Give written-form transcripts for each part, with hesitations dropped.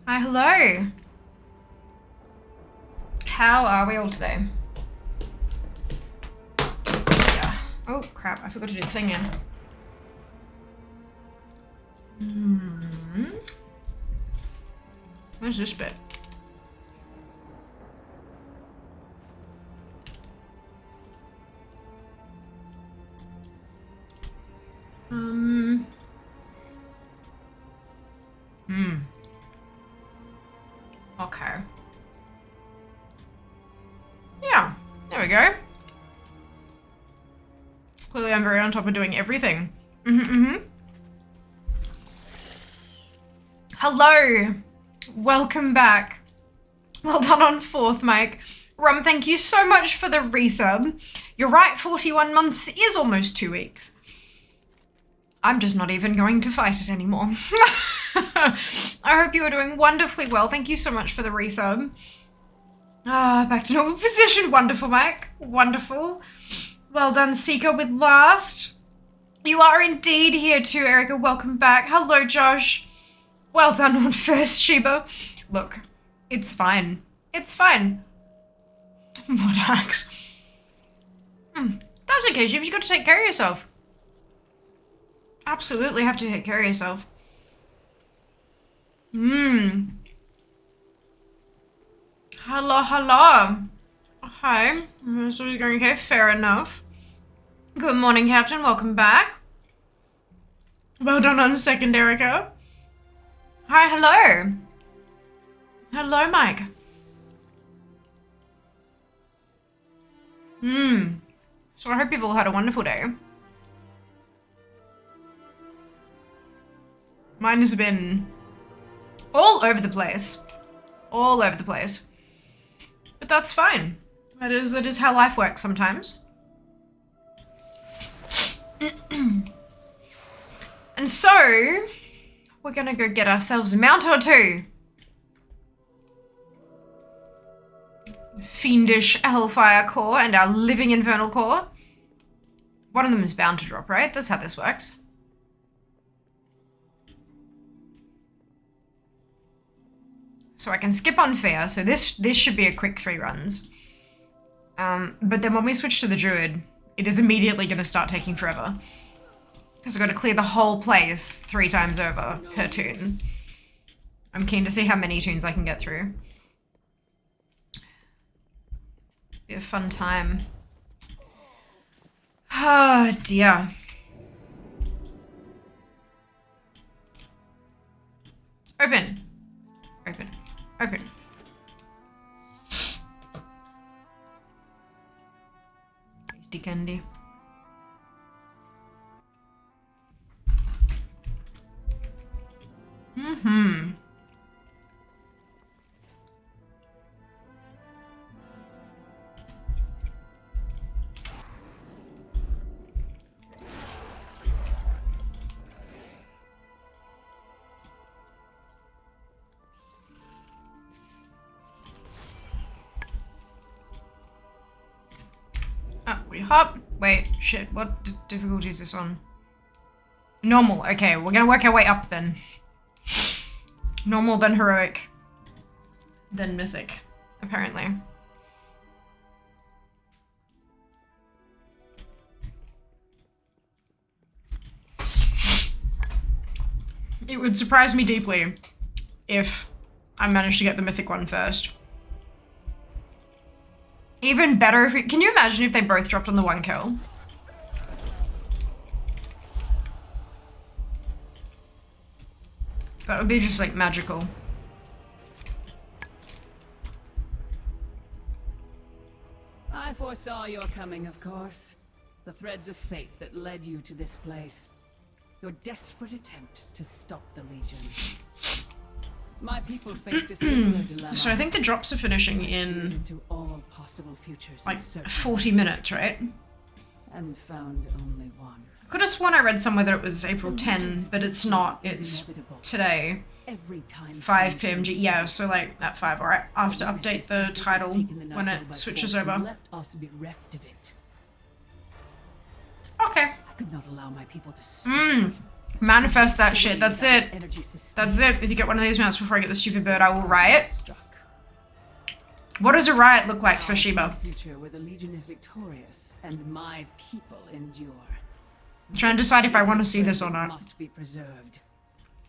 Hi, hello. How are we all today? Yeah. Oh crap, I forgot to do the thing again. Where's this bit? Okay. Yeah, there we go. Clearly I'm very on top of doing everything. Hello! Welcome back. Well done on 4th, Mike. Rum, thank you so much for the resub. You're right, 41 months is almost 2 weeks. I'm just not even going to fight it anymore. I hope you are doing wonderfully well. Thank you so much for the resub. Back to normal position. Wonderful, Mike. Wonderful. Well done, Seeker, with last. You are indeed here too, Erica. Welcome back. Hello, Josh. Well done on first, Sheba. Look, it's fine. It's fine. Mod hacks. That's okay, Sheba. You got to take care of yourself. Absolutely have to take care of yourself. Hello, hello. Hi. So we're going okay, fair enough. Good morning, Captain. Welcome back. Well done on second, Erica. Hi, hello. Hello, Mike. So I hope you've all had a wonderful day. Mine has been all over the place. All over the place. But that's fine. That is how life works sometimes. And so, we're gonna go get ourselves a mount or two. Fiendish Hellfire Core and our Living Infernal Core. One of them is bound to drop, right? That's how this works. So I can skip on Fear, so this should be a quick 3 runs. But then when we switch to the Druid, it is immediately going to start taking forever. Because I've got to clear the whole place 3 times over per tune. I'm keen to see how many tunes I can get through. Be a fun time. Oh dear. Open. Open. Open. Tasty candy. We hop. Wait, shit. What difficulty is this on? Normal. Okay, we're gonna work our way up then. Normal, then heroic, then mythic, apparently. It would surprise me deeply if I managed to get the mythic one first. Even better if can you imagine if they both dropped on the 1 kill? That would be just like magical. I foresaw your coming, of course. The threads of fate that led you to this place. Your desperate attempt to stop the Legion. My people faced a similar dilemma. So I think the drops are finishing in into all possible futures like 40 minutes, right? And found only one. Could have sworn I read somewhere that it was April 10, but it's not. It's today. Every time 5 p.m. Yeah, so like at 5. Alright, I have to update the title when it switches over. Left us bereft of it. Okay. I could not allow my people to stay. Manifest that shit. That's it. That's it. If you get one of these mounts before I get the stupid bird, I will riot. What does a riot look like for Sheba? Future where the Legion is victorious and my people endure. I'm trying to decide if I want to see this or not. Must be preserved.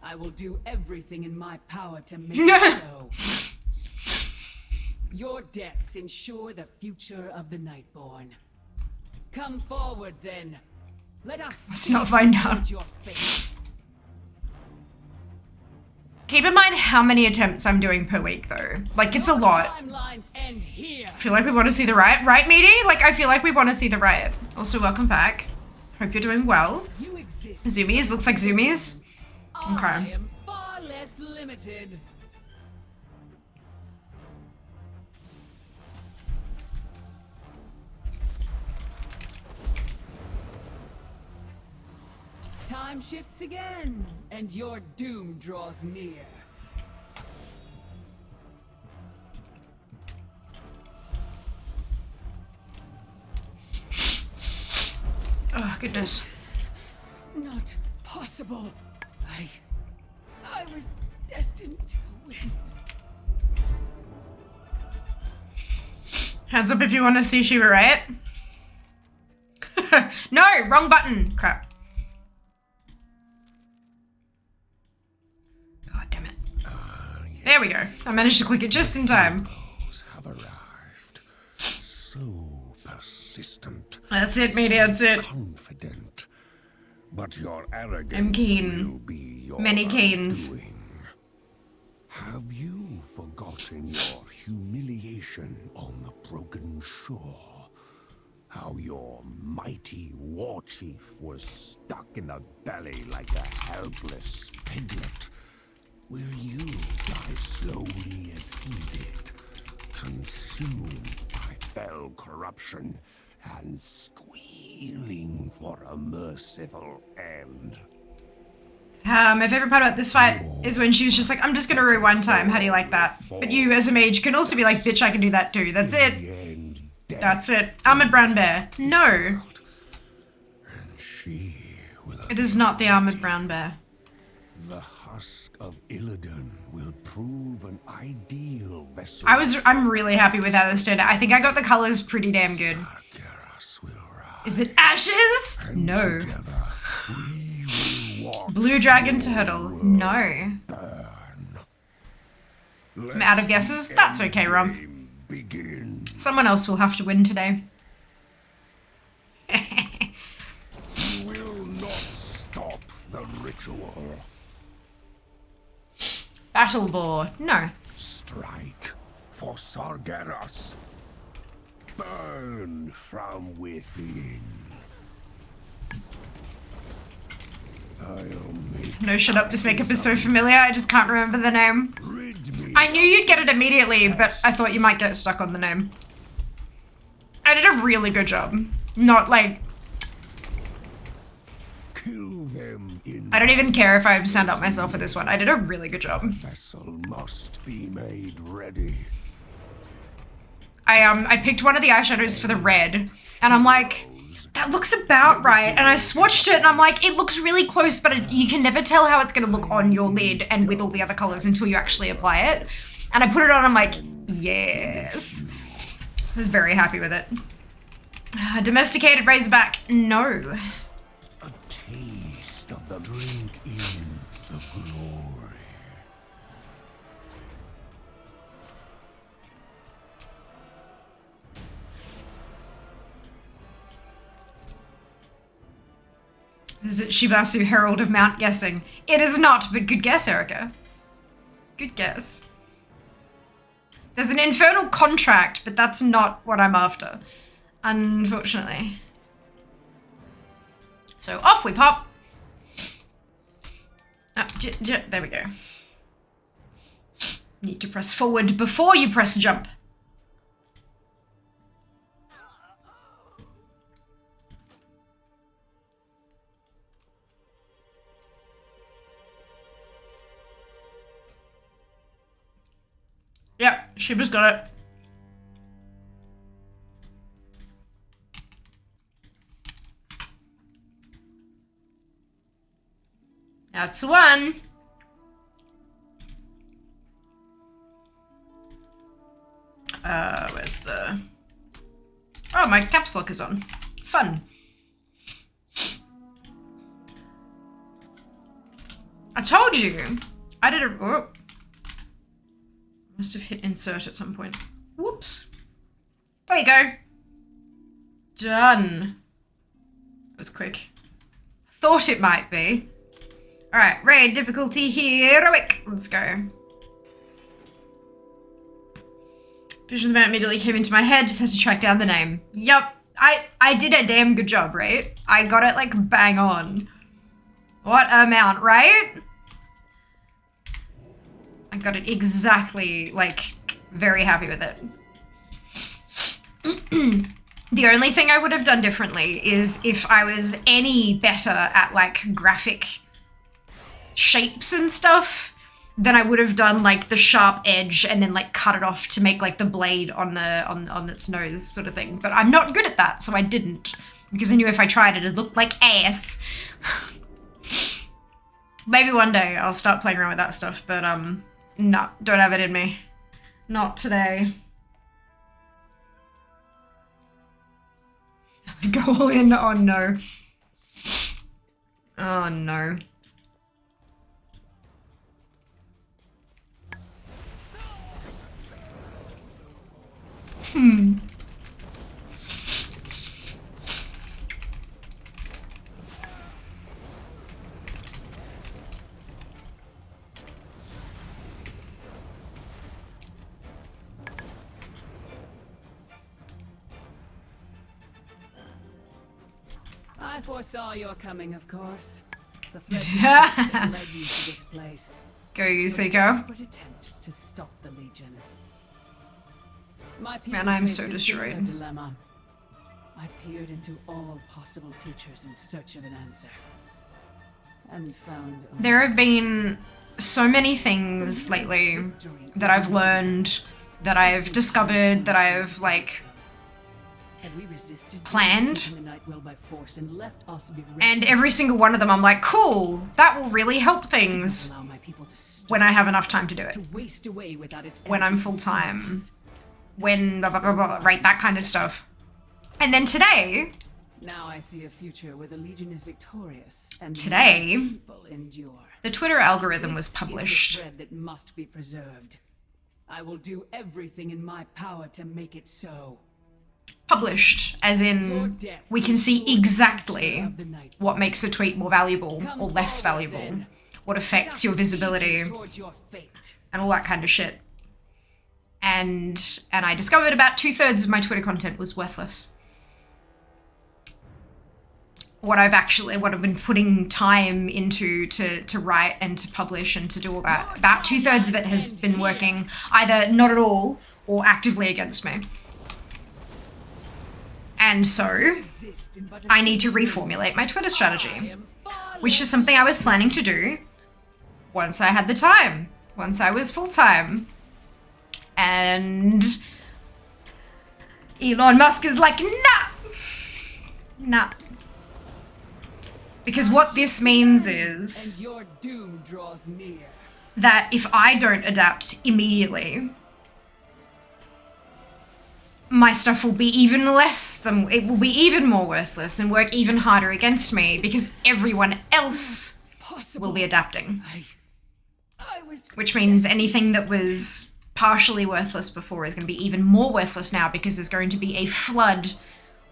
I will do everything in my power to make it so. Your deaths ensure the future of the Nightborn. Come forward, then. Let's not find out. Your fate. Keep in mind how many attempts I'm doing per week, though. Like, it's a lot. Timelines end here. I feel like we want to see the riot. Right, Meaty? Like, I feel like we want to see the riot. Also, welcome back. Hope you're doing well. You exist. Zoomies. Looks like zoomies. Okay. I am far less limited. Time shifts again, and your doom draws near. Oh, goodness. Not possible. I was destined to win. Hands up if you want to see Shiva riot. No, wrong button. Crap. God damn it. There we go. I managed to click it just in time. Have arrived. So persistent. That's it, media. That's it. Confident. But your arrogance I'm keen. will be your Many canes. undoing. Have you forgotten your humiliation on the broken shore? How your mighty war chief was stuck in the belly like a helpless piglet? Will you die slowly as he did, consumed by fell corruption and squealing for a merciful end? My favorite part about this fight is when she was just like, I'm just gonna rewind time. How do you like that? But you, as a mage, can also be like, bitch, I can do that too. That's it. That's it. Armored brown bear. No. And she will It is not the armored brown bear. The husk of Illidan will prove an ideal vessel. I'm really happy with how this turned out. I think I got the colors pretty damn good. Sargeras will rise, Is it ashes? and No. together we will walk Blue dragon turtle. No. burn. I'm out of guesses. That's okay, Rom. Game begin. Someone else will have to win today. You will not stop the ritual. Battle boar. No. Strike for Sargeras. Burn from within. I'll make No, shut up. This makeup is so familiar. I just can't remember the name. rid me. I knew you'd get it immediately, but I thought you might get stuck on the name. I did a really good job. Not like... Kill them in I don't even care if I stand up myself for this one. I did a really good job. vessel must be made ready. I picked one of the eyeshadows for the red, and I'm like, that looks about right. And I swatched it, and I'm like, it looks really close, but you can never tell how it's going to look on your lid and with all the other colors until you actually apply it. And I put it on, I'm like, yes. I was very happy with it. Domesticated Razorback, no. A taste of the drink in the glory. Is it Shibasu, Herald of Mount Guessing? It is not, but good guess, Erica. Good guess. There's an infernal contract, but that's not what I'm after, unfortunately. So off we pop. Ah, there we go. Need to press forward before you press jump. Yep, Shiba's got it. That's one. Where's the... Oh, my caps lock is on. Fun. I told you. I did a... Oh. Must have hit insert at some point. Whoops. There you go. Done. That was quick. Thought it might be. Alright, raid difficulty heroic. Let's go. Vision of the map immediately came into my head, just had to track down the name. Yup. I did a damn good job, right? I got it like bang on. What amount, right? I got it exactly, like, very happy with it. The only thing I would have done differently is if I was any better at, like, graphic shapes and stuff, then I would have done, like, the sharp edge and then, like, cut it off to make, like, the blade on its nose sort of thing. But I'm not good at that, so I didn't. Because I knew if I tried it, it'd look like ass. Maybe one day I'll start playing around with that stuff, but, no, don't have it in me. Not today. Go all in. Oh no. Oh no. I foresaw your coming, of course. The thread that led you to this place. Go, you Was a Seiko. desperate attempt to stop the Legion. My people Man, I'm faced so a destroyed. similar dilemma. I peered into all possible futures in search of an answer, and found only There have been so many things lately that I've learned, that I've discovered, that I've, like, Had we resisted, planned. taken the night will by force and left us bereft and every single one of them I'm like, cool, that will really help things allow my people to stop, when I have enough time to do it. to waste away without its When I'm energy full-time. stars. When, blah, blah, blah, blah, right, that kind of stuff. And then today, Now I see a future where the Legion is victorious and Today, my people endure. the Twitter algorithm was This is the published. thread that must be preserved. I will do everything in my power to make it so. Published, as Your in, death we can see ensures the exactly future of the Night. what makes a tweet more valuable Come or less forward, valuable, then. what Let affects us your lead visibility, you towards your fate. and all that kind of shit. And I discovered about 2/3 of my Twitter content was worthless. What I've been putting time into to write and to publish and to do all that, about 2/3 of it has been working either not at all or actively against me. And so, Exist in but a I need to single reformulate my Twitter I strategy, am far which is less something I was planning to do once I had the time, once I was full-time. And Elon Musk is like, nah. Because what this means is and your doom draws near. that if I don't adapt immediately, my stuff will be even it will be even more worthless and work even harder against me because everyone else Possible. will be adapting. I was Which means anything that was partially worthless before is going to be even more worthless now because there's going to be a flood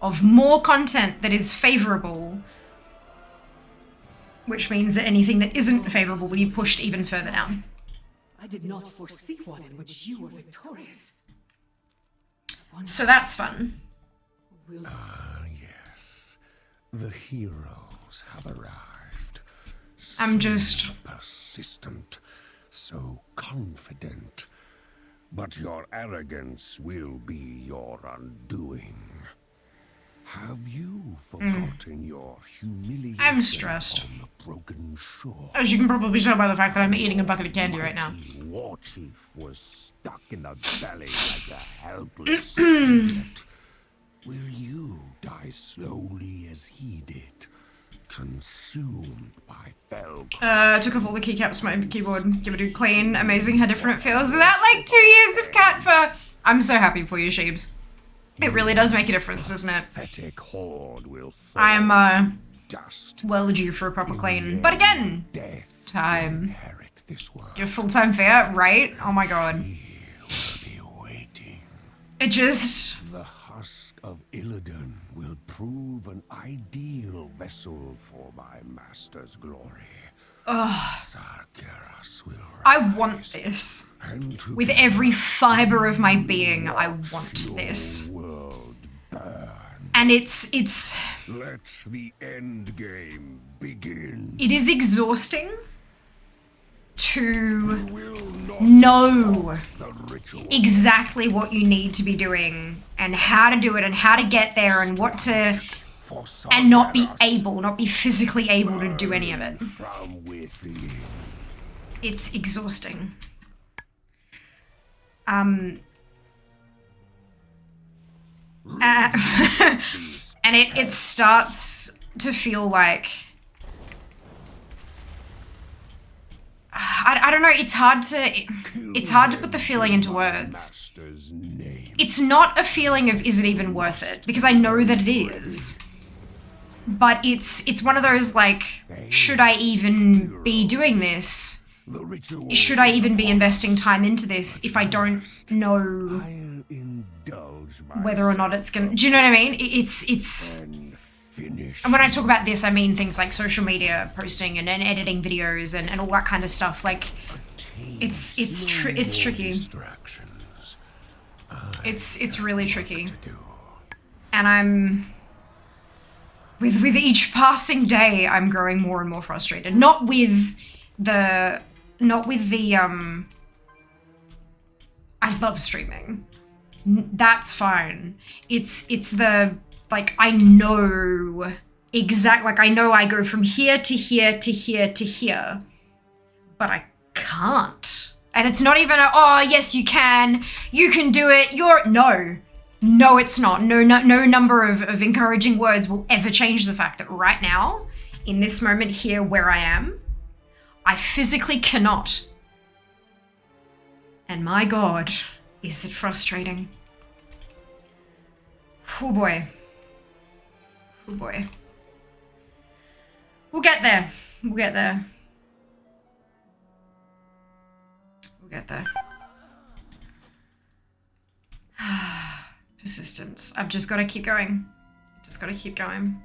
of more content that is favorable. Which means that anything that isn't favorable will be pushed even further down. I did not foresee one in which you were victorious. So that's fun. Will Yes, the heroes have arrived. I'm just... So persistent, so confident. But your arrogance will be your undoing. Have you forgotten your humiliation I'm stressed. on the broken shore? As you can probably tell by the fact that I'm eating a bucket of candy right now. Mighty War Chief was stuck in the valley like a helpless idiot. Will you die slowly as he did? consumed by fell. Took off all the keycaps from my keyboard. Give it a clean. Amazing how different it feels without like 2 years of cat fur. I'm so happy for you, Sheebs. It really does make a difference, doesn't it? Pathetic horde will I am dust. well due for a proper clean. But again, Death time. inherit this world. Your full-time fair, right? Oh my god. We will be waiting. It just... The husk of Illidan will prove an ideal vessel for my master's glory. Ugh. Sargeras will I want this. and With every fiber of my being, I want this. world burn. And it's... Let the end game begin. It is exhausting to Will not know the ritual. exactly what you need to be doing and how to do it and how to get there and what to... For and not be Sargeras able, not be physically able to do any of it. from within. It's exhausting. And it starts to feel like... I don't know, it's hard to put the feeling into words. Master's name. It's not a feeling of is it even worth it, because I know that it is. But it's one of those like, should I even be doing this? The ritual. Should I even be investing time into this if I don't know I'll indulge whether or not it's gonna... Do you know what I mean? It's... and finish. And when I talk about this, I mean things like social media posting and editing videos and all that kind of stuff. Like, it's tricky. Distractions. It's really tricky. To do. And I'm... With each passing day, I'm growing more and more frustrated. Not with the I love streaming. That's fine. It's the, like, I know I know I go from here to here to here to here, but I can't. And it's not even a, oh, yes, you can do it, no, it's not. No number of encouraging words will ever change the fact that right now, in this moment here where I am, I physically cannot. And my God, is it frustrating. Oh boy. Oh boy. We'll get there. We'll get there. We'll get there. Persistence. I've just got to keep going. Just got to keep going.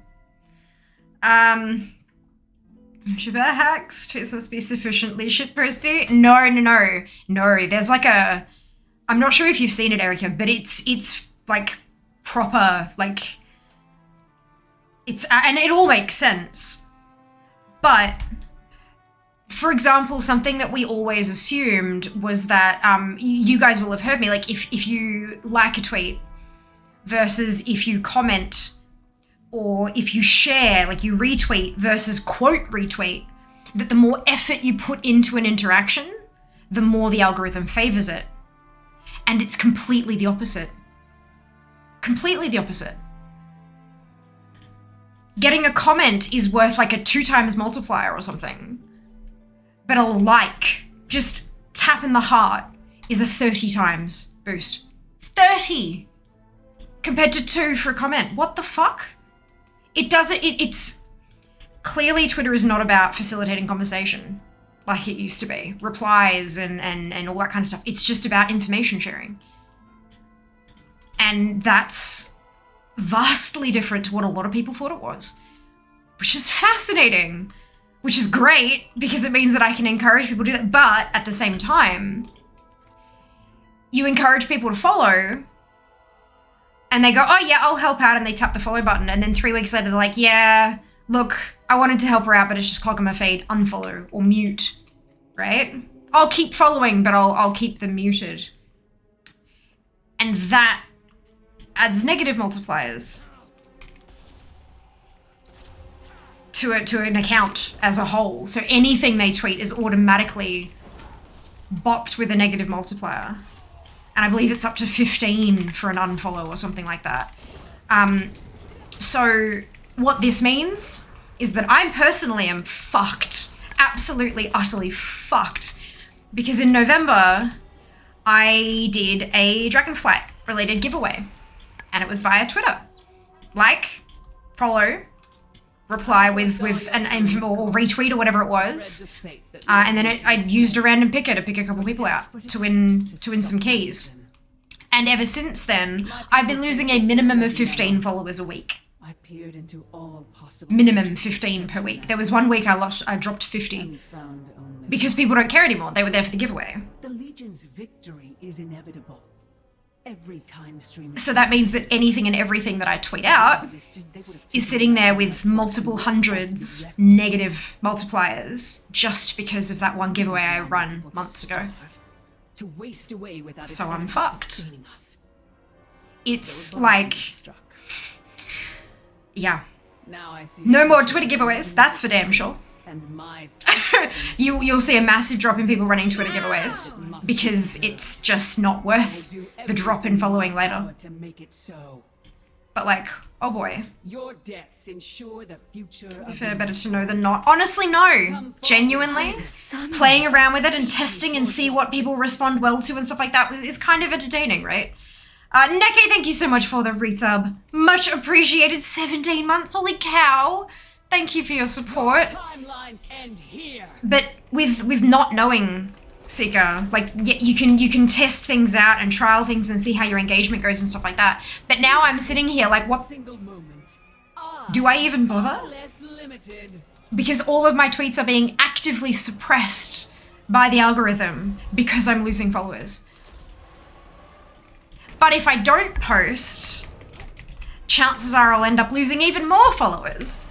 Should bear hacks. Tweets must be sufficiently shitposty. No. There's like a... I'm not sure if you've seen it, Erica, but it's like proper, like... It's... And it all makes sense. But... For example, something that we always assumed was that, you guys will have heard me, like, if you like a tweet versus if you comment or if you share, like you retweet versus quote retweet, that the more effort you put into an interaction, the more the algorithm favors it. And it's completely the opposite. Completely the opposite. Getting a comment is worth like a 2 times multiplier or something. But a like, just tap in the heart, is a 30 times boost. 30! Compared to 2 for a comment. What the fuck? It doesn't, it's... Clearly Twitter is not about facilitating conversation like it used to be. Replies and all that kind of stuff. It's just about information sharing. And that's vastly different to what a lot of people thought it was. Which is fascinating. Which is great, because it means that I can encourage people to do that. But at the same time, you encourage people to follow, and they go, oh yeah, I'll help out, and they tap the follow button. And then 3 weeks later, they're like, yeah, look, I wanted to help her out, but it's just clogging my feed. Unfollow or mute, right? I'll keep following, but I'll keep them muted. And that adds negative multipliers to an account as a whole. So anything they tweet is automatically bopped with a negative multiplier. And I believe it's up to 15 for an unfollow or something like that. So what this means is that I personally am fucked. Absolutely, utterly fucked. Because in November, I did a Dragonflight related giveaway. And it was via Twitter. Like, follow, reply with an or retweet or whatever it was. And then I used a random picker to pick a couple people out to win some keys. And ever since then, I've been losing a minimum of 15 followers a week. I peered into all possible Minimum 15 per week. There was one week I dropped 50 because people don't care anymore. They were there for the giveaway. The Legion's victory is inevitable. Every time streamers So that means that anything and everything that I tweet out is sitting there with multiple hundreds negative multipliers just because of that one giveaway I run months ago. to waste away without So its I'm own fucked. sustaining us. It's like, Struck. yeah. Now I see No more Twitter giveaways, that's for damn sure. and my You'll see a massive drop in people running Twitter giveaways because it's just not worth the drop in following later. to make it so. But like, oh boy, Your deaths ensure the future of fair better to know than not. Honestly, no. Genuinely, playing around with it and testing and see what people respond well to and stuff like that is kind of entertaining, right? Neke, thank you so much for the resub. Much appreciated. 17 months, holy cow. Thank you for your support. timelines end here. But with not knowing, Seeker, like you can test things out and trial things and see how your engagement goes and stuff like that. But now I'm sitting here like, what Single moment. do I even bother? Less limited. Because all of my tweets are being actively suppressed by the algorithm because I'm losing followers. But if I don't post, chances are I'll end up losing even more followers.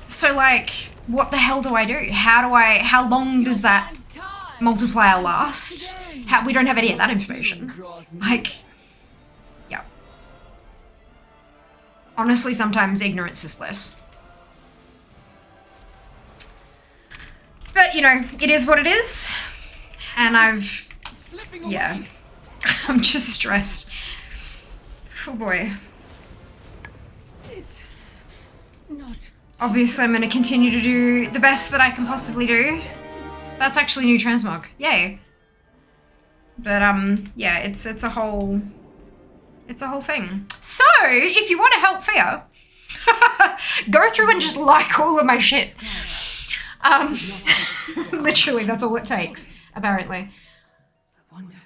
So like, what the hell do I do? How long does that multiplier last? We don't have any of that information. Like, yeah. Honestly, sometimes ignorance is bliss. But, you know, it is what it is. And yeah. I'm just stressed. Oh boy. It's not Obviously, I'm going to continue to do the best that I can possibly do. That's actually new transmog. Yay. But, yeah, it's a whole thing. So, if you want to help Fia, go through and just like all of my shit. Literally, that's all it takes, apparently. I wonder.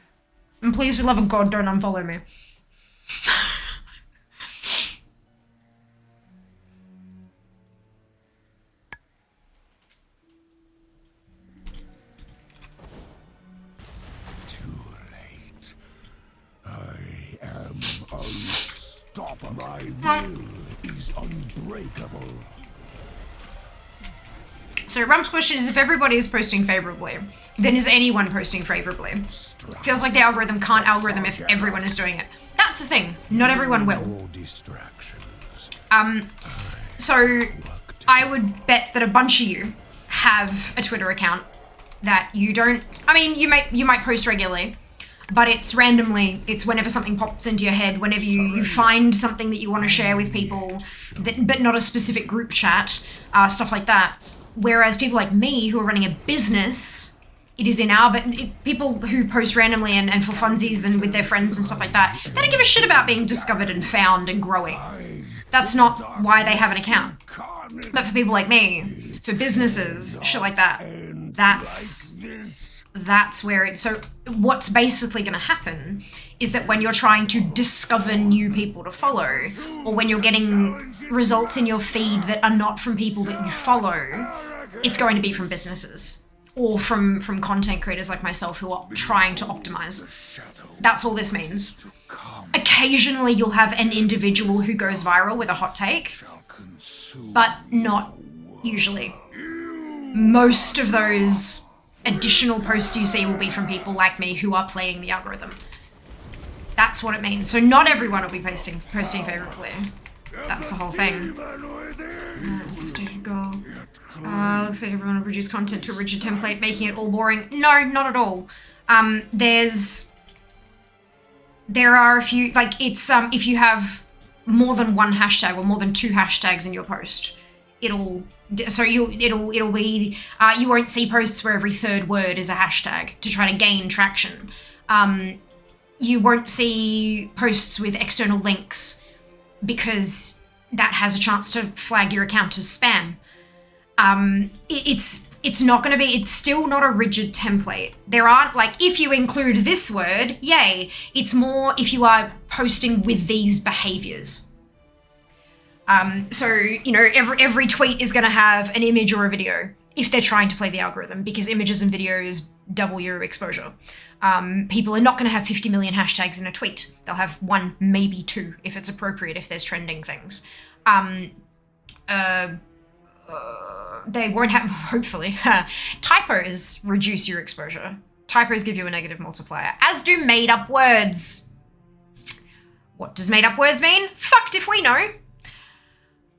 And please, for the love of God, don't unfollow me. Too late. I am unstoppable. My will is unbreakable. So Rum's question is, if everybody is posting favorably, then is anyone posting favorably? Feels like the algorithm can't algorithm if everyone is doing it. That's the thing. Not everyone will. More distractions. So I would bet that a bunch of you have a Twitter account that you don't. I mean, you might post regularly, but it's randomly. It's whenever something pops into your head, whenever you find something that you want to share with people, but not a specific group chat, stuff like that. Whereas people like me who are running a business, it is in our, but people who post randomly and for funsies and with their friends and stuff like that, they don't give a shit about being discovered and found and growing. That's not why they have an account. But for people like me, for businesses, shit like that, that's where it, so what's basically going to happen is that when you're trying to discover new people to follow, or when you're getting results in your feed that are not from people that you follow, it's going to be from businesses or from content creators like myself who are trying to optimize. That's all this means. Occasionally you'll have an individual who goes viral with a hot take, but not usually. Most of those additional posts you see will be from people like me who are playing the algorithm. That's what it means. So not everyone will be posting favorably. That's the whole thing. That's the stated goal. Looks like everyone will produce content to a rigid template, making it all boring. No, not at all. There are a few, like it's, if you have more than one hashtag or more than two hashtags in your post, it'll be you won't see posts where every third word is a hashtag to try to gain traction. You won't see posts with external links because that has a chance to flag your account as spam. It's not going to be, it's still not a rigid template. There aren't, like, if you include this word, yay. It's more if you are posting with these behaviors. So, you know, every tweet is going to have an image or a video if they're trying to play the algorithm, because images and videos double your exposure. People are not going to have 50 million hashtags in a tweet. They'll have one, maybe two, if it's appropriate, if there's trending things. They won't have, hopefully, typos reduce your exposure. Typos give you a negative multiplier, as do made-up words. What does made-up words mean? Fucked if we know.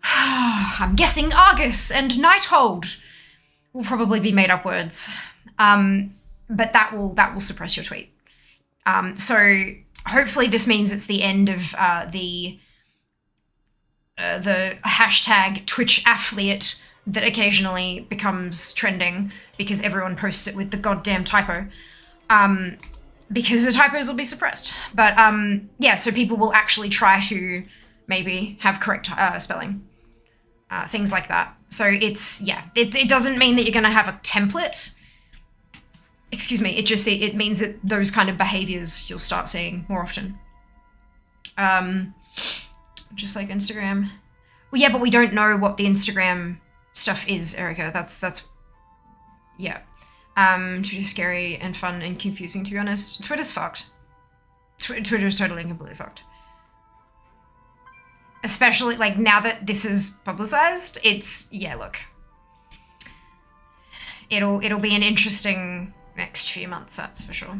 I'm guessing Argus and Nighthold will probably be made-up words. But that will suppress your tweet. So hopefully this means it's the end of the hashtag Twitch affiliate that occasionally becomes trending because everyone posts it with the goddamn typo. Because the typos will be suppressed. But yeah, so people will actually try to maybe have correct spelling. Things like that. So it's, yeah, it doesn't mean that you're going to have a template. Excuse me, it means that those kind of behaviors you'll start seeing more often. Just like Instagram. Well, yeah, but we don't know what the Instagram stuff is, Erica. That's yeah. Twitter's scary and fun and confusing, to be honest. Twitter's fucked. Twitter's totally and completely fucked. Especially, like, now that this is publicized, it's, yeah, look. It'll be an interesting next few months, that's for sure.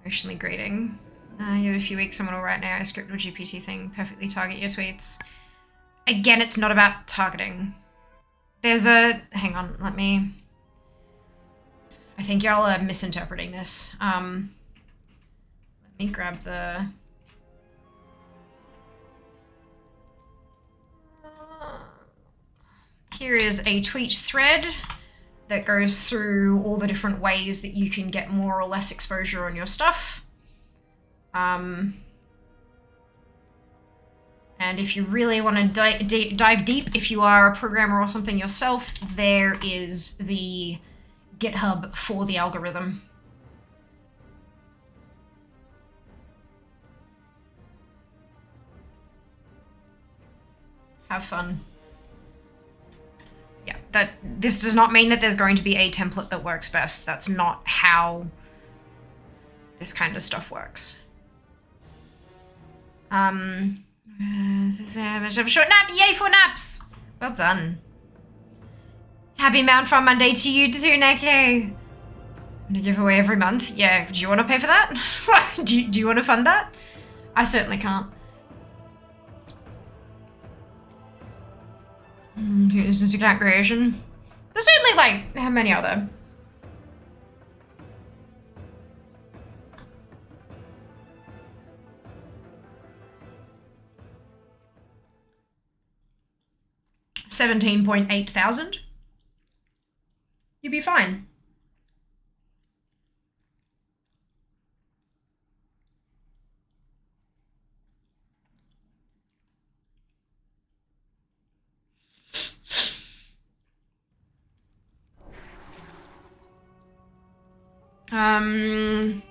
Emotionally grading. You have a few weeks, someone will write an AI script or GPT thing, perfectly target your tweets. Again, it's not about targeting. There's a, hang on, let me, I think y'all are misinterpreting this. Let me grab the, here is a tweet thread that goes through all the different ways that you can get more or less exposure on your stuff. And if you really want to dive deep, if you are a programmer or something yourself, there is the GitHub for the algorithm. Have fun. Yeah, this does not mean that there's going to be a template that works best. That's not how this kind of stuff works. Have a short nap. Yay for naps. Well done. Happy Mount Farm Monday to you too, Neke. I'm gonna give away every month. Yeah, do you want to pay for that? do you want to fund that? I certainly can't. Is this account creation? There's only, like, how many are there? $17,800. You'd be fine. Wonder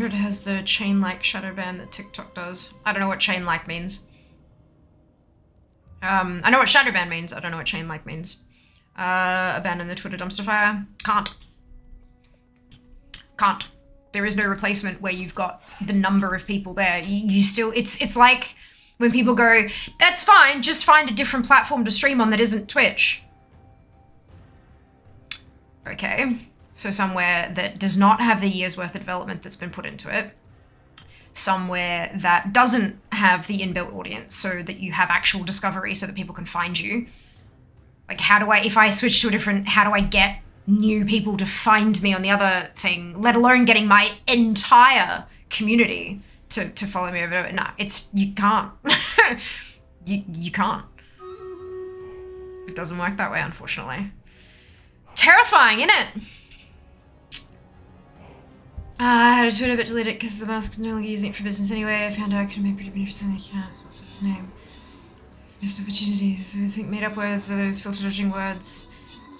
if it has the chain-like shadow ban that TikTok does. I don't know what chain-like means. I know what shadow ban means. I don't know what chain-like means. Abandon the Twitter dumpster fire. Can't. There is no replacement where you've got the number of people there. You still, it's like when people go, that's fine, just find a different platform to stream on that isn't Twitch. Okay, so somewhere that does not have the year's worth of development that's been put into it. Somewhere that doesn't have the inbuilt audience so that you have actual discovery so that people can find you. Like, how do I, if I switch to a different, how do I get new people to find me on the other thing, let alone getting my entire community to follow me over? No, you can't. You can't. It doesn't work that way, unfortunately. Terrifying, isn't it? I had a Twitter but deleted it because the mask was no longer using it for business anyway. I found out I could have made pretty beneficial accounts. What's the name? Missed opportunities. I think made up words, so those filter dodging words.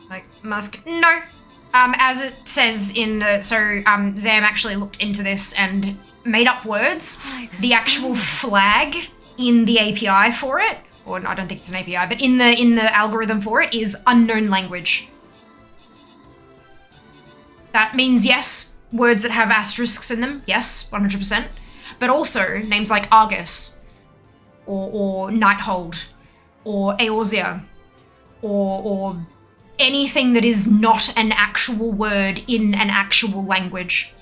Like Musk. No. As it says in Zam actually looked into this and made up words. The actual flag in the API for it, or no, I don't think it's an API, but in the algorithm for it is unknown language. That means yes, words that have asterisks in them, yes, 100%. But also names like Argus, or Nighthold, or Eorzea, or anything that is not an actual word in an actual language.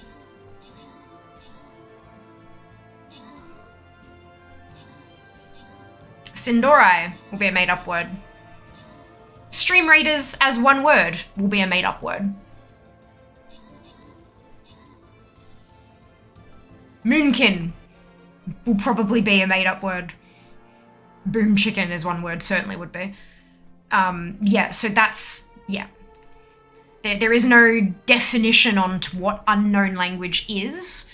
Sindorai will be a made-up word. Stream readers as one word will be a made-up word. Moonkin will probably be a made-up word. Boom chicken is one word, certainly would be. Yeah, so that's, yeah. There is no definition on to what unknown language is.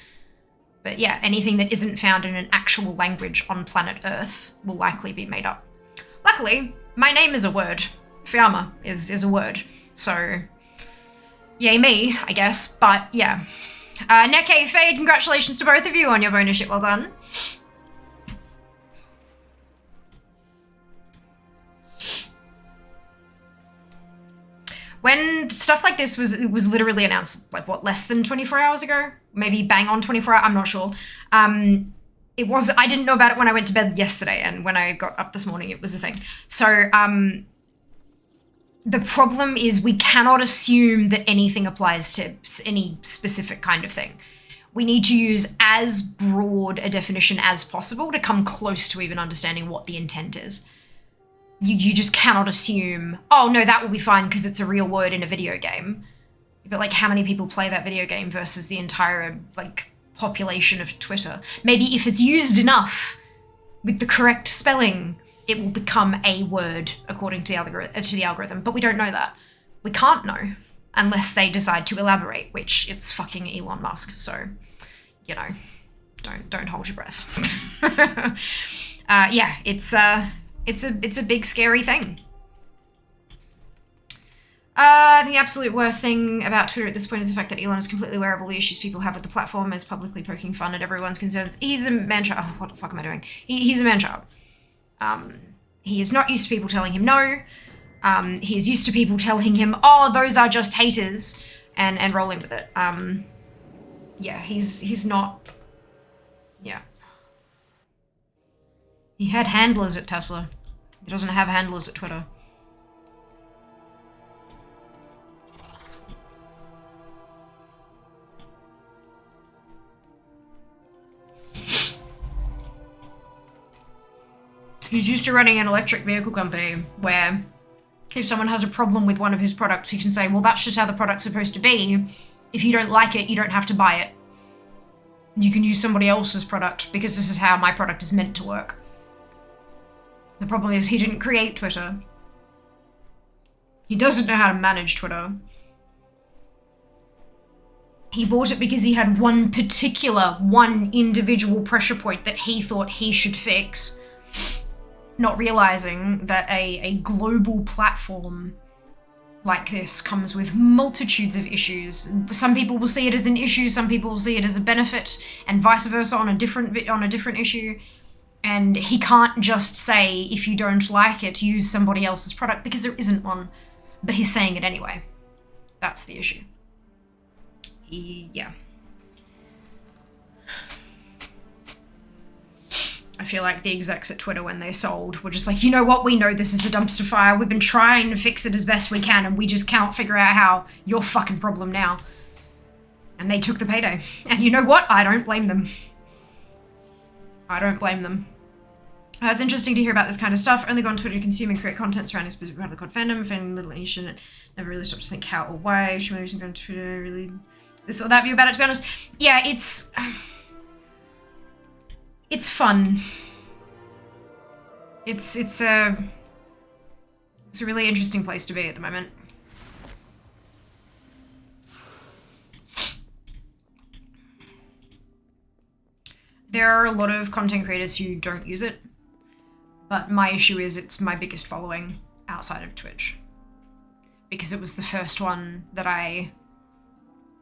But yeah, anything that isn't found in an actual language on planet Earth will likely be made up. Luckily, my name is a word. Fiamma is a word. So, yay me, I guess. But yeah. Neke, Fade, congratulations to both of you on your bonus ship. Well done. When stuff like this was literally announced, like what, less than 24 hours ago? Maybe bang on 24 hours, I'm not sure. I didn't know about it when I went to bed yesterday, and when I got up this morning, it was a thing. So, the problem is we cannot assume that anything applies to any specific kind of thing. We need to use as broad a definition as possible to come close to even understanding what the intent is. You just cannot assume, oh no, that will be fine because it's a real word in a video game. But like, how many people play that video game versus the entire like population of Twitter? Maybe if it's used enough with the correct spelling, it will become a word according to the algorithm. But we don't know that. We can't know unless they decide to elaborate, which it's fucking Elon Musk. So, you know, don't hold your breath. Yeah, it's a big scary thing. The absolute worst thing about Twitter at this point is the fact that Elon is completely aware of all the issues people have with the platform, is publicly poking fun at everyone's concerns. He's a man-child. Oh, what the fuck am I doing? He's a man-child. He is not used to people telling him no. He is used to people telling him, oh, those are just haters, and rolling with it. Yeah, he's not... Yeah. He had handlers at Tesla. He doesn't have handlers at Twitter. He's used to running an electric vehicle company where if someone has a problem with one of his products, he can say, well, that's just how the product's supposed to be. If you don't like it, you don't have to buy it. You can use somebody else's product because this is how my product is meant to work. The problem is he didn't create Twitter. He doesn't know how to manage Twitter. He bought it because he had one individual pressure point that he thought he should fix, not realizing that a global platform like this comes with multitudes of issues. Some people will see it as an issue, some people will see it as a benefit, and vice versa on a different issue. And he can't just say, if you don't like it, use somebody else's product, because there isn't one. But he's saying it anyway. That's the issue. Yeah. I feel like the execs at Twitter, when they sold, were just like, you know what, we know this is a dumpster fire. We've been trying to fix it as best we can, and we just can't figure out how. Your fucking problem now. And they took the payday. And you know what? I don't blame them. I don't blame them. It's interesting to hear about this kind of stuff. Only go on Twitter to consume and create content surrounding a specific part of the COD fandom. Finding little any shit. Never really stopped to think how or why. Should maybe go on Twitter, really... This or that view about it, to be honest. Yeah, it's fun. It's a really interesting place to be at the moment. There are a lot of content creators who don't use it, but my issue is it's my biggest following outside of Twitch, because it was the first one that I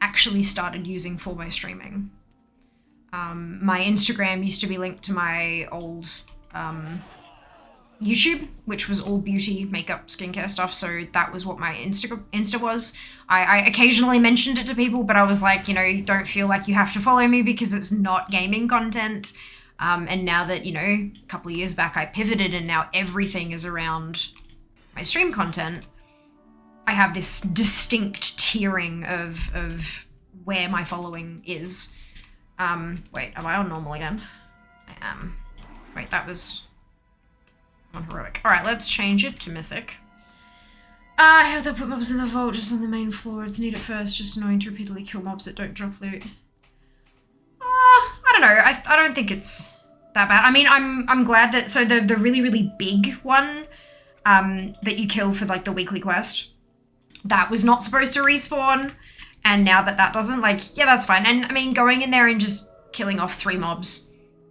actually started using for my streaming. My Instagram used to be linked to my old YouTube, which was all beauty, makeup, skincare stuff, so that was what my Insta was. I occasionally mentioned it to people, but I was like, you know, don't feel like you have to follow me because it's not gaming content. And now that, you know, a couple of years back I pivoted and now everything is around my stream content, I have this distinct tiering of where my following is. Wait, am I on normal again? I am. Wait, that was on heroic. Alright, let's change it to mythic. I have to put mobs in the vault just on the main floor. It's neat at first, just annoying to repeatedly kill mobs that don't drop loot. I don't know. I don't think it's that bad. I mean, I'm glad that, so the really, really big one that you kill for like the weekly quest, that was not supposed to respawn. And now that doesn't, like, yeah, that's fine. And I mean, going in there and just killing off 3 mobs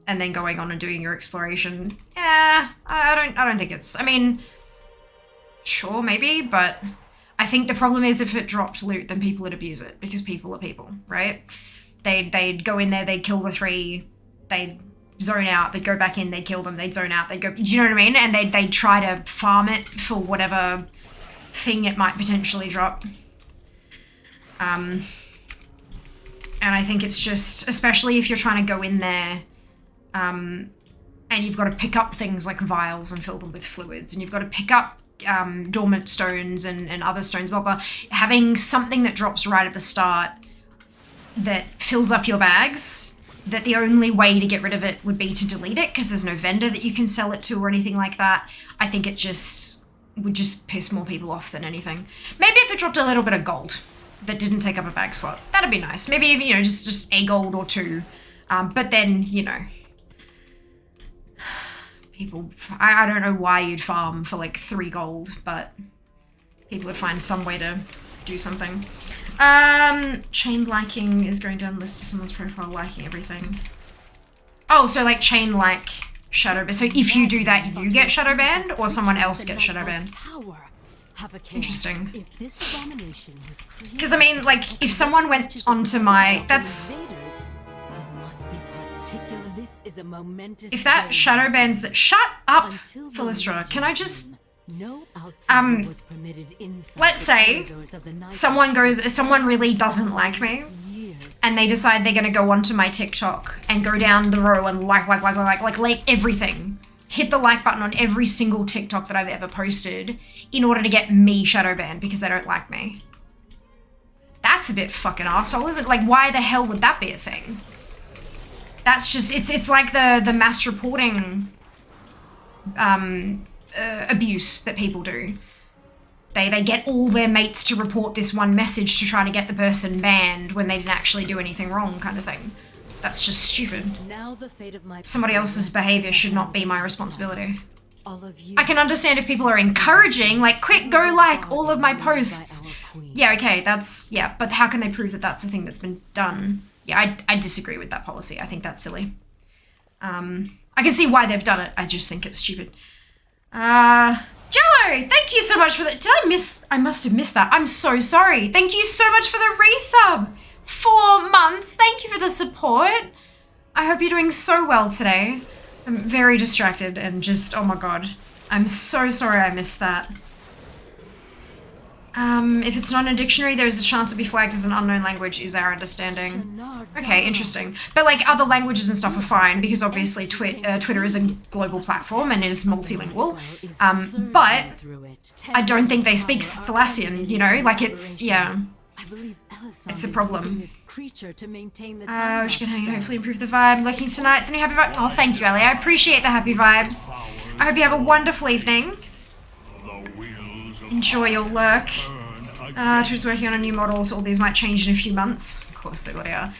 and then going on and doing your exploration, yeah, I don't think it's, I mean, sure, maybe, but I think the problem is if it dropped loot, then people would abuse it because people are people, right? They'd go in there, they'd kill the 3, they'd zone out, they'd go back in, they'd kill them, they'd zone out, they'd go, do you know what I mean? And they'd try to farm it for whatever thing it might potentially drop. And I think it's just, especially if you're trying to go in there, and you've got to pick up things like vials and fill them with fluids, and you've got to pick up dormant stones and other stones, blah, blah. Having something that drops right at the start that fills up your bags, that the only way to get rid of it would be to delete it because there's no vendor that you can sell it to or anything like that. I think it just would just piss more people off than anything. Maybe if it dropped a little bit of gold that didn't take up a bag slot, that'd be nice. Maybe, you know, just a gold or 2. But then, you know, people, I don't know why you'd farm for like 3 gold, but people would find some way to do something. Chain liking is going down the list of someone's profile, liking everything. Oh, so like chain like shadow banned. So if you do that, you get shadow banned or someone else gets shadow banned? Interesting. Because I mean, like, if someone went onto my, that's, if that shadow bans that, shut up, Philistra, can I just, let's say someone really doesn't like me and they decide they're gonna go onto my TikTok and go down the row and like everything. Hit the like button on every single TikTok that I've ever posted in order to get me shadow banned because they don't like me. That's a bit fucking arsehole, isn't it? Like, why the hell would that be a thing? That's just, it's like the mass reporting abuse that people do. They get all their mates to report this one message to try to get the person banned when they didn't actually do anything wrong, kind of thing. That's just stupid. Somebody else's behavior should not be my responsibility. I can understand if people are encouraging, like, quick, go like all of my posts. Yeah, okay, that's, yeah, but how can they prove that that's a thing that's been done? Yeah, I disagree with that policy. I think that's silly. I can see why they've done it. I just think it's stupid. Jello, thank you so much for that. I must have missed that. I'm so sorry. Thank you so much for the resub. 4 months. Thank you for the support. I hope you're doing so well today. I'm very distracted and just, oh my god. I'm so sorry I missed that. If it's not in a dictionary, there's a chance it'll be flagged as an unknown language, is our understanding. Okay, interesting. But like other languages and stuff are fine because obviously Twitter is a global platform and it is multilingual. But I don't think they speak Thalassian, you know? Like it's, yeah. It's a problem. We should hang and hopefully improve the vibe. Looking tonight, any happy vibes? Oh, thank you, Ellie. I appreciate the happy vibes. I hope you have a wonderful evening. Enjoy your lurk. She's working on a new model, so all these might change in a few months. Of course they bloody are.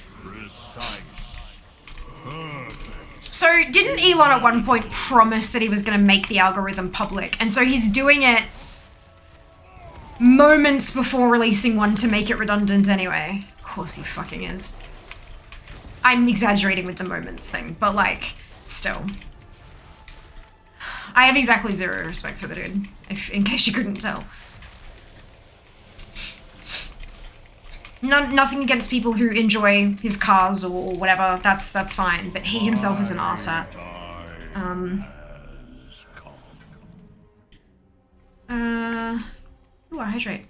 So didn't Elon at one point promise that he was going to make the algorithm public? And so he's doing it moments before releasing one to make it redundant anyway. Of course he fucking is. I'm exaggerating with the moments thing, but like, still. I have exactly zero respect for the dude, in case you couldn't tell. Nothing against people who enjoy his cars or whatever, that's fine, but he himself is an arsehole. Ooh, I hydrate.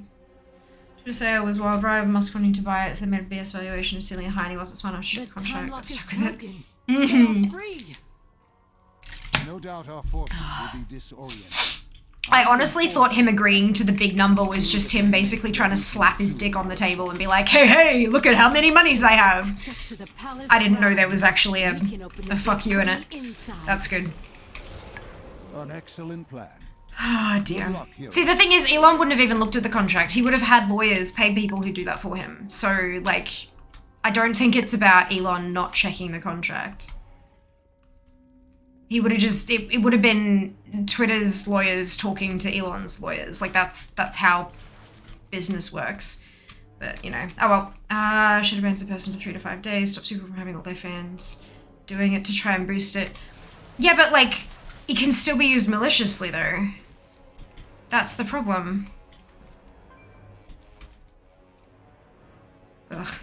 Just say I was wild ride, must wanting to buy it, so they made a BS valuation of stealing a high and he wasn't smart enough to contract, got stuck with it. Free. No doubt our forces will be disoriented. I honestly thought him agreeing to the big number was just him basically trying to slap his dick on the table and be like, hey, look at how many monies I have. I didn't know there was actually a fuck you in it. That's good. An excellent plan. Oh dear. See, the thing is, Elon wouldn't have even looked at the contract. He would have had lawyers, paid people who do that for him. So, like, I don't think it's about Elon not checking the contract. He would have just, it would have been Twitter's lawyers talking to Elon's lawyers. Like, that's how business works. But, you know, oh well. Should have banned the person for 3 to 5 days, stops people from having all their fans, doing it to try and boost it. Yeah, but, like, it can still be used maliciously, though. That's the problem. Ugh.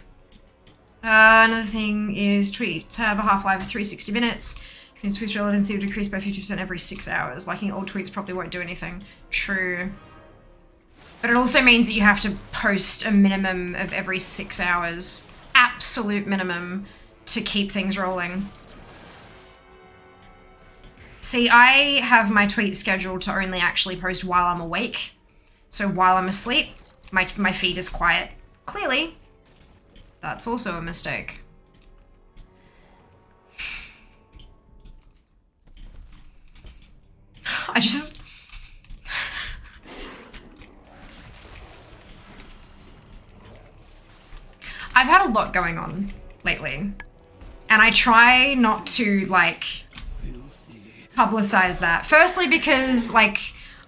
Another thing is tweets have a half-life of 360 minutes. Means tweets relevancy will decrease by 50% every 6 hours. Liking old tweets probably won't do anything. True. But it also means that you have to post a minimum of every 6 hours. Absolute minimum to keep things rolling. See, I have my tweets scheduled to only actually post while I'm awake. So while I'm asleep, my feed is quiet. Clearly, that's also a mistake. I've had a lot going on lately, and I try not to, like, publicize that. Firstly, because, like,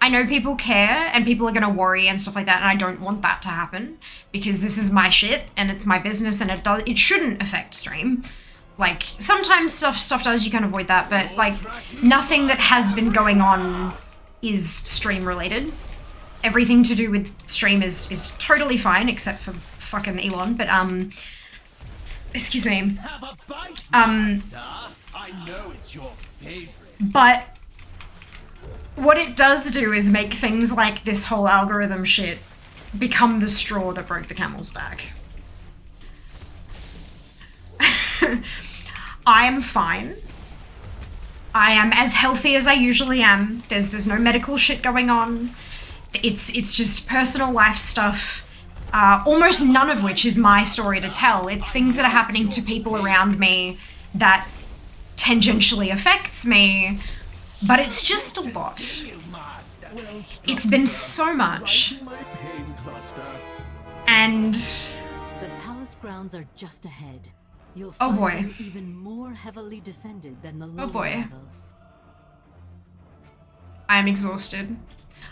I know people care and people are gonna worry and stuff like that, and I don't want that to happen because this is my shit and it's my business and it shouldn't affect stream. Like, sometimes stuff does, you can avoid that, but, like, nothing that has been going on is stream related. Everything to do with stream is totally fine, except for fucking Elon, but, excuse me. I know it's your favorite. But what it does do is make things like this whole algorithm shit become the straw that broke the camel's back. I am fine. I am as healthy as I usually am. There's no medical shit going on. It's just personal life stuff. Almost none of which is my story to tell. It's things that are happening to people around me that tangentially affects me, but it's just a lot. It's been so much. And the palace grounds are just ahead. You'll oh find boy, them even more heavily defended than the lower oh boy. levels. I'm exhausted.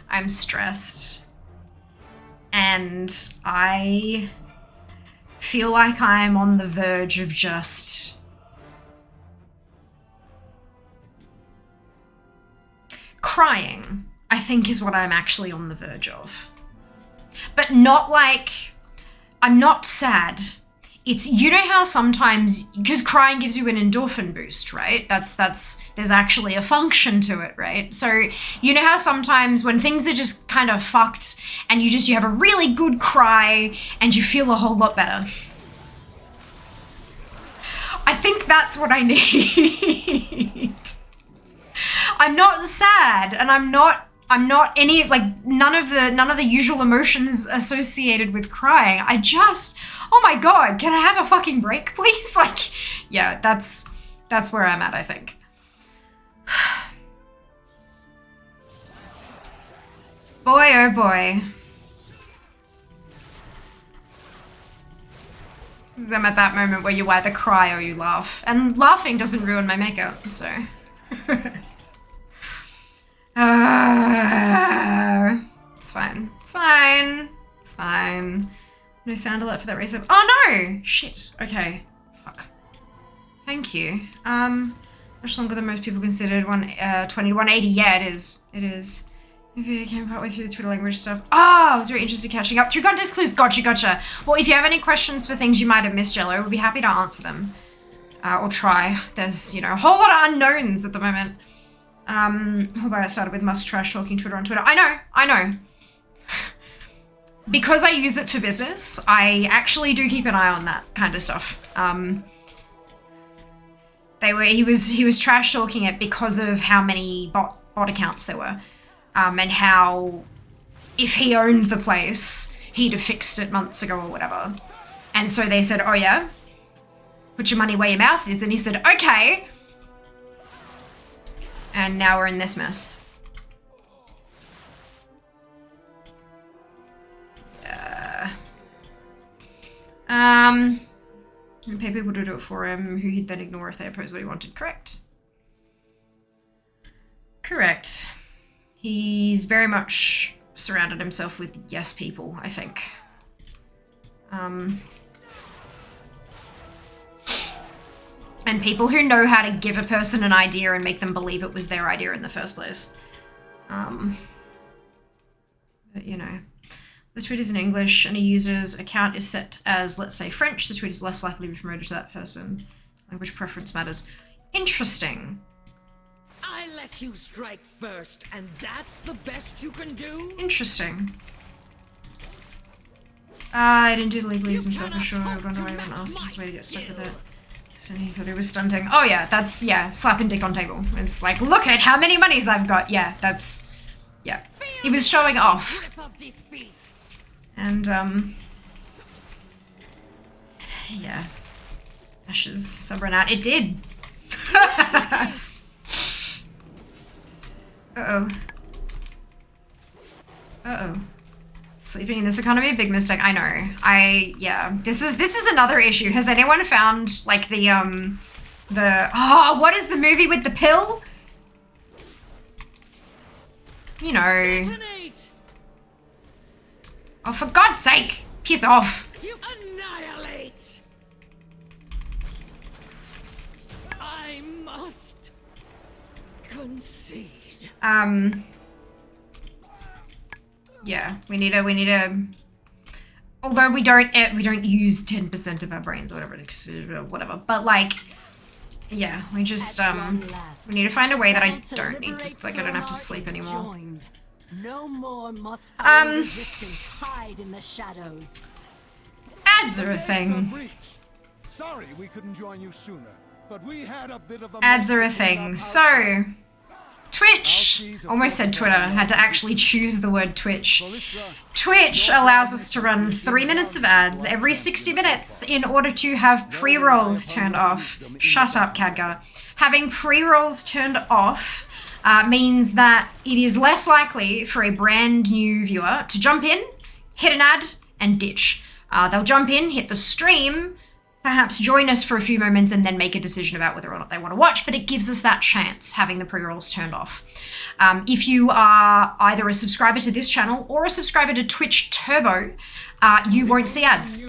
I'm stressed. And I feel like I'm on the verge of just crying, I think is what I'm actually on the verge of. But not like, I'm not sad. It's, you know how sometimes, because crying gives you an endorphin boost, right? There's actually a function to it, right? So, you know how sometimes when things are just kind of fucked and you have a really good cry and you feel a whole lot better. I think that's what I need. I'm not sad, and I'm not any, like, none of the usual emotions associated with crying. I just, oh my god, can I have a fucking break, please? Like, yeah, that's where I'm at, I think. Boy, oh boy. I'm at that moment where you either cry or you laugh. And laughing doesn't ruin my makeup, so. It's fine. It's fine. It's fine. No sound alert for that reason. Oh no! Shit. Okay. Fuck. Thank you. Much longer than most people considered. 120 to 180. Yeah, it is. It is. If you came partway through the Twitter language stuff. I was very interested in catching up. Through context clues. Gotcha. Well, if you have any questions for things you might have missed, Jello, we'll be happy to answer them. Or try. There's, a whole lot of unknowns at the moment. Although I started with must trash talking Twitter on Twitter. I know. Because I use it for business, I actually do keep an eye on that kind of stuff. He was trash talking it because of how many bot accounts there were. And how, if he owned the place, he'd have fixed it months ago or whatever. And so they said, oh yeah, put your money where your mouth is. And he said, okay. And now we're in this mess. And pay people to do it for him, who he'd then ignore if they oppose what he wanted. Correct. Correct. He's very much surrounded himself with yes people, I think. And people who know how to give a person an idea and make them believe it was their idea in the first place. But the tweet is in English and a user's account is set as, let's say, French. The tweet is less likely to be promoted to that person. Language preference matters. Interesting. I let you strike first, and that's the best you can do? Interesting. I didn't do the legalese himself for sure. I would wonder why anyone else was way to get stuck with it. So he thought he was stunting. Oh yeah, that's, slapping dick on table. It's like, look at how many monies I've got. Yeah, that's, He was showing off. And, Ashes subbing out. It did. Uh-oh. Sleeping in this economy, big mistake. I know. This is another issue. Has anyone found, like, what is the movie with the pill? Oh, for God's sake! Piss off! You annihilate! I must concede. Yeah, we need a. Although we don't use 10% of our brains or whatever. But like, we just we need to find a way that I don't need to, like, I don't have to sleep anymore. No more must our resistance hide in the shadows. Ads are a thing. Sorry we couldn't join you sooner, but we had a bit of a Ads are a thing. So, Twitch, almost said Twitter, had to actually choose the word Twitch. Twitch allows us to run 3 minutes of ads every 60 minutes in order to have pre-rolls turned off. Shut up, Khadgar. Having pre-rolls turned off means that it is less likely for a brand new viewer to jump in, hit an ad, and ditch. They'll jump in, hit the stream, perhaps join us for a few moments, and then make a decision about whether or not they want to watch, but it gives us that chance, having the pre-rolls turned off. If you are either a subscriber to this channel or a subscriber to Twitch Turbo, you won't see ads.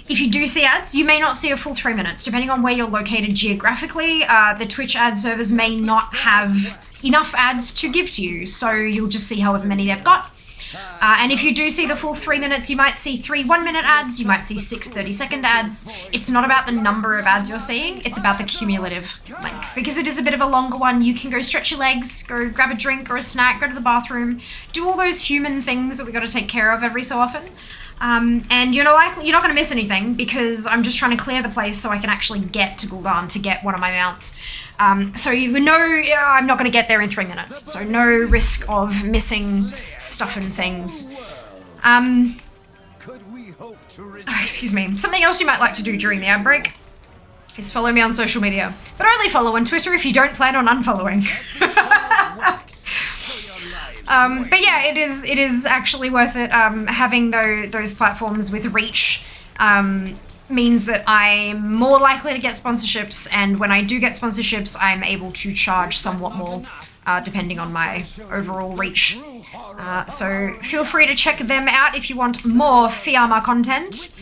If you do see ads, you may not see a full 3 minutes. Depending on where you're located geographically, the Twitch ad servers may not have enough ads to give to you, so you'll just see however many they've got. And if you do see the full 3 minutes, you might see 3 1-minute ads, you might see 6 30-second ads. It's not about the number of ads you're seeing, it's about the cumulative length. Because it is a bit of a longer one, you can go stretch your legs, go grab a drink or a snack, go to the bathroom, do all those human things that we got to take care of every so often. And you're not going to miss anything because I'm just trying to clear the place so I can actually get to Gul'dan to get one of my mounts. So you know I'm not going to get there in 3 minutes, so no risk of missing stuff and things. Excuse me. Something else you might like to do during the ad break is follow me on social media, but only follow on Twitter if you don't plan on unfollowing. But yeah, it is actually worth it, having those platforms with reach means that I'm more likely to get sponsorships, and when I do get sponsorships, I'm able to charge somewhat more, depending on my overall reach. So feel free to check them out if you want more Fiamma content.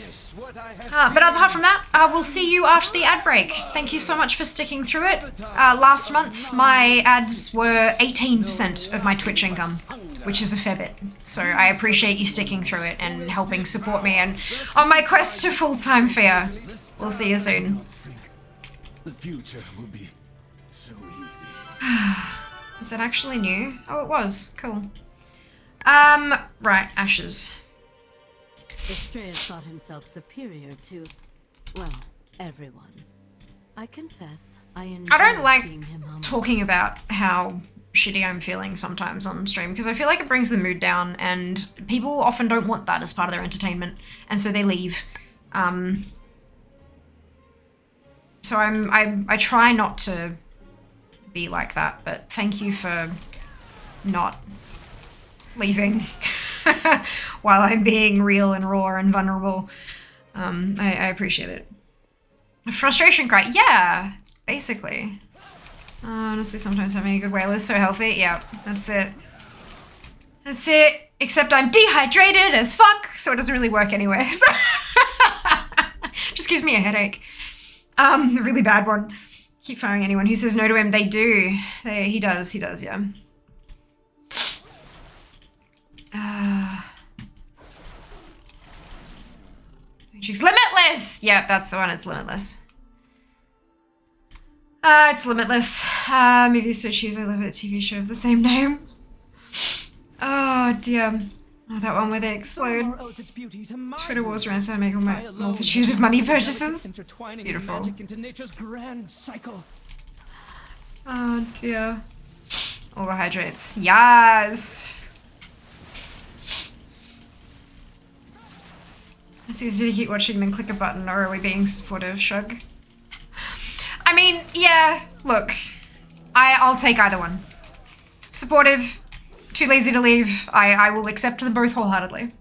But apart from that, we'll see you after the ad break. Thank you so much for sticking through it. Last month, my ads were 18% of my Twitch income, which is a fair bit. So I appreciate you sticking through it and helping support me and on my quest to full-time Fia. We'll see you soon. The future will be so easy. Is that actually new? Oh, it was. Cool. Right, Ashes. The Strayer thought himself superior to, well, everyone. I confess, I enjoy don't like seeing him humble. talking about how shitty I'm feeling sometimes on stream, because I feel like it brings the mood down, and people often don't want that as part of their entertainment, and so they leave. So I try not to be like that, but thank you for not leaving while I'm being real and raw and vulnerable. I appreciate it. A frustration cry, yeah, basically. Honestly, sometimes having a good whale is so healthy. Yeah, that's it. That's it. Except I'm dehydrated as fuck, so it doesn't really work anyway. So just gives me a headache. A really bad one. Keep firing anyone who says no to him. They do. He does, yeah. She's limitless! Yep, that's the one, it's limitless. It's limitless. Movie's so cheesy, I love it. TV show of the same name. Oh dear. Oh, that one where they explode. Twitter wars around so make all my multitude of money purchases. Beautiful. Oh dear. All the hydrates. Yes! It's easy to keep watching then click a button, or are we being supportive? Shrug. I mean, yeah, look. I'll take either one. Supportive, too lazy to leave. I will accept them both wholeheartedly.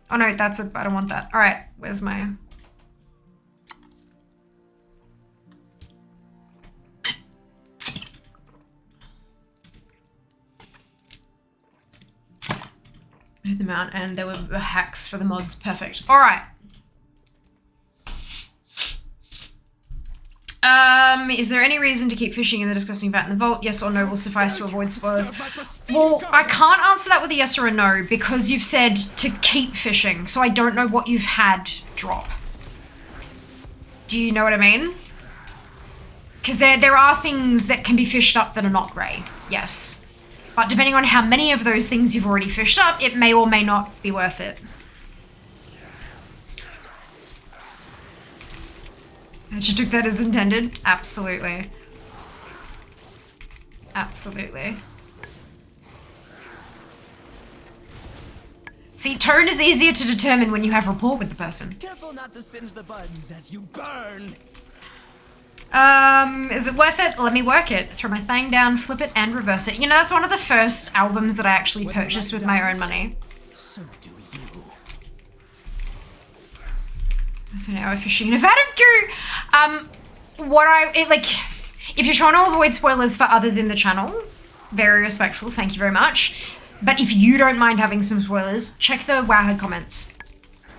Oh no, I don't want that. Alright, where's my... I hit them out and there were hacks for the mods. Perfect. Alright. Is there any reason to keep fishing in the disgusting vat in the vault? Yes or no will suffice to avoid spoilers. Well, I can't answer that with a yes or a no because you've said to keep fishing, so I don't know what you've had drop. Do you know what I mean? Because there are things that can be fished up that are not grey. Yes. But depending on how many of those things you've already fished up, it may or may not be worth it. I just took that as intended. Absolutely. Absolutely. See, tone is easier to determine when you have rapport with the person. Careful not to singe the buds as you burn. Is it worth it? Let me work it. Throw my thing down, flip it, and reverse it. You know, that's one of the first albums that I actually purchased with my own money. So do you. So now we're fishing in a vat of goo. If you're trying to avoid spoilers for others in the channel, very respectful, thank you very much. But if you don't mind having some spoilers, check the Wowhead comments.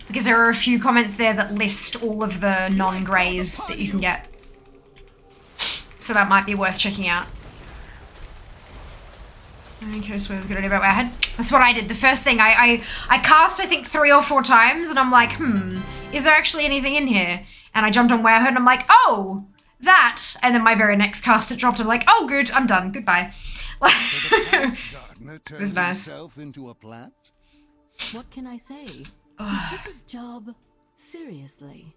Because there are a few comments there that list all of the non-greys that you can get. So that might be worth checking out. Okay, so I was gonna do about Wowhead. That's what I did. The first thing, I cast I think 3 or 4 times and I'm like, is there actually anything in here? And I jumped on Wowhead and I'm like, oh, that. And then my very next cast it dropped. I'm like, oh good, I'm done, goodbye. It was nice. Into a plant? What can I say? He took his job seriously.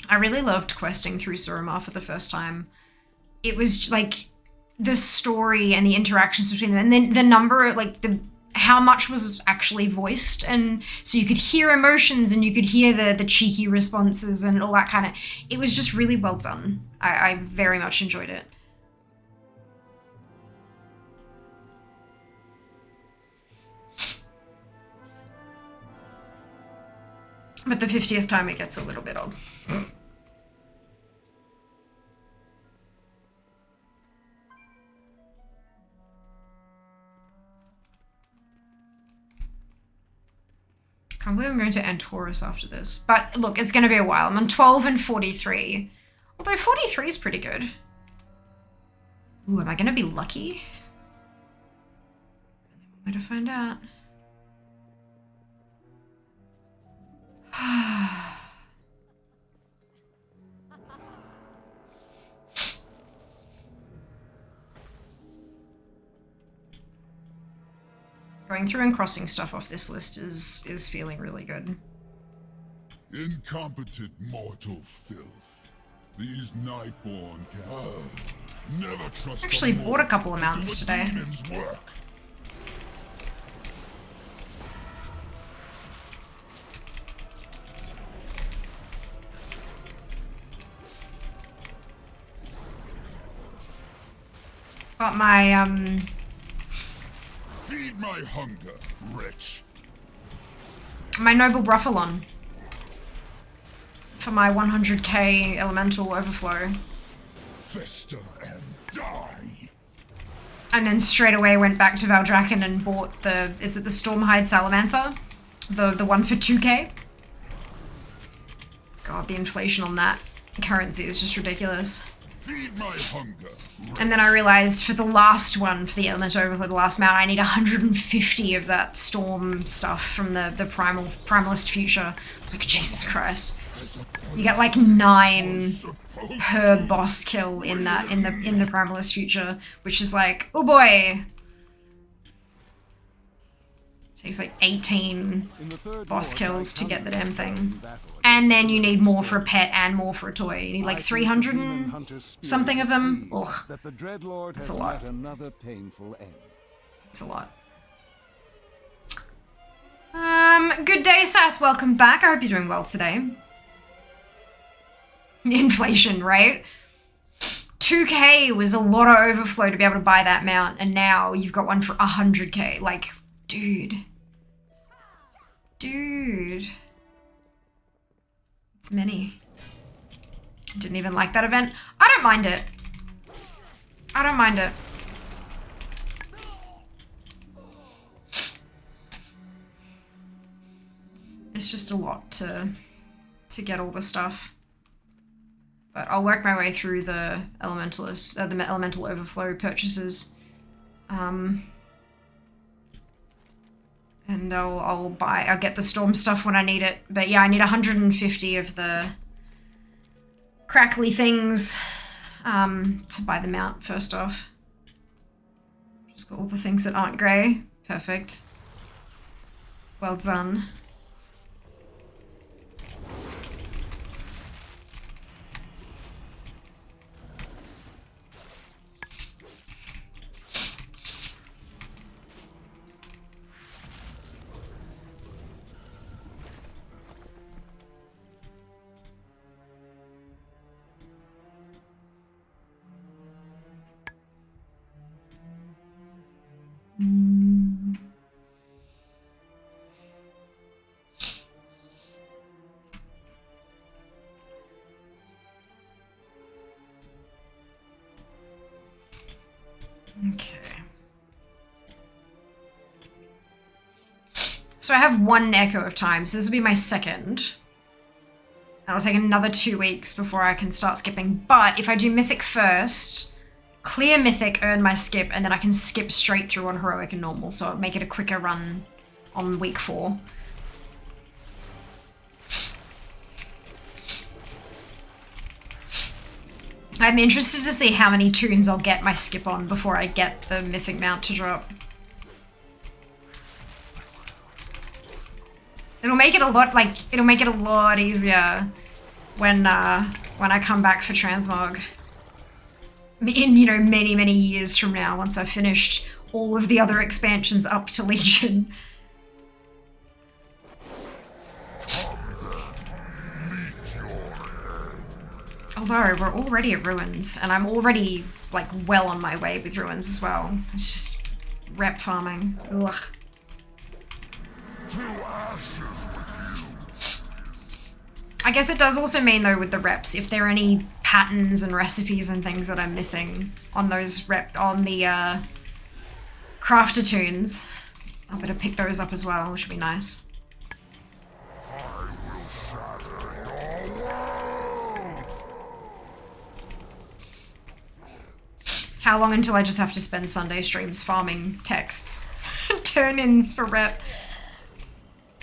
I really loved questing through Suramar for the first time. It was like the story and the interactions between them, and then the number, like how much was actually voiced, and so you could hear emotions and you could hear the cheeky responses and all that kind of. It was just really well done. I very much enjoyed it. But the 50th time it gets a little bit odd. Can't believe I'm going to Antorus after this. But look, it's going to be a while. I'm on 12 and 43. Although 43 is pretty good. Ooh, am I going to be lucky? Way to find out. Going through and crossing stuff off this list is feeling really good. Incompetent mortal filth. These Nightborn can never trust. Actually bought a couple of mounts today. Demons work. Got my Feed my hunger, rich. my Noble Bruffalon for my 100k elemental overflow. Fester and die. And then straight away went back to Valdrakken and bought the, is it the Stormhide Salamantha? The one for 2k? God, the inflation on that currency is just ridiculous. Feed my hunger. And then I realized for the last one, for the elemental overflow, the last mount, I need 150 of that storm stuff from the primalist future. It's like, Jesus Christ. You get like 9 per boss kill in that, in the primalist future, which is like, oh boy. It takes like 18 boss kills to get the damn thing. And then you need more for a pet and more for a toy. You need like 300 and something of them. Ugh. That's a lot. That's a lot. Good day, Sass. Welcome back. I hope you're doing well today. Inflation, right? 2k was a lot of overflow to be able to buy that mount, and now you've got one for 100k. Like, dude. Dude. It's many. Didn't even like that event. I don't mind it. I don't mind it. It's just a lot to get all the stuff. But I'll work my way through the elementalist, the elemental overflow purchases. And I'll get the storm stuff when I need it. But yeah, I need 150 of the crackly things to buy the mount first off. Just got all the things that aren't grey. Perfect. Well done. Okay. So I have 1 Echo of Time, so this will be my second. And it'll take another 2 weeks before I can start skipping. But if I do Mythic first, clear Mythic, earn my skip, and then I can skip straight through on Heroic and Normal, so it'll make it a quicker run on week 4. I'm interested to see how many tunes I'll get my skip on before I get the Mythic mount to drop. It'll make it a lot easier when I come back for transmog. In, you know, many, many years from now, once I've finished all of the other expansions up to Legion. Although, we're already at Ruins, and I'm already, like, well on my way with Ruins as well. It's just rep farming. Ugh. To ashes with you. I guess it does also mean though with the reps, if there are any patterns and recipes and things that I'm missing on those on the crafter tunes, I'll better pick those up as well, which would be nice. How long until I just have to spend Sunday streams farming texts? Turn-ins for rep.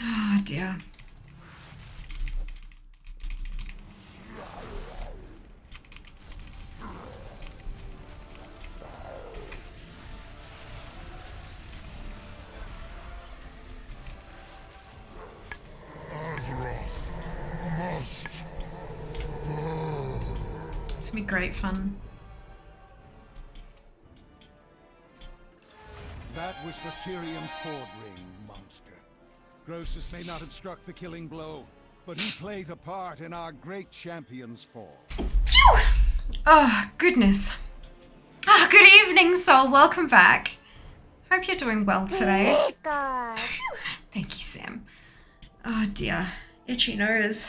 Oh dear. It's gonna be great fun. That was the Tyrion Ford ring, monster. Grosus may not have struck the killing blow, but he played a part in our great champion's fall. Phew! Oh, goodness. Ah, good evening, Soul. Welcome back. Hope you're doing well today. Phew. Thank you, Sam. Oh, dear. Itchy nose.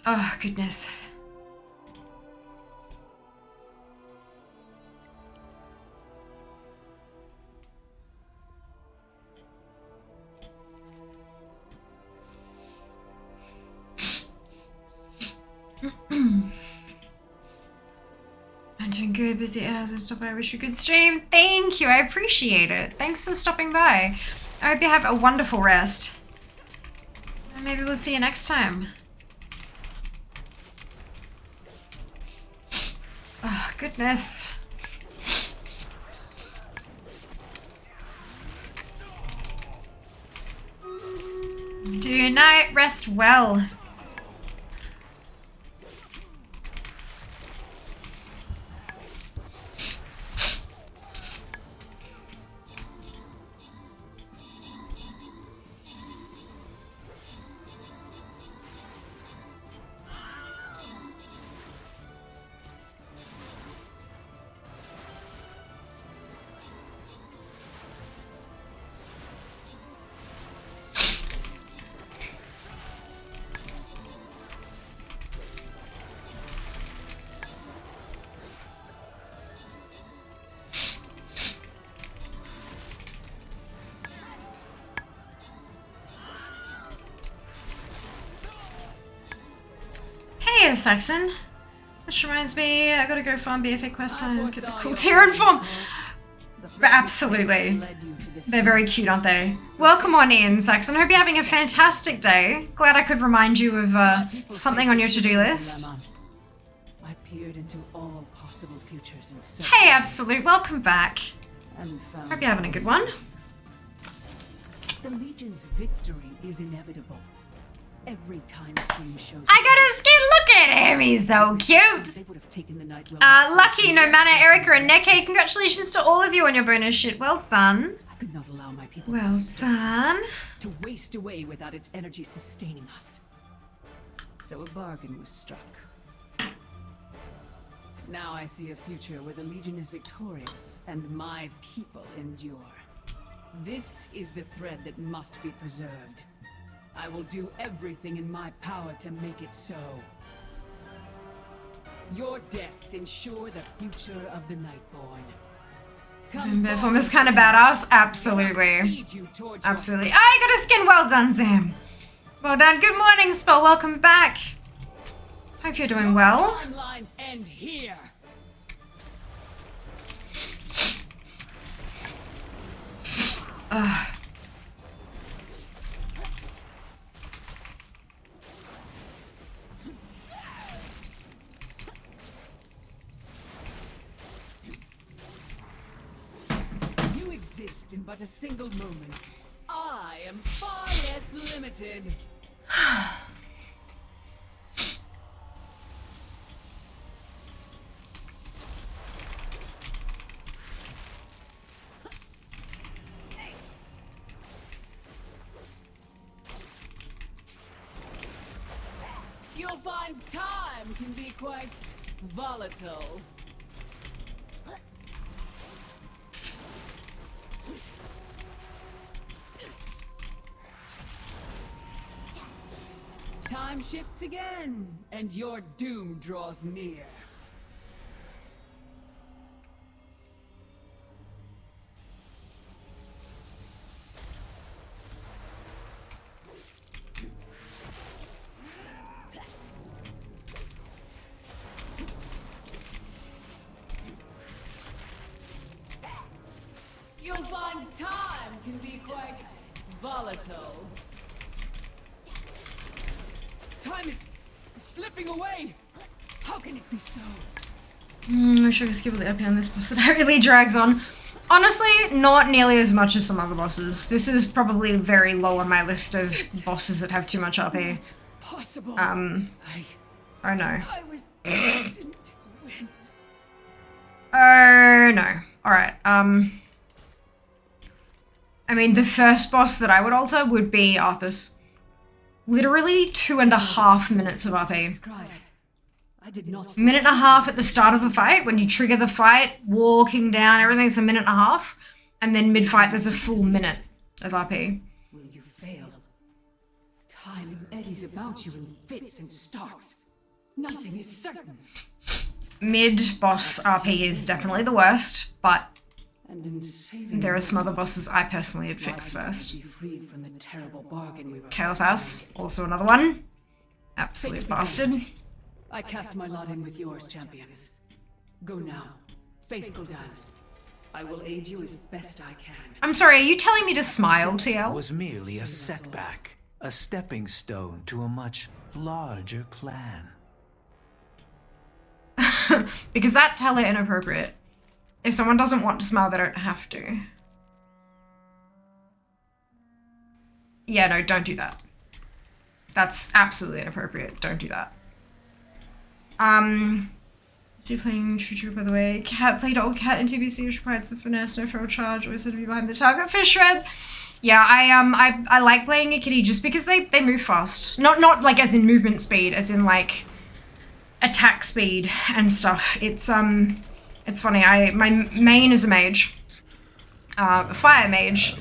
Oh, goodness. I'm doing good, busy hours and stuff. I wish you could stream. Thank you, I appreciate it. Thanks for stopping by. I hope you have a wonderful rest. And maybe we'll see you next time. Oh, goodness. Do night, rest well. Hey, Saxon. Which reminds me, I gotta go farm BFA quest signs, get the cool tier and form. But absolutely. They're very cute, aren't they? Welcome on in, Saxon. Hope you're having a fantastic day. Glad I could remind you of something on your to-do list. I peered into all possible futures and search. Hey, Absolute. Welcome back. Hope you're having a good one. The Legion's victory is inevitable. Every time stream shows. I got his skin. Look at him. He's so cute. They would have taken the night well Lucky, No Mana, Erica, and Neke. Congratulations to all of you on your bonus shit. Well done. I could not allow my people Well done. to waste away without its energy sustaining us. So a bargain was struck. Now I see a future where the Legion is victorious and my people endure. This is the thread that must be preserved. I will do everything in my power to make it so. Your deaths ensure the future of the Nightborn. Perform is kind of badass. Absolutely. Absolutely. I got a skin. Well done, Sam. Well done. Good morning, Spell. Welcome back. Hope you're doing well. Timelines end here. You exist in but a single moment. I am far less limited. You'll find time can be quite volatile. time shifts again, and your doom draws near. You'll find time can be quite volatile. Time is slipping away! How can it be so? I should have skipped the EP on this boss. It really drags on. Honestly, not nearly as much as some other bosses. This is probably very low on my list of bosses that have too much RP. Possible. I know. I was destined to win. Oh no. Alright, I mean, the first boss that I would alter would be Arthas. Literally 2.5 minutes of RP. I did not. Minute and a half at the start of the fight, when you trigger the fight, walking down, everything's a minute and a half. And then mid-fight, there's a full minute of RP. Will you fail? Time eddies about you in fits and starts. Nothing is certain. Mid-boss RP is definitely the worst, but And in saving there are some other bosses I personally would fix first. be freed from the terrible bargain we were Kael'thas, also another one. Absolute bastard. I cast my lot in with yours, champions. Go now. Face Gul'dan. I will aid you as best I can. I'm sorry, are you telling me to smile, It TL? was merely a setback, a stepping stone to a much larger plan. Because that's hella inappropriate. If someone doesn't want to smile, they don't have to. Yeah, no, don't do that. That's absolutely inappropriate. Don't do that. Is he playing True, by the way? Cat played old cat in TBC, which required some finesse, no feral charge, always had to be behind the target for shred. Yeah, I like playing a kitty just because they move fast. Not like as in movement speed, as in like attack speed and stuff. It's funny. My main is a mage, a fire mage,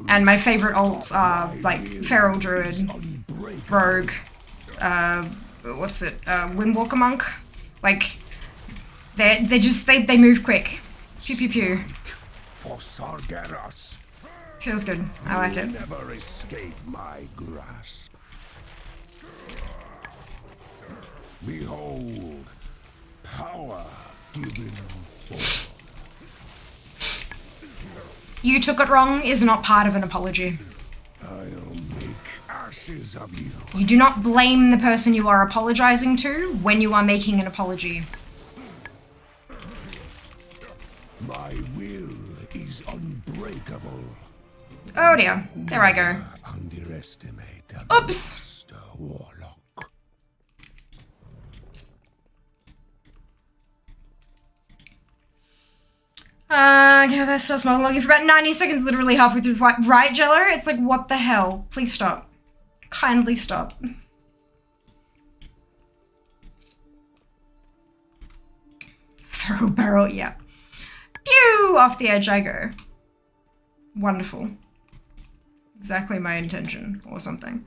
and my favorite alts are like feral druid, rogue, Windwalker monk. Like they move quick. Pew pew pew. For Sargeras, Feels good. I like it. never escape my grasp. Behold, power given forth. You took it wrong is not part of an apology. I'll make ashes of you. You do not blame the person you are apologizing to when you are making an apology. My will is unbreakable. Oh dear. There I go. Underestimate a Oops. master warlock. Okay, that starts monologuing for about 90 seconds, literally halfway through the fight. Right, Jello? It's like, what the hell? Please stop. Kindly stop. Feral barrel, yeah. Pew! Off the edge I go. Wonderful. Exactly my intention, or something.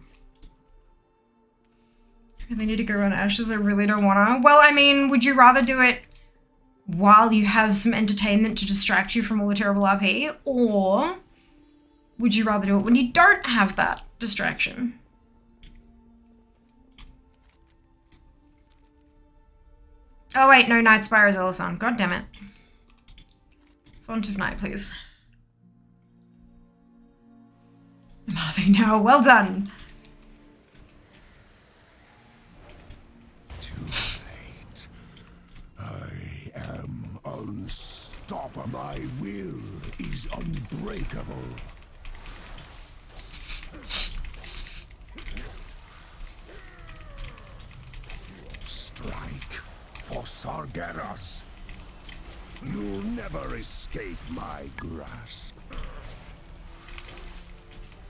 Really need to go run ashes? I really don't wanna. Well, I mean, would you rather do it while you have some entertainment to distract you from all the terrible RP, or would you rather do it when you don't have that distraction? Oh wait, no, Night Spire is Elisan. God damn it. Font of night, please. Nothing now. Well done. Too late. I am unstoppable. My will is unbreakable. Strike for Sargeras. You'll never escape my grasp.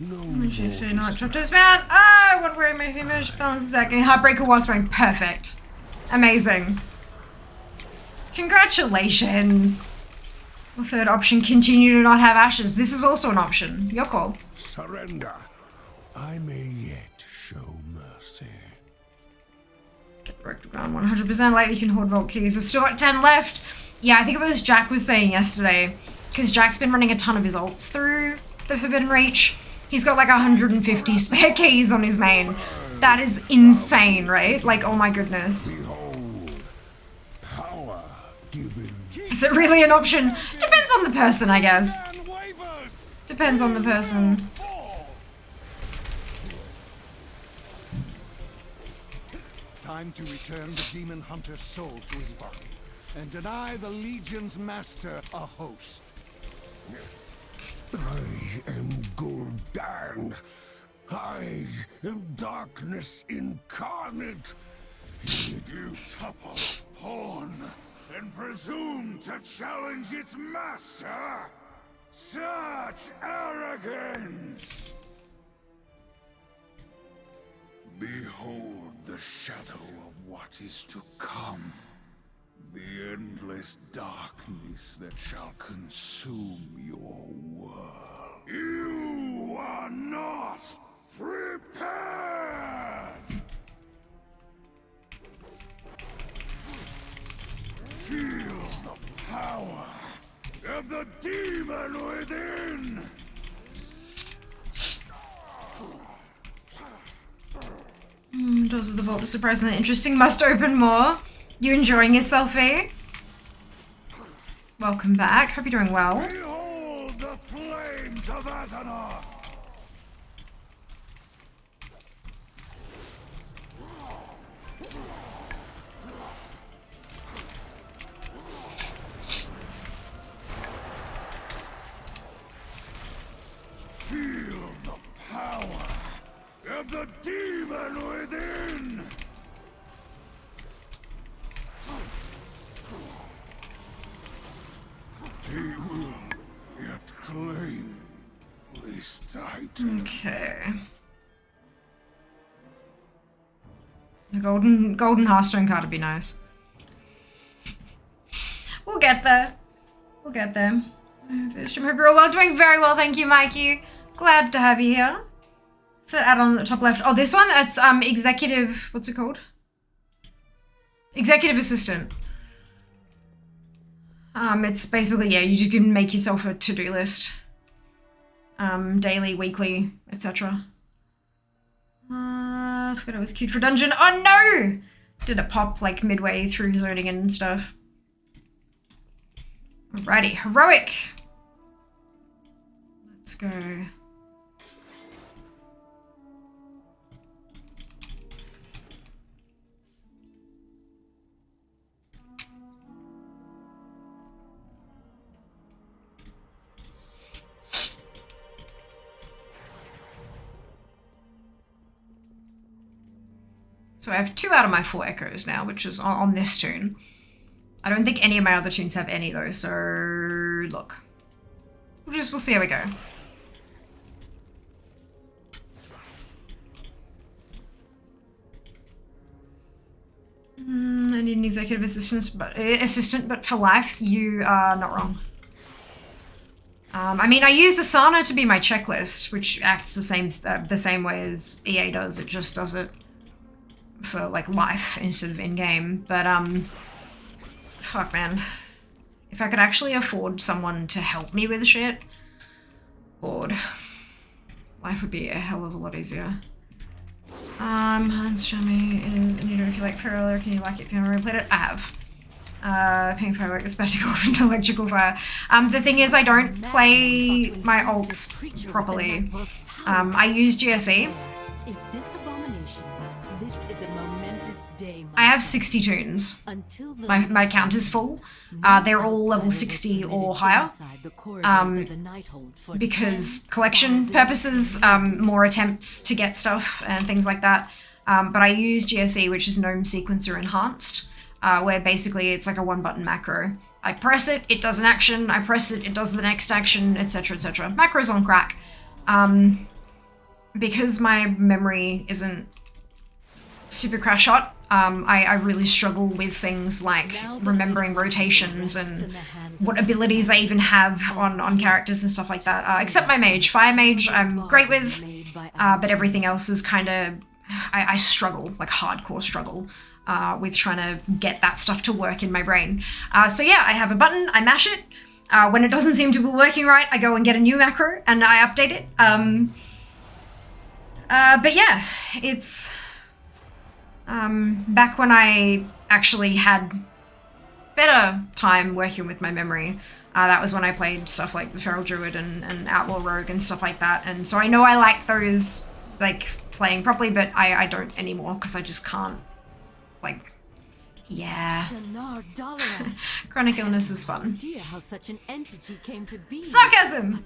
No more Just so not dropped his mount. Ah, I want wearing my image balance a second. Heartbreaker was fine. Perfect. Amazing. Congratulations. The third option, continue to not have ashes. This is also an option. Your call. surrender. I may yet show mercy. Direct ground 100%. Like, you can hoard vault keys. I've still got 10 left. Yeah, I think it was Jack was saying yesterday, because Jack's been running a ton of his ults through the Forbidden Reach. He's got like 150 spare keys on his main. That is insane, right? Like, oh my goodness. Behold, power given. Is it really an option? Depends on the person, I guess. Depends on the person. Time to return the demon hunter's soul to his body and deny the Legion's master a host. I am Gul'dan. I am darkness incarnate. You topple pawn and presume to challenge its master? Such arrogance! Behold the shadow of what is to come. The endless darkness that shall consume your world. You are not prepared! Feel the power of the demon within! Doors of the Vault are surprisingly interesting. Must open more. You enjoying yourself, eh? Welcome back. Hope you're doing well. Behold the flames of Azeroth! Feel the power of the demon within! He will yet claim this title. Okay. The golden Hearthstone card would be nice. We'll get there. We'll get there. First, I hope you're all well. Doing very well, thank you, Mikey. Glad to have you here. So add on the top left. Oh, this one, it's executive, what's it called? Executive assistant. It's basically, yeah, you can make yourself a to-do list. Daily, weekly, etc. I forgot I was queued for dungeon. Oh no! Did it pop like midway through zoning in and stuff. Alrighty, heroic. Let's go. So I have 2 out of my 4 echoes now, which is on this tune. I don't think any of my other tunes have any though, so look. We'll see how we go. I need an executive assistant, but for life, you are not wrong. I mean, I use Asana to be my checklist, which acts the same way as EA does. It just does it for like life instead of in-game. But fuck man, if I could actually afford someone to help me with shit, Lord, life would be a hell of a lot easier. Hans Shami is, and you know if you like Parallel, can you like it if you haven't replayed it? I have. Pink Firework is about to go off into Electrical Fire. The thing is, I don't play my ults properly. I use GSE. If this abomination this is a momentous day. I have 60 tunes. My count is full. They're all level 60 or higher. Because collection purposes, more attempts to get stuff and things like that. But I use GSE, which is Gnome Sequencer Enhanced, where basically it's like a 1-button macro. I press it, it does an action. I press it, it does the next action, etc., etc. Macros on crack. Because my memory isn't super crash hot, I really struggle with things like remembering rotations and what abilities I even have on characters and stuff like that. Except my mage. Fire mage I'm great with, but everything else is kind of... I struggle, like hardcore struggle. with trying to get that stuff to work in my brain. So yeah, I have a button, I mash it. When it doesn't seem to be working right, I go and get a new macro and I update it. But yeah, it's back when I actually had better time working with my memory. That was when I played stuff like the Feral Druid and Outlaw Rogue and stuff like that. And so I know I like those, like, playing properly, but I don't anymore because I just can't, like, yeah. Chronic illness is fun. Idea how such an entity came to be. Sarcasm!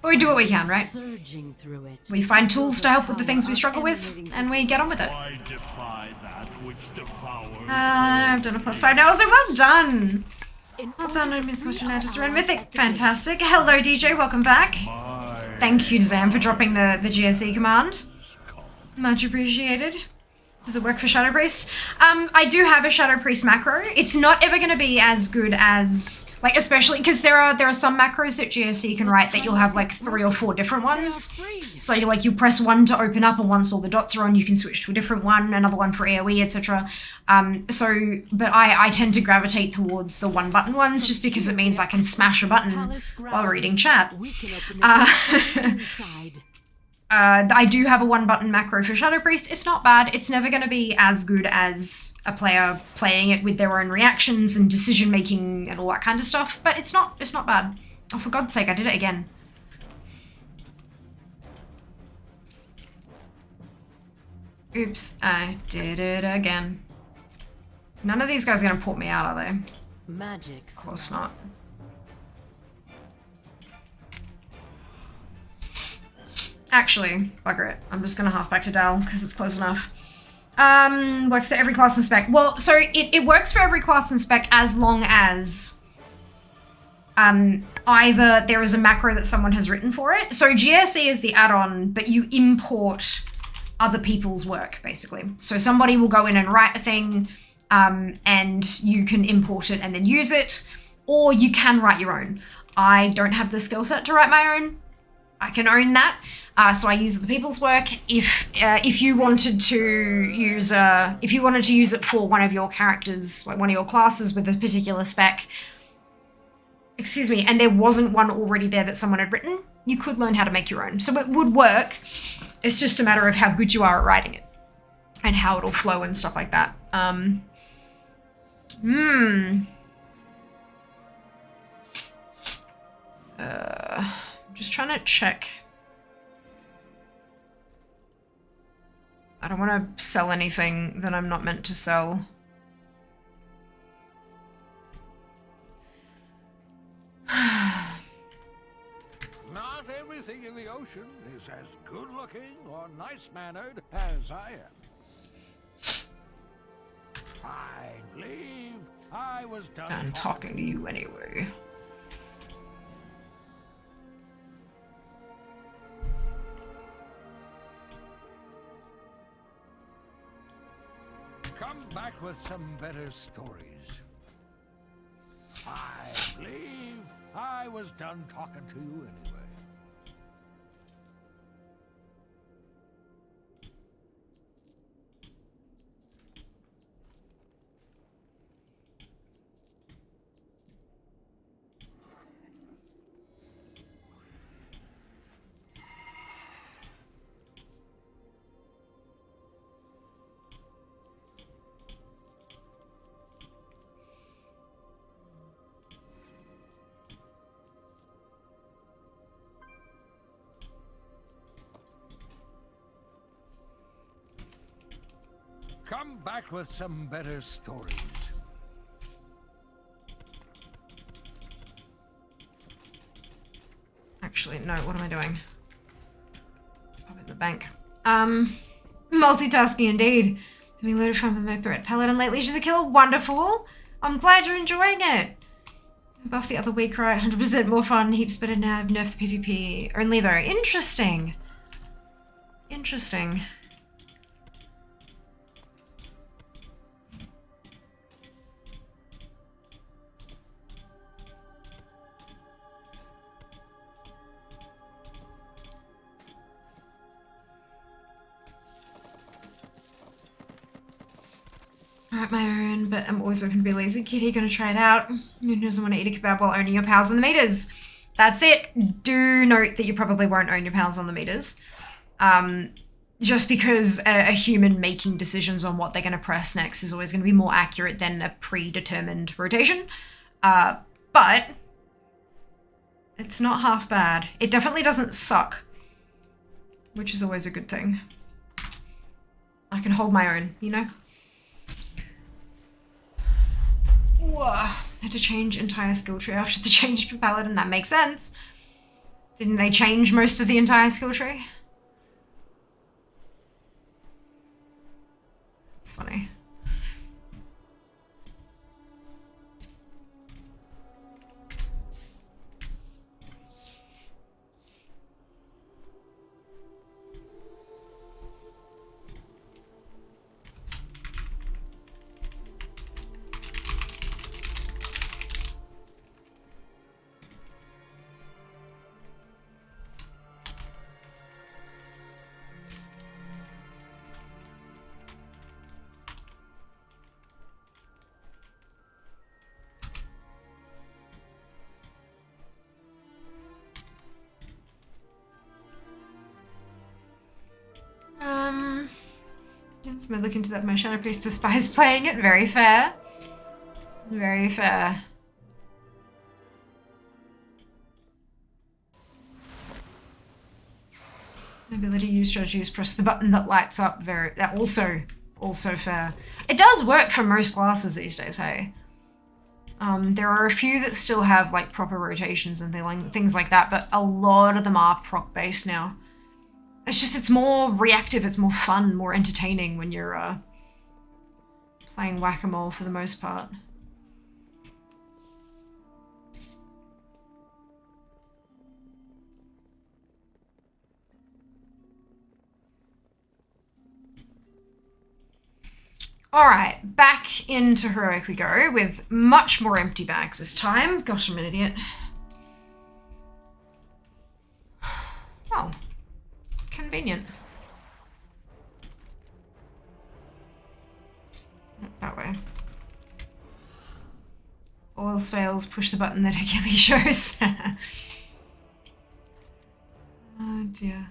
But we do what we can, right? Surging through it. We find tools to help with the things we struggle with, and we get on with it. I defy that which devours. I've done a +5 now, so well done! Well done, no myth question now, just around Mythic. Fantastic. Hello, DJ, welcome back. Thank you, Zam, for dropping the GSE command. Much appreciated. Does it work for Shadow Priest? I do have a Shadow Priest macro. It's not ever going to be as good as, like, especially because there are some macros that GSE can write that you'll have like 3 or 4 different ones. So you press one to open up, and once all the dots are on, you can switch to a different one, another one for AoE, etc. But I tend to gravitate towards the 1-button ones just because it means I can smash a button while reading chat. I do have a 1-button macro for Shadow Priest. It's not bad. It's never going to be as good as a player playing it with their own reactions and decision making and all that kind of stuff, but it's not bad. Oh, for God's sake, I did it again. Oops, I did it again. None of these guys are going to port me out, are they? Magic. Of course not. Actually, bugger it. I'm just gonna half back to Dal because it's close enough. Works for every class and spec. Well, so it works for every class and spec as long as either there is a macro that someone has written for it. So GSE is the add-on, but you import other people's work, basically. So somebody will go in and write a thing, and you can import it and then use it, or you can write your own. I don't have the skill set to write my own. I can own that. So I use the people's work. If you wanted to use it for one of your characters, like one of your classes with a particular spec, excuse me, and there wasn't one already there that someone had written, you could learn how to make your own. So it would work. It's just a matter of how good you are at writing it and how it'll flow and stuff like that. Just trying to check. I don't want to sell anything that I'm not meant to sell. Not everything in the ocean is as good-looking or nice-mannered as I am. Fine, leave. I was done. I'm talking to you anyway. Come back with some better stories. I leave. I was done talking to you anyway. Come back with some better stories. Actually, no, what am I doing? Pop in the bank. Multitasking indeed. Having a load of fun with my Barret Paladin lately. She's a killer. Wonderful. I'm glad you're enjoying it. Buff the other week, right? 100% more fun. Heaps better nav. Nerf the PvP. Only though. Interesting. Interesting. Alright, my own, but I'm always open to be a lazy kitty. Gonna try it out. Who doesn't want to eat a kebab while owning your pals on the meters? That's it. Do note that you probably won't own your pals on the meters. Just because a human making decisions on what they're going to press next is always going to be more accurate than a predetermined rotation. But it's not half bad. It definitely doesn't suck, which is always a good thing. I can hold my own, you know? Whoa. Had to change entire skill tree after the change for Paladin. That makes sense. Didn't they change most of the entire skill tree? It's funny. Let's look into that. My Shadow Priest despise playing it. Very fair. Very fair. Ability to use strategies, press the button that lights up. That also fair. It does work for most classes these days, hey? There are a few that still have like proper rotations and things like that, but a lot of them are proc based now. It's more reactive, it's more fun, more entertaining when you're playing whack-a-mole for the most part. Alright, back into Heroic we go with much more empty bags this time. Gosh, I'm an idiot. Oh. Convenient. That way. All else fails, push the button that Achilles shows. Oh dear.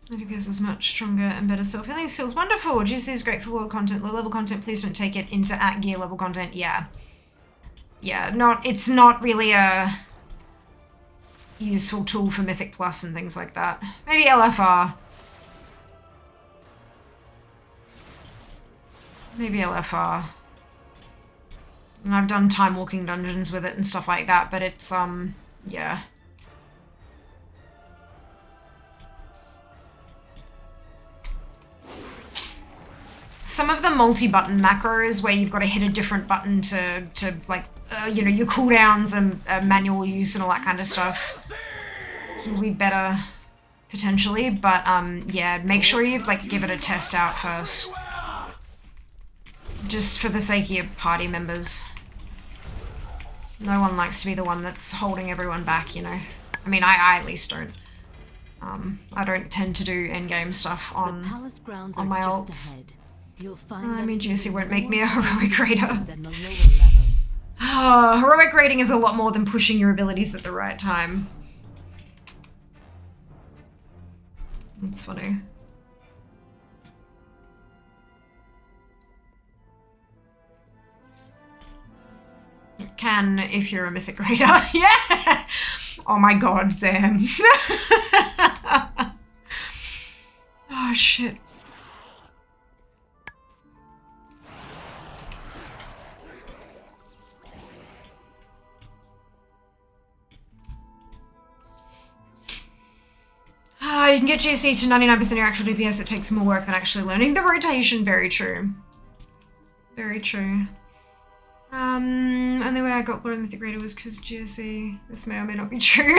It appears as much stronger and better self-healing feels wonderful. GC is great for world content, low-level content. Please don't take it into at-gear level content. Yeah. Yeah, it's not really a useful tool for Mythic Plus and things like that. Maybe LFR. Maybe LFR. And I've done time-walking dungeons with it and stuff like that, but it's, yeah. Some of the multi-button macros where you've got to hit a different button to like, you know, your cooldowns and manual use and all that kind of stuff will be better, potentially, but yeah, make sure you, like, give it a test out first. Just for the sake of your party members. No one likes to be the one that's holding everyone back, you know. I mean, I at least don't. I don't tend to do endgame stuff on my ults. I mean, GSC won't make me a heroic raider. Heroic raiding is a lot more than pushing your abilities at the right time. That's funny. It can if you're a mythic raider. Yeah! Oh my god, Sam. Oh shit. You can get GC to 99% of your actual DPS. It takes more work than actually learning the rotation. Very true. Very true. Only way I got Lord Mythic Raider was because GSC. This may or may not be true.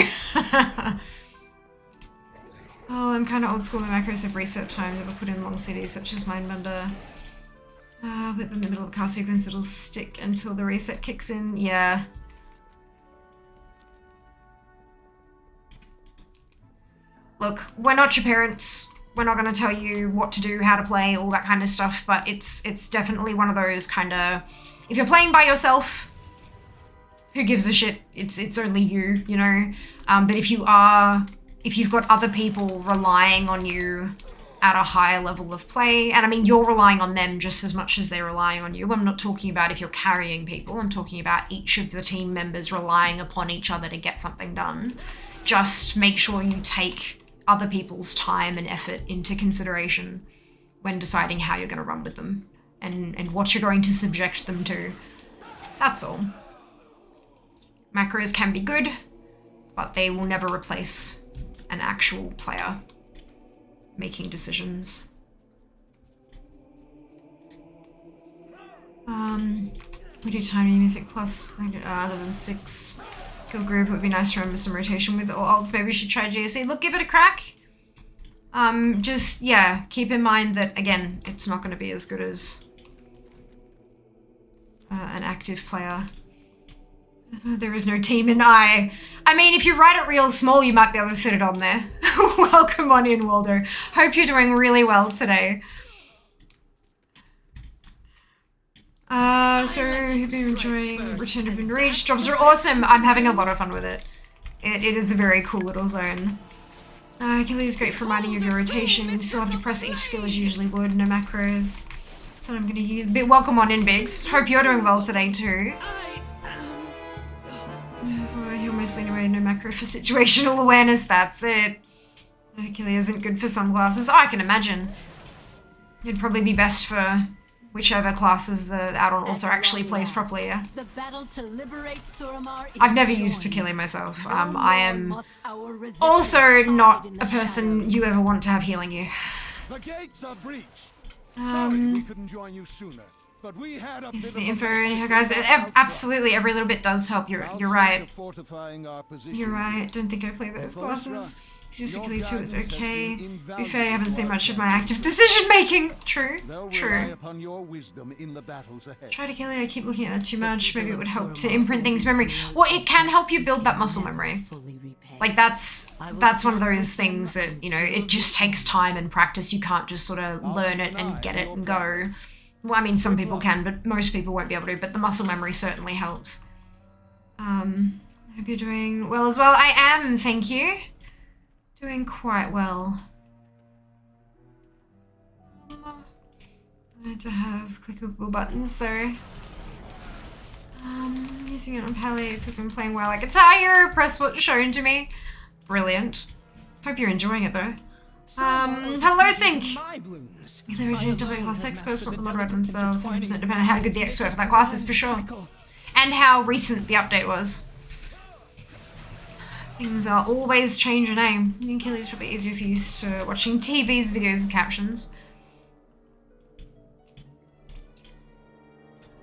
Oh, I'm kind of old school. My macros have reset time. Never put in long CDs such as Mindbender. With in the middle of a cast sequence, it'll stick until the reset kicks in. Yeah. Look, we're not your parents. We're not going to tell you what to do, how to play, all that kind of stuff, but it's definitely one of those kind of... If you're playing by yourself, who gives a shit? It's only you, you know? But if you've got other people relying on you at a higher level of play, and I mean, you're relying on them just as much as they're relying on you. I'm not talking about if you're carrying people. I'm talking about each of the team members relying upon each other to get something done. Just make sure you take other people's time and effort into consideration when deciding how you're going to run with them and what you're going to subject them to. That's all. Macros can be good, but they will never replace an actual player making decisions. We do tiny music plus other than 6 kill group. It would be nice to remember some rotation with all ults. Maybe we should try GSC. Look, give it a crack. Just, yeah, keep in mind that, again, it's not going to be as good as an active player. There is no team in I. I mean, if you write it real small, you might be able to fit it on there. Welcome on in, Waldo. Hope you're doing really well today. So, have you enjoying Return to Moon Reach? Jobs are awesome. I'm having a lot of fun with it. It is a very cool little zone. Killy is great for reminding you of your rotation. You still have to press each skill as you usually would, no macros. That's what I'm going to use. But welcome on in, Biggs. Hope you're doing well today too. You're mostly anyway, no macro for situational awareness, that's it. Killy isn't good for sunglasses. Oh, I can imagine. It'd probably be best for whichever classes the add-on author actually plays properly, yeah? The battle to liberate Suramar is I've never used Tequila myself. I am also not a person you ever want to have healing you. The gates are breached. Sorry we couldn't join you sooner, but we had a Is bit the of info in here, guys? Absolutely, every little bit does help. You're right. You're right. Don't think I play those classes. Physically too is okay. Be fair, I haven't seen much of my active decision making. True. True. Try to kill it. I keep looking at that too much. Maybe it would help to imprint things in memory. Well, it can help you build that muscle memory. Like that's one of those things that, you know, it just takes time and practice. You can't just sort of learn it and get it and go. Well, I mean, some people can, but most people won't be able to. But the muscle memory certainly helps. I hope you're doing well as well. I am, thank you. Doing quite well. I need to have clickable buttons though. Using it on Pally because I'm playing while I guitar. Press what's shown to me. Brilliant. Hope you're enjoying it though. Hello Sync! If they're originally double class experts, not the moderator themselves, 100% depending on how good the expert for that class is for sure. And how recent the update was. Things are always changing, eh? Killy's probably easier if you're used to watching TV's videos and captions.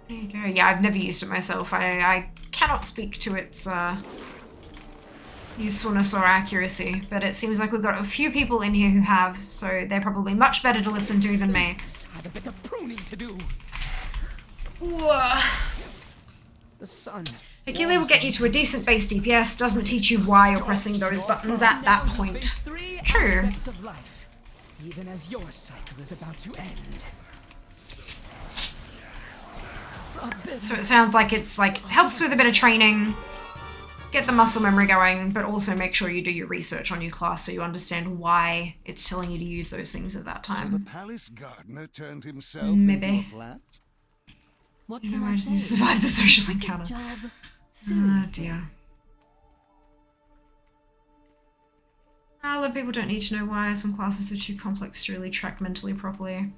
There you go. Yeah, I've never used it myself. I cannot speak to its usefulness or accuracy, but it seems like we've got a few people in here who have, so they're probably much better to listen to than me. Had a bit of pruning to do. Ooh. The sun. Achille will get you to a decent base DPS, doesn't teach you why you're pressing those buttons at that point. True. Of life, even as your cycle is about to end. So it sounds like it's like, helps with a bit of training, get the muscle memory going, but also make sure you do your research on your class so you understand why it's telling you to use those things at that time. So the palace gardener turned himself Maybe. into a plant? What You can know, I I say? just survive the social This encounter. job, Oh seriously. dear. A lot of people don't need to know why some classes are too complex to really track mentally properly.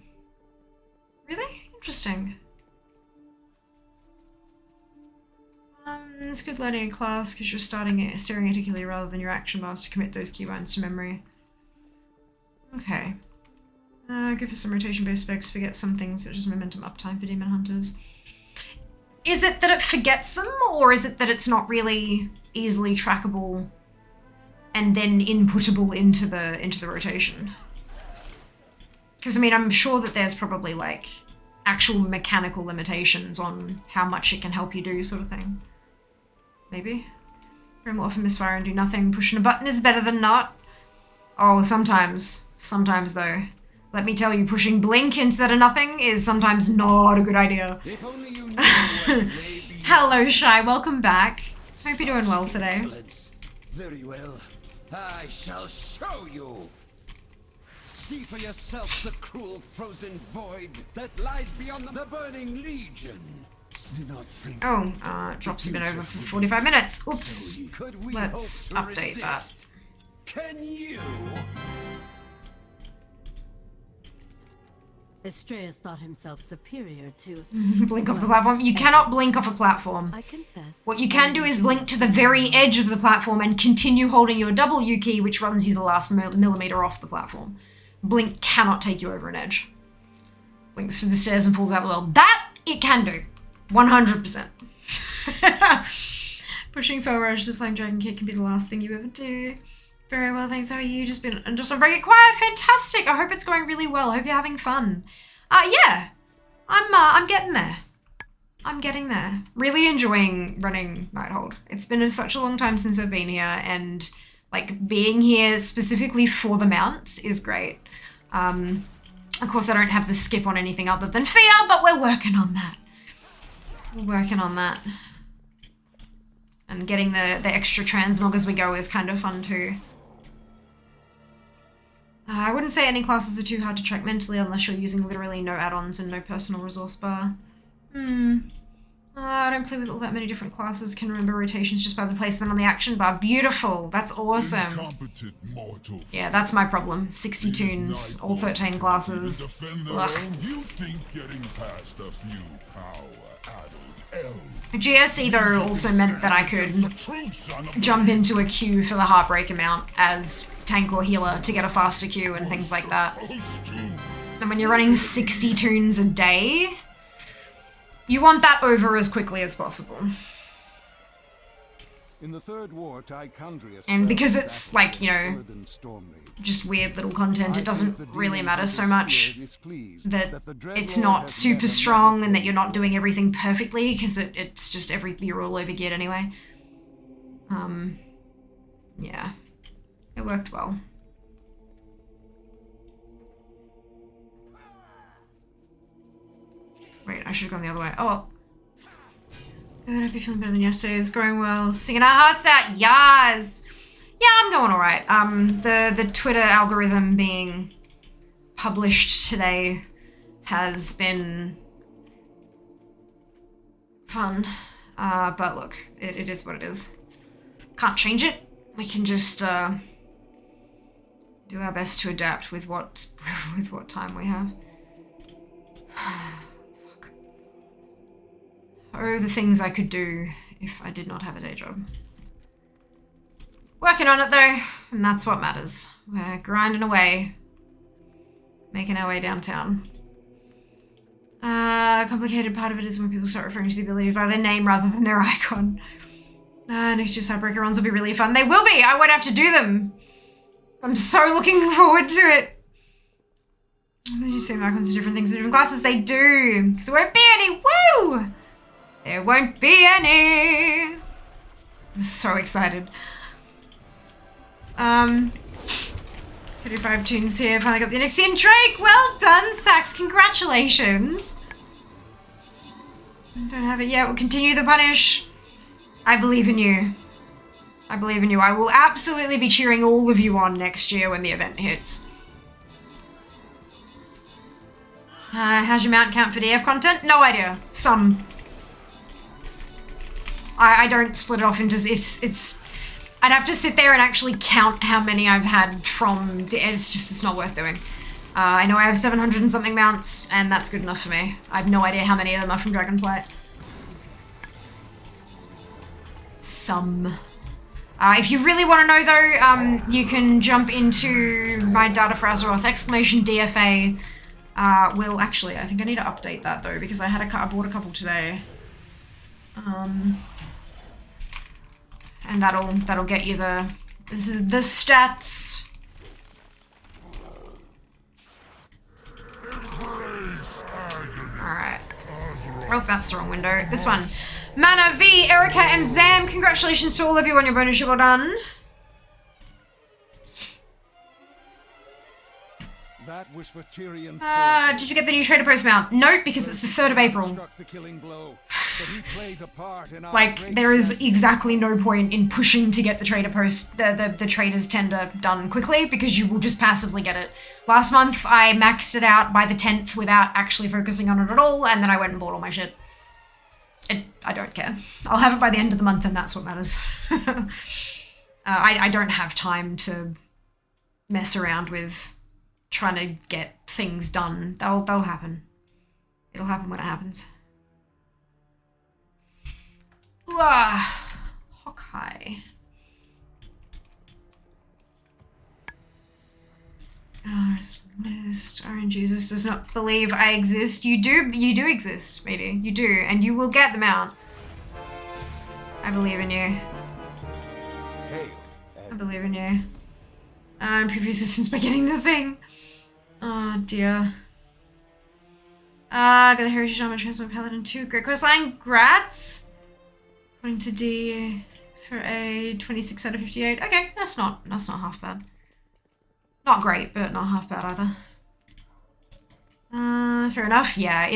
Really? Interesting. It's good learning in class because you're staring at Achille rather than your action bars to commit those keybinds to memory. Okay. Go for some rotation-based specs, forget some things such as momentum uptime for demon hunters. Is it that it forgets them, or is it that it's not really easily trackable and then inputtable into the rotation? Because I mean, I'm sure that there's probably like actual mechanical limitations on how much it can help you do, sort of thing. Maybe. Grim will often misfire and do nothing. Pushing a button is better than not. Oh, sometimes. Sometimes, though. Let me tell you, pushing blink instead of nothing is sometimes not a good idea. If only you knew what lay beyond. Hello, Shy. Welcome back. Hope you're doing well today. Very well. I shall show you. See for yourself the cruel frozen void that lies beyond the burning legion. Do not think. Oh, drops have been over for 45 minutes. Oops. Could we Let's hope to update that. resist? Can you? Estrella thought himself superior to... Blink off the platform. You cannot blink off a platform. I confess. What you can do is blink to the very edge of the platform and continue holding your W key, which runs you the last millimeter off the platform. Blink cannot take you over an edge. Blinks through the stairs and falls out the well. That it can do. 100%. Pushing Fell Rush the Flame Dragon Kick can be the last thing you ever do. Very well, thanks. How are you? Just on break. Quiet, fantastic. I hope it's going really well. I hope you're having fun. Yeah, I'm getting there. I'm getting there. Really enjoying running Nighthold. It's been such a long time since I've been here, and like being here specifically for the mounts is great. Of course, I don't have the skip on anything other than fear, but we're working on that. We're working on that. And getting the extra transmog as we go is kind of fun too. I wouldn't say any classes are too hard to track mentally unless you're using literally no add-ons and no personal resource bar. I don't play with all that many different classes. Can remember rotations just by the placement on the action bar. Beautiful. That's awesome. Yeah, that's my problem. 60 tunes, all 13 classes. Ugh. You think getting past a few power-added GSE though also meant that I could jump into a queue for the Heartbreak amount as tank or healer to get a faster queue and things like that. And when you're running 60 tunes a day, you want that over as quickly as possible. In the third war, Tichondrius And because it's like, you know, just weird little content, it doesn't really matter so much that it's not super strong and that you're not doing everything perfectly, because it's just you're all over geared anyway. Yeah, it worked well. Wait, I should have gone the other way. Oh well. Good, I hope you're feeling better than yesterday. It's going well. Singing our hearts out. Yas! Yeah, I'm going alright. The Twitter algorithm being published today has been fun. But look, it is what it is. Can't change it. We can just do our best to adapt with what time we have. Fuck. Oh, the things I could do if I did not have a day job. Working on it though, and that's what matters. We're grinding away, making our way downtown. A complicated part of it is when people start referring to the ability by their name rather than their icon. Next year's Heartbreaker runs will be really fun. They will be! I won't have to do them! I'm so looking forward to it! Did you see icons of different things in different classes? They do! Because there won't be any! Woo! There won't be any! I'm so excited. 35 tunes here. Finally got the NXT and Drake! Well done, Sax! Congratulations! Don't have it yet. We'll continue the punish. I believe in you. I believe in you. I will absolutely be cheering all of you on next year when the event hits. How's your mount count for DF content? No idea. Some. I don't split it off into... It's... I'd have to sit there and actually count how many I've had from... It's not worth doing. I know I have 700 and something mounts, and that's good enough for me. I have no idea how many of them are from Dragonflight. Some. If you really want to know though, you can jump into my data for Azeroth, !DFA. Well, actually, I think I need to update that though, because I bought a couple today. And that'll get you the stats. Alright. Oh, that's the wrong window. This one. Mana, V, Erica, and Zam, congratulations to all of you on your bonus. Well done. That was for Tyrion. Did you get the new trader post mount? Nope, because it's the 3rd of April. Struck the killing blow, but he played a part in our Like, great there is tragedy. exactly no point in pushing to get the trader post, the trader's tender done quickly, because you will just passively get it. Last month, I maxed it out by the 10th without actually focusing on it at all, and then I went and bought all my shit. I don't care. I'll have it by the end of the month, and that's what matters. I don't have time to mess around with trying to get things done. They'll happen. It'll happen when it happens. Ooh, Hawkeye. List. Orange Jesus does not believe I exist. You do exist, matey. You do, and you will get them out. I believe in you. I believe in you. Improve resistance by getting the thing. Oh dear. Got the Heritage Armor Transform Paladin 2. Great questline. Grats. According to D for a 26 out of 58. Okay, that's not half bad. Not great, but not half bad either. Fair enough. Yeah,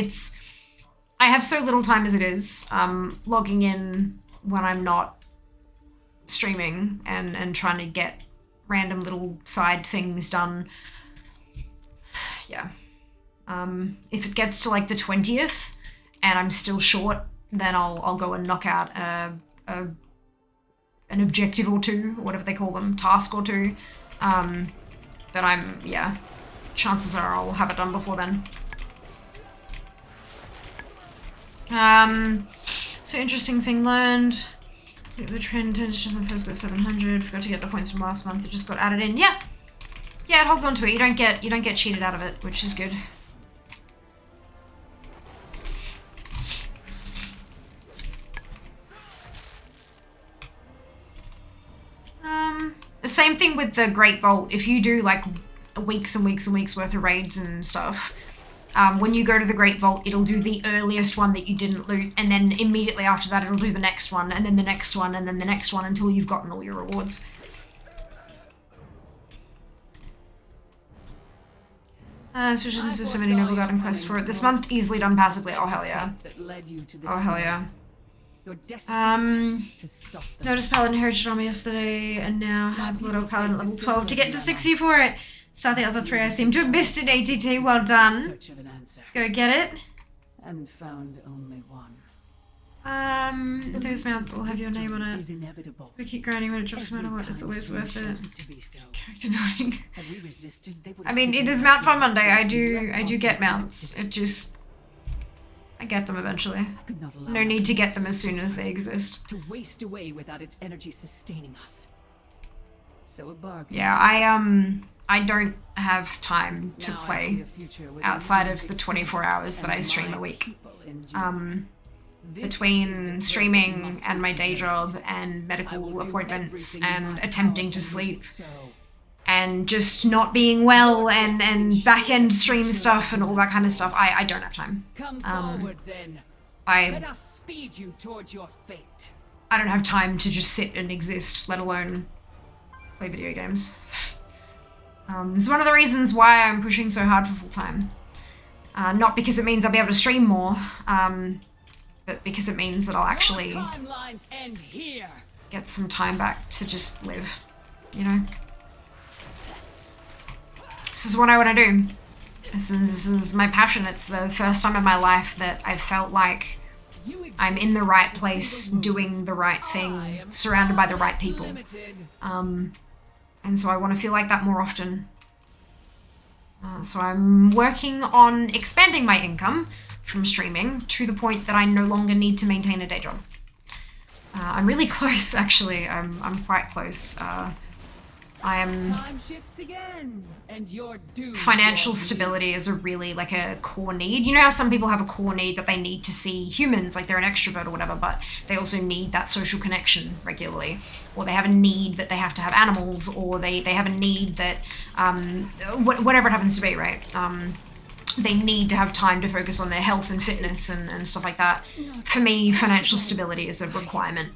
I have so little time as it is. Logging in when I'm not streaming and trying to get random little side things done. Yeah. If it gets to like the 20th and I'm still short, then I'll go and knock out an objective or two, or whatever they call them, task or two. But yeah, chances are I'll have it done before then. So interesting thing learned. The trend intention on first got 700. Forgot to get the points from last month. It just got added in. Yeah, it holds on to it. You don't get cheated out of it, which is good. The same thing with the Great Vault. If you do like weeks and weeks and weeks worth of raids and stuff, when you go to the Great Vault, it'll do the earliest one that you didn't loot, and then immediately after that it'll do the next one, and then the next one, and then the next one, until you've gotten all your rewards. Especially since there's so many Noble Garden quests for it this month, easily done passively. Oh hell yeah. Oh hell yeah. Noticed Paladin Heritage Armor yesterday, and now have Little Paladin level 12 to get to 60 for it. So the other 3 I seem to have missed in ATT. Well done. Go get it. And found only one. Those mounts will have your name on it. We keep grinding when it drops no matter what. It's always worth it. Character building. I mean, it is Mount Fun Monday. I do get mounts. It just, I get them eventually. No need to get them as soon as they exist. To waste away without its energy sustaining us. So a bargain. Yeah, I don't have time to play outside of the 24 hours that I stream a week. Between streaming and my day job and medical appointments and attempting to sleep and just not being well and back-end stream stuff and all that kind of stuff, I don't have time. Let us speed you towards your fate. I don't have time to just sit and exist, let alone play video games. This is one of the reasons why I'm pushing so hard for full-time. Not because it means I'll be able to stream more, but because it means that I'll actually get some time back to just live, you know? This is what I want to do. This is my passion. It's the first time in my life that I've felt like I'm in the right place, doing the right thing, surrounded by the right people. And so I want to feel like that more often. So I'm working on expanding my income from streaming to the point that I no longer need to maintain a day job. I'm really close, actually. I'm quite close. Financial stability is a really like a core need. You know how some people have a core need that they need to see humans, like they're an extrovert or whatever, but they also need that social connection regularly. Or they have a need that they have to have animals, or they have a need that, whatever it happens to be, right? they need to have time to focus on their health and fitness and stuff like that. For me, financial stability is a requirement.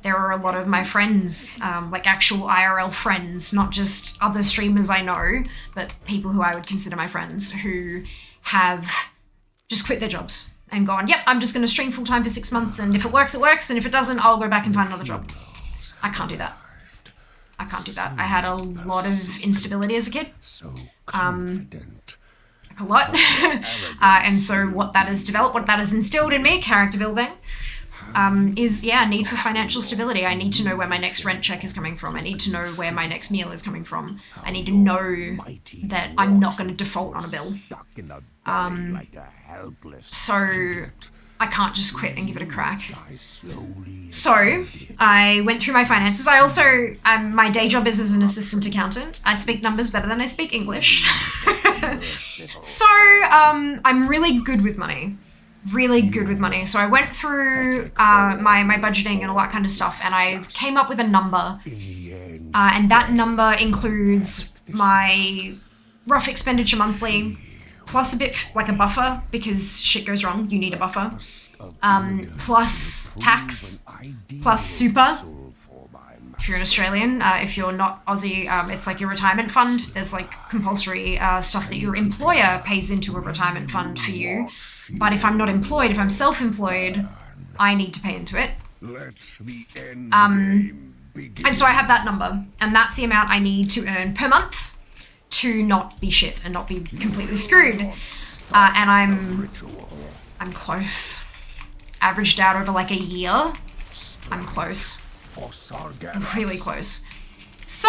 There are a lot of my friends, like actual IRL friends, not just other streamers I know, but people who I would consider my friends, who have just quit their jobs and gone, yep, I'm just going to stream full time for 6 months, and if it works, it works, and if it doesn't, I'll go back and find another job. I can't do that. I can't do that. I had a lot of instability as a kid. Like a lot. And so what that has developed, what that has instilled in me, character building, is, yeah, need for financial stability. I need to know where my next rent check is coming from. I need to know where my next meal is coming from. I need to know that I'm not going to default on a bill. So I can't just quit and give it a crack. So I went through my finances. I also, my day job is as an assistant accountant. I speak numbers better than I speak English. So I'm really good with money. Really good with money. So I went through my budgeting and all that kind of stuff, and I came up with a number. And that number includes my rough expenditure monthly, plus a bit like a buffer, because shit goes wrong, you need a buffer. Plus tax, plus super. If you're an Australian, if you're not Aussie, it's like your retirement fund. There's like compulsory stuff that your employer pays into a retirement fund for you. But if I'm not employed, if I'm self-employed, I need to pay into it. And so I have that number, and that's the amount I need to earn per month to not be shit and not be completely screwed. And I'm close. Averaged out over like a year, I'm close. Really close. So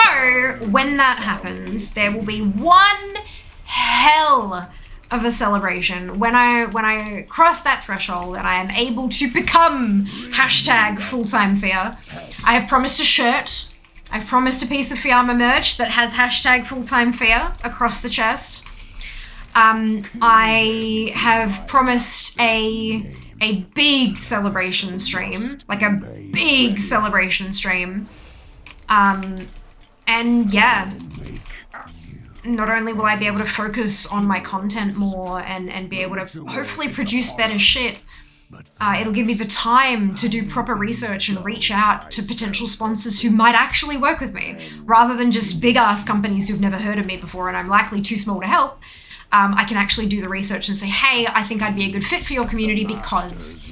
when that happens, there will be one hell of a celebration when I cross that threshold and I am able to become hashtag full-time Fia. I have promised a shirt. I've promised a piece of Fiamma merch that has hashtag full-time Fia across the chest. I have promised a big celebration stream, like a big celebration stream. And yeah, not only will I be able to focus on my content more and be able to hopefully produce better shit, it'll give me the time to do proper research and reach out to potential sponsors who might actually work with me, rather than just big-ass companies who've never heard of me before and I'm likely too small to help. I can actually do the research and say, hey, I think I'd be a good fit for your community because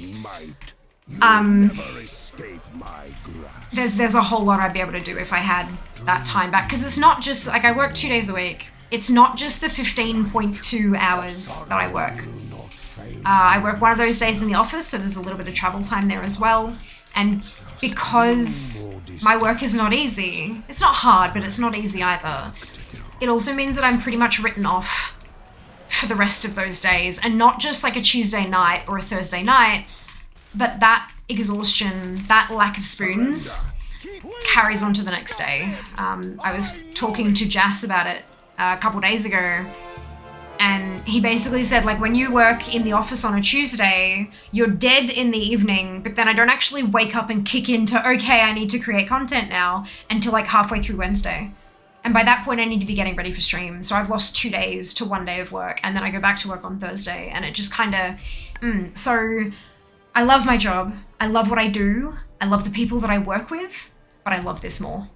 there's a whole lot I'd be able to do if I had that time back. Because it's not just, like, I work 2 days a week. It's not just the 15.2 hours that I work. I work one of those days in the office, so there's a little bit of travel time there as well. And because my work is not easy, it's not hard, but it's not easy either, it also means that I'm pretty much written off for the rest of those days, and not just like a Tuesday night or a Thursday night, but that exhaustion, that lack of spoons carries on to the next day. I was talking to Jas about it a couple days ago, and he basically said, like, when you work in the office on a Tuesday, you're dead in the evening, but then I don't actually wake up and kick into, okay, I need to create content now, until like halfway through Wednesday. And by that point, I need to be getting ready for stream. So I've lost 2 days to 1 day of work, and then I go back to work on Thursday, and it just kind of, So I love my job. I love what I do. I love the people that I work with, but I love this more.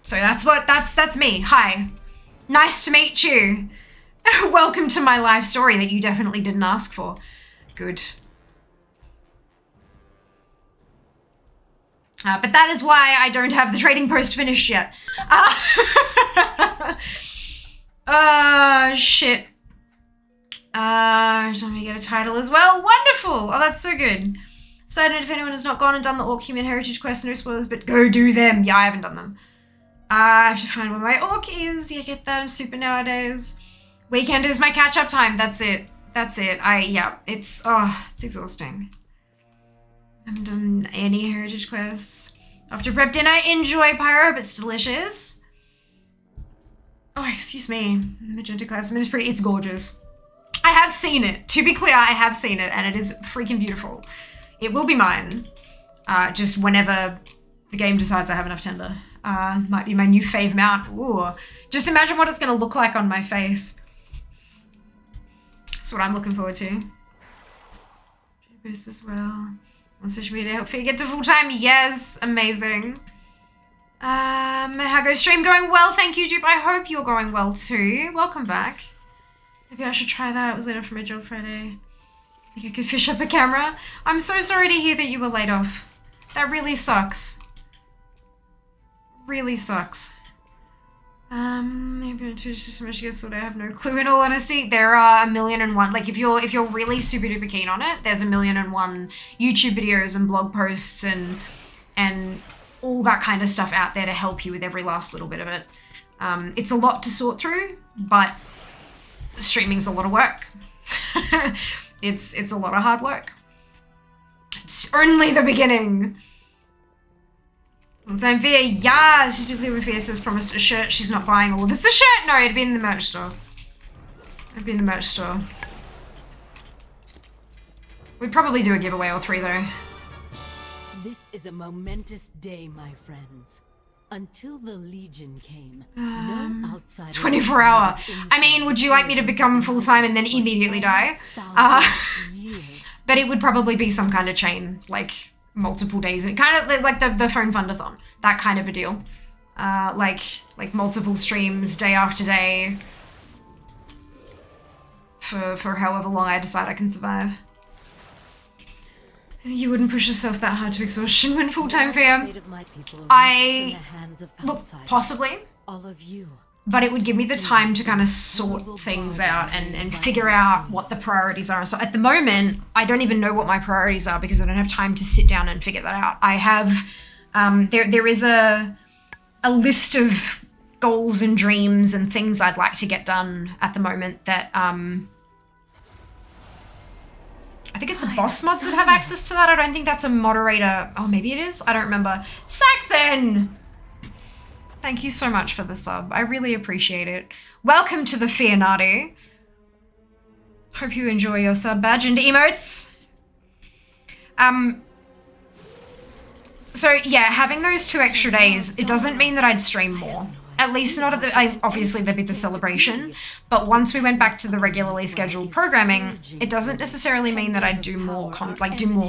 So that's me. Hi. Nice to meet you. Welcome to my life story that you definitely didn't ask for. Good. But that is why I don't have the trading post finished yet. Shit. Let me get a title as well. Wonderful. Oh, that's so good. Side note, if anyone has not gone and done the Orc Human Heritage quest, no spoilers, but go do them. Yeah, I haven't done them. I have to find where my Orc is. Yeah, get that. I'm super nowadays. Weekend is my catch-up time. That's it. That's it. It's exhausting. I haven't done any heritage quests. After prep dinner, enjoy Pyro, but it's delicious. Oh, excuse me. The magenta classroom is pretty, it's gorgeous. I have seen it. To be clear, I have seen it, and it is freaking beautiful. It will be mine. Just whenever the game decides I have enough tender. Might be my new fave mount. Ooh. Just imagine what it's gonna look like on my face. That's what I'm looking forward to. Boost as well. On social media, hopefully you get to full time. Yes, amazing. How goes stream? Going well, thank you, Dupe. I hope you're going well too. Welcome back. Maybe I should try that. I was laid off from my job Friday. I think I could fish up a camera. I'm so sorry to hear that you were laid off. That really sucks. Really sucks. Maybe I'm too just so much guess what I have no clue. In all honesty, there are 1,000,001. Like if you're really super duper keen on it, there's 1,000,001 YouTube videos and blog posts and all that kind of stuff out there to help you with every last little bit of it. It's a lot to sort through, but streaming's a lot of work. It's a lot of hard work. It's only the beginning. Time Via, yeah, she's been clear with Via says promised a shirt. She's not buying all of us a shirt. No, it'd be in the merch store. It'd be in the merch store. We'd probably do a giveaway or 3 though. This is a momentous day, my friends. Until the Legion came, no outsider 24 hour. I mean, would you like me to become full-time and then immediately die? But it would probably be some kind of chain, like multiple days. And kind of like the phone fundathon, that kind of a deal. Like multiple streams day after day for however long I decide I can survive. You wouldn't push yourself that hard to exhaustion when full-time for you. Look, possibly. All of you. But it would give me the time to kind of sort things out and figure out what the priorities are. So at the moment, I don't even know what my priorities are because I don't have time to sit down and figure that out. I have, there is a list of goals and dreams and things I'd like to get done at the moment that, I think it's the boss mods that have access to that. I don't think that's a moderator. Oh, maybe it is. I don't remember. Saxon! Thank you so much for the sub. I really appreciate it. Welcome to the Fianati. Hope you enjoy your sub badge and emotes. So yeah, having those 2 extra days, it doesn't mean that I'd stream more. At least not at the, obviously there'd be the celebration, but once we went back to the regularly scheduled programming, it doesn't necessarily mean that I'd do more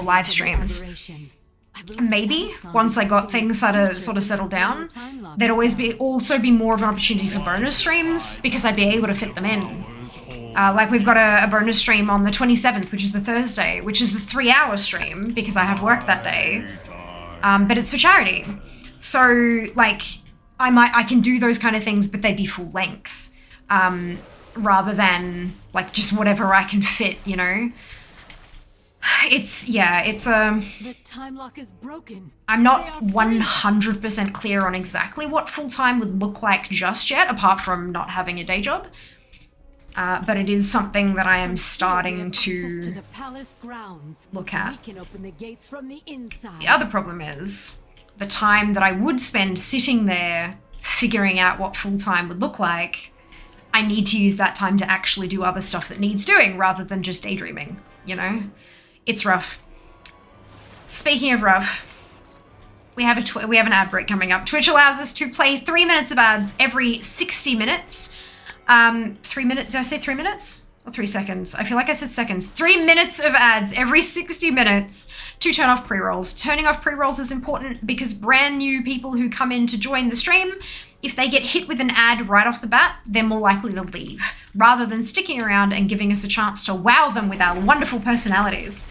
live streams. Maybe once I got things sort of settled down, there'd also be more of an opportunity for bonus streams because I'd be able to fit them in. Like we've got a bonus stream on the 27th, which is a Thursday, which is a 3-hour stream because I have work that day, but it's for charity. So like, I can do those kind of things, but they'd be full length, rather than like just whatever I can fit, you know? The time lock is broken. I'm not 100% clear on exactly what full-time would look like just yet, apart from not having a day job. But it is something that I am starting to look at. We can open the gates from the inside. The other problem is the time that I would spend sitting there figuring out what full-time would look like. I need to use that time to actually do other stuff that needs doing rather than just daydreaming, you know? It's rough. Speaking of rough, we have an ad break coming up. Twitch allows us to play 3 minutes of ads every 60 minutes. 3 minutes, did I say 3 minutes? Or 3 seconds? I feel like I said seconds. 3 minutes of ads every 60 minutes to turn off pre-rolls. Turning off pre-rolls is important because brand new people who come in to join the stream, if they get hit with an ad right off the bat, they're more likely to leave, rather than sticking around and giving us a chance to wow them with our wonderful personalities.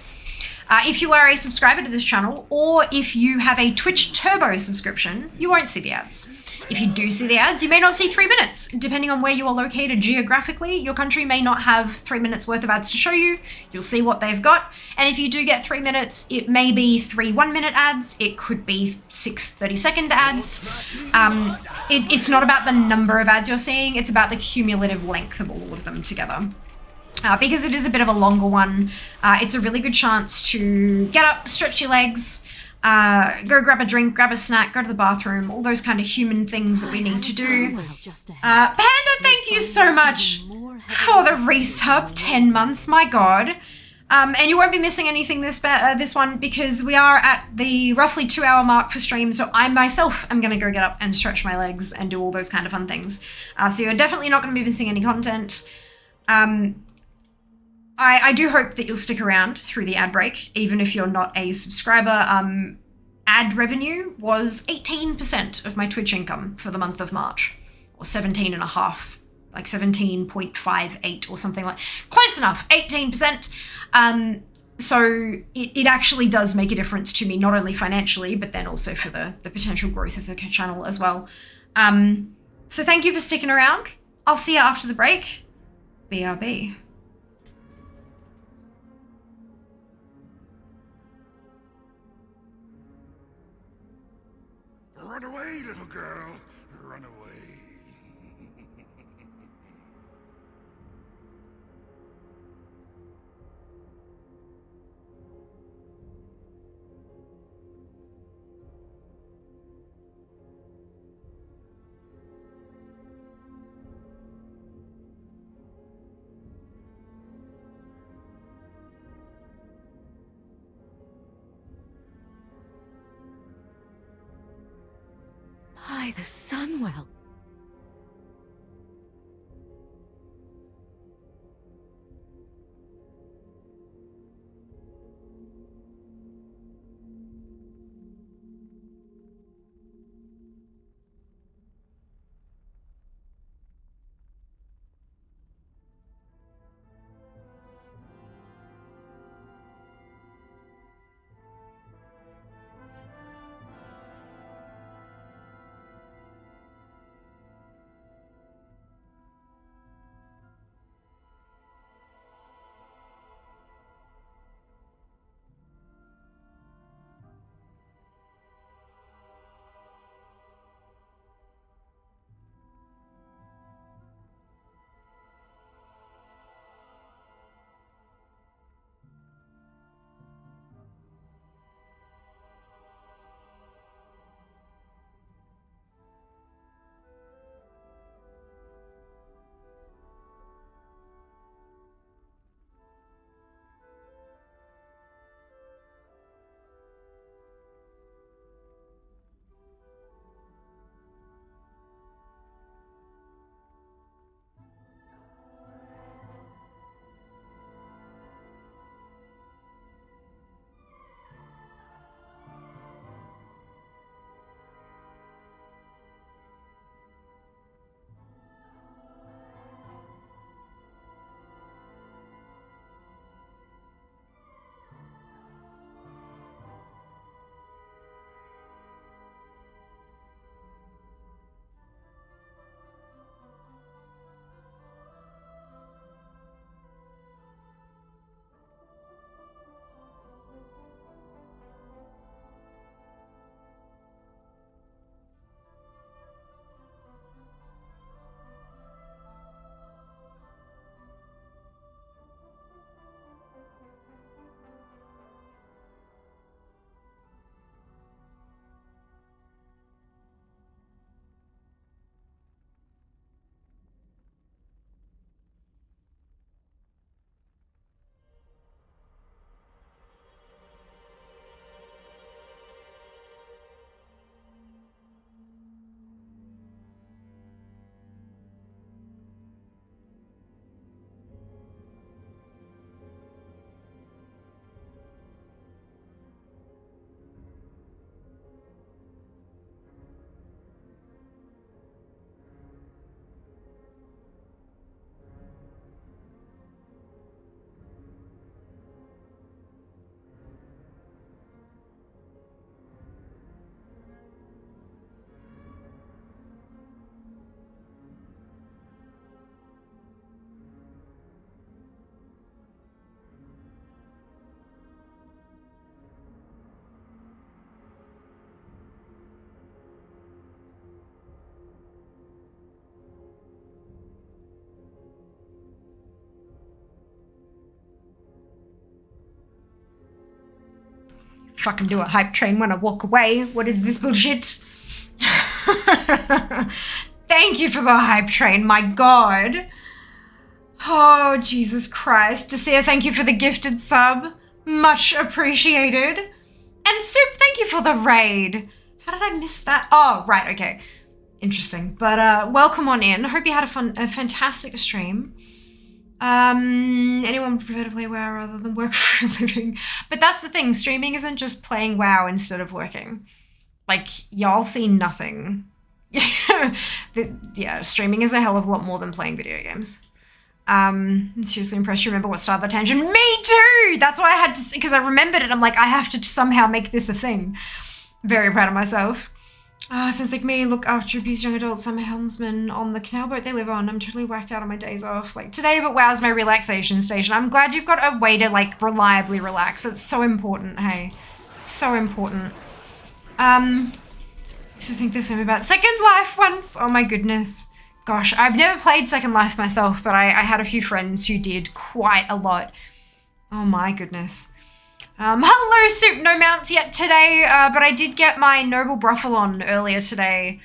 If you are a subscriber to this channel, or if you have a Twitch Turbo subscription, you won't see the ads. If you do see the ads, you may not see 3 minutes. Depending on where you are located geographically, your country may not have 3 minutes worth of ads to show you. You'll see what they've got. And if you do get 3 minutes, it may be 3 1-minute ads. It could be 6 30-second ads. It's not about the number of ads you're seeing. It's about the cumulative length of all of them together. Because it is a bit of a longer one, it's a really good chance to get up, stretch your legs, go grab a drink, grab a snack, go to the bathroom, all those kind of human things that we need to do. Panda, thank you so much for the resub, 10 months, my god. And you won't be missing anything this one because we are at the roughly 2-hour mark for stream, so I myself am going to go get up and stretch my legs and do all those kind of fun things. So you're definitely not going to be missing any content. I do hope that you'll stick around through the ad break, even if you're not a subscriber. Ad revenue was 18% of my Twitch income for the month of March, or 17.5, like 17.58 or something like, close enough, 18%. So it actually does make a difference to me, not only financially, but then also for the potential growth of the channel as well. So thank you for sticking around. I'll see you after the break. BRB. Run away, little girl. Run away. By the Sunwell. Fucking do a hype train when I walk away. What is this bullshit? Thank you for the hype train, my god. Oh, Jesus Christ. Desir, thank you for the gifted sub. Much appreciated. And Soup, thank you for the raid. How did I miss that? Oh, right, okay. Interesting. But welcome on in. Hope you had a fantastic stream. Anyone would prefer to play WoW rather than work for a living. But that's the thing, streaming isn't just playing WoW instead of working. Like, y'all see nothing. Yeah, streaming is a hell of a lot more than playing video games. Seriously impressed you remember what started the tangent. Me too! That's why I had to, because I remembered it. I'm like, I have to somehow make this a thing. Very proud of myself. Sounds like me, look after abused young adults. I'm a helmsman on the canal boat they live on. I'm totally whacked out on my days off. Like today, but WoW's my relaxation station. I'm glad you've got a way to like reliably relax. It's so important, hey. So important. I used to think the same about Second Life once. Oh my goodness. Gosh, I've never played Second Life myself, but I had a few friends who did quite a lot. Oh my goodness. Hello, Soup. No mounts yet today, but I did get my Noble Bruffalon earlier today,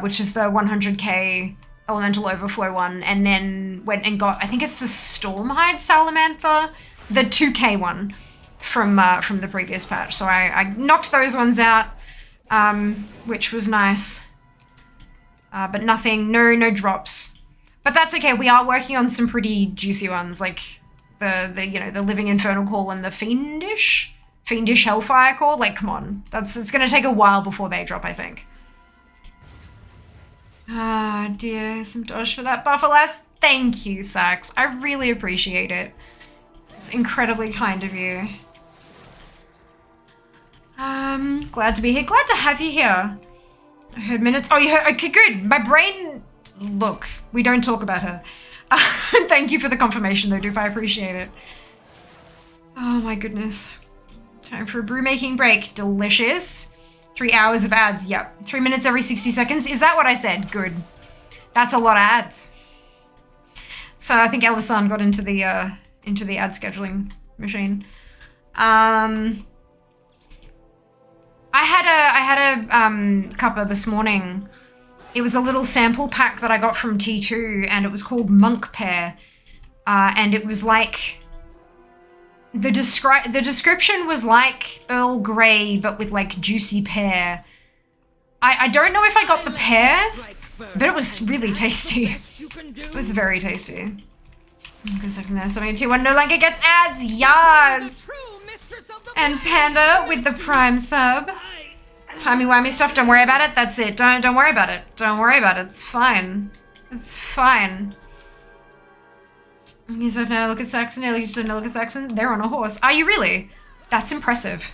which is the 100k Elemental Overflow one, and then went and got, I think it's the Stormhide Salamander, the 2k one from the previous patch. So I knocked those ones out, which was nice, but nothing, no drops. But that's okay. We are working on some pretty juicy ones, like the Living Infernal Call and the Fiendish Hellfire Call. Like, come on, it's gonna take a while before they drop, I think. Ah, dear, some dosh for that buffer last. Thank you, Sax. I really appreciate it. It's incredibly kind of you. Glad to be here. Glad to have you here. I heard minutes. Oh, you heard? Okay, good. My brain. Look, we don't talk about her. Thank you for the confirmation though, Dupe. I appreciate it. Oh my goodness. Time for a brew making break. Delicious. 3 hours of ads. Yep. 3 minutes every 60 seconds. Is that what I said? Good. That's a lot of ads. So I think Elisan got into the ad scheduling machine. I had a cuppa this morning. It was a little sample pack that I got from T2, and it was called Monk Pear. And it was like, the description was like Earl Grey, but with like juicy pear. I don't know if I got the pear, but it was really tasty. It was very tasty. Because I think there's something T1 no longer gets ads, yas! And Panda with the Prime sub. Timey-wimey stuff, don't worry about it, that's it. Don't worry about it. Don't worry about it, it's fine. It's fine. You said now look at Saxon, you said now look at Saxon. They're on a horse. Are you really? That's impressive.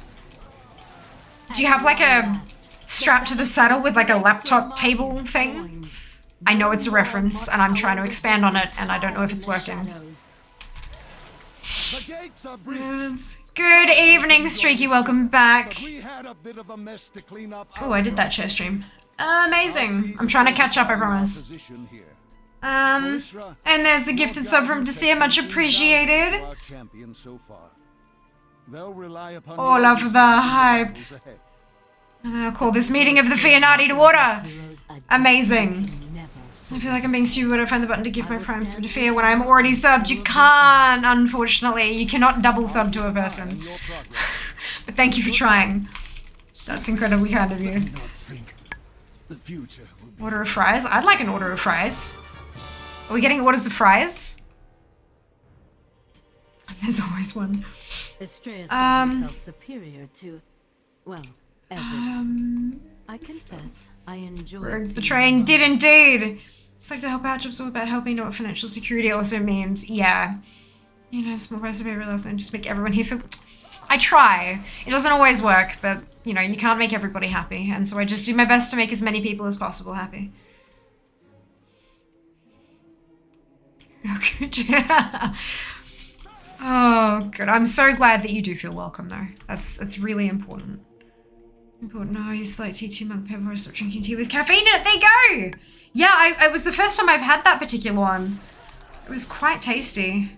Do you have like a strap to the saddle with like a laptop table thing? I know it's a reference and I'm trying to expand on it and I don't know if it's working. Good evening, Streaky, welcome back. Oh, I did that share stream. Amazing. I'm trying to catch up, I promise. And there's a gifted sub from Desir, much appreciated. All of the hype. And I'll call this meeting of the Fianati to order. Amazing. I feel like I'm being stupid. I find the button to give my Prime sub to Fear when I'm already subbed. You can't, unfortunately. You cannot double sub to a person. But thank you for trying. That's incredibly kind of you. Order of fries? I'd like an order of fries. Are we getting orders of fries? There's always one. Estrella thought himself superior to, well, everyone. I confess, I enjoyed the train did indeed. Just like to help out, job's all about helping, know what financial security also means. Yeah. You know, small price of every last man, just make everyone here feel. I try. It doesn't always work, but you know, you can't make everybody happy, and so I just do my best to make as many people as possible happy. Okay. Oh, good. I'm so glad that you do feel welcome, though. That's really important. Important. No, I used to like tea too much before I stopped drinking tea with caffeine in it. There you go. Yeah, it was the first time I've had that particular one. It was quite tasty.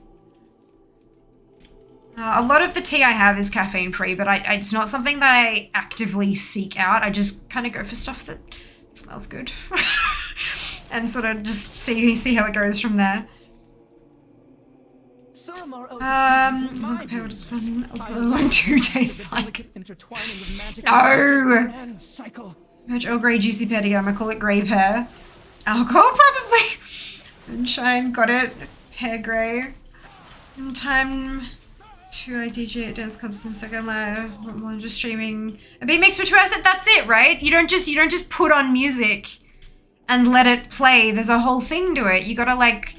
A lot of the tea I have is caffeine free, but it's not something that I actively seek out. I just kind of go for stuff that smells good, and sort of just see how it goes from there. Compare what it's been 2 days like. No! Merch Earl Grey Juicy Pear, I'm gonna call it Grey Pear. Alcohol, probably. Moonshine, got it. Hair grey. Time to DJ at dance clubs in Second Life. More just streaming. A big mix for 2 hours. That's it, right? You don't just put on music and let it play. There's a whole thing to it. You gotta like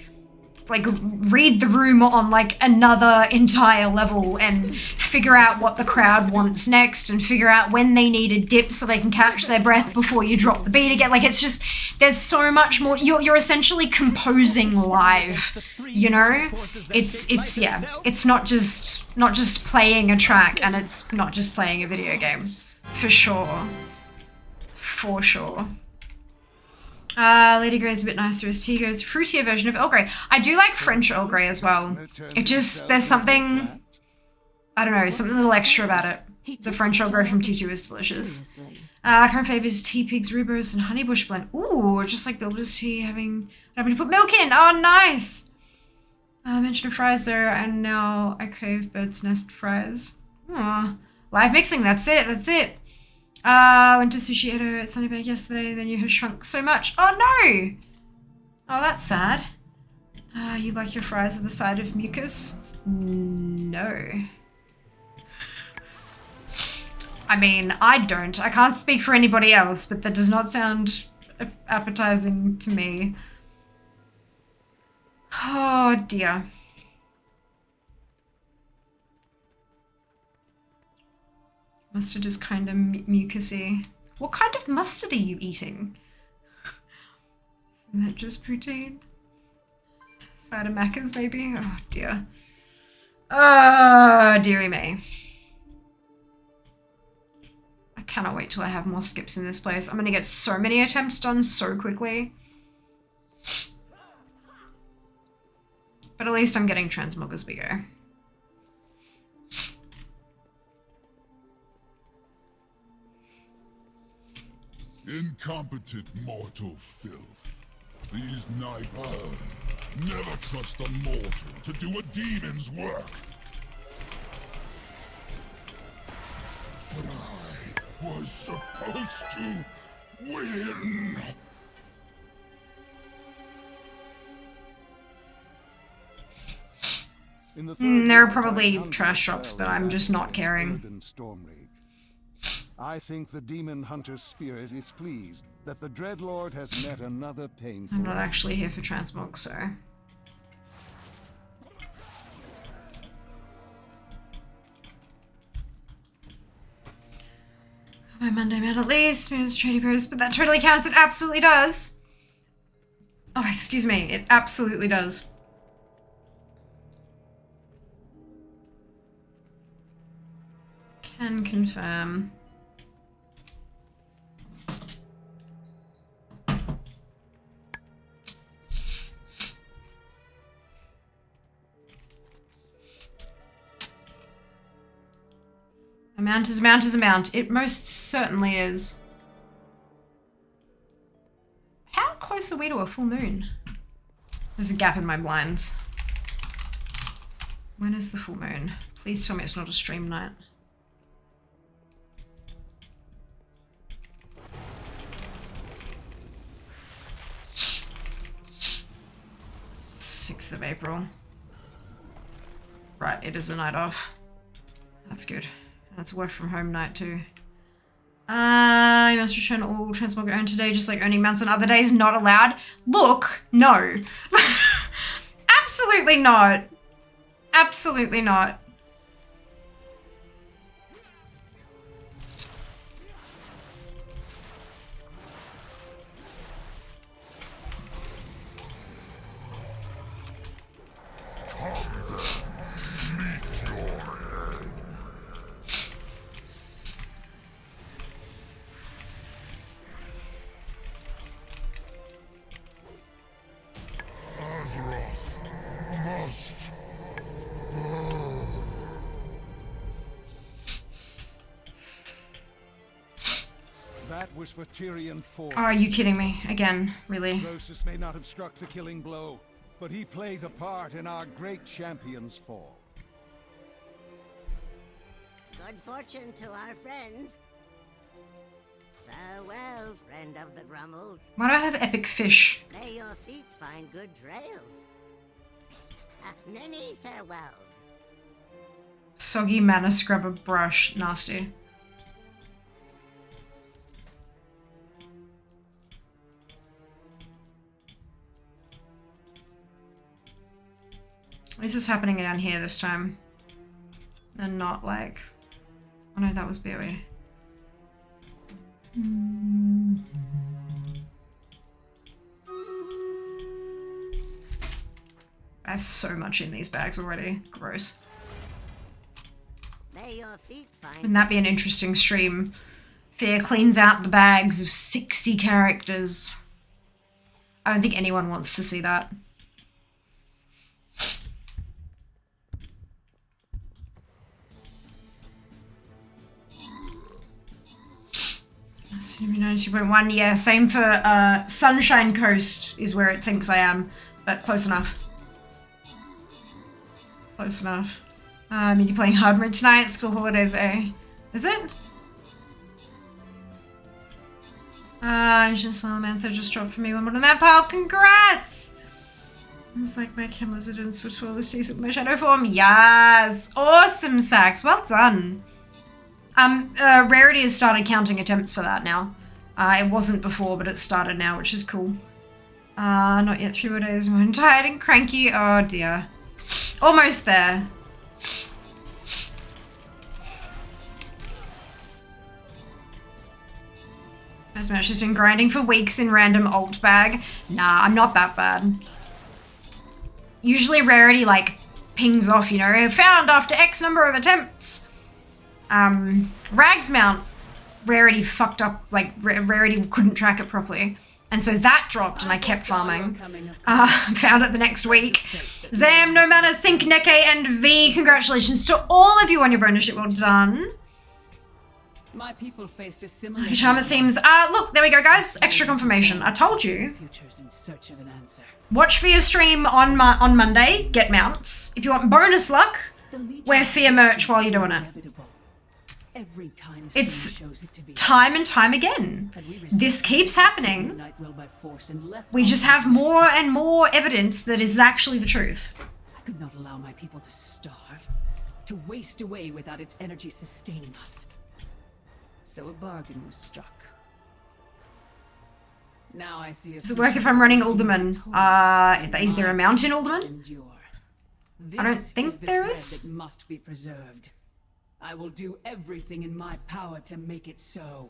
read the room on like another entire level and figure out what the crowd wants next and figure out when they need a dip so they can catch their breath before you drop the beat again. Like it's just, there's so much more. You're essentially composing live, you know? It's yeah. It's not just playing a track, and it's not just playing a video game. For sure. For sure. Lady Grey's a bit nicer as tea goes. Fruitier version of Earl Grey. I do like French Earl Grey as well. It just, there's something, I don't know, something a little extra about it. The French Earl Grey from T2 is delicious. Current favours tea pigs, rhubarb, and honeybush blend. Ooh, just like Builder's tea, having to put milk in. Oh, nice. Mention of fries there, and now I crave bird's nest fries. Aw. Live mixing, that's it, that's it. Went to Sushi Edo at Sunnybank yesterday. The menu has shrunk so much. Oh no! Oh, that's sad. You like your fries with the side of mucus? No. I mean, I don't. I can't speak for anybody else, but that does not sound appetizing to me. Oh dear. Mustard is kind of mucusy. What kind of mustard are you eating? Isn't that just protein? Side of Macca's maybe? Oh dear. Oh, dearie me. I cannot wait till I have more skips in this place. I'm gonna get so many attempts done so quickly. But at least I'm getting transmog as we go. Incompetent mortal filth. These night never trust a mortal to do a demon's work. But I was supposed to win. There are probably trash drops, but I'm just not caring. I think the demon hunter's spirit is pleased that the Dreadlord has met another painful. I'm not actually here for transmog, so. My Monday man at least, maybe it's a trading post, but that totally counts. It absolutely does. Oh, excuse me. It absolutely does. Can confirm. Amount is amount is amount. It most certainly is. How close are we to a full moon? There's a gap in my blinds. When is the full moon? Please tell me it's not a stream night. Of April. Right, it is a night off. That's good. That's a work from home night too. You must return all transmog earned today, just like earning mounts on other days. Not allowed. Look, no. Absolutely not. Absolutely not. Was for Tyrion 4. Oh, are you kidding me? Again, really? Rosus may not have struck the killing blow, but he played a part in our great champion's fall. Good fortune to our friends. Farewell, friend of the Grummels. Why do I have epic fish? May your feet find good trails. Many farewells. Soggy mana scrubber brush. Nasty. This is happening down here this time. And not like... Oh no, that was BOE. I have so much in these bags already. Gross. May your feet find. Wouldn't that be an interesting stream? Fear cleans out the bags of 60 characters. I don't think anyone wants to see that. Cinema 92.1, yeah, same for Sunshine Coast is where it thinks I am, but close enough. Close enough. You're playing hard mode tonight, school holidays, eh? Is it? Just Salamander just dropped for me one more than that pile, congrats! It's like my chem lizard and switch qualities with my shadow form, yes! Awesome, Sax, well done! Rarity has started counting attempts for that now. It wasn't before, but it started now, which is cool. Not yet 3 more days. I'm tired and cranky. Oh dear. Almost there. As much as been grinding for weeks in random alt bag. Nah, I'm not that bad. Usually Rarity, like, pings off, you know, found after X number of attempts. Rag's mount, Rarity fucked up, like, Rarity couldn't track it properly. And so that dropped and I kept farming. Found it the next week. Zam, No Mana, Sync, Neke, and V, congratulations to all of you on your bonus. Well done. My people faced a similar Every time it seems, look, there we go, guys. Extra confirmation. I told you. Futures in search of an answer. Watch for your stream on Monday. Get mounts. If you want bonus luck, wear Fear merch while you're doing it. Every time It's time and time again. This keeps happening. We just have more and more evidence that is actually the truth. I could not allow my people to starve, to waste away without its energy sustaining us. So a bargain was struck. Now I see. Does it work if I'm running Alderman? Is there a mount in Alderman? I don't think there is. That must be preserved. I will do everything in my power to make it so.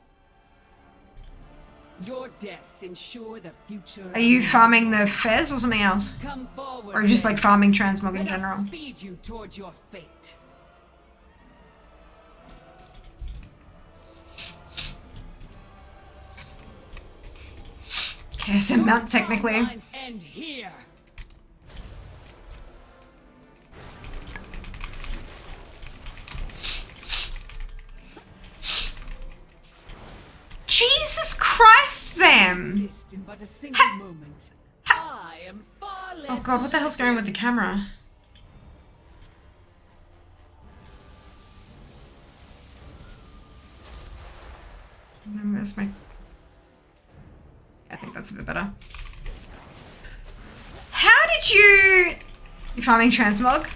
Your deaths ensure the future. Are you farming the Fez or something else? Come forward, or just like farming transmog in general? Speed you towards your fate. KSM mount technically. End here. Jesus Christ, Zam! Oh god, what the hell's going on with the camera? And then where's my... I think that's a bit better. How did you... You're farming transmog?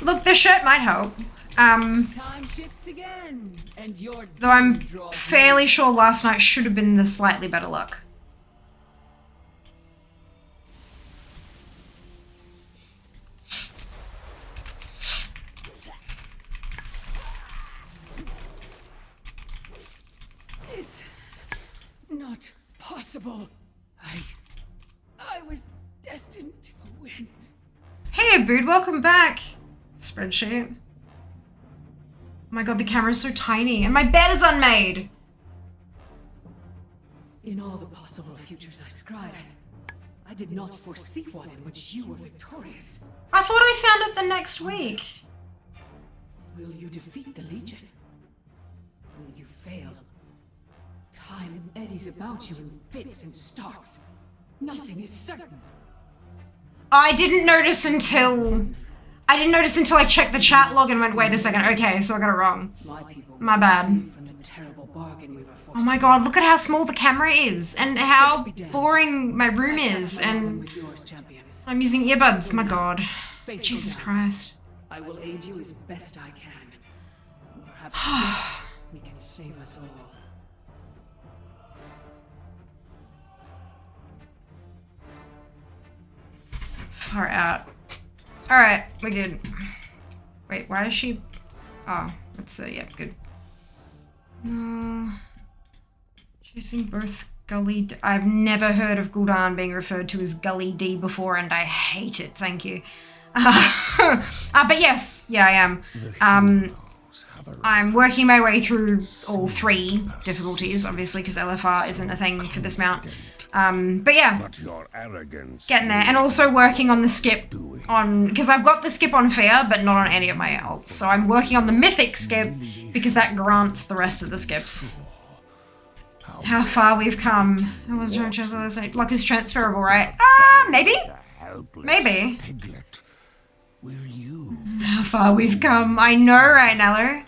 Look, the shirt might help. Time shifts again, and your though I'm fairly sure last night should have been the slightly better luck. It's not possible. I was destined to win. Hey, Abood, welcome back. Spreadsheet. Oh my god, the camera's so tiny, and my bed is unmade! In all the possible futures I scried, I did not foresee one in which you were victorious. I thought I found it the next week. Will you defeat the Legion? Will you fail? Time eddies about you in fits and starts. Nothing is certain. I didn't notice until I checked the chat log and went, wait a second, okay, so I got it wrong. My bad. Oh my god, look at how small the camera is, and how boring my room is, and I'm using earbuds, my god. Face Jesus down. Christ. I will aid you as best I can. Perhaps together we can save us all. Far out. Alright, we're good. Wait, why is she... Oh, that's, yeah, good. Chasing both Gully D. I've never heard of Gul'dan being referred to as Gully D before, and I hate it, thank you. But yes, yeah, I am. I'm working my way through all 3 difficulties, obviously, because LFR isn't a thing for this mount. But yeah, getting there. And also working on the skip on, because I've got the skip on Fear, but not on any of my alts. So I'm working on the Mythic skip, because that grants the rest of the skips. How far we've come. I wasn't trying to translate this night. Luck is transferable, right? Maybe? Maybe. How far we've come. I know, right, Nello?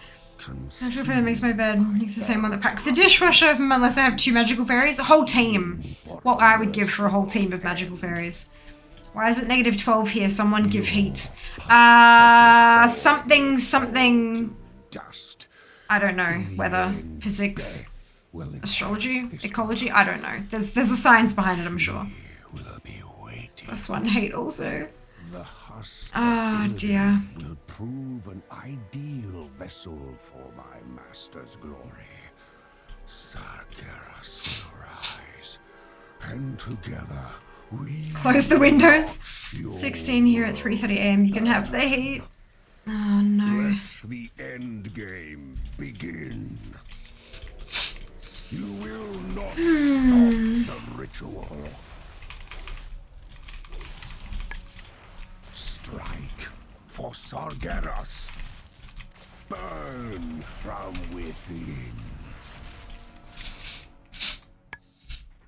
Magical fairy that makes my bed. It's the same one that packs the dishwasher, unless I have 2 magical fairies. A whole team. What I would give for a whole team of magical fairies. Why is it negative 12 here? Someone give heat. Something. I don't know. Weather, physics, astrology, ecology. I don't know. There's a science behind it, I'm sure. Plus 1 hate also. Oh dear. Will prove an ideal vessel for my master's glory. Sargeras will rise, and together we close the windows. 16 here at 3:30 AM. You can have the heat. Oh no. Let the end game begin. You will not stop the ritual. Strike for Sargeras. Burn from within.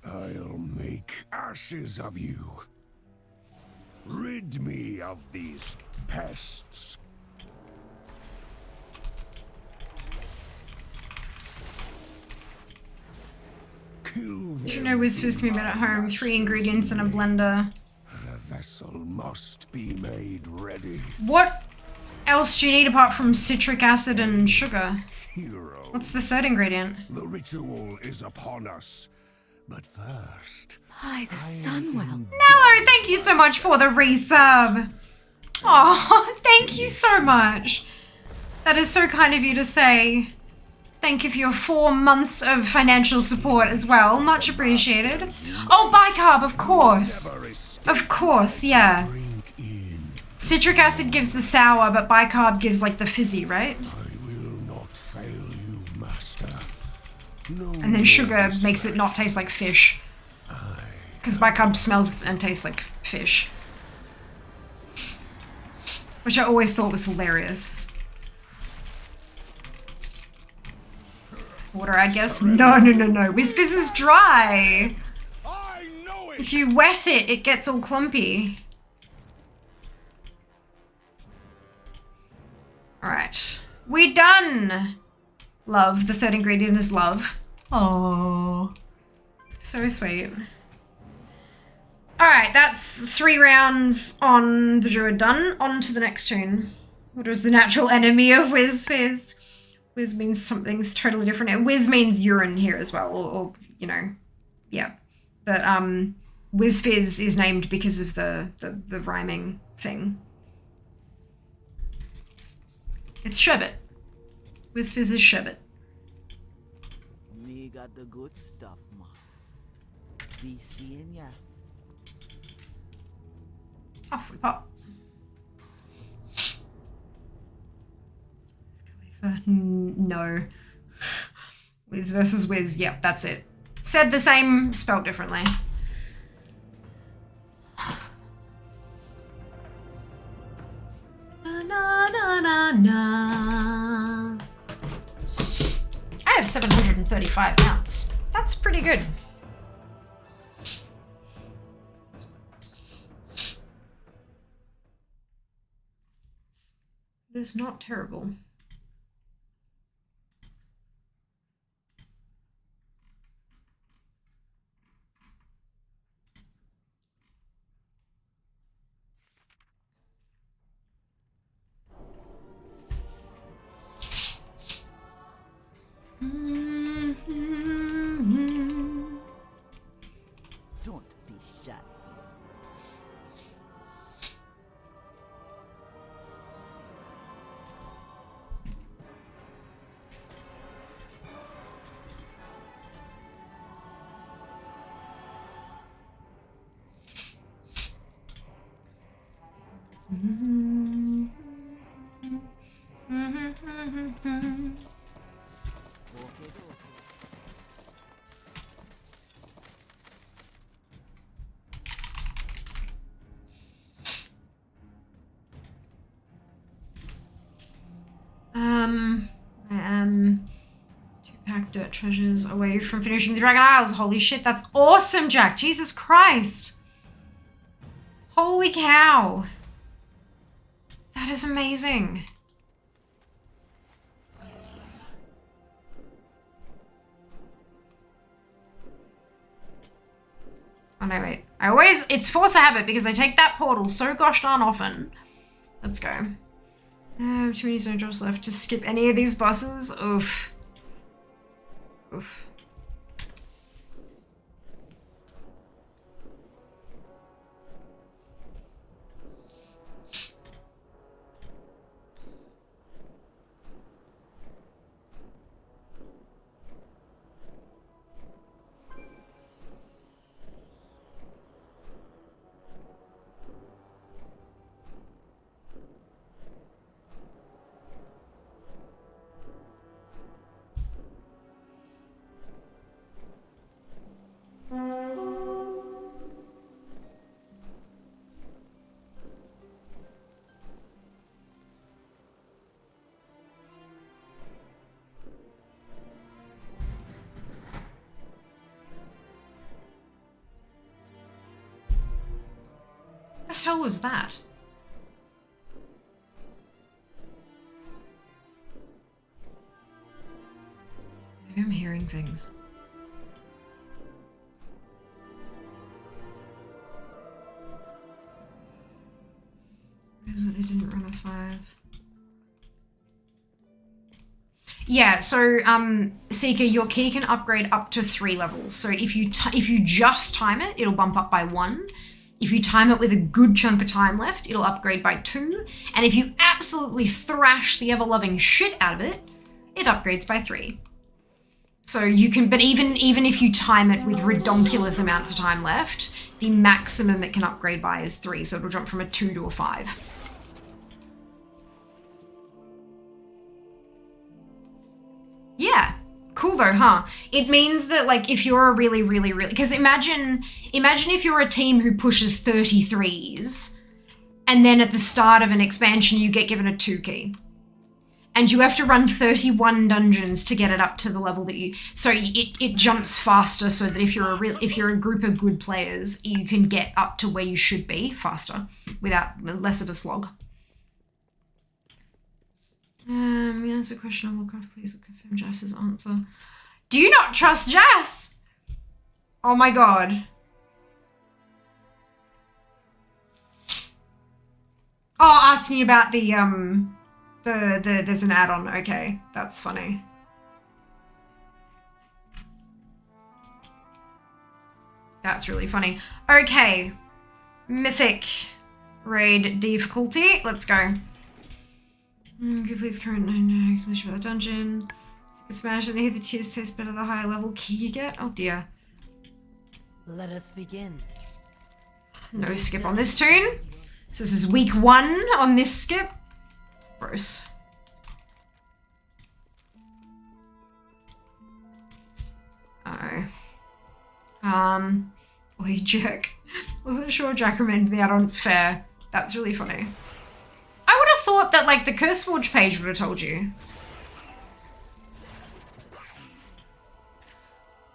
I'll make ashes of you. Rid me of these pests. Kill You should know Wizfizz can be made at home. 3 ingredients in a blender. The vessel must be made ready. What else do you need apart from citric acid and sugar? Hero. What's the 3rd ingredient? The ritual is upon us. But first... By the Sunwell. Nello, thank you so much for the resub. Oh, thank you so much. That is so kind of you to say. Thank you for your 4 months of financial support as well. Much appreciated. Oh, bicarb, of course. Of course, yeah. Citric acid gives the sour, but bicarb gives like the fizzy, right? I will not fail you, master. No. And then sugar makes it not taste like fish. Because bicarb smells and tastes like fish. Which I always thought was hilarious. Water, I guess? No. Wizfizz is dry. If you wet it, it gets all clumpy. Alright. We're done! Love. The 3rd ingredient is love. Oh, so sweet. Alright, that's 3 rounds on the druid done. On to the next tune. What was the natural enemy of Wizfizz? Wiz means something's totally different. And Wiz means urine here as well, or you know, yeah. But Wizfizz is named because of the rhyming thing. It's sherbet. Wizfizz is sherbet. Me got the good stuff, ma. Be seeing ya. Off we pop. No. Wiz versus Wiz. Yep, that's it. Said the same, spelled differently. Na, na, na, na. I have 735 mounts. That's pretty good. It is not terrible. I am 2-pack dirt treasures away from finishing the Dragon Isles. Holy shit, that's awesome, Jack. Jesus Christ. Holy cow. That is amazing. Oh no, wait. It's force of habit because I take that portal so gosh darn often. Let's go. Too many snowdrops left to skip any of these bosses. Oof. Oof. What the hell was that? Maybe I'm hearing things. It didn't run a 5. Yeah, so Seeker, your key can upgrade up to 3 levels. So if you just time it, it'll bump up by 1. If you time it with a good chunk of time left, it'll upgrade by 2. And if you absolutely thrash the ever-loving shit out of it, it upgrades by 3. So you can, but even if you time it with redonkulous amounts of time left, the maximum it can upgrade by is 3. So it'll jump from a 2 to a 5. Yeah. Cool though, huh? It means that like if you're a really, because imagine if you're a team who pushes 33s and then at the start of an expansion you get given a 2 key. And you have to run 31 dungeons to get it up to the level that you, so it jumps faster so that if you're a group of good players, you can get up to where you should be faster without less of a slog. Answer a question on Warcraft, please confirm Jass's answer. Do you not trust Jass? Oh my god. Oh, asking about the there's an add-on. Okay, that's funny. That's really funny. Okay, Mythic raid difficulty. Let's go. Please current no commission for the dungeon. Smash any of the tears taste better the higher level key you get. Oh dear. Let us begin. No skip on this tune. So this is week 1 on this skip. Gross. Oi, jerk. Wasn't sure Jack recommended the add-on. Fair. That's really funny. I would have thought that like the CurseForge page would have told you.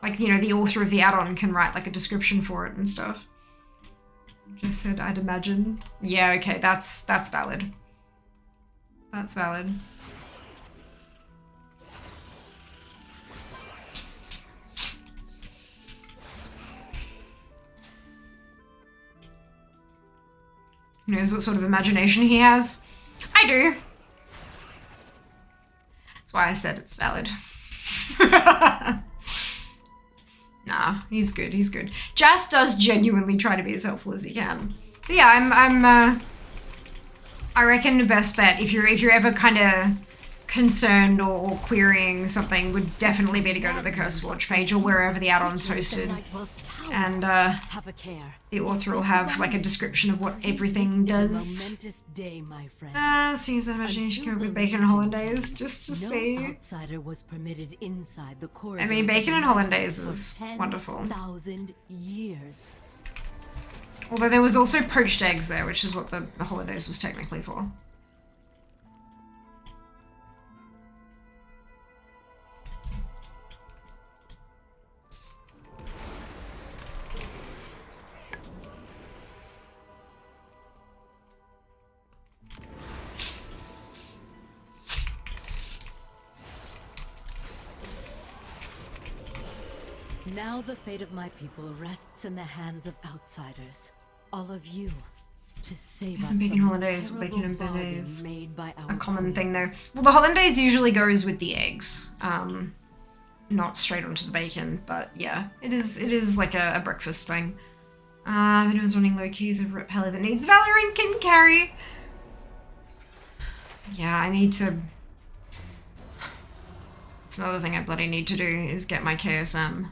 Like, you know, the author of the add-on can write like a description for it and stuff. Just said I'd imagine. Yeah, okay, that's valid. That's valid. Who knows what sort of imagination he has? I do. That's why I said it's valid. Nah, he's good, he's good. Jas does genuinely try to be as helpful as he can. But yeah, I reckon the best bet, if you're ever kind of concerned or querying something would definitely be to go to the Curse Watch page or wherever the add-on's hosted. And the author will have like a description of what everything does. Seeing as imagination came up with bacon and hollandaise just to see. I mean, bacon and hollandaise is wonderful. Although there was also poached eggs there, which is what the hollandaise was technically for. Now the fate of my people rests in the hands of outsiders. All of you, to save us bacon from hollandaise, the bacon and terrible mayonnaise. bargain made by our A common queen. thing though. Well, the hollandaise usually goes with the eggs, not straight onto the bacon. But yeah, it is like a breakfast thing. If anyone's running low keys of Rip Heli that needs Valorant can carry. Yeah, I need to. It's another thing I bloody need to do is get my KSM.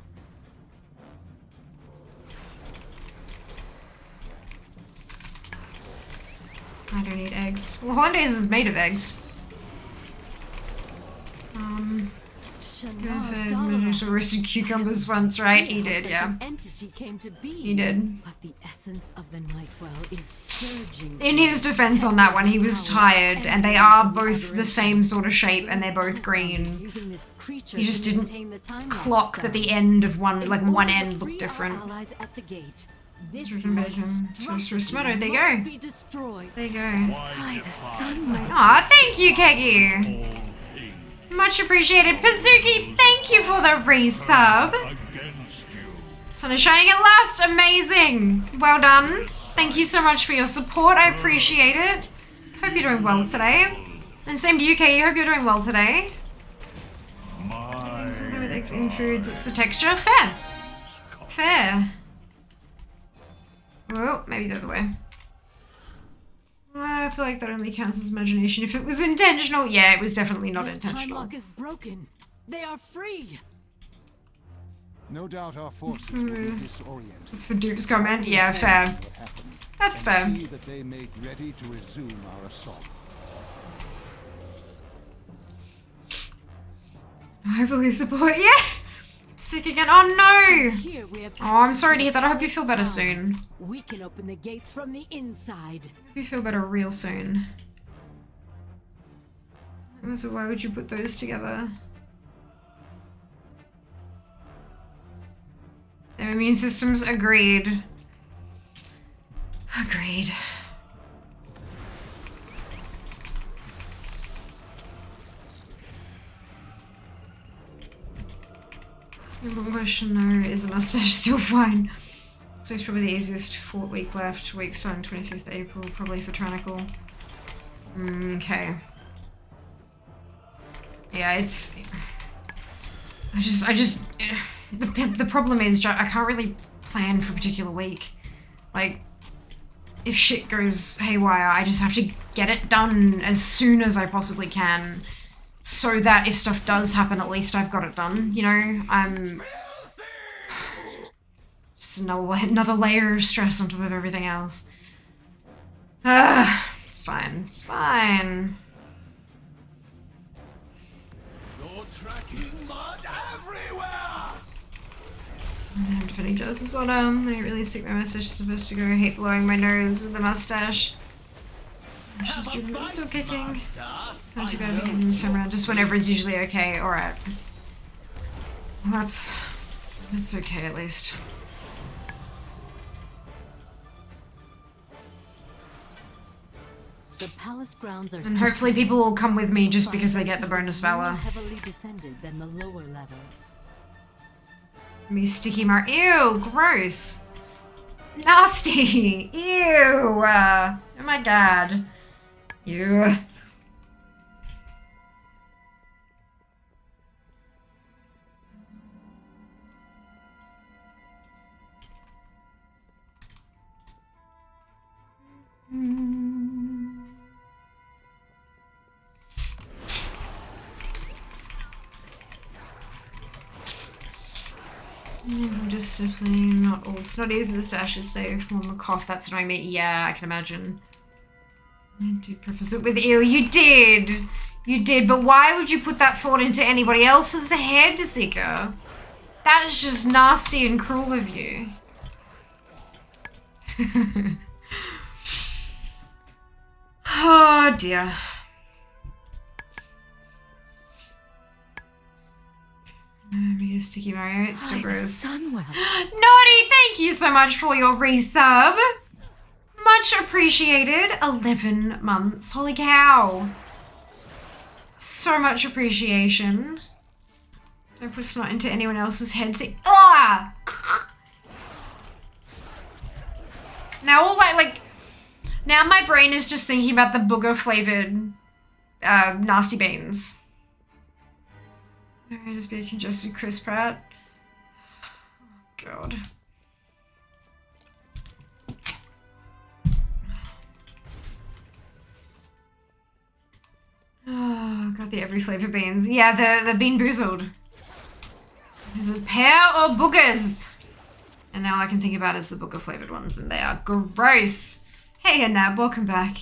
I don't need eggs. Well, hollandaise is made of eggs. Roasted cucumbers once, right? He did, yeah. He did. But the essence of the Nightwell is surging. In his defense on that one, he was tired, and they are both the same sort of shape, and they're both green. He just didn't clock that the end of one, like one end looked different. Bacon. Tomato. There you go. There you go. Aw, thank you, Kegi. Much appreciated. Pazuki, thank you for the resub. Sun is shining at last. Amazing. Well done. Thank you so much for your support. I appreciate it. Hope you're doing well today. And same to you, Kegi. Hope you're doing well today. Something with eggs in foods. It's the texture. Fair. Fair. Oh, maybe the other way. I feel like that only counts as imagination if it was intentional. Yeah, it was definitely not intentional. Time lock is broken. They are free. No doubt our forces will be disoriented. Just for Duke's comment? Yeah, fair. That's fair. See that they make ready to resume our assault. Heavily support. Yeah! Sick again. Oh no! Oh, I'm sorry to hear that. I hope you feel better soon. We can open the gates from the inside. Hope you feel better real soon. So why would you put those together? Their immune systems, agreed. Agreed. One question though, is a mustache still fine? So it's probably the easiest week left. Week starting 25th April, probably for Tranical. Okay. Yeah, it's... The problem is, I can't really plan for a particular week. Like, if shit goes haywire, I just have to get it done as soon as I possibly can. So that if stuff does happen, at least I've got it done, you know? I'm... Just another layer of stress on top of everything else. It's fine. It's fine. You're tracking mud everywhere. I'm defending justice on him. I don't really stick my mustache. Is supposed to go. I hate blowing my nose with the mustache. She's still kicking. It's not too bad if he's this time around. Just whenever is usually okay. Alright. Well, that's okay at least. The palace grounds are And hopefully people will come with me just because they get the bonus valor. more heavily defended than the lower levels. It's gonna be sticky mark. Ew, gross. Nasty. Ew. Oh my god. Ew. Discipline, not all snotties. The stash is safe. More cough, that's annoying me. Yeah, I can imagine. I did preface it with ew. You did! You did, but why would you put that thought into anybody else's head, Zika? That is just nasty and cruel of you. Oh dear. Sticky Mario, it's still gross. Naughty, thank you so much for your resub. Much appreciated. 11 months. Holy cow. So much appreciation. Don't put snot into anyone else's head. See, ah! Now all that, like, now my brain is just thinking about the booger flavored nasty beans. Alright, just be a congested Chris Pratt. Oh, God. Oh, got the every flavor beans. Yeah, the bean boozled. Is it pear or boogers? And now all I can think about is the booger flavored ones, and they are gross. Hey, Anab, welcome back.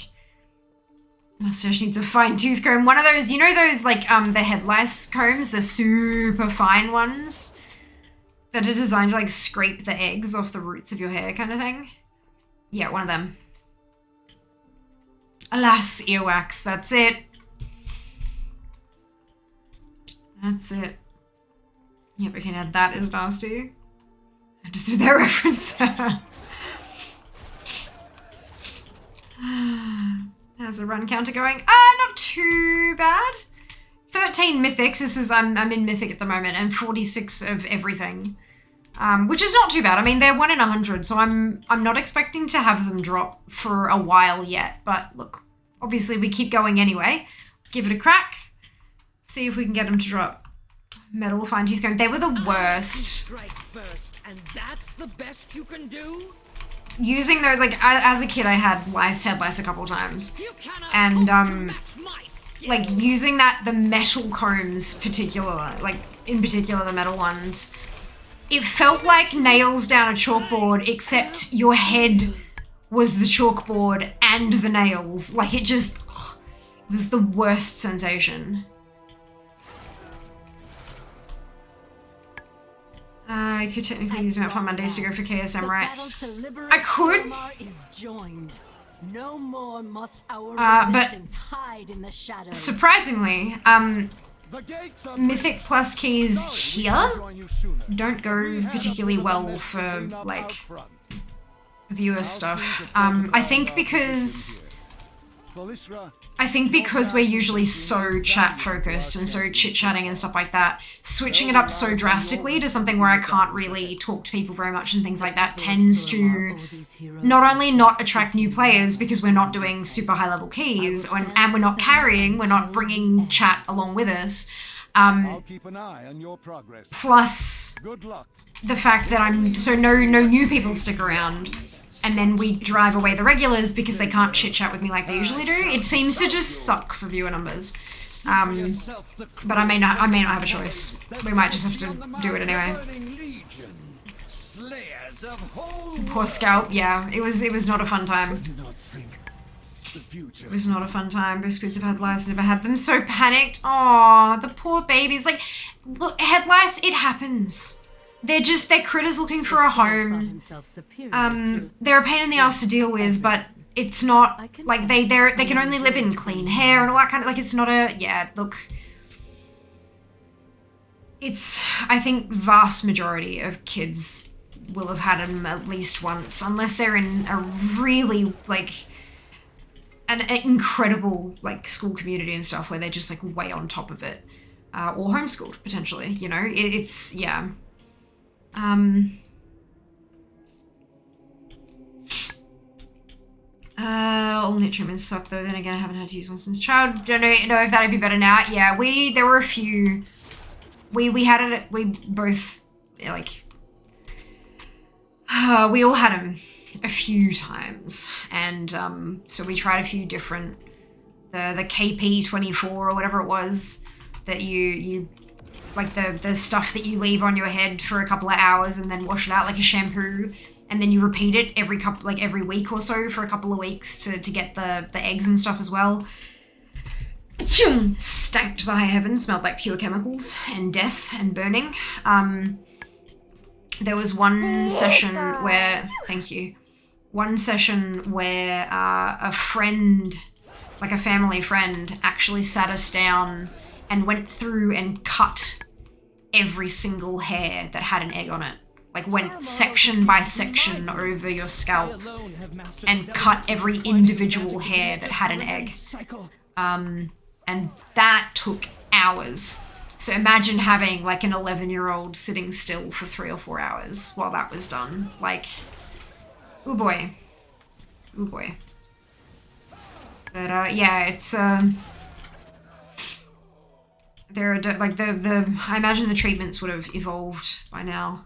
Mustache needs a fine tooth comb. One of those, you know those, like, the head lice combs? The super fine ones? That are designed to, like, scrape the eggs off the roots of your hair kind of thing? Yeah, one of them. Alas, earwax, that's it. That's it. Yep, we can add that is nasty. I just did that reference. How's the run counter going? Not too bad. 13 mythics. This is I'm in mythic at the moment, and 46 of everything, which is not too bad. I mean, they're 1 in 100, so I'm not expecting to have them drop for a while yet. But look, obviously we keep going anyway. Give it a crack. See if we can get them to drop. Metal fine tooth comb. They were the worst. Strike first, and that's the best you can do. Using those, like, as a kid, I had head lice a couple times, and like using the metal combs, in particular the metal ones, it felt like nails down a chalkboard, except your head was the chalkboard and the nails. Like, it was the worst sensation. I could technically use Mount Fun Mondays to go for KSM, right? I could. No more must our resistance hide in the shadows. Surprisingly, Mythic Plus keys here don't go particularly well for, like, viewer stuff. I think because we're usually so chat focused and so chit-chatting and stuff like that, switching it up so drastically to something where I can't really talk to people very much and things like that tends to not only not attract new players because we're not doing super high level keys and we're not carrying, we're not bringing chat along with us. I'll keep an eye on your progress. Plus Good luck. The fact that no new people stick around. And then we drive away the regulars because they can't chit-chat with me like they usually do. It seems to just suck for viewer numbers. But I may not have a choice. We might just have to do it anyway. Poor Scalp, yeah. It was not a fun time. It was not a fun time. Most kids have had lice, never had them. So panicked. Aw, the poor babies. Like, look, head lice, it happens. They're critters looking for a home. They're a pain in the ass to deal with, but it's not like they can only live in clean hair and all that kind of, like, it's not a, yeah, look. I think vast majority of kids will have had them at least once, unless they're in a really, like, an incredible, like, school community and stuff where they're just, like, way on top of it. Or homeschooled, potentially, you know? It's, yeah. All knit treatments suck though, then again I haven't had to use one since child. Don't know if that'd be better now. Yeah, there were a few. We had it, we both, like, we all had them a few times. And, so we tried a few different, the KP24 or whatever it was, that you like the stuff that you leave on your head for a couple of hours and then wash it out like a shampoo, and then you repeat it every week or so for a couple of weeks to get the eggs and stuff as well. Stank to the high heavens, smelled like pure chemicals and death and burning. There was one session where, thank you, one session where a friend, like a family friend, actually sat us down and went through and cut every single hair that had an egg on it. Like went section by section over your scalp and cut every individual hair that had an egg. And that took hours. So imagine having like an 11-year-old sitting still for 3 or 4 hours while that was done. Like, ooh boy. Ooh boy. But yeah, it's there are like I imagine the treatments would have evolved by now.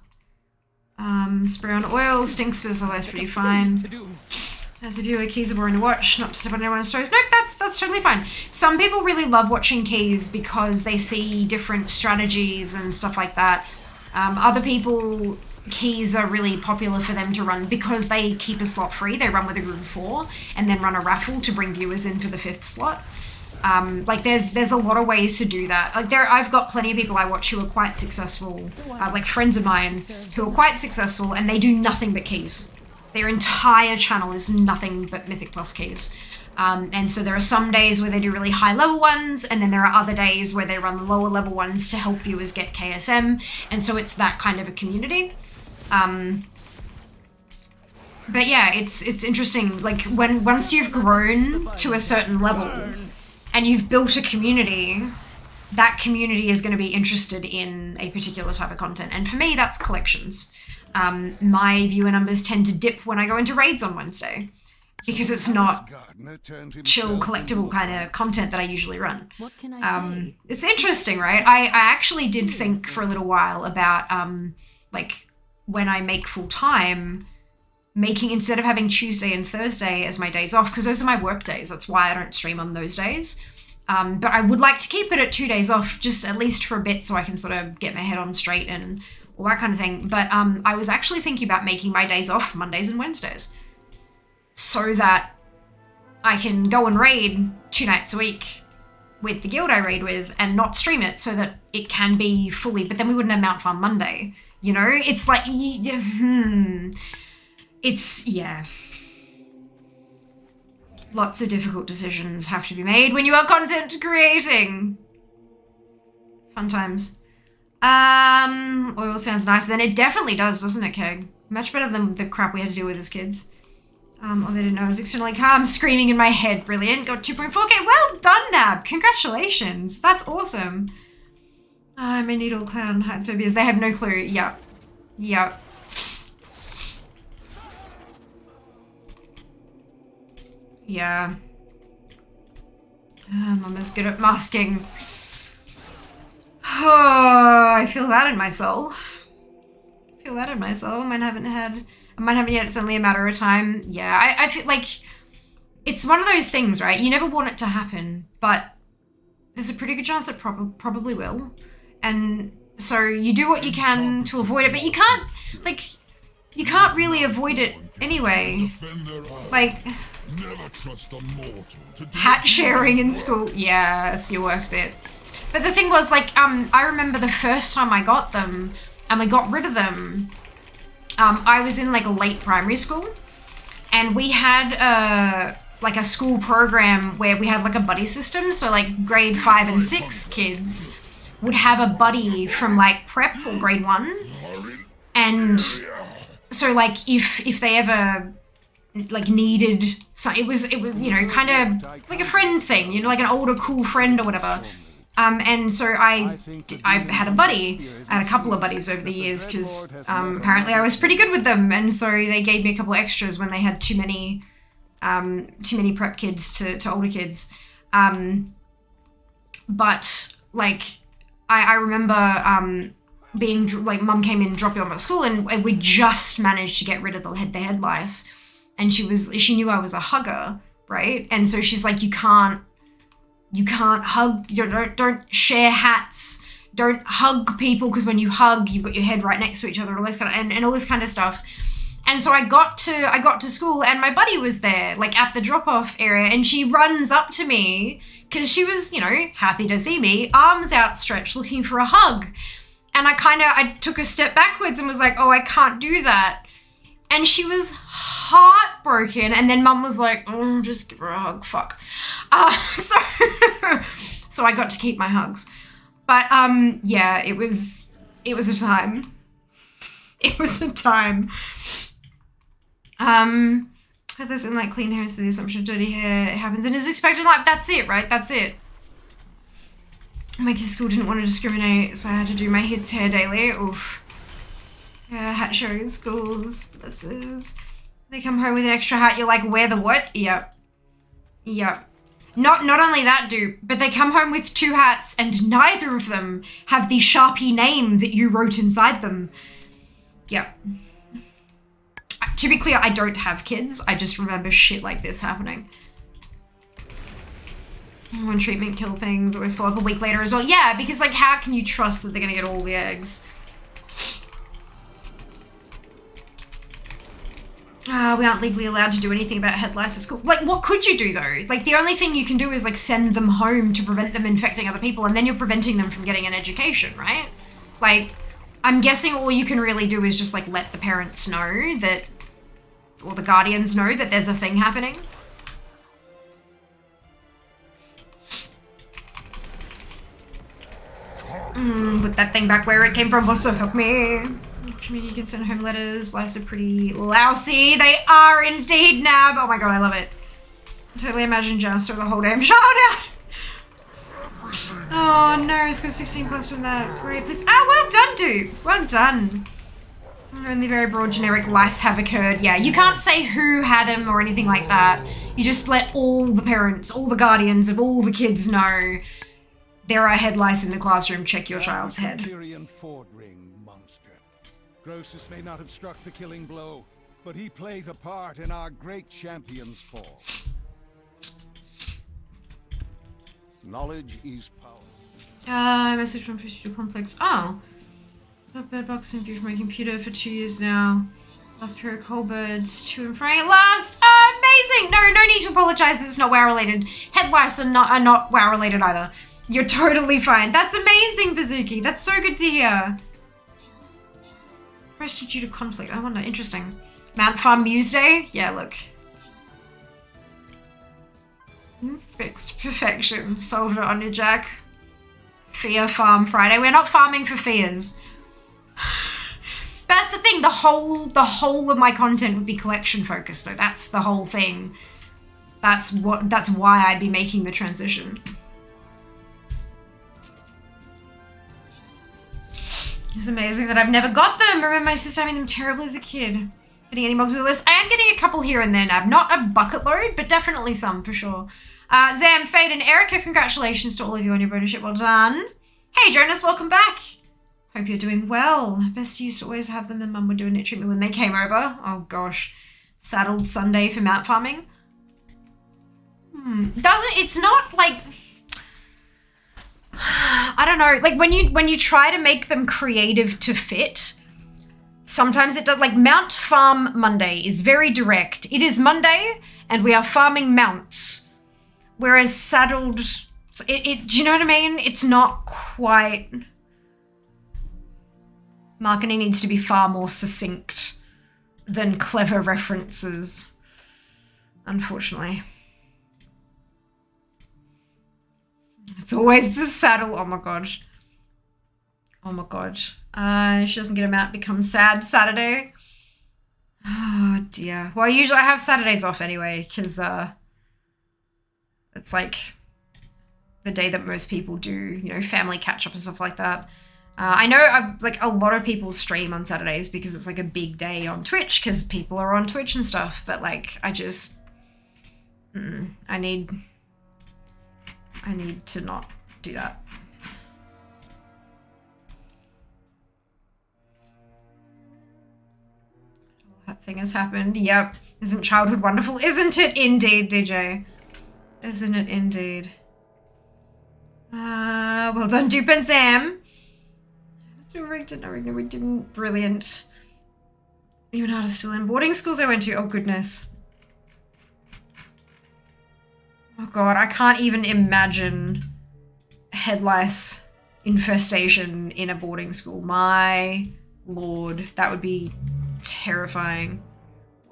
Spray on oil, stinks, but otherwise pretty fine. As a viewer, keys are boring to watch, not to step on anyone's toes. Nope, that's totally fine. Some people really love watching keys because they see different strategies and stuff like that. Other people, keys are really popular for them to run because they keep a slot free. They run with a group of 4 and then run a raffle to bring viewers in for the 5th slot. Like there's a lot of ways to do that. Like I've got plenty of people I watch who are quite successful, like friends of mine who are quite successful, and they do nothing but keys. Their entire channel is nothing but Mythic Plus keys. And so there are some days where they do really high level ones, and then there are other days where they run the lower level ones to help viewers get KSM. And so it's that kind of a community. But yeah, it's interesting. Like once you've grown to a certain level and you've built a community, that community is going to be interested in a particular type of content. And for me, that's collections. My viewer numbers tend to dip when I go into raids on Wednesday because it's not chill, collectible kind of content that I usually run. What can I say? It's interesting, right? I actually did think for a little while about, like, when I make full time, instead of having Tuesday and Thursday as my days off, because those are my work days. That's why I don't stream on those days. But I would like to keep it at 2 days off, just at least for a bit, so I can sort of get my head on straight and all that kind of thing. But I was actually thinking about making my days off Mondays and Wednesdays so that I can go and raid 2 nights a week with the guild I raid with and not stream it, so that it can be fully, but then we wouldn't have Mount Farm Monday, you know? It's like, it's, yeah. Lots of difficult decisions have to be made when you are content creating. Fun times. Oil sounds nice. Then it definitely does, doesn't it, Keg? Much better than the crap we had to deal with as kids. Oh, they didn't know I was externally calm, screaming in my head. Brilliant. Got 2.4k. Well done, Nab. Congratulations. That's awesome. I'm a needle clown heights phobias. They have no clue. Yep. Yep. Yeah. Mama's good at masking. Oh, I feel that in my soul. I feel that in my soul. I might haven't yet. It's only a matter of time. Yeah, I feel like it's one of those things, right? You never want it to happen, but there's a pretty good chance it probably will. And so you do what you can to avoid it, but you can't really avoid it anyway. Like, never trust a mortal to do hat sharing in school. Yeah, it's your worst bit. But the thing was, like, I remember the first time I got them, and I got rid of them, I was in, like, a late primary school, and we had, like, a school program where we had, like, a buddy system, so, like, grade 5 and 6 kids would have a buddy from, like, prep or grade 1, and so, like, if they ever, like, needed, so it was, you know, kind of like a friend thing, you know, like an older cool friend or whatever. And so I had a buddy. I had a couple of buddies over the years because apparently I was pretty good with them, and so they gave me a couple of extras when they had too many prep kids to older kids. But like I remember being like, mum came in, dropped me off at school, and we just managed to get rid of the head lice, and she knew I was a hugger, right? And so she's like, you can't hug, don't share hats, don't hug people because when you hug, you've got your head right next to each other, all this kind of, and all this kind of stuff. And so I got to school and my buddy was there, like at the drop-off area, and she runs up to me because she was, you know, happy to see me, arms outstretched, looking for a hug. And I took a step backwards and was like, oh, I can't do that. And she was heartbroken. And then mum was like, oh, just give her a hug, fuck. So I got to keep my hugs. But yeah, it was a time. It was a time. There's like clean hair, so the assumption dirty hair happens and is expected. Like, that's it, right? That's it. My kids' school didn't want to discriminate, so I had to do my kids' hair daily. Oof. Yeah, hat show schools, blesses. They come home with an extra hat, you're like, wear the what? Yep. Yep. Not only that, dude, but they come home with 2 hats and neither of them have the Sharpie name that you wrote inside them. Yep. To be clear, I don't have kids. I just remember shit like this happening. One treatment kill things, always follow up a week later as well. Yeah, because like how can you trust that they're gonna get all the eggs? We aren't legally allowed to do anything about head lice at school. Like, what could you do though? Like, the only thing you can do is like send them home to prevent them infecting other people, and then you're preventing them from getting an education, right? Like, I'm guessing all you can really do is just like let the parents know that, or the guardians know that there's a thing happening. Put that thing back where it came from, also help me. You can send home letters. Lives are pretty lousy. They are indeed, Nab. Oh my god, I love it. I totally imagine Janice throw the whole damn child out. Oh no, it's got 16 plus from that. Great, please. Ah, well done, dude. Well done. Only very broad generic lice have occurred. Yeah, you can't say who had them or anything like that. You just let all the parents, all the guardians of all the kids know there are head lice in the classroom. Check your child's head. Grosus may not have struck the killing blow, but he played a part in our great champion's fall. Knowledge is power. Message from Procedural Complex. Oh. Not bad boxing view from my computer for 2 years now. Last pair of cold birds, to and fro. Last! Amazing! No need to apologize. It's not WoW related. Head lice are not WoW related either. You're totally fine. That's amazing, Bazooki. That's so good to hear. Arrested due to conflict. I wonder. Interesting. Mount Farm Muse Day? Yeah, look. Fixed. Perfection. Solved it on your Jack. Fear Farm Friday. We're not farming for fears. That's the thing. The whole of my content would be collection focused, though. That's the whole thing. That's why I'd be making the transition. It's amazing that I've never got them. I remember my sister having them terrible as a kid. Getting any mugs with this. I am getting a couple here and there, Nab. Not a bucket load, but definitely some for sure. Zam, Fade, and Erica, congratulations to all of you on your bonusship. Well done. Hey, Jonas, welcome back. Hope you're doing well. Best used to always have them and Mum would do a knit treatment when they came over. Oh gosh. Saddled Sunday for mount farming. It's not like, I don't know, like when you try to make them creative to fit, sometimes it does. Like Mount Farm Monday is very direct. It is Monday and we are farming mounts. Whereas saddled, do you know what I mean? It's not quite, marketing needs to be far more succinct than clever references, unfortunately. It's always the saddle. Oh my god. Oh my god. She doesn't get him out, becomes sad Saturday. Oh dear. Well, usually I have Saturdays off anyway, because it's like the day that most people do, you know, family catch up and stuff like that. I know a lot of people stream on Saturdays because it's like a big day on Twitch because people are on Twitch and stuff, but like I just I need to not do that. That thing has happened. Yep. Isn't childhood wonderful? Isn't it indeed, DJ? Isn't it indeed? Well done, Dupe and Sam. Still rigged it. No, we didn't. Brilliant. Even harder still in boarding schools I went to. Oh, goodness. Oh, God. I can't even imagine head lice infestation in a boarding school. My lord. That would be terrifying.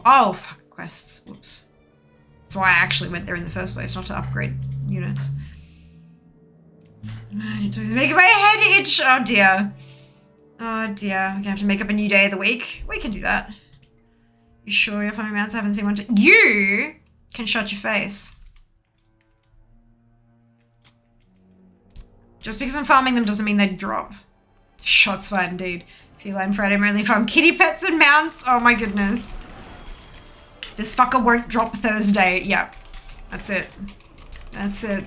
Oh, fuck. Quests. Whoops. That's why I actually went there in the first place, not to upgrade units. It's making my head itch. Oh, dear. Oh dear, we're gonna have to make up a new day of the week. We can do that. You sure you're farming mounts? I haven't seen one. You can shut your face. Just because I'm farming them doesn't mean they drop. Shots fired indeed. Feline Friday only farm kitty pets and mounts. Oh my goodness. This fucker won't drop Thursday. Yep. That's it. That's it.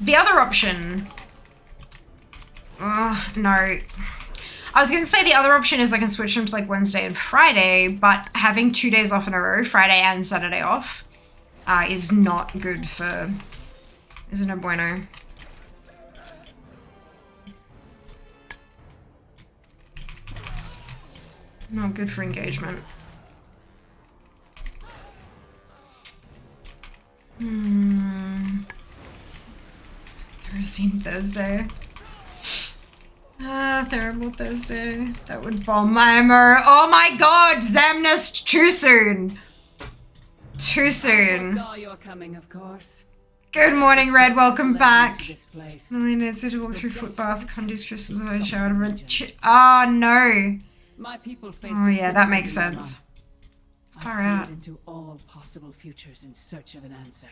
The other option... no. I was going to say the other option is I can switch them to like Wednesday and Friday, but having 2 days off in a row, Friday and Saturday off, is not good for... is no bueno. Not good for engagement. Thursday. Terrible Thursday. That would bomb my MO. Oh my god! Zamnest too soon. Too soon. I saw your coming, of course. Good morning, Red. Welcome back. Lily needs to walk through footbath, conduce crystals, and shower. Oh no. My people faced Oh yeah, that makes sense. Far out. Into all possible futures in search of an answer.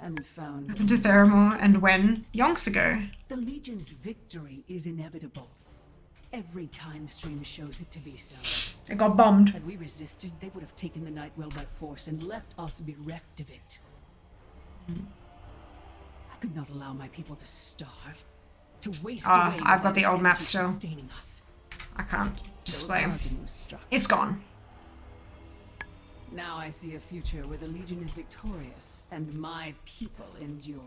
And found Happened to Theramore and when? Yonks ago. the Legion's victory is inevitable. Every time stream shows it to be so. It got bombed. Had we resisted, they would have taken the Nightwell by force and left us bereft of it. I could not allow my people to starve, to waste away. I've got the old map energy still. sustaining us. I can't display. So a bargain was struck. It's gone. Now I see a future where the Legion is victorious and my people endure.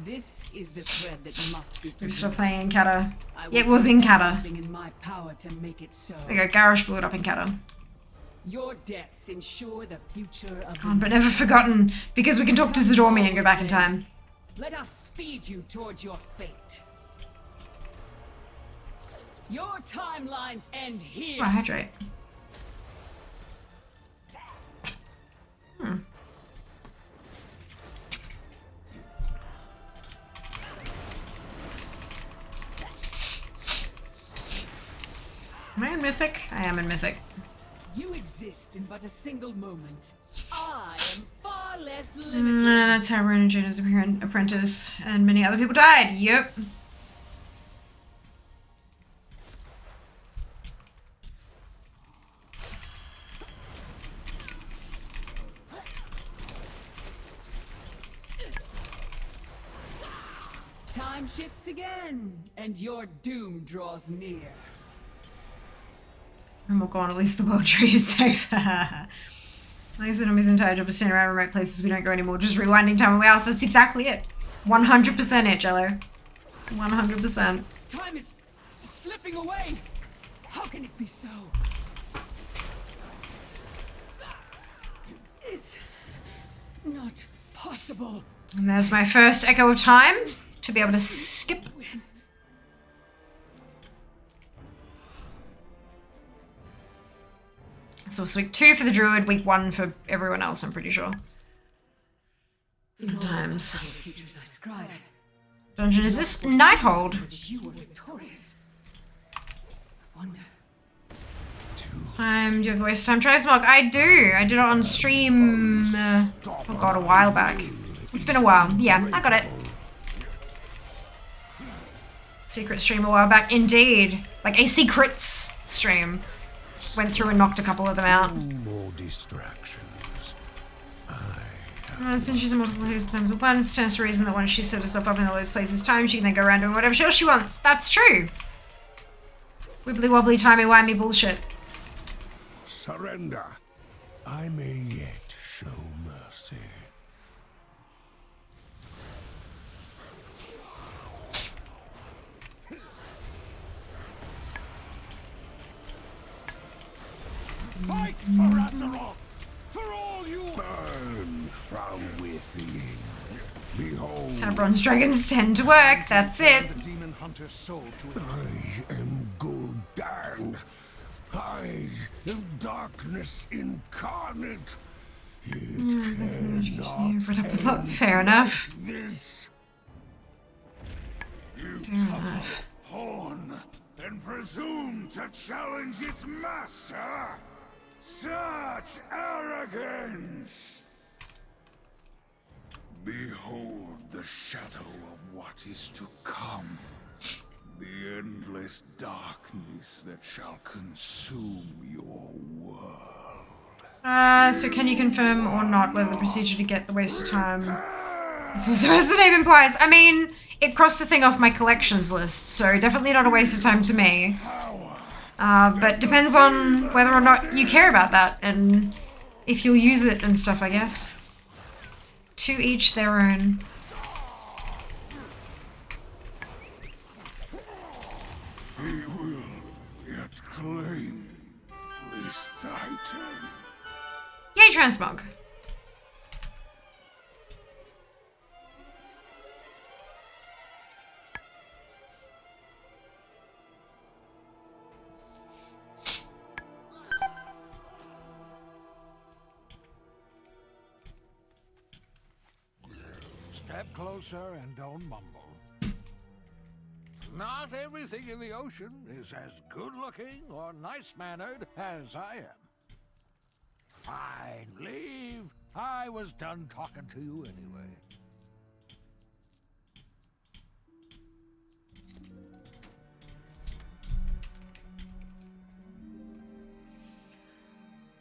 This is the thread that must be. We've stopped playing in Kata. I Yeah, it will was do in Kata. everything in my power to make it so. There you go, Garrosh blew it up in Kata. Your deaths ensure the future of God, but never forgotten, because we can talk to Zadormi and go back in time. Let us speed you towards your fate. Your timelines end here. Oh, hydrate. Am I in Mythic? I am in Mythic. You exist in but a single moment. I am far less limited. That's how Ronan Jones' apprentice and many other people died. Yep. Time shifts again, and your doom draws near. And we're gone, at least the world tree is safe. Like I said, his entire job is standing around remote places we don't go anymore, just rewinding time away else. That's exactly it. 100% it, Jello. 100%. Time is slipping away. How can it be so? It's not possible. And there's my first Echo of Time to be able to skip. So it's week 2 for the Druid, week 1 for everyone else, I'm pretty sure. Times. Dungeon, is this Nighthold? You were victorious. Wonder. Do you have voice time? Try smoke. I do. I did it on stream, oh god, a while back. It's been a while. Yeah, I got it. Secret stream a while back. Indeed. Like a secrets stream. Went through and knocked a couple of them out. More distractions. Since she's in multiple places times at once, stands to reason that once she set herself up in all those places time, she can then go around doing whatever else she wants. That's true. Wibbly wobbly timey wimey bullshit. Surrender. I may yet show mercy. from within. Behold, That's how bronze dragons tend to work, that's it. The demon hunter's soul to it. I am Gul'dan. I am darkness incarnate. It cannot Fair enough. this. You Fair enough. Horn and presume to challenge its master? Such arrogance! Behold the shadow of what is to come. The endless darkness that shall consume your world. So can you confirm or not whether the procedure to get the waste of time so as the name implies? I mean, it crossed the thing off my collections list, so definitely not a waste of time to me. But depends on whether or not you care about that and if you'll use it and stuff, I guess. To each their own. He will yet claim this titan. Yay, transmog. Step closer and don't mumble. Not everything in the ocean is as good-looking or nice-mannered as I am. Fine, leave. I was done talking to you anyway.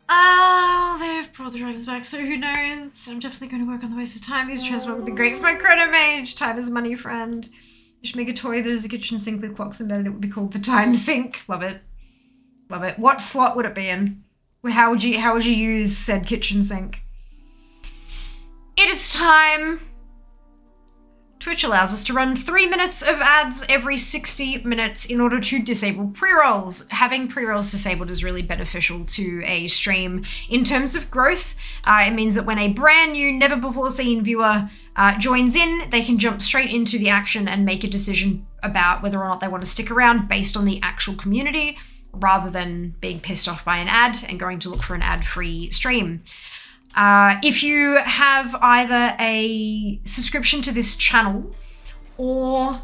Oh, they've brought the dragons back, so who knows? I'm definitely going to work on the waste of time. Use transmog would be great for my chrono mage. Time is money, friend. You should make a toy that is a kitchen sink with clocks embedded. It would be called the time sink. Love it. Love it. What slot would it be in? How would you use said kitchen sink? It is time. Twitch allows us to run 3 minutes of ads every 60 minutes in order to disable pre-rolls. Having pre-rolls disabled is really beneficial to a stream in terms of growth. It means that when a brand new, never before seen viewer joins in, they can jump straight into the action and make a decision about whether or not they want to stick around based on the actual community, rather than being pissed off by an ad and going to look for an ad-free stream. If you have either a subscription to this channel or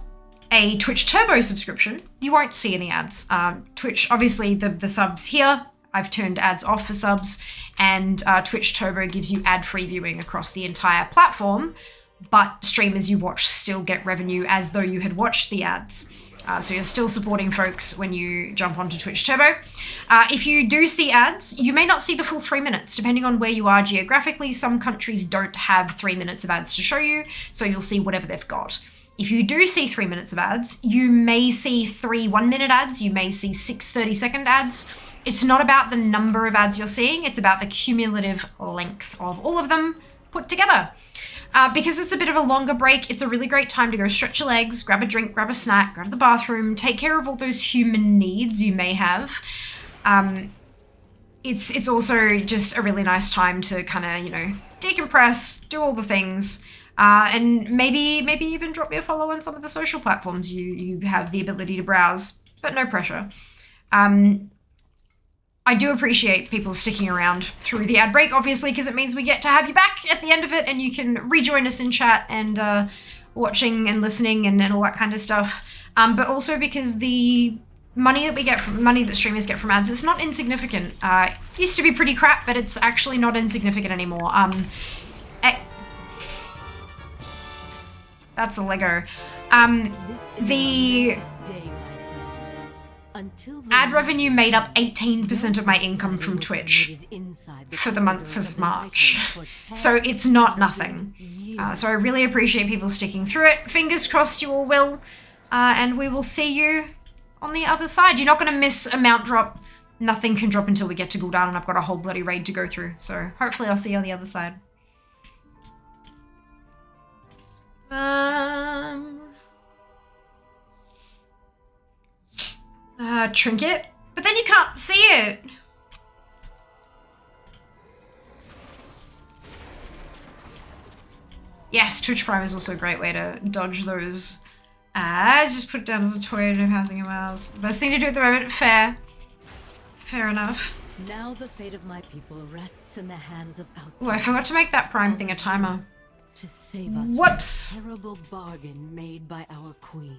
a Twitch Turbo subscription, you won't see any ads. Twitch, obviously the subs here, I've turned ads off for subs, and Twitch Turbo gives you ad-free viewing across the entire platform, but streamers you watch still get revenue as though you had watched the ads. So you're still supporting folks when you jump onto Twitch Turbo. If you do see ads, you may not see the full 3 minutes, depending on where you are geographically. Some countries don't have 3 minutes of ads to show you, so you'll see whatever they've got. If you do see 3 minutes of ads, you may see 3 1-minute ads, you may see 6 30-second ads. It's not about the number of ads you're seeing, it's about the cumulative length of all of them put together. Because it's a bit of a longer break, it's a really great time to go stretch your legs, grab a drink, grab a snack, grab the bathroom, take care of all those human needs you may have. It's also just a really nice time to kind of, decompress, do all the things, and maybe even drop me a follow on some of the social platforms you have the ability to browse, but no pressure. I do appreciate people sticking around through the ad break, obviously, because it means we get to have you back at the end of it and you can rejoin us in chat and watching and listening and all that kind of stuff. But also because the money that streamers get from ads is not insignificant. It used to be pretty crap, but it's actually not insignificant anymore. That's a Lego. The ad revenue made up 18% of my income from Twitch for the month of March. So it's not nothing. So I really appreciate people sticking through it. Fingers crossed you all will. And we will see you on the other side. You're not going to miss a mount drop. Nothing can drop until we get to Gul'dan, and I've got a whole bloody raid to go through. So hopefully I'll see you on the other side. Trinket? But then you can't see it. Yes, Twitch Prime is also a great way to dodge those ads. Just put it down as a toy and housing a mouse. Best thing to do at the moment. Fair. Fair enough. Now the fate of my people rests in the hands of outsiders. Oh, I forgot to make that Prime thing a timer. To save us Whoops! from the terrible bargain made by our queen.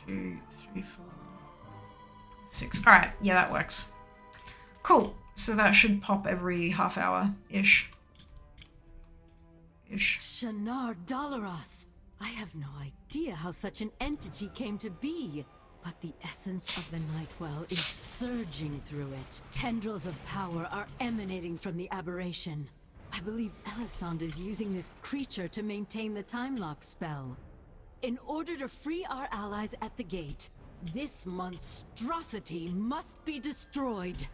Two, three, 4, 6. Alright, yeah, that works. Cool. So that should pop every half hour-ish. Shannara Dalaras! I have no idea how such an entity came to be, but the essence of the Nightwell is surging through it. Tendrils of power are emanating from the aberration. I believe Elisande is using this creature to maintain the time lock spell. In order to free our allies at the gate, this monstrosity must be destroyed.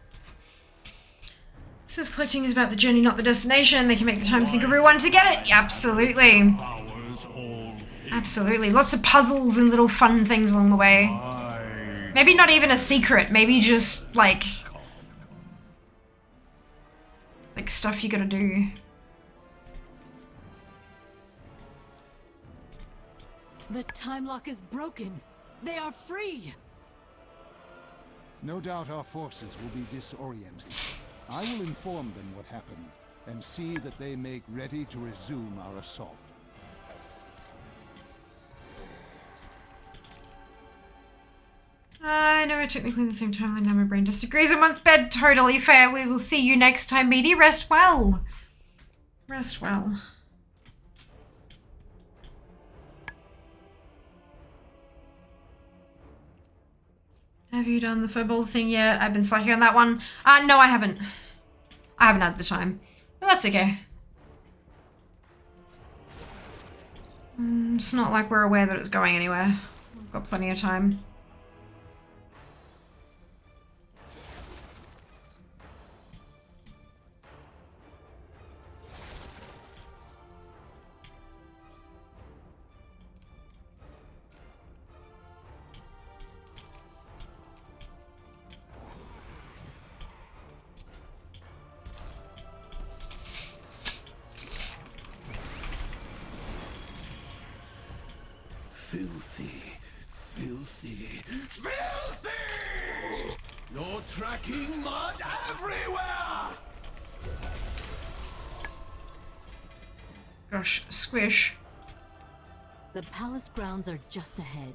Says collecting is about the journey, not the destination. They can make the time sink everyone to get it. Yeah, absolutely. Absolutely. Lots of puzzles and little fun things along the way. Maybe not even a secret. Maybe just like stuff you gotta do. The time lock is broken. They are free. No doubt our forces will be disoriented. I will inform them what happened, and see that they make ready to resume our assault. I know we're technically in the same timeline now, my brain disagrees and wants bed. Totally fair. We will see you next time, BD. Rest well. Rest well. Have you done the football thing yet? I've been slacking on that one. No, I haven't. I haven't had the time. But that's okay. It's not like we're aware that it's going anywhere. We've got plenty of time. Filthy, filthy, filthy! You're tracking mud everywhere! Gosh, squish. The palace grounds are just ahead.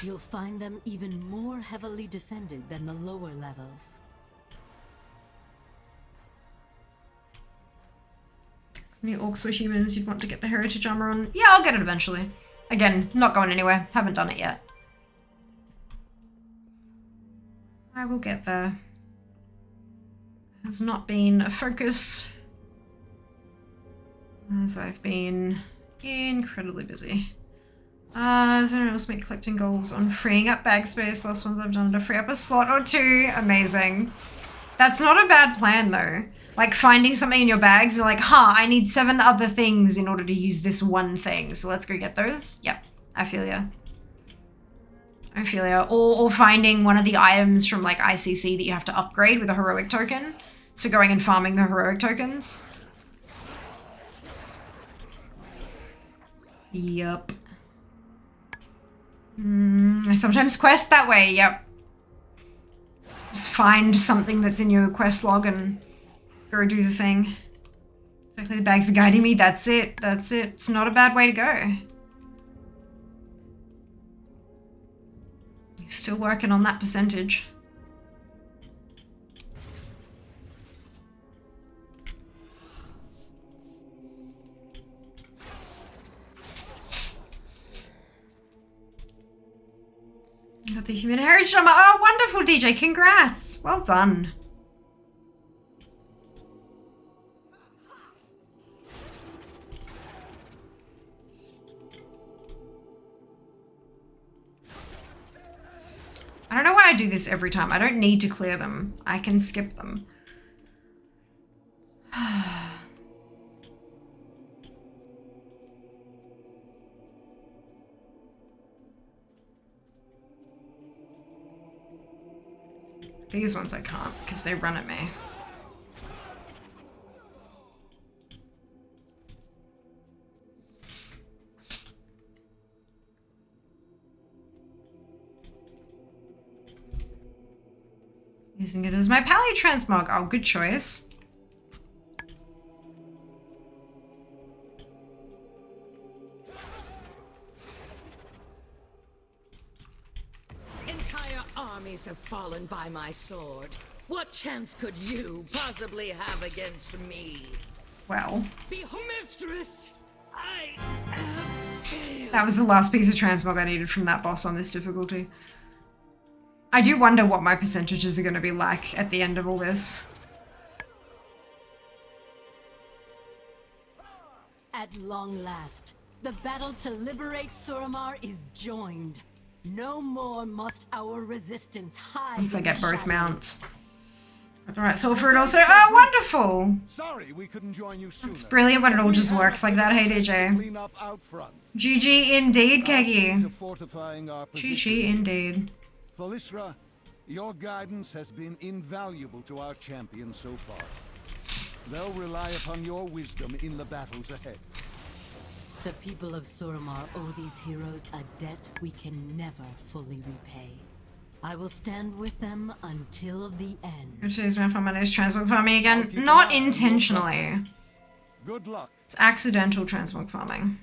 You'll find them even more heavily defended than the lower levels. Any orcs or humans you'd want to get the heritage armor on? Yeah, I'll get it eventually. Again, not going anywhere. Haven't done it yet. I will get there. Has not been a focus, as I've been incredibly busy. Does anyone else make collecting goals on freeing up bag space? Last ones I've done to free up a slot or 2. Amazing. That's not a bad plan though. Like finding something in your bags, you're like, I need 7 other things in order to use this one thing. So let's go get those. Yep, I feel ya. I feel ya. Or finding one of the items from like ICC that you have to upgrade with a heroic token. So going and farming the heroic tokens. Yup. I sometimes quest that way, yep. Just find something that's in your quest log and go do the thing. Exactly, the bags are guiding me. That's it. That's it. It's not a bad way to go. You're still working on that percentage. Got the human heritage armor. Oh, wonderful, DJ. Congrats. Well done. I don't know why I I do this every time. I don't need to clear them. I can skip them. These ones I can't because they run at me. Using it as my pally transmog. Oh, good choice. Entire armies have fallen by my sword. What chance could you possibly have against me? Well. Behold, mistress, I have failed. That was the last piece of transmog I needed from that boss on this difficulty. I do wonder what my percentages are going to be like at the end of all this. At long last, the battle to liberate Suramar is joined. No more must our resistance hide. Once I get both shadows. mounts. Alright, so for it also. Oh, wonderful! Sorry we couldn't join you sooner. It's brilliant when it all just works like that. Hey, DJ. Clean up out front. GG indeed, Kegi. Fortifying our GG indeed. Thalysra, your guidance has been invaluable to our champions so far. They'll rely upon your wisdom in the battles ahead. The people of Suramar owe these heroes a debt we can never fully repay. I will stand with them until the end. Today's my fun Monday's transmog farming again. Not intentionally. Good luck. It's accidental transmog farming.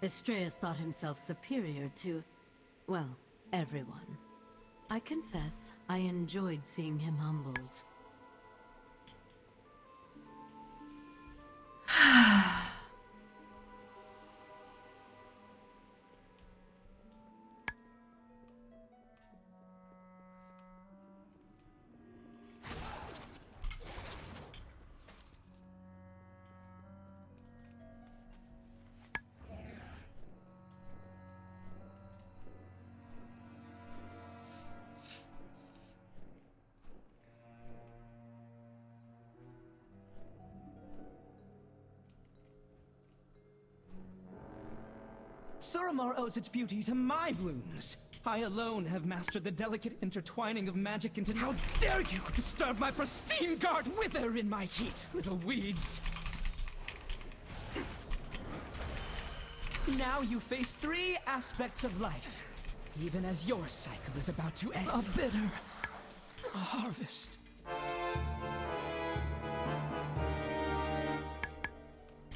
Estrella thought himself superior to, well, everyone. I confess, I enjoyed seeing him humbled. Suramar owes its beauty to my wounds. I alone have mastered the delicate intertwining of magic into— How dare you disturb my pristine guard! Wither in my heat, little weeds! Now you face 3 aspects of life, even as your cycle is about to end. A bitter harvest.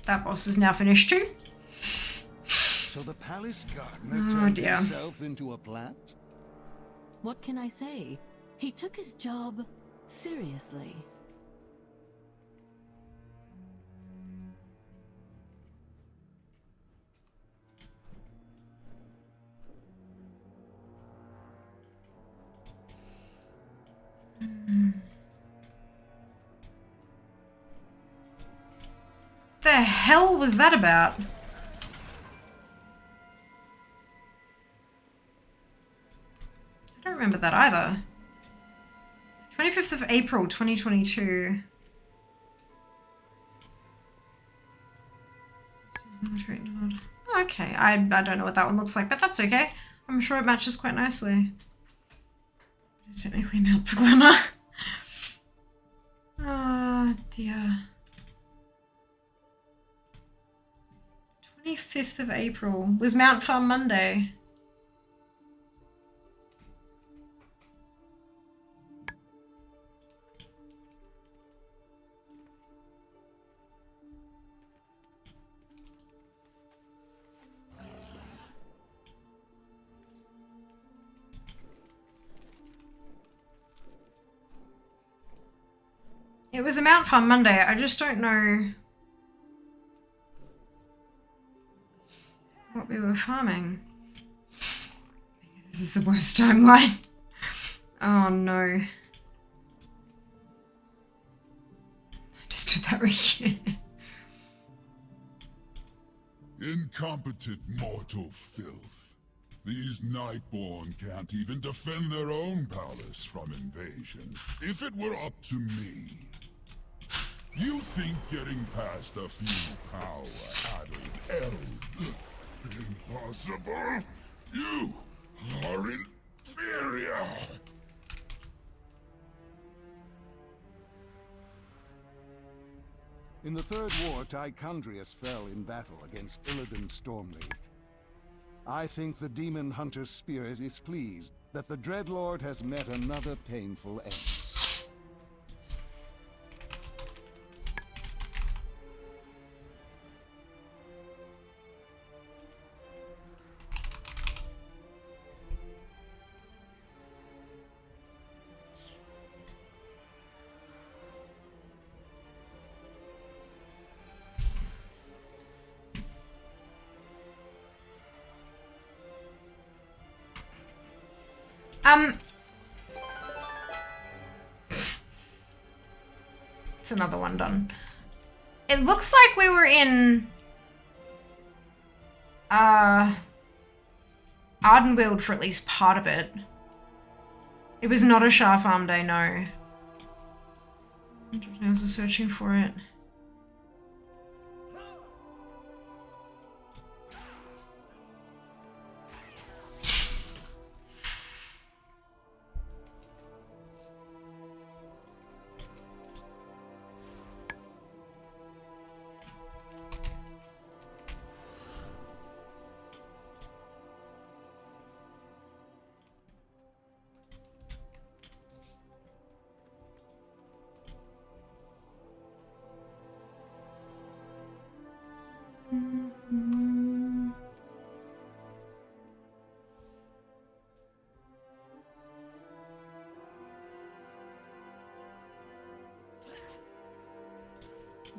That boss is now finished too. So the palace gardener turned himself into a plant? What can I say? He took his job seriously. The hell was that about? I don't remember that either. 25th of April, 2022. Oh, okay, I don't know what that one looks like, but that's okay. I'm sure it matches quite nicely. Technically Mount for Glamour. Oh dear. 25th of April was Mount Farm Monday. It was a Mount Farm Monday. I just don't know what we were farming. This is the worst timeline. Oh no. I just did that again. Incompetent mortal filth. These Nightborn can't even defend their own palace from invasion. If it were up to me, you think getting past a few power-addled elves? Impossible! You are inferior! In the Third War, Tychondrius fell in battle against Illidan's Stormrage. I think the Demon Hunter's spirit is pleased that the Dreadlord has met another painful end. It's another one done. It looks like we were in Ardenweald for at least part of it. It was not a Shah Farm day, no. I was searching for it.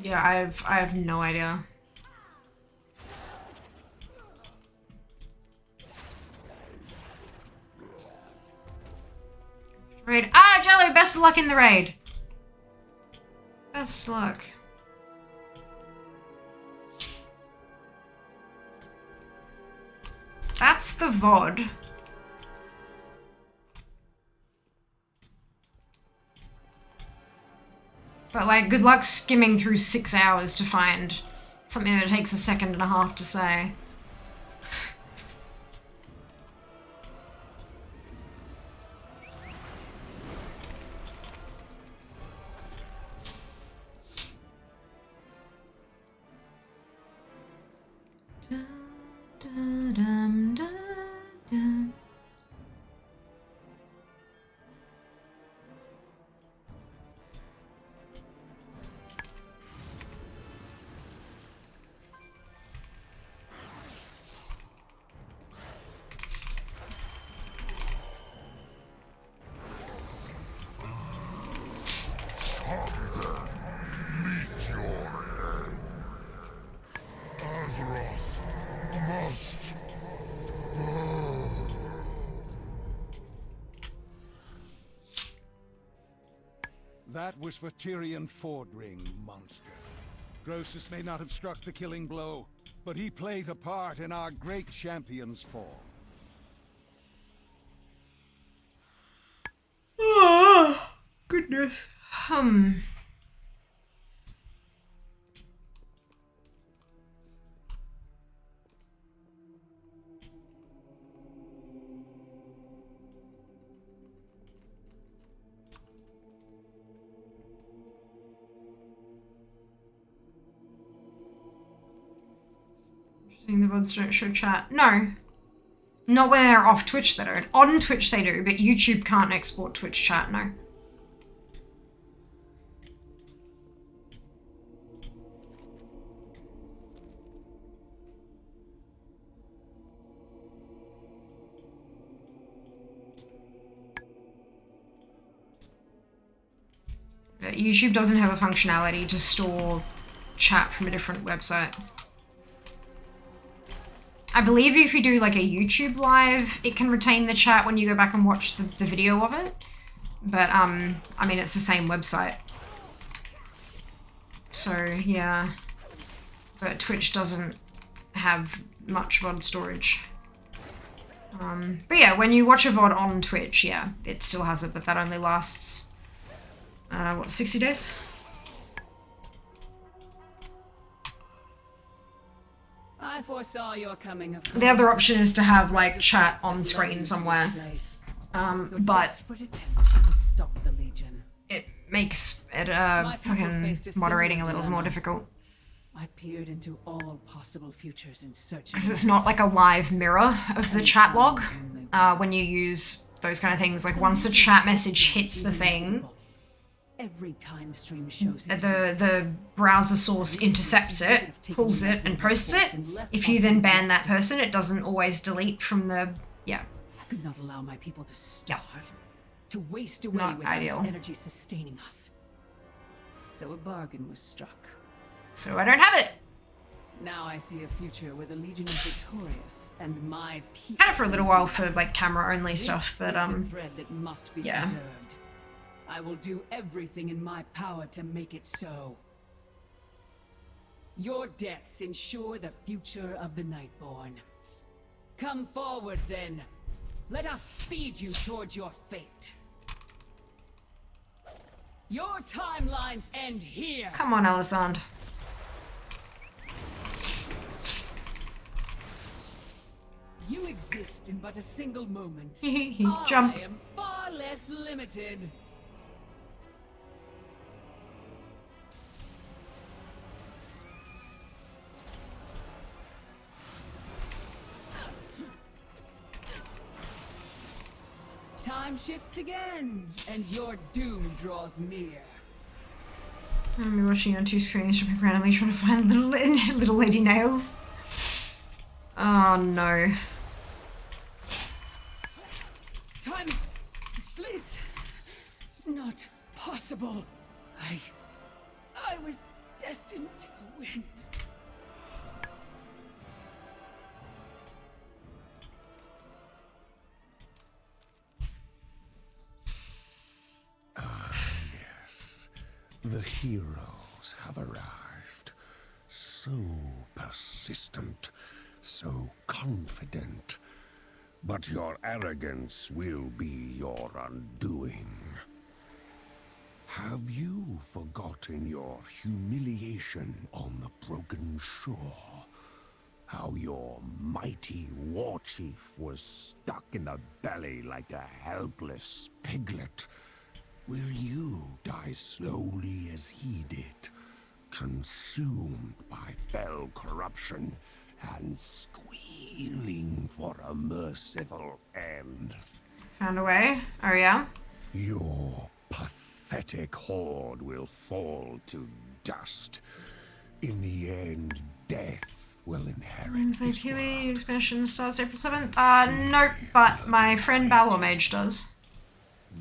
Yeah, I have no idea. Raid. Ah, Jello, best of luck in the raid. Best luck. That's the VOD. But like, good luck skimming through 6 hours to find something that takes a second and a half to say. That was for Tyrion Fordring, monster. Grosus may not have struck the killing blow, but he played a part in our great champion's fall. Oh, goodness. The VODs don't show chat. No. Not when they're off Twitch, they don't. On Twitch they do, but YouTube can't export Twitch chat, no. YouTube doesn't have a functionality to store chat from a different website. I believe if you do like a YouTube live, it can retain the chat when you go back and watch the video of it. But, I mean, it's the same website. So, yeah. But Twitch doesn't have much VOD storage. But yeah, when you watch a VOD on Twitch, yeah, it still has it, but that only lasts, what, 60 days? I foresaw your coming, of course. The other option is to have, like, chat on screen somewhere. But to stop the Legion. It makes it, fucking moderating a little more difficult. I peered into all possible futures in search of... Because it's not like a live mirror of the chat log when you use those kind of things. Like, once a chat message hits the thing, every time stream shows the browser source intercepts it, pulls it, and posts it. If you then ban that person, it doesn't always delete from the... Yeah. I could not allow my people to starve, to waste away Not without ideal. energy sustaining us. So a bargain was struck. So I don't have it. Now I see a future where the Legion is victorious and my people... Had it for a little while for, like, camera-only stuff, but, This is the thread that must be yeah. preserved. I will do everything in my power to make it so. Your deaths ensure the future of the Nightborn. Come forward, then. Let us speed you towards your fate. Your timelines end here. Come on, Alisand. You exist in but a single moment. Jump. I am far less limited. Time shifts again, and your doom draws near. I'm watching on two screens, jumping randomly trying to find little lady nails. Oh no. Time slits. Not possible. I was destined to win. The heroes have arrived. So persistent, so confident. But your arrogance will be your undoing. Have you forgotten your humiliation on the broken shore? How your mighty war chief was stuck in the belly like a helpless piglet? Will you die slowly as he did, consumed by fell corruption and squealing for a merciful end? Found a way. Oh yeah? Your pathetic horde will fall to dust. In the end, death will inherit this QE expansion starts April 7th. Nope, but my friend Balor Mage does.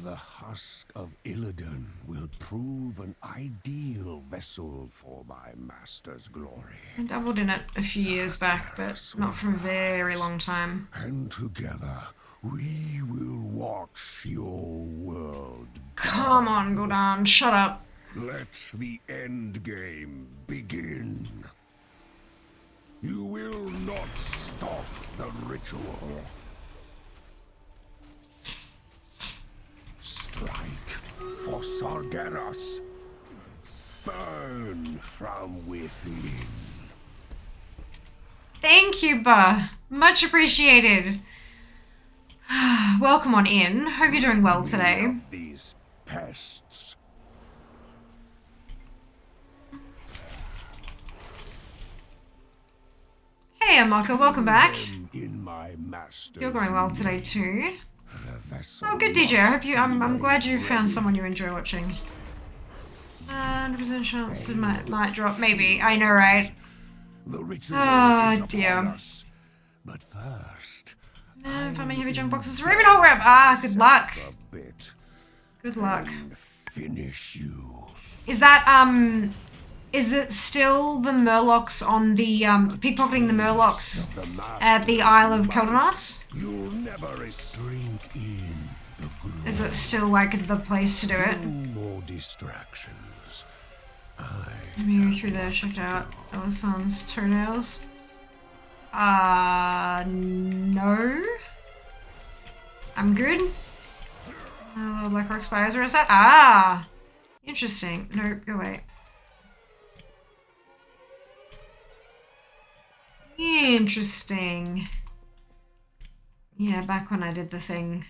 The husk of Illidan will prove an ideal vessel for my master's glory. I dabbled in it a few years back, but not for a very long time. And together, we will watch your world. Come on, Gul'dan, shut up. Let the end game begin. You will not stop the ritual. Strike for Sargeras. Burn from within. Thank you, Ba. Much appreciated. Welcome on in. Hope you're doing well today. These pests. Hey, Amaka, welcome back. In my master's You're going well today too. Oh, good DJ. I hope you. I'm glad you found someone you enjoy watching. 100% chance it might drop. Maybe. I know, right? Oh dear. But first, finding heavy junk boxes for Ravenhole Rep. Ah, good luck. Good luck. Finish you. Is that is it still the Murlocs on the pickpocketing the Murlocs at the Isle of Keldanas? You'll never drink in the gloom. Is it still like the place to do it? No more distractions. Let me go through there, check out Elisand's toenails. No. I'm good. Blackrock Spires, where is that? Ah! Interesting. No, go away. Interesting. Yeah, back when I did the thing,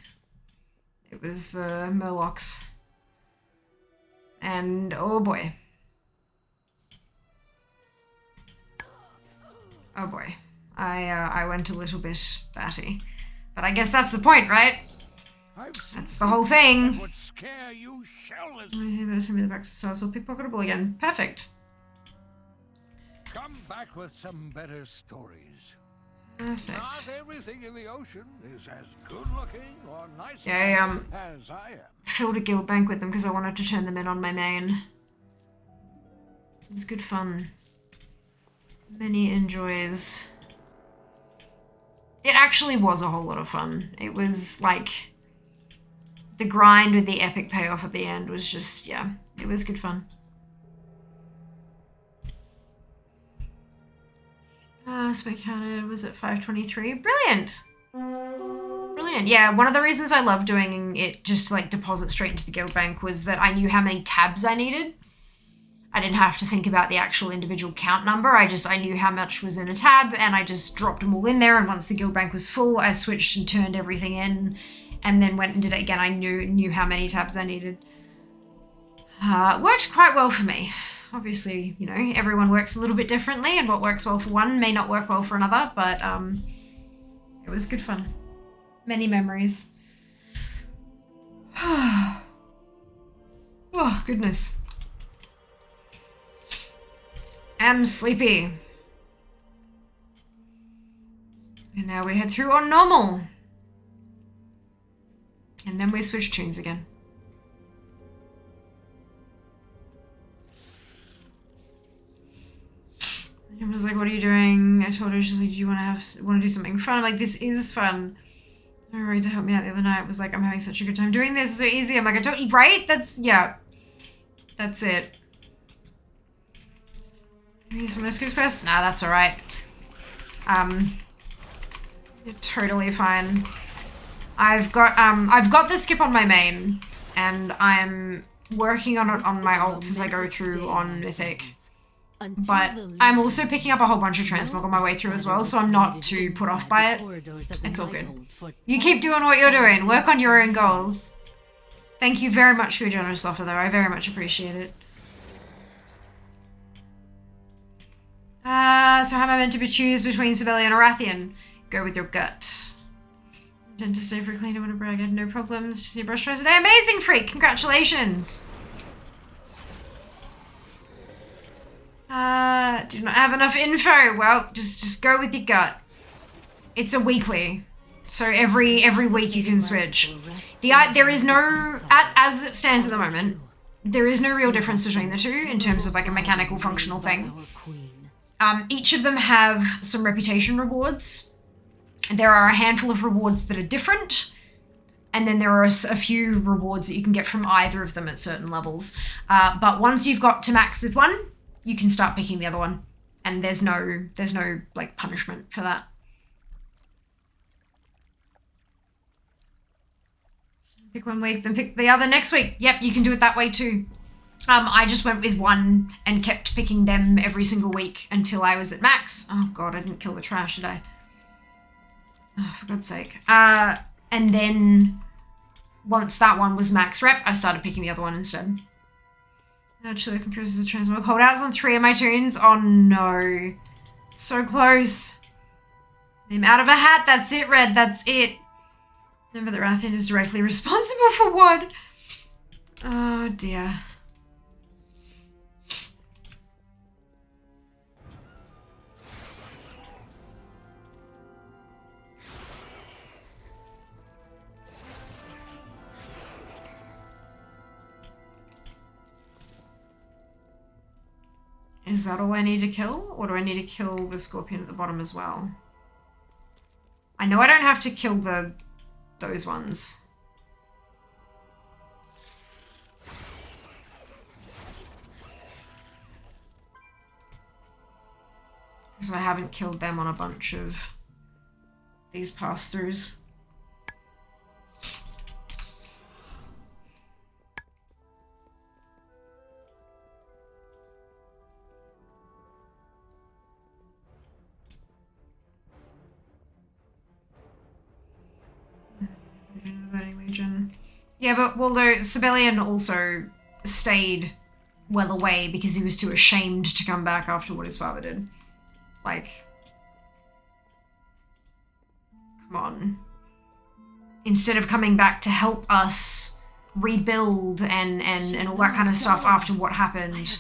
it was the Murlocs. And oh boy. Oh boy. I went a little bit batty. But I guess that's the point, right? That's the whole thing. Would scare you shellless. Back to stars or pickpocketable again. Perfect. Come back with some better stories. Perfect. Not everything in the ocean is as good looking or nice Yeah, as I am. filled a guild bank with them because I wanted to turn them in on my main. It was good fun. Many enjoys. It actually was a whole lot of fun. It was like the grind with the epic payoff at the end was just, yeah, it was good fun. Spec counted was at 523. Brilliant. Brilliant. Yeah, one of the reasons I love doing it just to like deposit straight into the guild bank was that I knew how many tabs I needed. I didn't have to think about the actual individual count number. I knew how much was in a tab and I just dropped them all in there, and once the guild bank was full, I switched and turned everything in and then went and did it again. I knew how many tabs I needed. Worked quite well for me. Obviously, you know, everyone works a little bit differently, and what works well for one may not work well for another, but it was good fun. Many memories. Oh, goodness. I'm sleepy. And now we head through on normal. And then we switch tunes again. I was like, what are you doing? I told her, she's like, do you want to do something fun? I'm like, this is fun. Alright, to help me out the other night was like, I'm having such a good time doing this. It's so easy. I'm like, I don't eat, right? That's, yeah. That's it. Maybe some skip quest? Nah, that's alright. You're totally fine. I've got the skip on my main, and I'm working on it on my alts as I go through on Mythic. But I'm also picking up a whole bunch of transmog on my way through as well, so I'm not too put off by it. It's all good. You keep doing what you're doing. Work on your own goals. Thank you very much for your generous offer, though. I very much appreciate it. So how am I meant to choose between Sibelian and Arathian? Go with your gut. Intend to stay for cleaner when a brag. I had no problems. Just your brush tries today. Amazing, freak! Congratulations! Do not have enough info. Well, just go with your gut. It's a weekly, so every week you can switch. There is no, as it stands at the moment, there is no real difference between the two in terms of like a mechanical functional thing. Each of them have some reputation rewards. There are a handful of rewards that are different, and then there are a few rewards that you can get from either of them at certain levels. But once you've got to max with one, you can start picking the other one, and there's no like punishment for that. Pick one week, then pick the other next week. Yep, you can do it that way too. I just went with one and kept picking them every single week until I was at max. Oh god, I didn't kill the trash, did I? Oh, for God's sake. And then once that one was max rep, I started picking the other one instead. Actually, Chris is a transmog. Holdouts on 3 of my tunes. Oh no. So close. Name out of a hat. That's it, Red. That's it. Remember that Rathian is directly responsible for what? Oh dear. Is that all I need to kill? Or do I need to kill the scorpion at the bottom as well? I know I don't have to kill those ones. Because I haven't killed them on a bunch of these pass-throughs. Yeah, but Waldo, Sibelian also stayed well away because he was too ashamed to come back after what his father did. Like, come on. Instead of coming back to help us rebuild and all that kind of stuff after what happened,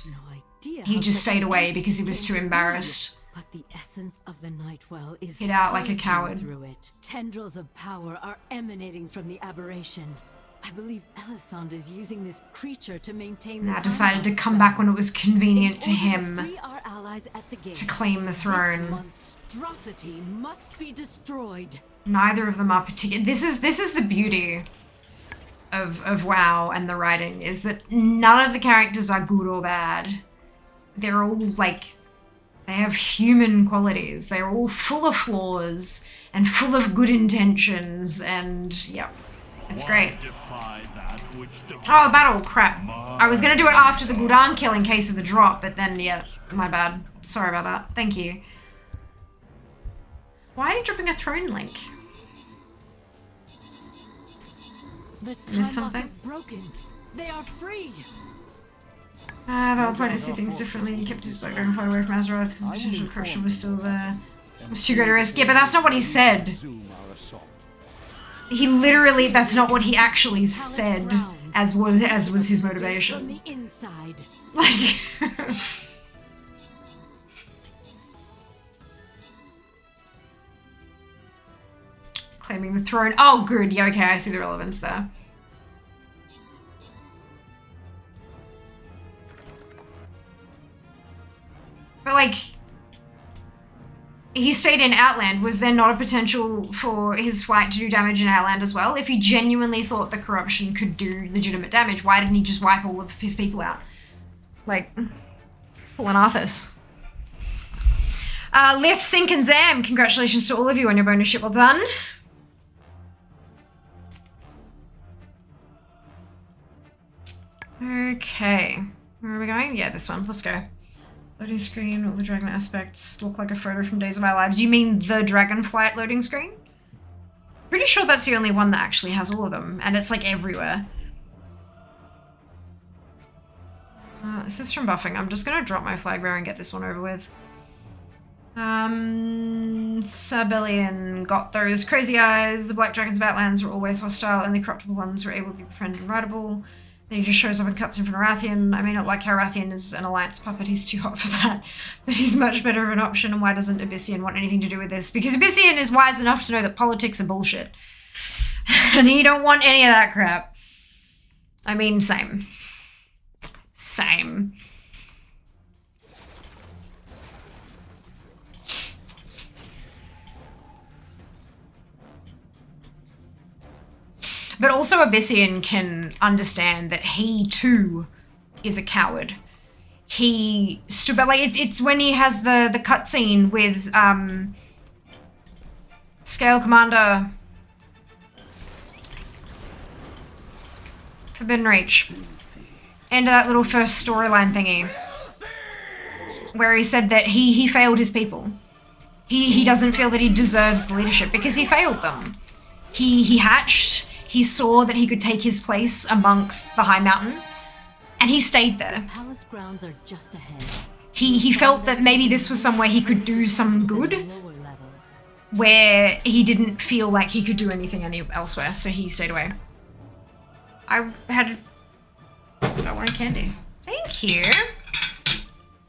he just stayed away because he was too embarrassed. But the essence of the Nightwell is Hid out like a surging coward. through it. Tendrils of power are emanating from the aberration. I believe Elisande is using this creature to maintain the Now decided to come back when it was convenient to him to claim the throne. This monstrosity must be destroyed. Neither of them are particular. This is the beauty of WoW and the writing, is that none of the characters are good or bad. They're all like, they have human qualities. They're all full of flaws and full of good intentions, and yeah, it's great. Oh, battle, crap. I was gonna do it after the Gul'dan kill in case of the drop, but then, yeah, my bad. Sorry about that. Thank you. Why are you dropping a throne link? The Miss time lock something? is broken. They are free. Valid point to see things differently. He kept his black dragonfly away from Azeroth because the potential corruption was still there. It was too great a risk. Yeah, but that's not what he said. He literally, that's not what he actually said, as was his motivation. From the inside. Like, claiming the throne. Oh, good. Yeah, okay, I see the relevance there. But, like, he stayed in Outland. Was there not a potential for his flight to do damage in Outland as well? If he genuinely thought the corruption could do legitimate damage, why didn't he just wipe all of his people out? Like, pulling Arthas. Lith, Sink, and Zam, congratulations to all of you on your bonus ship. Well done. Okay. Where are we going? Yeah, this one. Let's go. Loading screen, all the dragon aspects look like a photo from Days of Our Lives. You mean the Dragonflight loading screen? Pretty sure that's the only one that actually has all of them, and it's like everywhere. This is from buffing. I'm just gonna drop my flag bearer and get this one over with. Sabellian got those crazy eyes. The Black Dragons of Outlands were always hostile, and the corruptible ones were able to be befriended and rideable. Then he just shows up and cuts in front of Rathian. I may not like how Rathian is an alliance puppet, he's too hot for that. But he's much better of an option, and why doesn't Abyssian want anything to do with this? Because Abyssian is wise enough to know that politics are bullshit. And he don't want any of that crap. I mean, same. Same. But also Abyssian can understand that he too is a coward. He stood by, like, it's when he has the cutscene with Scale Commander Forbidden Reach. End of that little first storyline thingy. Where he said that he failed his people. He doesn't feel that he deserves the leadership because he failed them. He hatched. He saw that he could take his place amongst the High Mountain, and he stayed there. The palace grounds are just ahead. He felt that maybe this was somewhere he could do some good, where he didn't feel like he could do anything elsewhere, so he stayed away. I want a candy. Thank you.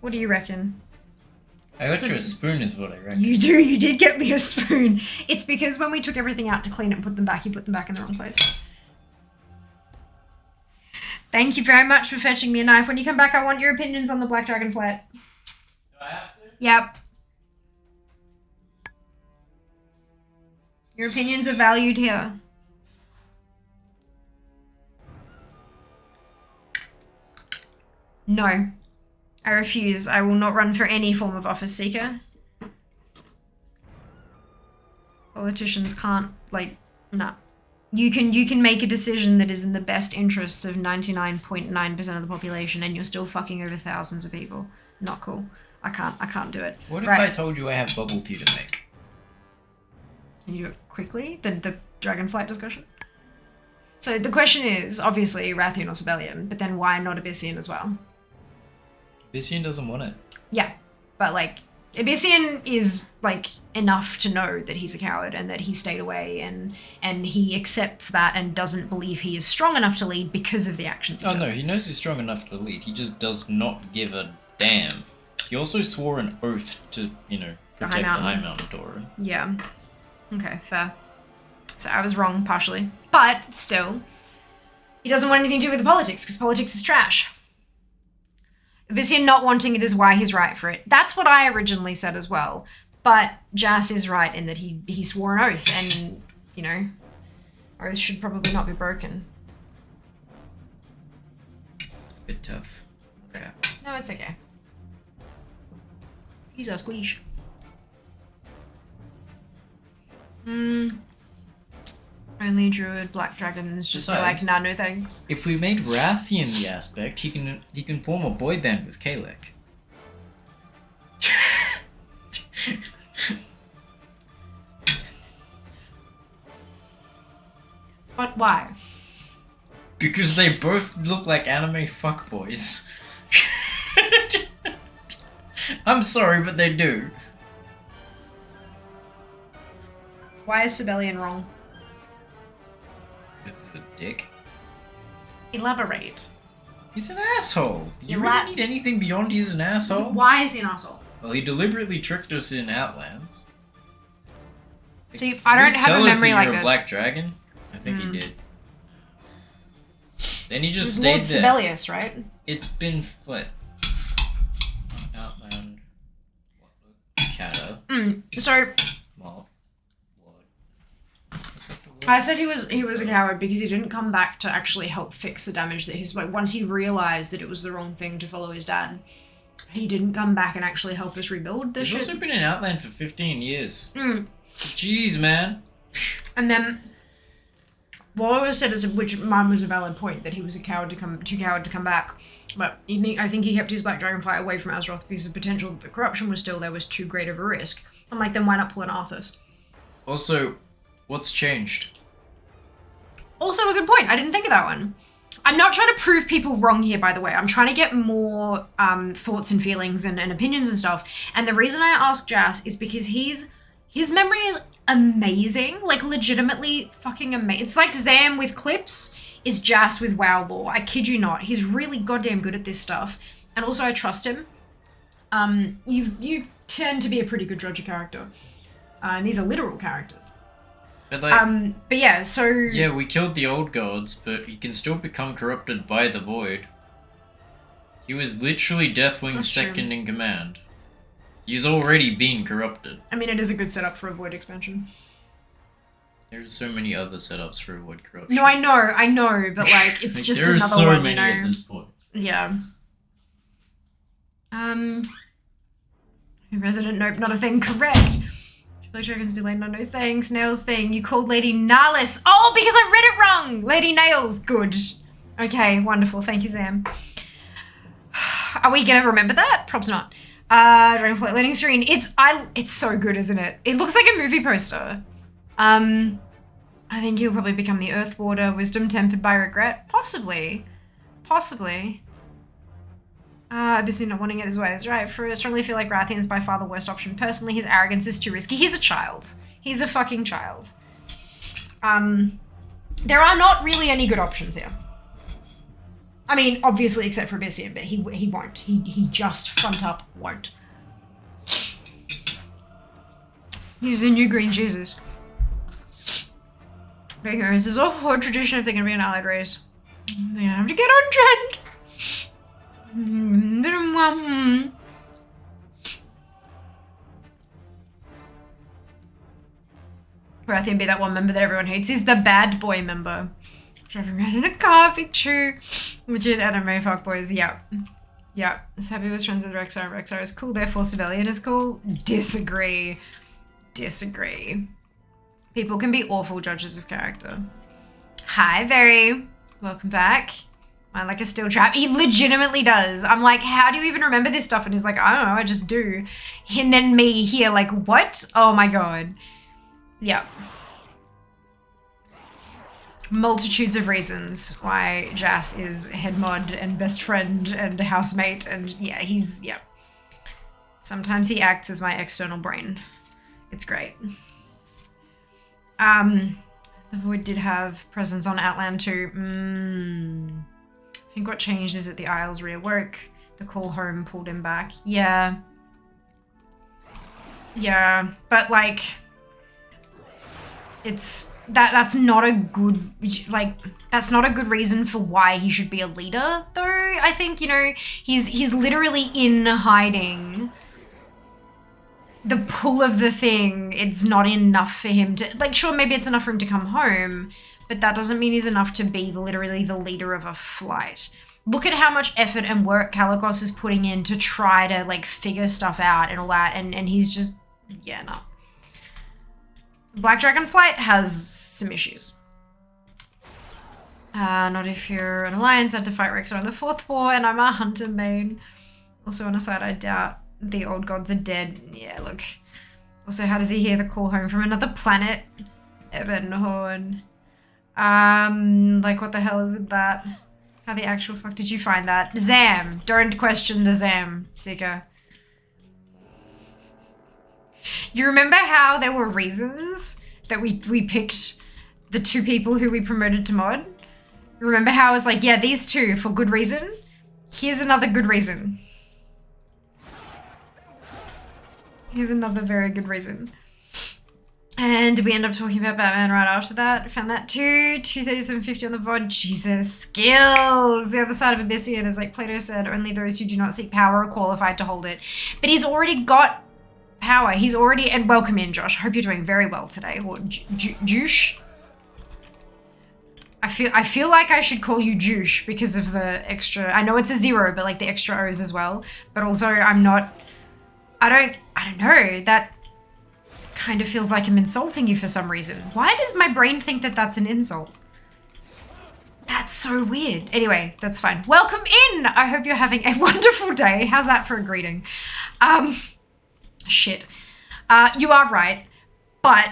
What do you reckon? I got you a spoon is what I reckon. You did get me a spoon. It's because when we took everything out to clean it and put them back, you put them back in the wrong place. Thank you very much for fetching me a knife. When you come back, I want your opinions on the Black Dragon Flight. Do I have to? Yep. Your opinions are valued here. No. I refuse. I will not run for any form of office seeker. Politicians can't, like, nah. You can make a decision that is in the best interests of 99.9% of the population, and you're still fucking over thousands of people. Not cool. I can't do it. What if I told you I have bubble tea to make? Can you do it quickly? The Dragonflight discussion? So the question is, obviously, Rathian or Sibelian, but then why not Abyssian as well? Abyssian doesn't want it. Yeah, but like, Abyssian is like enough to know that he's a coward and that he stayed away and he accepts that and doesn't believe he is strong enough to lead because of the actions he took. No, he knows he's strong enough to lead. He just does not give a damn. He also swore an oath to, you know, protect the High Mountain Torah. Yeah. Okay, fair. So I was wrong partially, but still, he doesn't want anything to do with the politics because politics is trash. Abyssian not wanting it is why he's right for it. That's what I originally said as well. But Jas is right in that he swore an oath and, you know, oaths should probably not be broken. Bit tough. Okay. No, it's okay. He's a squeeze. Only druid, black dragons, just Besides, like, nah, no thanks. If we made Rathian the aspect, he can form a boy band with Kalek. But why? Because they both look like anime fuckboys. I'm sorry, but they do. Why is Sibelian wrong? The dick. Elaborate. He's an asshole. Do you really need anything beyond he's an asshole? Why is he an asshole? Well, he deliberately tricked us in Outlands. See, I don't have a memory like you're this. A black dragon? I think he did. Then he just Lord stayed there. Sibelius, right? It's been what? Outland. Cata. So Mob. I said he was a coward because he didn't come back to actually help fix the damage that his once he realized that it was the wrong thing to follow his dad. He didn't come back and actually help us rebuild the shit. He's also been in Outland for 15 years. Jeez, man. And then what I was said is, which mine was a valid point, that he was too coward to come back. But I think he kept his Black Dragonfly away from Azeroth because the potential that the corruption was still there was too great of a risk. I'm like, then why not pull an Arthas? Also, what's changed? Also a good point. I didn't think of that one. I'm not trying to prove people wrong here, by the way. I'm trying to get more thoughts and feelings and opinions and stuff. And the reason I asked Jas is because his memory is amazing. Like, legitimately fucking amazing. It's like Zam with clips is Jas with WoW lore. I kid you not. He's really goddamn good at this stuff. And also, I trust him. You tend to be a pretty good judge of character. And these are literal characters. But like, but yeah, so... Yeah, we killed the old gods, but he can still become corrupted by the void. He was literally Deathwing's second in command. He's already been corrupted. I mean, it is a good setup for a void expansion. There's so many other setups for void corruption. No, I know, but like, it's like, just there another are so one, many you know? at this point. Yeah. Resident Nope, not a thing, correct. Black Dragons be like, no thanks. Nails thing, you called Lady Nalis. Oh, because I read it wrong. Lady Nails, good. Okay, wonderful. Thank you, Sam. Are we gonna remember that? Probs not. Dragonflight Landing Screen. It's so good, isn't it? It looks like a movie poster. I think he'll probably become the Earthwater, wisdom tempered by regret. Possibly. Obviously not wanting it his ways, right? For I strongly feel like Rathian is by far the worst option. Personally, his arrogance is too risky. He's a child. He's a fucking child. There are not really any good options here. I mean, obviously, except for Abyssian, but he won't. He just front up won't. He's the new green Jesus. This is a horde tradition if they're gonna be an allied race. They're gonna have to get on trend. Rathian be that one member that everyone hates. He's the bad boy member. Driving around in a car, picture. Legit anime fuckboys. Yep. This happy was friends with Rexar. Rexar is cool, therefore Civilian is cool. Disagree. People can be awful judges of character. Hi, Very. Welcome back. Mine like a steel trap. He legitimately does. I'm like, how do you even remember this stuff? And he's like, I don't know, I just do. And then me here, like, what? Oh my god. Yeah. multitudes of reasons why Jas is head mod and best friend and housemate, and yeah, yeah. Sometimes he acts as my external brain. It's great. The Void did have presence on Outland too. I think what changed is that the Isles reawoke. The call home pulled him back. Yeah. Yeah, but like, that's not a good, like, that's not a good reason for why he should be a leader, though. I think, you know, he's literally in hiding. The pull of the thing, it's not enough for him to, like, sure, maybe it's enough for him to come home, but that doesn't mean he's enough to be literally the leader of a flight. Look at how much effort and work Kalikos is putting in to try to, like, figure stuff out and all that, and he's just, yeah, no. Black Dragon Flight has some issues. Not if you're an alliance, had to fight Rexar on the 4th war, and I'm a hunter main. Also, on a side, I doubt the old gods are dead. Yeah, look. Also, how does he hear the call home from another planet? Evanhorn. Like, what the hell is with that? How the actual fuck did you find that? Zam! Don't question the Zam, Seeker. You remember how there were reasons that we picked the 2 people who we promoted to mod? Remember how it was like, yeah, these 2 for good reason? Here's another good reason. Here's another very good reason. And did we end up talking about Batman right after that? Found that too. 237.50 on the VOD. Jesus, skills. The other side of Abyssian is like Plato said, only those who do not seek power are qualified to hold it. But he's already got power. He's already, and welcome in, Josh. Hope you're doing very well today. Or Juice. I feel like I should call you Juice because of the extra, I know it's a 0, but like the extra O's as well. But also I'm not, I don't know, that kind of feels like I'm insulting you for some reason. Why does my brain think that that's an insult? That's so weird. Anyway, that's fine. Welcome in! I hope you're having a wonderful day. How's that for a greeting? Shit. You are right, but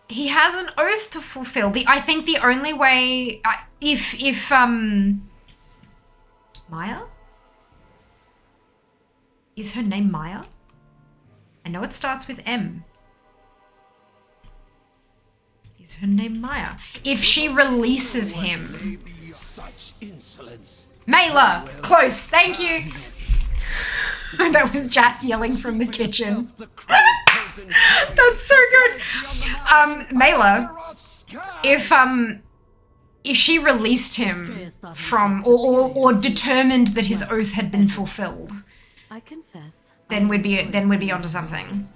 he has an oath to fulfill. I think the only way, if Maya? Is her name Maya? I know it starts with M. Is her name Maya? If she releases him. Mela! Close, thank you! That was Jas yelling from the kitchen. That's so good! Mela, if she released him from, or determined that his oath had been fulfilled, I confess, then we'd be onto something.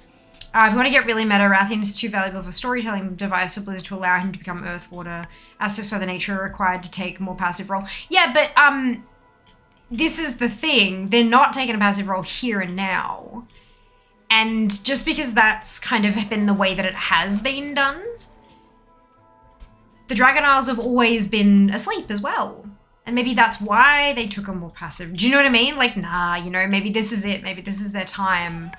If you want to get really meta, Rathian is too valuable of a storytelling device for Blizzard to allow him to become Earthwater. Aspects by the nature are required to take a more passive role. Yeah, but this is the thing. They're not taking a passive role here and now. And just because that's kind of been the way that it has been done, the Dragon Isles have always been asleep as well. And maybe that's why they took a more passive. Do you know what I mean? Like, nah, you know, maybe this is it. Maybe this is their time.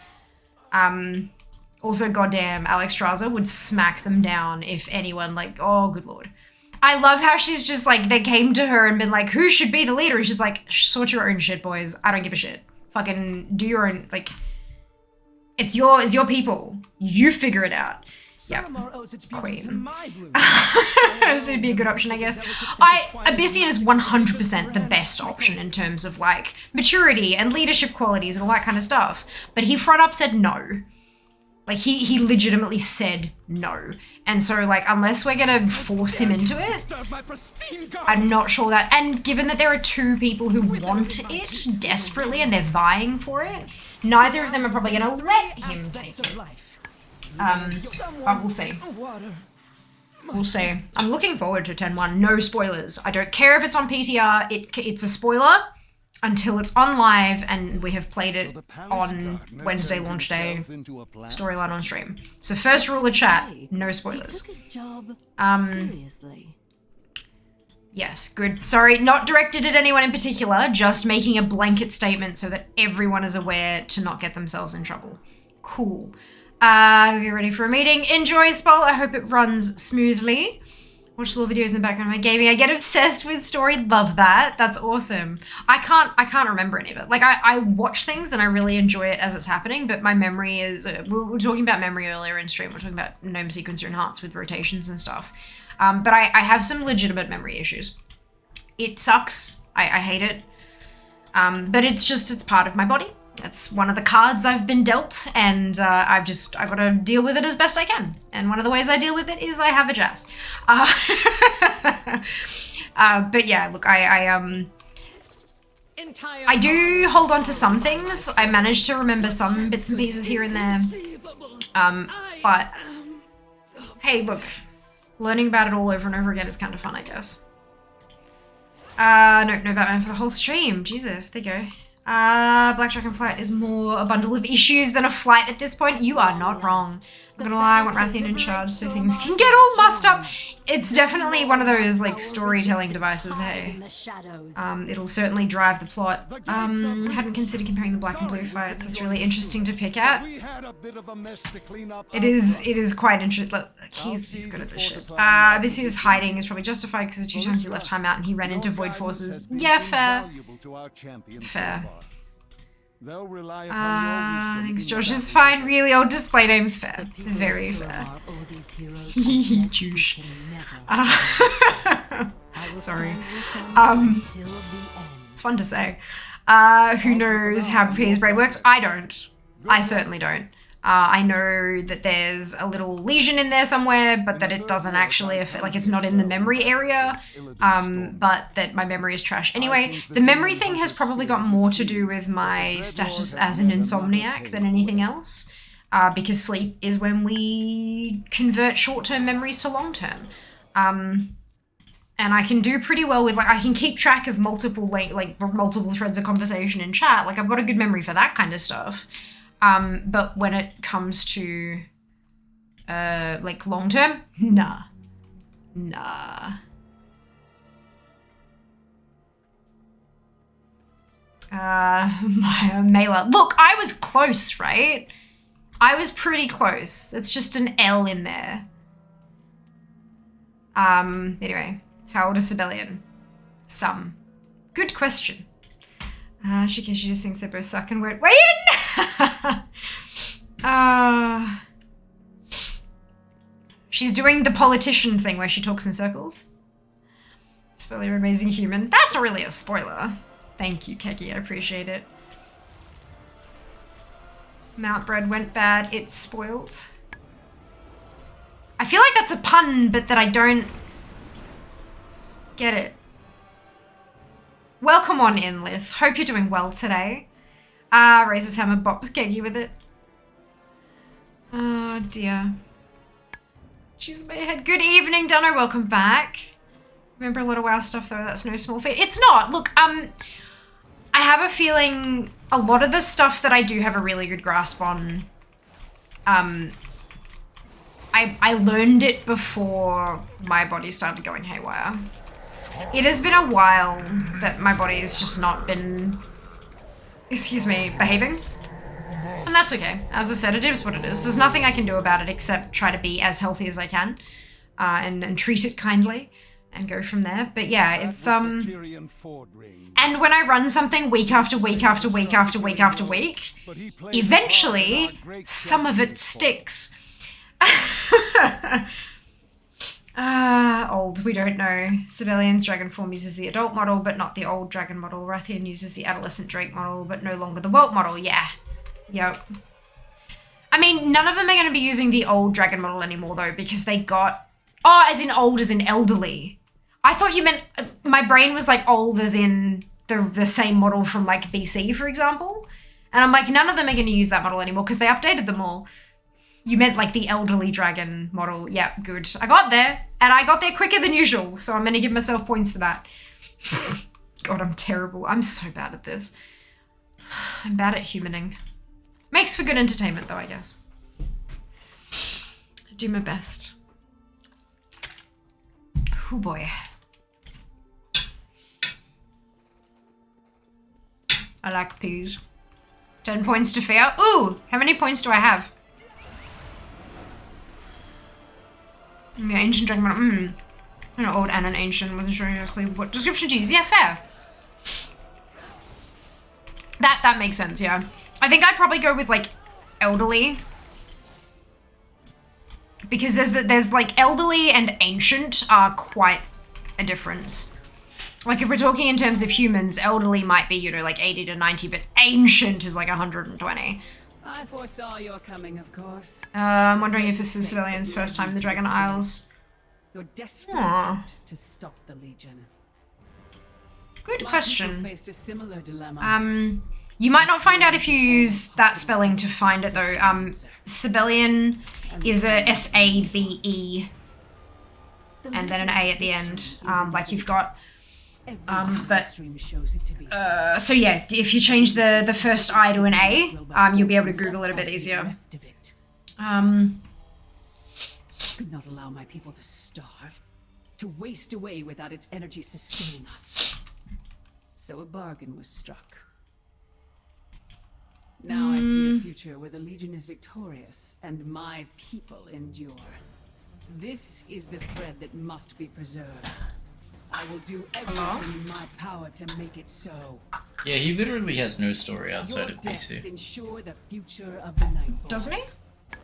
Also, goddamn, Alex Straza would smack them down if anyone, like, oh, good lord. I love how she's just like, they came to her and been like, who should be the leader? And she's like, sort your own shit, boys. I don't give a shit. Fucking do your own, like, it's your people. You figure it out. Yeah, Queen. So it'd be a good option, I guess. Abyssian is 100% the best option in terms of like maturity and leadership qualities and all that kind of stuff. But he front up said no. Like he legitimately said no. And so like unless we're gonna force him into it, I'm not sure that. And given that there are 2 people who want it desperately and they're vying for it, neither of them are probably gonna let him take it. But we'll see. We'll see. I'm looking forward to 10.1. No spoilers. I don't care if it's on PTR. It's a spoiler until it's on live and we have played it on Wednesday launch day. Storyline on stream. So first rule of chat, no spoilers. Seriously. Yes, good. Sorry, not directed at anyone in particular, just making a blanket statement so that everyone is aware to not get themselves in trouble. Cool. Get ready for a meeting. Enjoy, Spol. I hope it runs smoothly. Watch little videos in the background of my gaming. I get obsessed with story. Love that. That's awesome. I can't remember any of it. Like I watch things and I really enjoy it as it's happening, but my memory is, we were talking about memory earlier in stream. We're talking about gnome sequencer enhance with rotations and stuff. But I have some legitimate memory issues. It sucks. I hate it. But it's part of my body. It's one of the cards I've been dealt, and I gotta deal with it as best I can. And one of the ways I deal with it is I have a jazz. But yeah, look, I do hold on to some things. I manage to remember some bits and pieces here and there. But hey, look, learning about it all over and over again is kind of fun, I guess. No Batman for the whole stream. Jesus, there you go. Black Dragon Flight is more a bundle of issues than a flight at this point. You are not wrong. I'm gonna lie, I want Rathian in charge so things can get all mussed up. It's definitely one of those, like, storytelling devices, hey. It'll certainly drive the plot. Hadn't considered comparing the black and blue fights. It's really interesting to pick at. It is quite interesting. Look, he's good at this shit. Abyssio's hiding is probably justified because the 2 times he left time out and he ran into void forces. Yeah, fair. Fair. Thanks, Josh is fine, really old display name, fair. Very fair. Juice. Sorry. It's fun to say. Who knows how his brain works? I don't. I certainly don't. I know that there's a little lesion in there somewhere, but that it doesn't actually affect, like it's not in the memory area, but that my memory is trash. Anyway, the memory thing has probably got more to do with my status as an insomniac than anything else, because sleep is when we convert short-term memories to long-term. And I can do pretty well with, like, I can keep track of multiple threads of conversation in chat. Like, I've got a good memory for that kind of stuff. But when it comes to, like, long-term, nah. Mela. Look, I was close, right? I was pretty close. It's just an L in there. Anyway, how old is Sibelian? Some. Good question. She just thinks they both suck and won't weigh in. She's doing the politician thing where she talks in circles. It's really amazing human. That's not really a spoiler. Thank you, Keki. I appreciate it. Mount bread went bad. It's spoiled. I feel like that's a pun, but that I don't get it. Welcome on in, Lith. Hope you're doing well today. Razor's hammer bops Keggy with it. Oh dear. She's in my head. Good evening, Dunno. Welcome back. Remember a lot of WoW stuff though. That's no small feat. It's not. Look, I have a feeling a lot of the stuff that I do have a really good grasp on, I learned it before my body started going haywire. It has been a while that my body has just not been, excuse me, behaving. And that's okay. As I said, it is what it is. There's nothing I can do about it except try to be as healthy as I can, and treat it kindly and go from there. But yeah, it's, and when I run something week after week after week after week after week, eventually some of it sticks. Old, we don't know. Sibelian's dragon form uses the adult model, but not the old dragon model. Rathian uses the adolescent Drake model, but no longer the whelp model. Yeah. Yep. I mean, none of them are going to be using the old dragon model anymore, though, because they got... Oh, as in old, as in elderly. I thought you meant... My brain was, like, old as in the same model from, like, BC, for example. And I'm like, none of them are going to use that model anymore, because they updated them all. You meant, like, the elderly dragon model. Yeah, good. I got there. And I got there quicker than usual, so I'm going to give myself points for that. God, I'm terrible. I'm so bad at this. I'm bad at humaning. Makes for good entertainment, though, I guess. I do my best. Oh, boy. I like peas. 10 points to fear. Ooh, how many points do I have? Yeah, ancient dragon model. An old and an ancient. Wasn't sure exactly what description to use. Yeah, fair. That makes sense, yeah. I think I'd probably go with, like, elderly. Because there's like, elderly and ancient are quite a difference. Like, if we're talking in terms of humans, elderly might be, you know, like 80 to 90, but ancient is like 120. I foresaw your coming, of course. I'm wondering if this is Civilian's first time in the Dragon Isles. Your desperate attempt to stop the Legion. Good question. Faced a similar dilemma. You might not find out if you use that spelling to find it though. Civilian is a S-A-B-E and then an A at the end, like you've got. So yeah, if you change the first I to an A, you'll be able to Google it a bit easier. Could not allow my people to starve, to waste away without its energy sustaining us. So a bargain was struck. Now I see a future where the Legion is victorious and my people endure. This is the thread that must be preserved. I will do everything in my power to make it so. Yeah, he literally has no story outside of PC. Ensure the future of the Nightborn. Doesn't he?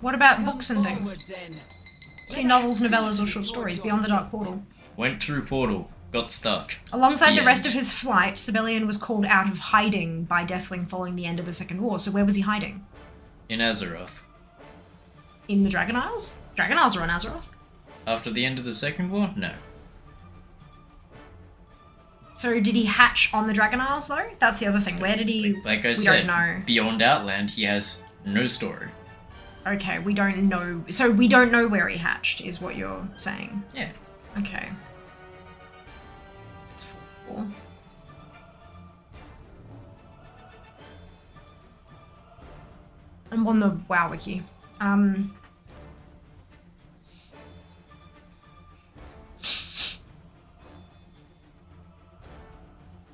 What about books and things? See novels, novellas, or short stories beyond the Dark Portal. Went through portal, got stuck. Alongside the rest of his flight, Sibelian was called out of hiding by Deathwing following the end of the Second War. So where was he hiding? In Azeroth. In the Dragon Isles? Dragon Isles are on Azeroth? After the end of the Second War? No. So did he hatch on the Dragon Isles though? That's the other thing. Where did he... Like I we said, don't know. beyond Outland, he has no story. Okay, we don't know. So we don't know where he hatched, is what you're saying? Yeah. Okay. It's 4-4. I'm on the WoW wiki.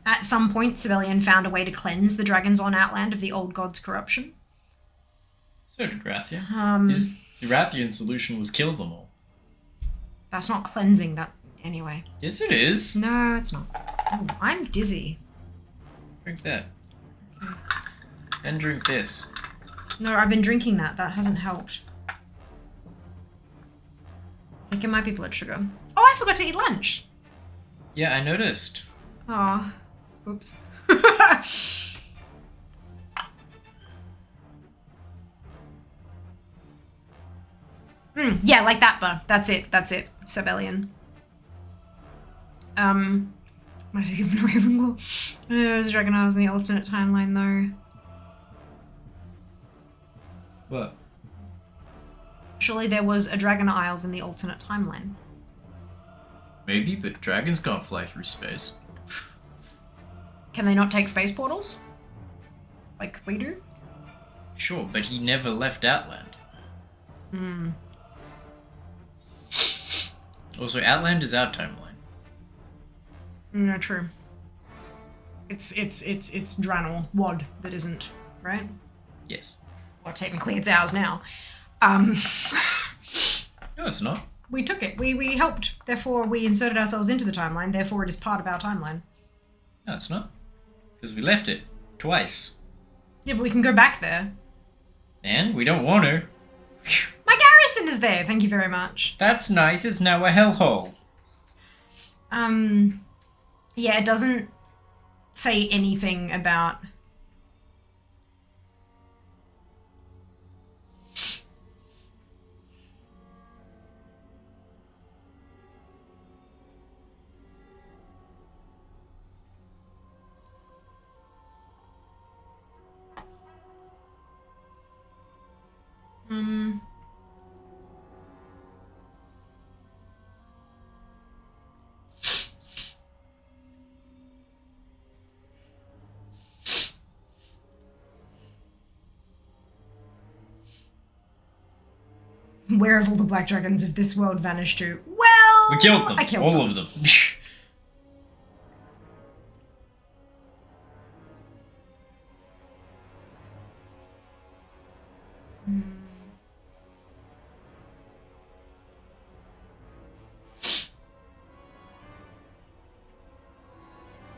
At some point, Civilian found a way to cleanse the dragons on Outland of the old god's corruption. So did Rathian. His Rathian solution was kill them all. That's not cleansing that anyway. Yes, it is. No, it's not. Oh, I'm dizzy. Drink that. And drink this. No, I've been drinking that. That hasn't helped. I think it might be blood sugar. Oh, I forgot to eat lunch. Yeah, I noticed. Aw. Oops. Yeah, like that, but that's it. That's it. Sibelian. Might have given Ravenclaw. There's Dragon Isles in the alternate timeline, though. What? Surely there was a Dragon Isles in the alternate timeline. Maybe, but dragons can't fly through space. Can they not take space portals? Like we do? Sure, but he never left Outland. Hmm. Also, Outland is our timeline. No, true. It's Draenor, WOD that isn't, right? Yes. Well, technically it's ours now. No, it's not. We took it. We helped. Therefore, we inserted ourselves into the timeline. Therefore, it is part of our timeline. No, it's not. Because we left it. Twice. Yeah, but we can go back there. And we don't want to. My garrison is there. Thank you very much. That's nice. It's now a hellhole. Yeah, it doesn't say anything about... Where have all the black dragons of this world vanished to? Well, we killed them. I killed all them. of them.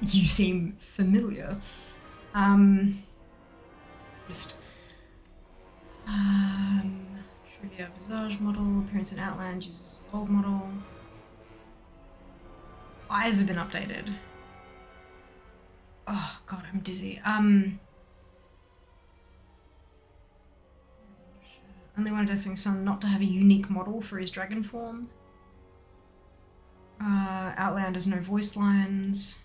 You seem familiar. Just trivia visage model, appearance in Outland, uses old model. Eyes have been updated. Oh god, I'm dizzy. Only one Deathwing son not to have a unique model for his dragon form. Outland has no voice lines.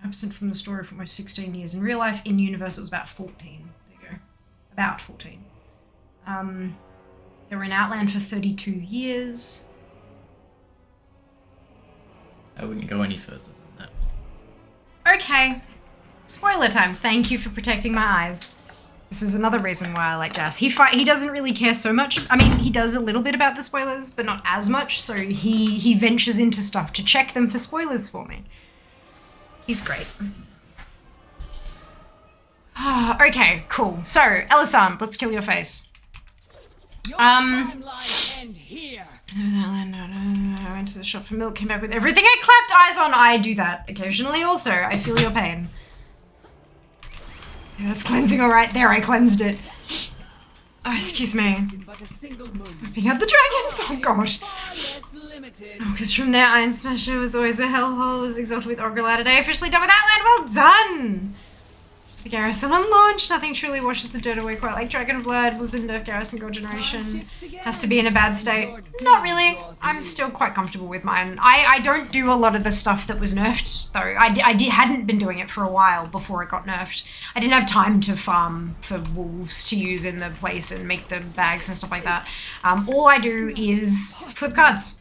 Absent from the story for almost 16 years. In real life, in universe, it was about 14. There you go. About 14. They were in Outland for 32 years. I wouldn't go any further than that. Okay. Spoiler time. Thank you for protecting my eyes. This is another reason why I like Jazz. He doesn't really care so much. I mean, he does a little bit about the spoilers, but not as much. So he ventures into stuff to check them for spoilers for me. He's great. Okay, cool. So, Elisan, let's kill your face. Your timeline end here. I went to the shop for milk, came back with everything I clapped eyes on. I do that occasionally also. I feel your pain. Yeah, that's cleansing all right. There, I cleansed it. Oh, excuse me. Picking up the dragons. Oh, God. Oh, because from there, Iron Smasher was always a hellhole. Was exalted with Ogrel today. Officially done with Outland. Well done. The garrison on launch. Nothing truly washes the dirt away quite like Dragon Blood. Blizzard Garrison Gold Generation. Has to be in a bad state. Not really. I'm still quite comfortable with mine. I don't do a lot of the stuff that was nerfed, though. I hadn't been doing it for a while before it got nerfed. I didn't have time to farm for wolves to use in the place and make the bags and stuff like that. All I do is flip cards.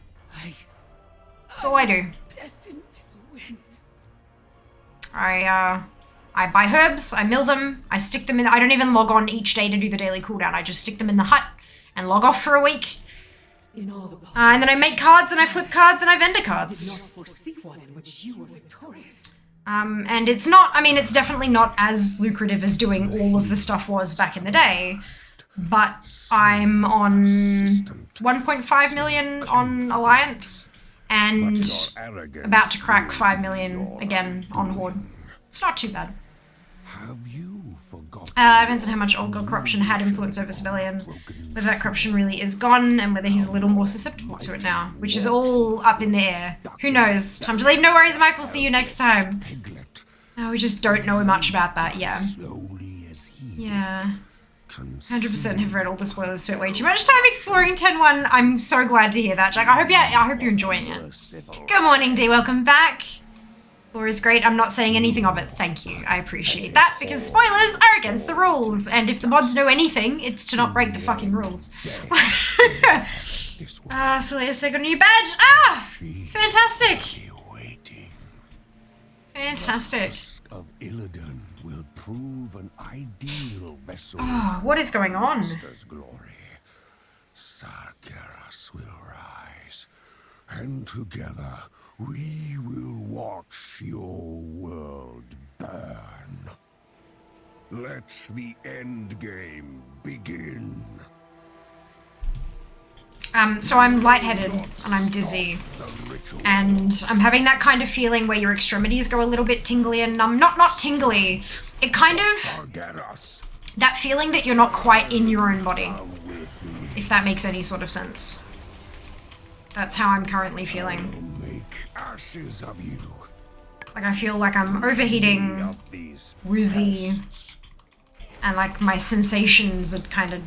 That's all I do. I buy herbs, I mill them, I stick them in. I don't even log on each day to do the daily cooldown. I just stick them in the hut and log off for a week. And then I make cards and I flip cards and I vendor cards. And it's not, I mean, it's definitely not as lucrative as doing all of the stuff was back in the day. But I'm on 1.5 million on Alliance and about to crack 5 million again on Horde. It's not too bad. Depends on how much old god corruption had influence over Civilian, whether that corruption really is gone, and whether he's a little more susceptible to it now, which is all up in the air. Who knows? Time to leave. No worries, Mike. We'll see you next time. We just don't know much about that. Yeah. Yeah. 100% have read all the spoilers, spent way too much time exploring 10-1. I'm so glad to hear that, Jack. I hope you're enjoying it. Good morning, D. Welcome back. Lore is great. I'm not saying anything of it. Thank you. I appreciate that, because spoilers are against the rules. And if the mods know anything, it's to not break the fucking rules. So latest they got a new badge. Fantastic. Fantastic. Of Illidan will prove an ideal vessel. What is going on? Glory. Sargeras will rise, and together we will watch your world burn. Let the end game begin. So I'm lightheaded and I'm dizzy, and I'm having that kind of feeling where your extremities go a little bit tingly and numb. Not tingly. It kind of, that feeling that you're not quite in your own body, if that makes any sort of sense. That's how I'm currently feeling. Ashes of you. Like I feel like I'm overheating, woozy, and like my sensations are kind of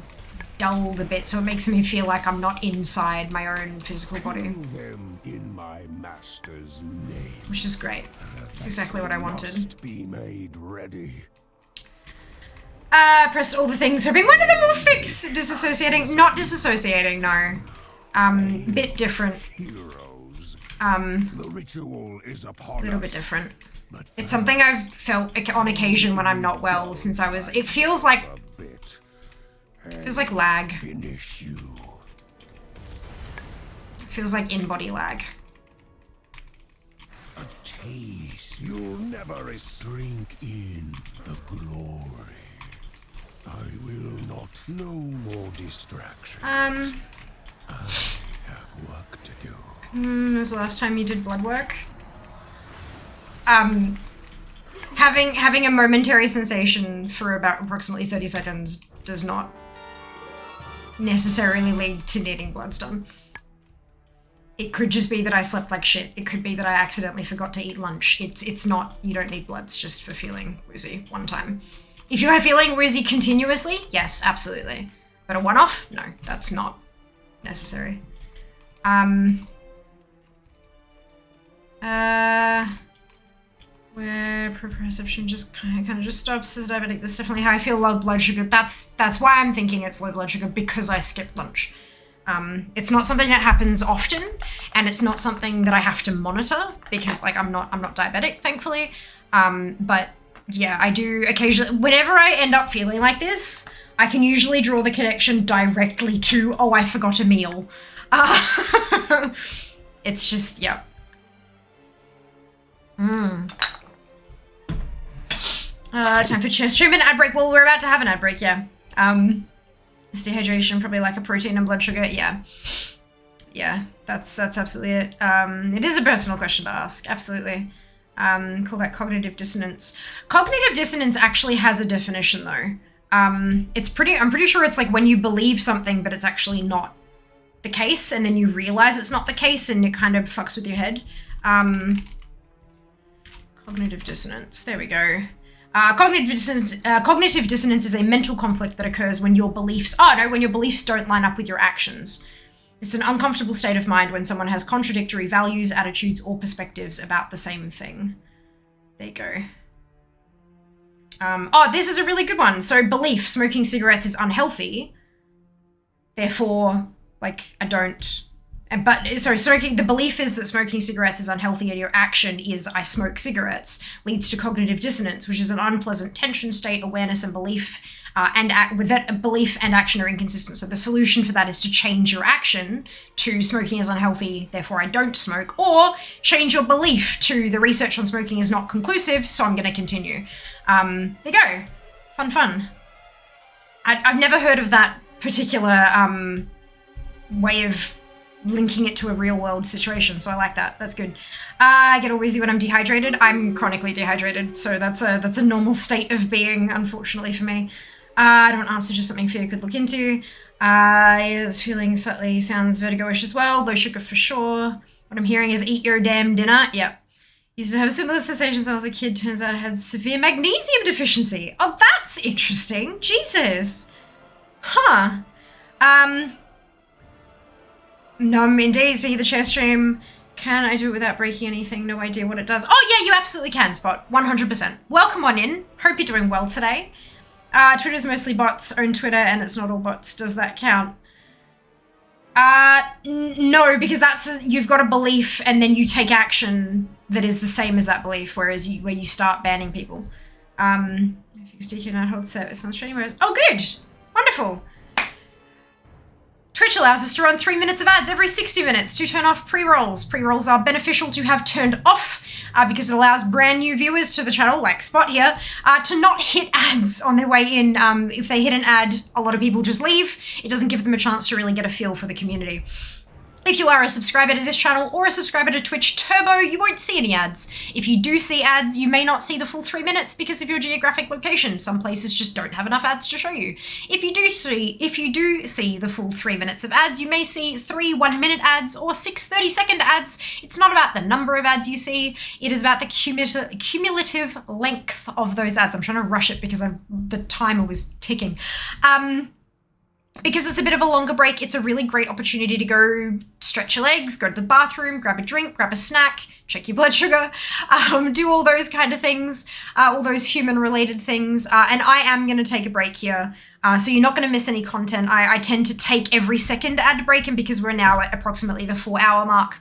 dulled a bit, so it makes me feel like I'm not inside my own physical body. Them in my master's name. Which is great. That's exactly what I wanted. Be made ready. Pressed all the things, hoping one of them will fix disassociating. Not disassociating, no. Bit different. The ritual is upon a little bit different. It's something I've felt on occasion when I'm not well since I was. It feels like lag. Feels like in-body lag. A taste you'll never drink in the glory. I will not. No more distraction. I have work to do. When was the last time you did blood work? Having a momentary sensation for about approximately 30 seconds does not necessarily lead to needing bloods done. It could just be that I slept like shit. It could be that I accidentally forgot to eat lunch. It's not, you don't need bloods just for feeling woozy one time. If you are feeling woozy continuously, yes, absolutely. But a one-off? No, that's not necessary. Where perception just kind of just stops as diabetic. That's definitely how I feel. Low blood sugar. That's why I'm thinking it's low blood sugar, because I skipped lunch. It's not something that happens often, and it's not something that I have to monitor because, like, I'm not diabetic, thankfully. But yeah, I do occasionally. Whenever I end up feeling like this, I can usually draw the connection directly to, oh, I forgot a meal. It's just, yeah. Time for chair stream and ad break. Well, we're about to have an ad break, yeah. This dehydration, probably lack of protein and blood sugar, yeah. Yeah, that's absolutely it. It is a personal question to ask, absolutely. Call that cognitive dissonance. Cognitive dissonance actually has a definition, though. I'm pretty sure it's like when you believe something, but it's actually not the case, and then you realize it's not the case, and it kind of fucks with your head. Cognitive dissonance, there we go. Cognitive dissonance is a mental conflict that occurs when your beliefs don't line up with your actions. It's an uncomfortable state of mind when someone has contradictory values, attitudes, or perspectives about the same thing. There you go. This is a really good one. So belief, smoking cigarettes is unhealthy. Therefore, like, I don't... the belief is that smoking cigarettes is unhealthy, and your action is I smoke cigarettes, leads to cognitive dissonance, which is an unpleasant tension state. Awareness and belief with that belief and action are inconsistent. So the solution for that is to change your action to smoking is unhealthy, therefore I don't smoke, or change your belief to the research on smoking is not conclusive, so I'm going to continue. There you go. Fun. I've never heard of that particular way of linking it to a real world situation, so I like that. That's good. I get all wheezy when I'm dehydrated. I'm chronically dehydrated, so that's a normal state of being, unfortunately for me. I don't answer, just something Fear could look into. Yeah, this feeling slightly sounds vertigo-ish as well, low sugar for sure. What I'm hearing is eat your damn dinner. Yep. Used to have similar sensations when I was a kid. Turns out I had severe magnesium deficiency. Oh, that's interesting. Jesus. Huh. No, indeed, speaking of the chair stream, can I do it without breaking anything? No idea what it does. Oh yeah, you absolutely can, Spot. 100%. Welcome on in. Hope you're doing well today. Twitter's mostly bots. Own Twitter, and it's not all bots. Does that count? No, because you've got a belief and then you take action that is the same as that belief, where you start banning people. Fixed DQ not hold service on streaming modes. Oh, good. Wonderful. Twitch allows us to run 3 minutes of ads every 60 minutes to turn off pre-rolls. Pre-rolls are beneficial to have turned off because it allows brand new viewers to the channel, like Spot here, to not hit ads on their way in. If they hit an ad, a lot of people just leave. It doesn't give them a chance to really get a feel for the community. If you are a subscriber to this channel or a subscriber to Twitch Turbo, you won't see any ads. If you do see ads, you may not see the full 3 minutes because of your geographic location. Some places just don't have enough ads to show you. If you do see the full 3 minutes of ads, you may see 3 1-minute ads or 6 30-second ads. It's not about the number of ads you see. It is about the cumulative length of those ads. I'm trying to rush it because the timer was ticking. Because it's a bit of a longer break, it's a really great opportunity to go stretch your legs, go to the bathroom, grab a drink, grab a snack, check your blood sugar, do all those kind of things, all those human-related things. And I am going to take a break here, so you're not going to miss any content. I tend to take every second ad break, and because we're now at approximately the 4-hour mark,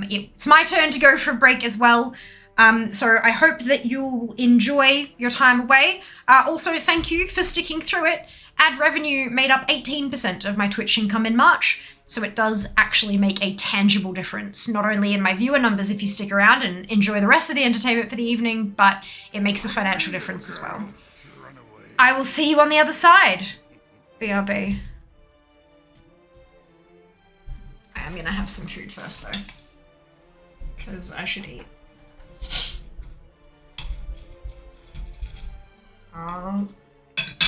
it's my turn to go for a break as well. So I hope that you'll enjoy your time away. Also, thank you for sticking through it. Ad revenue made up 18% of my Twitch income in March, so it does actually make a tangible difference, not only in my viewer numbers if you stick around and enjoy the rest of the entertainment for the evening, but it makes a financial difference as well. I will see you on the other side. BRB. I'm gonna have some food first though, because I should eat.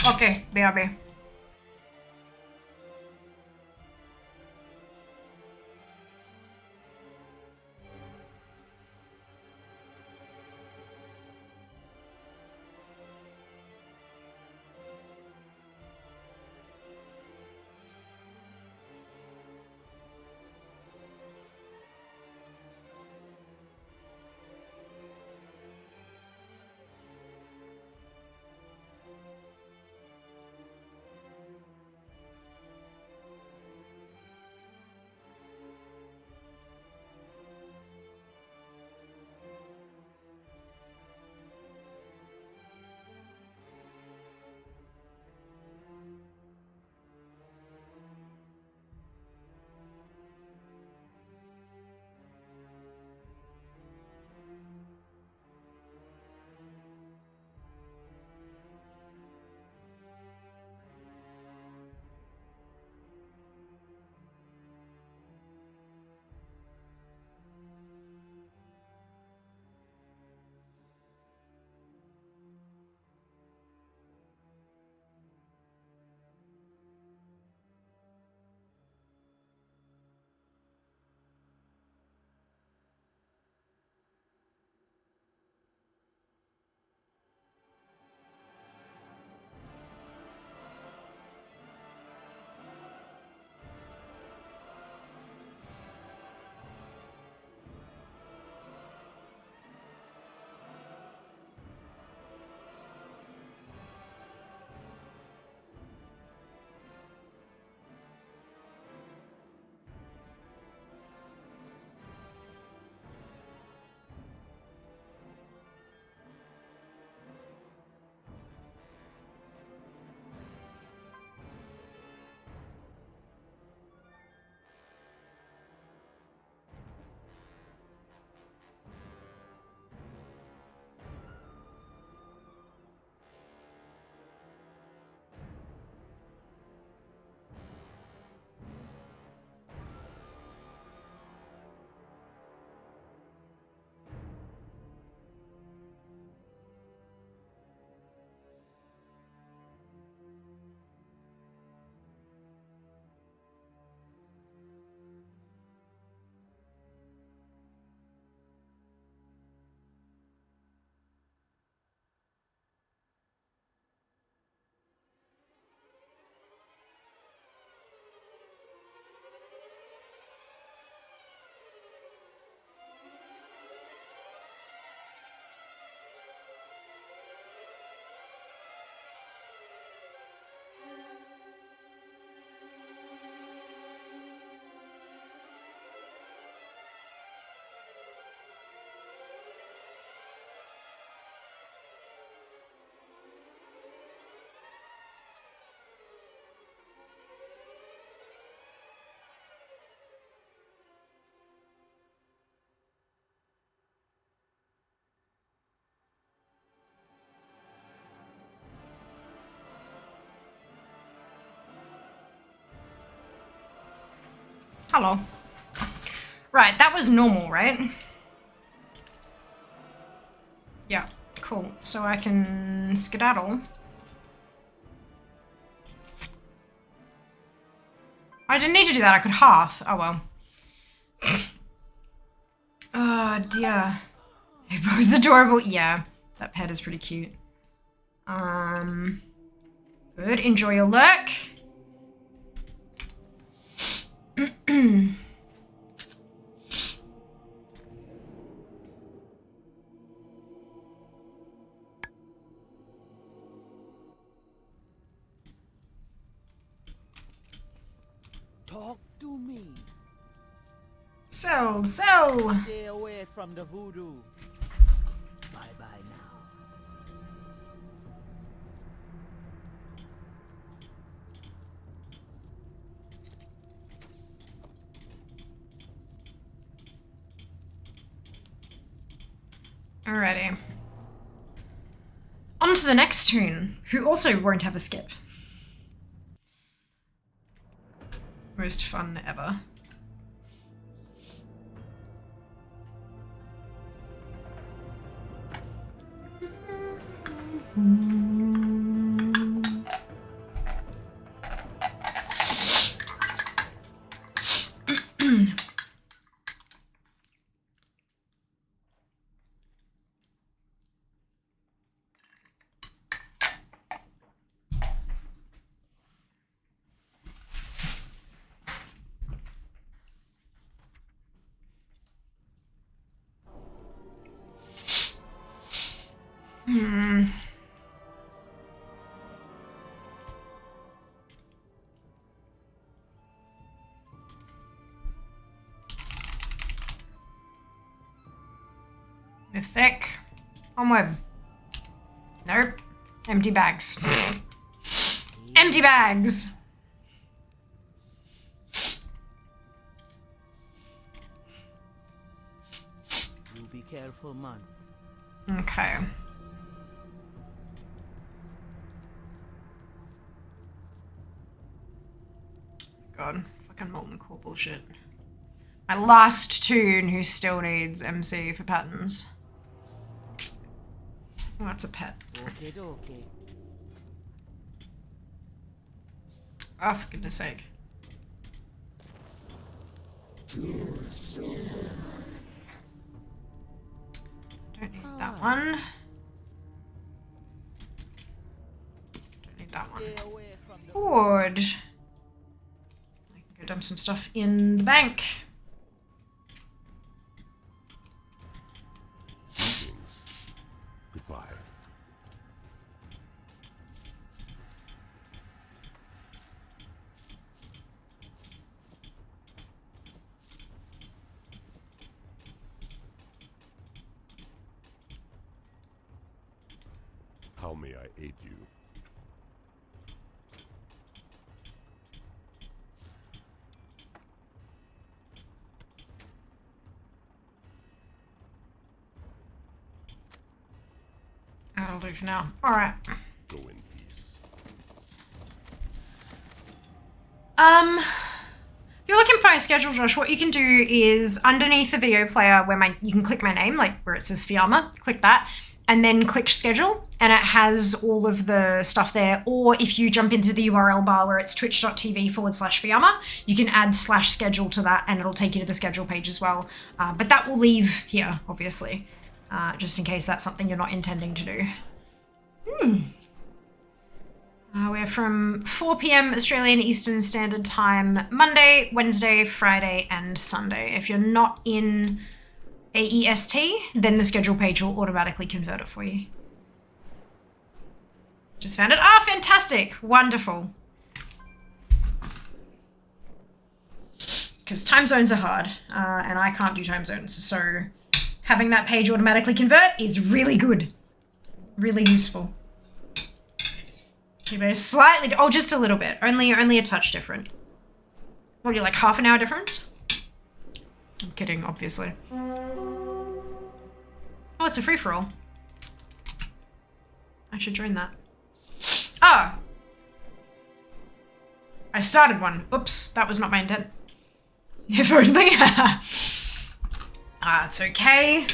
Okay, BRB. Hello. Right, that was normal, right? Yeah, cool. So I can skedaddle. I didn't need to do that, I could hearth. Oh well. Oh dear. Hippo's adorable. Yeah, that pet is pretty cute. Good. Enjoy your lurk. Talk to me. So. Stay away from the voodoo. Bye-bye now. Alrighty. On to the next tune, who also won't have a skip. Most fun ever. Mythic. Onward. Nope. Empty bags. Empty bags! You be careful, man. Okay. God, fucking molten core bullshit. My last tune who still needs MC for patterns. Oh, that's a pet. Okay, okay. Oh, for goodness sake. Don't need that one. Don't need that one. Board. I can go dump some stuff in the bank. Goodbye. How may I aid you? That'll do for now. Alright. Go in peace. If you're looking for my schedule, Josh, what you can do is underneath the video player where you can click my name, like where it says Fiamma, click that, and then click schedule, and it has all of the stuff there. Or if you jump into the URL bar where it's twitch.tv/Fiamma, you can add /schedule to that and it'll take you to the schedule page as well. But that will leave here, obviously, just in case that's something you're not intending to do. We're from 4 p.m. Australian Eastern Standard Time, Monday, Wednesday, Friday, and Sunday. If you're not in AEST, then the schedule page will automatically convert it for you. Just found it. Ah, fantastic. Wonderful. Because time zones are hard, and I can't do time zones, so having that page automatically convert is really good. Really useful. Okay, slightly, oh, just a little bit. Only a touch different. What are you, like half an hour difference? I'm kidding, obviously. Oh, it's a free-for-all. I should join that. Ah! I started one. Oops, that was not my intent. If only. It's okay.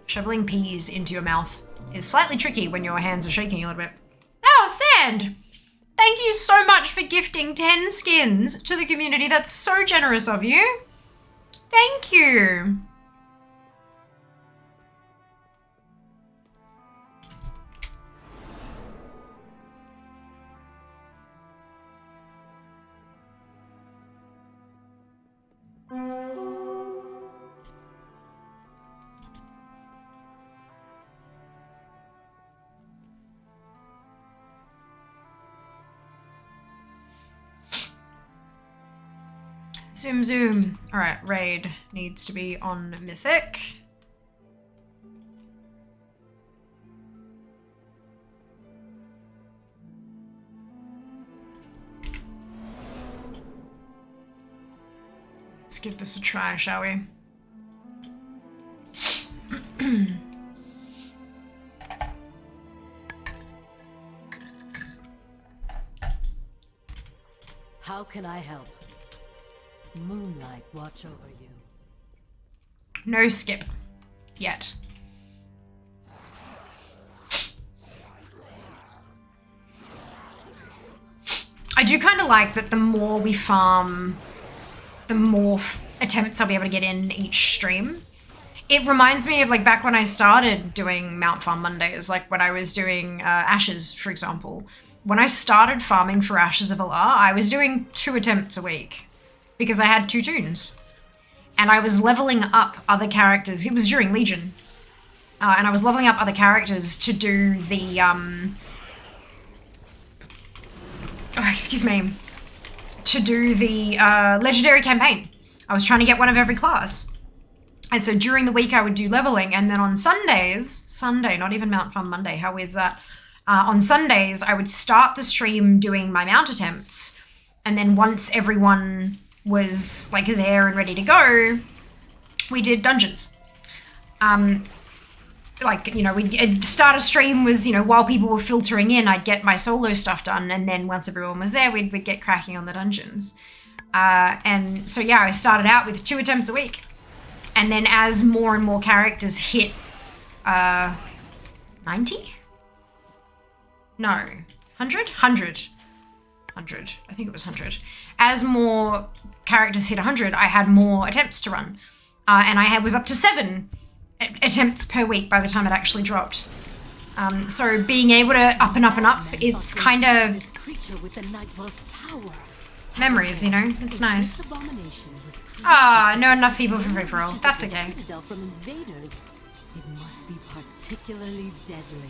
Shoveling peas into your mouth is slightly tricky when your hands are shaking a little bit. Oh, Sand! Thank you so much for gifting 10 skins to the community. That's so generous of you. Thank you. Zoom, zoom. All right, raid needs to be on Mythic. Let's give this a try, shall we? How can I help? Moonlight watch over you. No skip. Yet. I do kind of like that the more we farm, the more attempts I'll be able to get in each stream. It reminds me of like back when I started doing Mount Farm Mondays, like when I was doing Ashes, for example. When I started farming for Ashes of Alar, I was doing 2 attempts a week because I had 2 tunes. And I was leveling up other characters. It was during Legion. and I was leveling up other characters to do the, to do the legendary campaign. I was trying to get one of every class. And so during the week I would do leveling, and then on Sunday, not even Mount Fun Monday, how weird's that? On Sundays, I would start the stream doing my mount attempts, and then once everyone was like there and ready to go, we did dungeons. Like, you know, we'd start a stream was, you know, while people were filtering in, I'd get my solo stuff done, and then once everyone was there, we'd get cracking on the dungeons. And so yeah, I started out with 2 attempts a week. And then as more and more characters hit 90? No, 100? 100. I think it was 100. As more characters hit 100, I had more attempts to run. And I was up to 7 attempts per week by the time it actually dropped. So being able to up and up and up, it's kind of memories, you know? It's nice. Ah, no enough people for free-for-all. That's okay. It must be particularly deadly.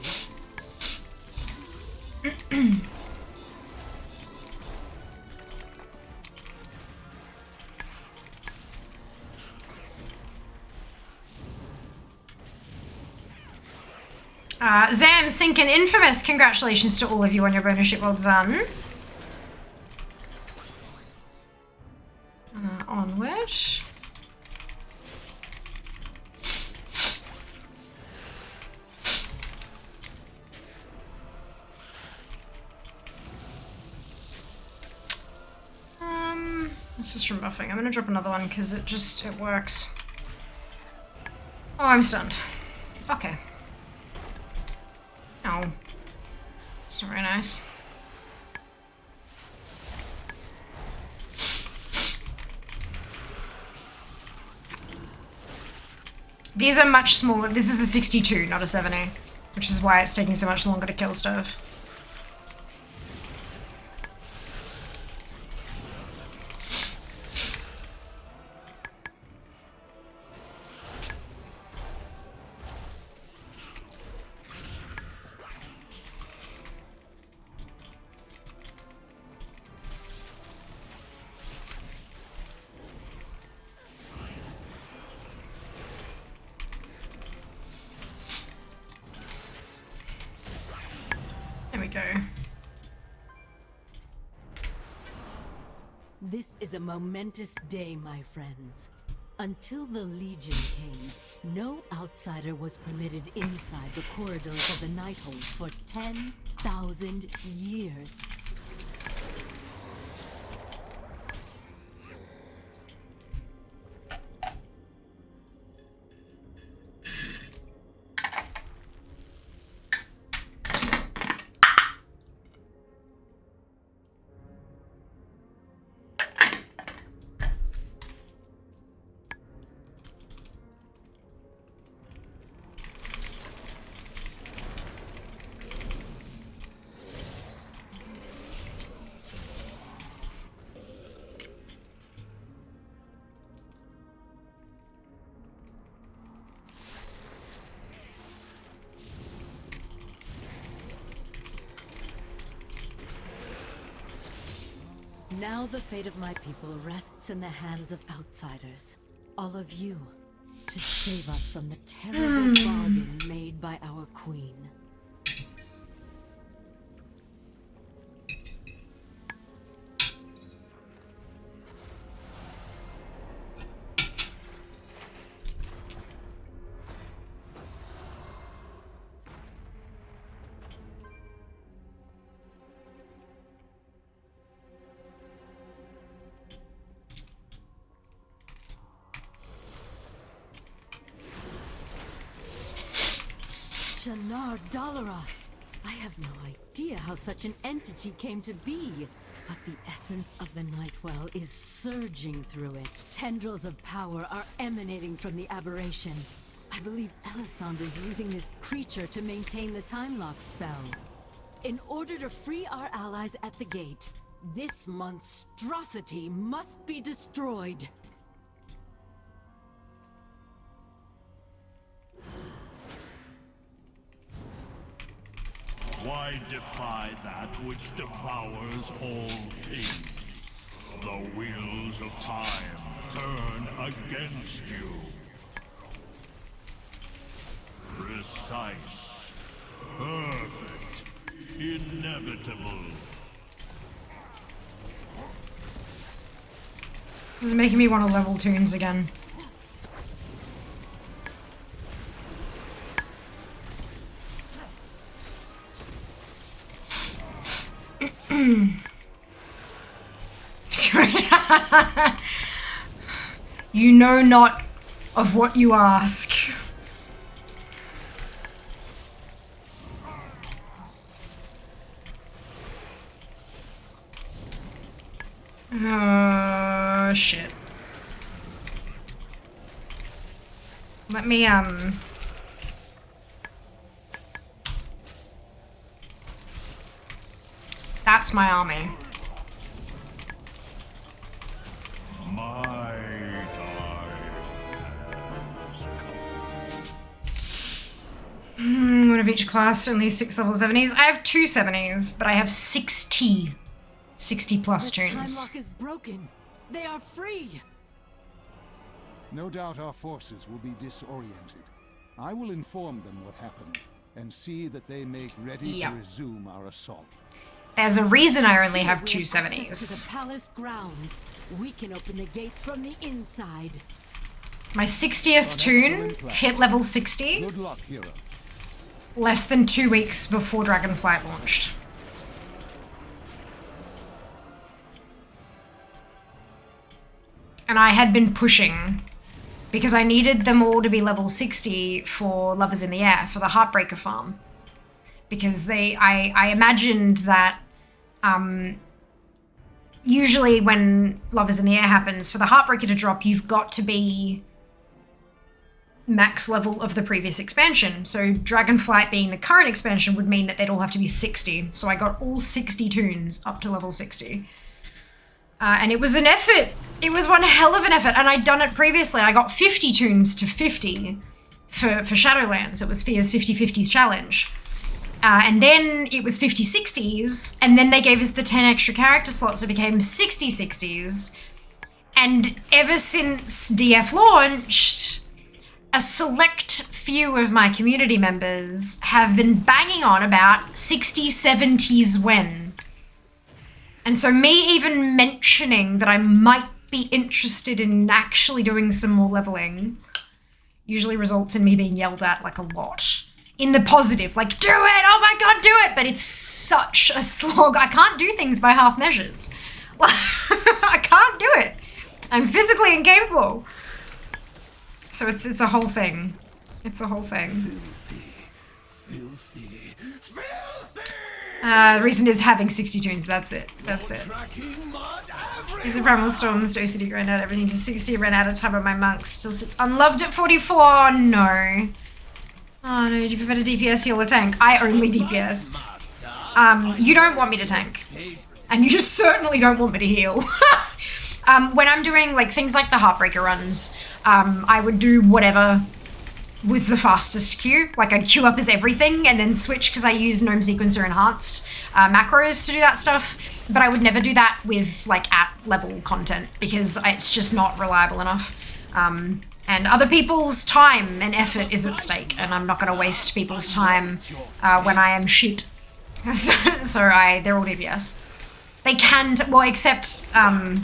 Zam, Sink, and Infamous, congratulations to all of you on your bonus ship, well done. Onward. This is from buffing. I'm gonna drop another one because it works. Oh, I'm stunned. Okay. Oh. It's not very nice. These are much smaller. This is a 62, not a 70, which is why it's taking so much longer to kill stuff. This is a momentous day, my friends. Until the Legion came, no outsider was permitted inside the corridors of the Nighthold for 10,000 years. Now the fate of my people rests in the hands of outsiders. All of you, to save us from the terrible bargain made by our queen. Dalaroth. I have no idea how such an entity came to be, but the essence of the Nightwell is surging through it. Tendrils of power are emanating from the aberration. I believe Elisande is using this creature to maintain the time lock spell. In order to free our allies at the gate, this monstrosity must be destroyed. Why defy that which devours all things? The wheels of time turn against you. Precise, perfect, inevitable. This is making me want to level tunes again. You know not of what you ask. Oh, shit. Let me, That's my army. My time has come. One of each class, only 6 level 70s. I have 2 70s, but I have 60 plus The time tunes. lock is broken. They are free. No doubt our forces will be disoriented. I will inform them what happened and see that they make ready to resume our assault. There's a reason I only have Here 2 we have access to 70s. the palace grounds. We can open the gates from the inside. My 60th tune hit level 60 Good luck, hero. less than 2 weeks before Dragonflight launched. And I had been pushing because I needed them all to be level 60 for Lovers in the Air, for the Heartbreaker farm. Because I imagined that usually when Lovers in the Air happens, for the Heartbreaker to drop, you've got to be max level of the previous expansion. So Dragonflight being the current expansion would mean that they'd all have to be 60. So I got all 60 tunes up to level 60. And it was an effort. It was one hell of an effort. And I'd done it previously. I got 50 tunes to 50 for Shadowlands. It was Fear's 50/50s challenge. And then it was 50/60s. And then they gave us the 10 extra character slots. So it became 60/60s. And ever since DF launched, a select few of my community members have been banging on about 60/70s when. And so me even mentioning that I might be interested in actually doing some more leveling usually results in me being yelled at like a lot. In the positive, like, do it, oh my god, do it! But it's such a slog. I can't do things by half measures. I can't do it. I'm physically incapable. So it's a whole thing. It's a whole thing. The reason is having 60 tunes, that's it. That's it. These are Primal Storms, OCD grind out everything to 60, ran out of time on my monks, still sits unloved at 44, no. Oh no, do you prefer to DPS, heal, or tank? I only DPS. You don't want me to tank. And you just certainly don't want me to heal. When I'm doing like things like the Heartbreaker runs, I would do whatever was the fastest queue. Like I'd queue up as everything and then switch because I use Gnome Sequencer Enhanced macros to do that stuff. But I would never do that with like at level content because it's just not reliable enough. And other people's time and effort is at stake, and I'm not going to waste people's time when I am shit. So they're all DPS. They can, well, except my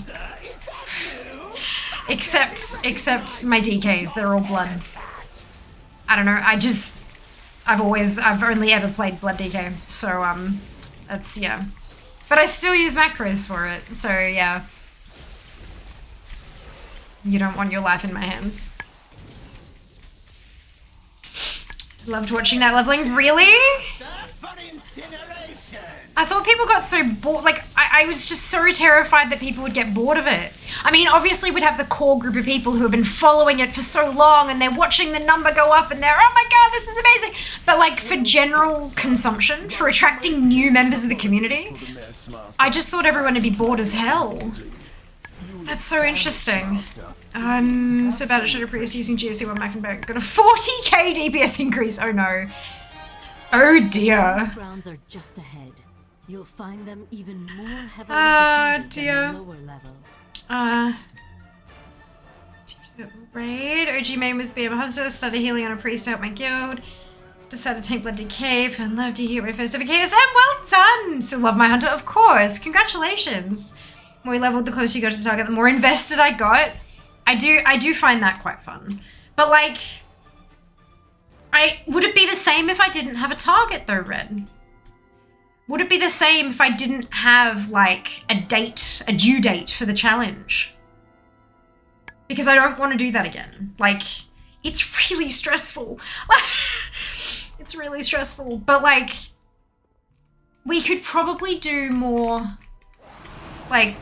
DKs, they're all blood. I don't know, I've only ever played blood DK, so that's, yeah. But I still use macros for it, so yeah. You don't want your life in my hands. Loved watching that leveling. Really? I thought people got so bored. Like, I was just so terrified that people would get bored of it. I mean, obviously we'd have the core group of people who have been following it for so long and they're watching the number go up and they're, oh my god, this is amazing. But like for general consumption, for attracting new members of the community, I just thought everyone would be bored as hell. That's so interesting. I'm so bad at Shadow Priest using GSC 1 Mac and back. Got a 40k DPS increase. Oh no. Oh dear. Grounds are just ahead. You'll find them even more heavily defended than the lower levels. Raid. OG main was be a hunter. Started healing on a priest to help my guild. Decided to take bloody cave and love to hear my first ever KSM. Well done! Still love my hunter, of course. Congratulations. The more you leveled, the closer you got to the target, the more invested I got. I do find that quite fun. But like, would it be the same if I didn't have a target though, Red? Would it be the same if I didn't have like a due date for the challenge? Because I don't want to do that again. Like, it's really stressful. It's really stressful. But like, we could probably do more, like,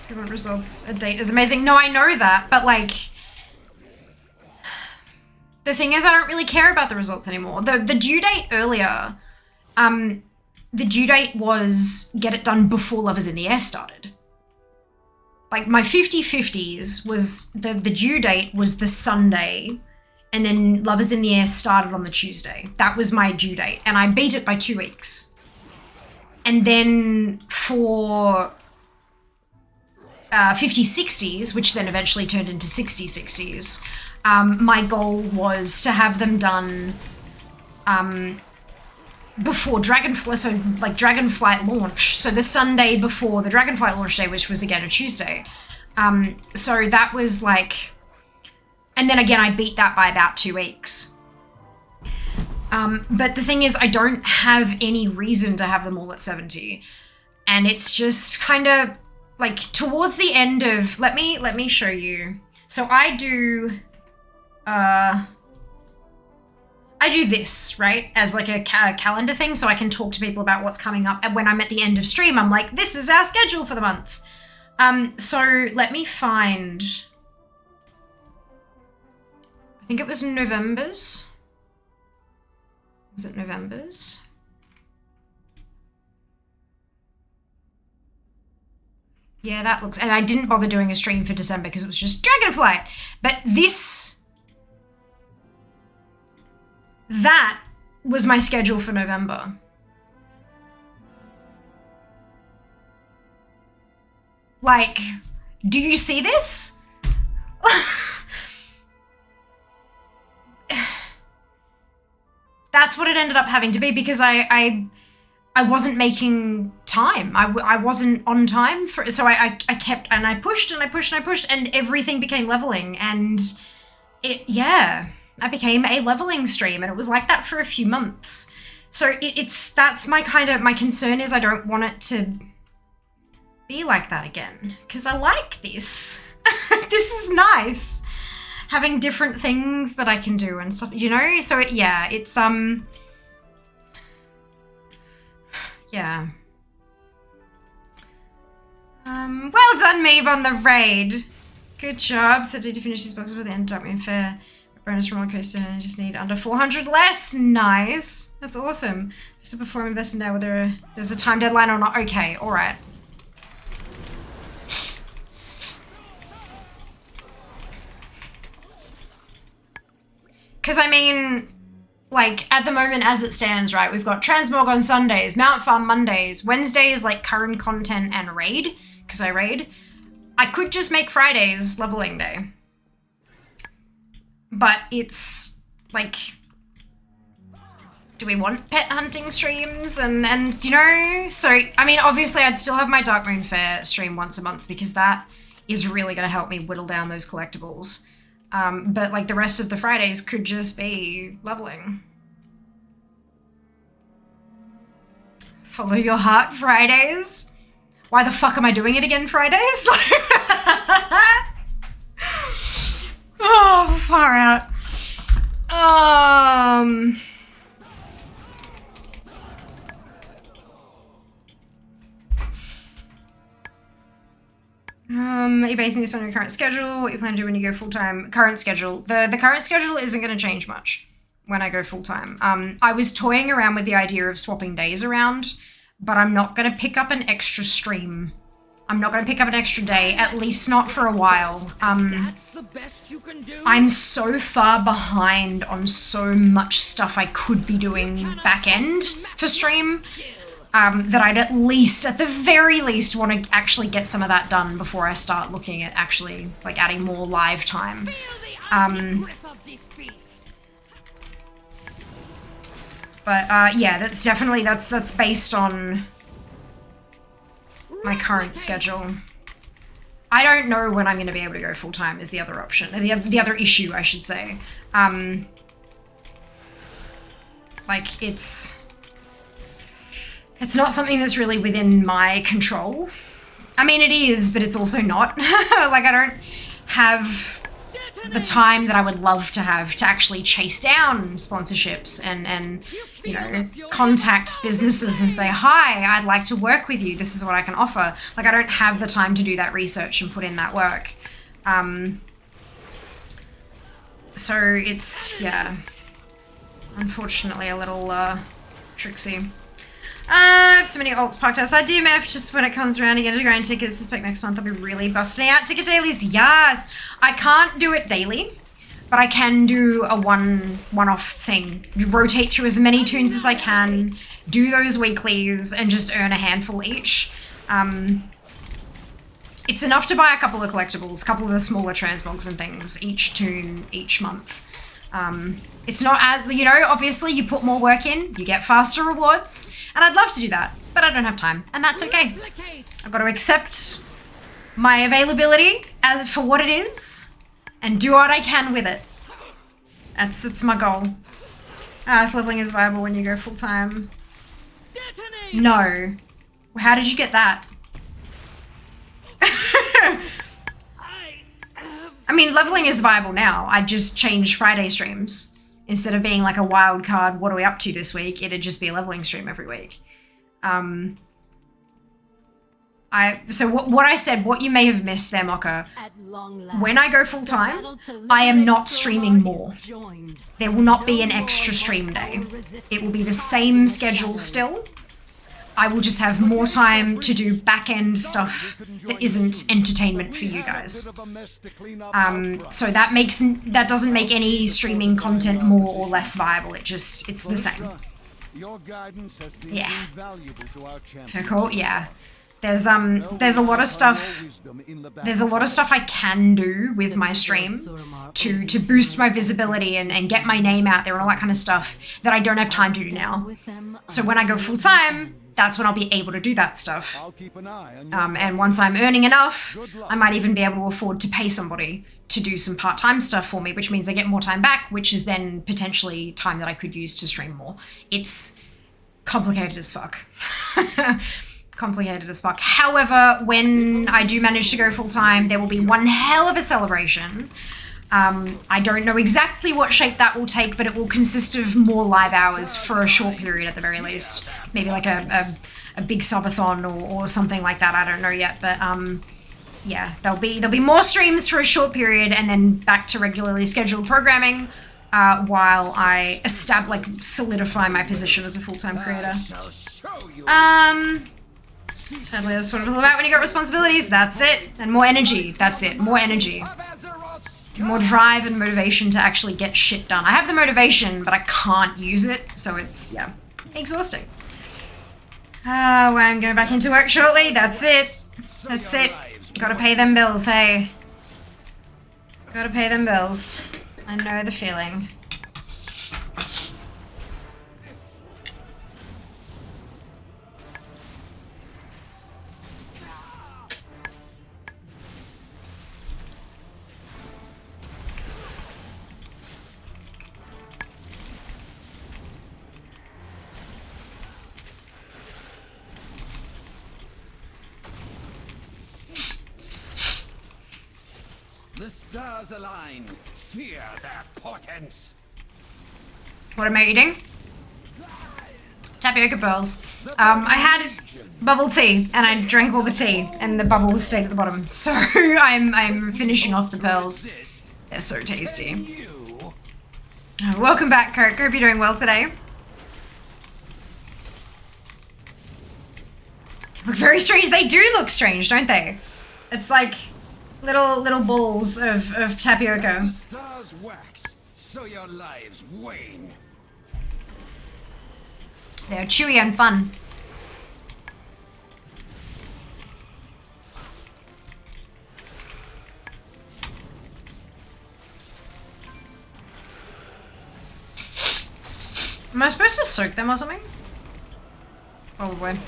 results, a date is amazing. No, I know that, but like, the thing is I don't really care about the results anymore. The due date earlier, the due date was get it done before Lovers in the Air started. Like my 50/50s was, the due date was the Sunday and then Lovers in the Air started on the Tuesday. That was my due date and I beat it by 2 weeks. And then for 50/60s, which then eventually turned into 60/60s, my goal was to have them done before Dragonflight, so like Dragonflight launch, so the Sunday before the Dragonflight launch day, which was again a Tuesday. So that was like, and then again I beat that by about 2 weeks. But the thing is, I don't have any reason to have them all at 70, and it's just kind of like towards the end of, let me show you. So I do this, right, as like a calendar thing, so I can talk to people about what's coming up. And when I'm at the end of stream, I'm like, this is our schedule for the month. So let me find, I think it was November's. Was it November's? Yeah, that looks, and I didn't bother doing a stream for December because it was just Dragonflight. But that was my schedule for November. Like, do you see this? That's what it ended up having to be because I wasn't making time. I wasn't on time for, so I kept, and I pushed and I pushed and I pushed, and everything became leveling, and I became a leveling stream, and it was like that for a few months. So that's my concern is I don't want it to be like that again, because I like this. This is nice. Having different things that I can do and stuff, you know? So yeah, it's, yeah. Well done, Maeve, on the raid. Good job. So did you finish this box before the end? Don't mean fair. Bonus from roller coaster, and just need under 400 less. Nice. That's awesome. Just to perform invest now whether there's a time deadline or not. Okay, alright. Because I mean, like, at the moment as it stands, right, we've got Transmog on Sundays, Mount Farm Mondays, Wednesdays like current content and raid, because I raid. I could just make Fridays leveling day. But it's, like, do we want pet hunting streams and you know? So, I mean, obviously I'd still have my Dark Moon Fair stream once a month because that is really going to help me whittle down those collectibles. But like the rest of the Fridays could just be leveling. Follow your heart Fridays? Why the fuck am I doing it again Fridays? Oh, far out. Are you basing this on your current schedule? What you plan to do when you go full-time? Current schedule. The current schedule isn't going to change much when I go full-time. I was toying around with the idea of swapping days around, but I'm not going to pick up an extra stream. I'm not going to pick up an extra day, at least not for a while. That's the best you can I'm so far behind on so much stuff I could be doing back end for stream that I'd at the very least, want to actually get some of that done before I start looking at actually like adding more live time. But yeah, that's definitely, that's based on my current schedule. I don't know when I'm going to be able to go full time is the other option, the other issue I should say. Like it's not something that's really within my control. I mean it is, but it's also not. Like I don't have the time that I would love to have to actually chase down sponsorships and you know, contact businesses and say, hi, I'd like to work with you. This is what I can offer. Like I don't have the time to do that research and put in that work. So it's, yeah, unfortunately a little tricksy. I have so many alts parked outside DMF just when it comes around again to grind tickets. Suspect next month I'll be really busting out ticket dailies. Yes! I can't do it daily, but I can do a one-off thing. Rotate through as many tunes as I can, do those weeklies, and just earn a handful each. It's enough to buy a couple of collectibles, a couple of the smaller transmogs and things, each tune, each month. It's not as, you know, obviously you put more work in, you get faster rewards, and I'd love to do that, but I don't have time, and that's okay. I've got to accept my availability as for what it is, and do what I can with it. It's my goal. So leveling is viable when you go full time. No. How did you get that? I mean, leveling is viable now. I just changed Friday streams. Instead of being like a wild card, what are we up to this week? It'd just be a leveling stream every week. So what I said, what you may have missed there, Mocha, when I go full time, I am not streaming more. There will not be an extra stream day. It will be the same schedule still. I will just have more time to do back-end stuff that isn't entertainment for you guys. So that doesn't make any streaming content more or less viable. It's the same. Yeah. Fair call, yeah. There's a lot of stuff. There's a lot of stuff I can do with my stream to boost my visibility and get my name out there and all that kind of stuff that I don't have time to do now. So when I go full time, that's when I'll be able to do that stuff. And once I'm earning enough, I might even be able to afford to pay somebody to do some part-time stuff for me, which means I get more time back, which is then potentially time that I could use to stream more. It's complicated as fuck. Complicated as fuck. However, when I do manage to go full-time, there will be one hell of a celebration. I don't know exactly what shape that will take, but it will consist of more live hours for a short period at the very least. Maybe like a big subathon or something like that. I don't know yet, but yeah, there'll be more streams for a short period and then back to regularly scheduled programming while I solidify my position as a full-time creator. Sadly, that's what it's all about when you got responsibilities. That's it. And more energy. That's it. More energy. More drive and motivation to actually get shit done. I have the motivation, but I can't use it, so it's, yeah, exhausting. Well, I'm going back into work shortly. That's it. That's it. Gotta pay them bills, hey. Gotta pay them bills. I know the feeling. The stars align. Fear their portents. What am I eating? Tapioca pearls. I had bubble tea and I drank all the tea and the bubble stayed at the bottom. So I'm finishing off the pearls. They're so tasty. Welcome back, Kirk. Hope you're doing well today. Look very strange. They do look strange, don't they? It's like Little balls of tapioca. The stars wax, so your lives wane. They're chewy and fun. Am I supposed to soak them or something? Probably.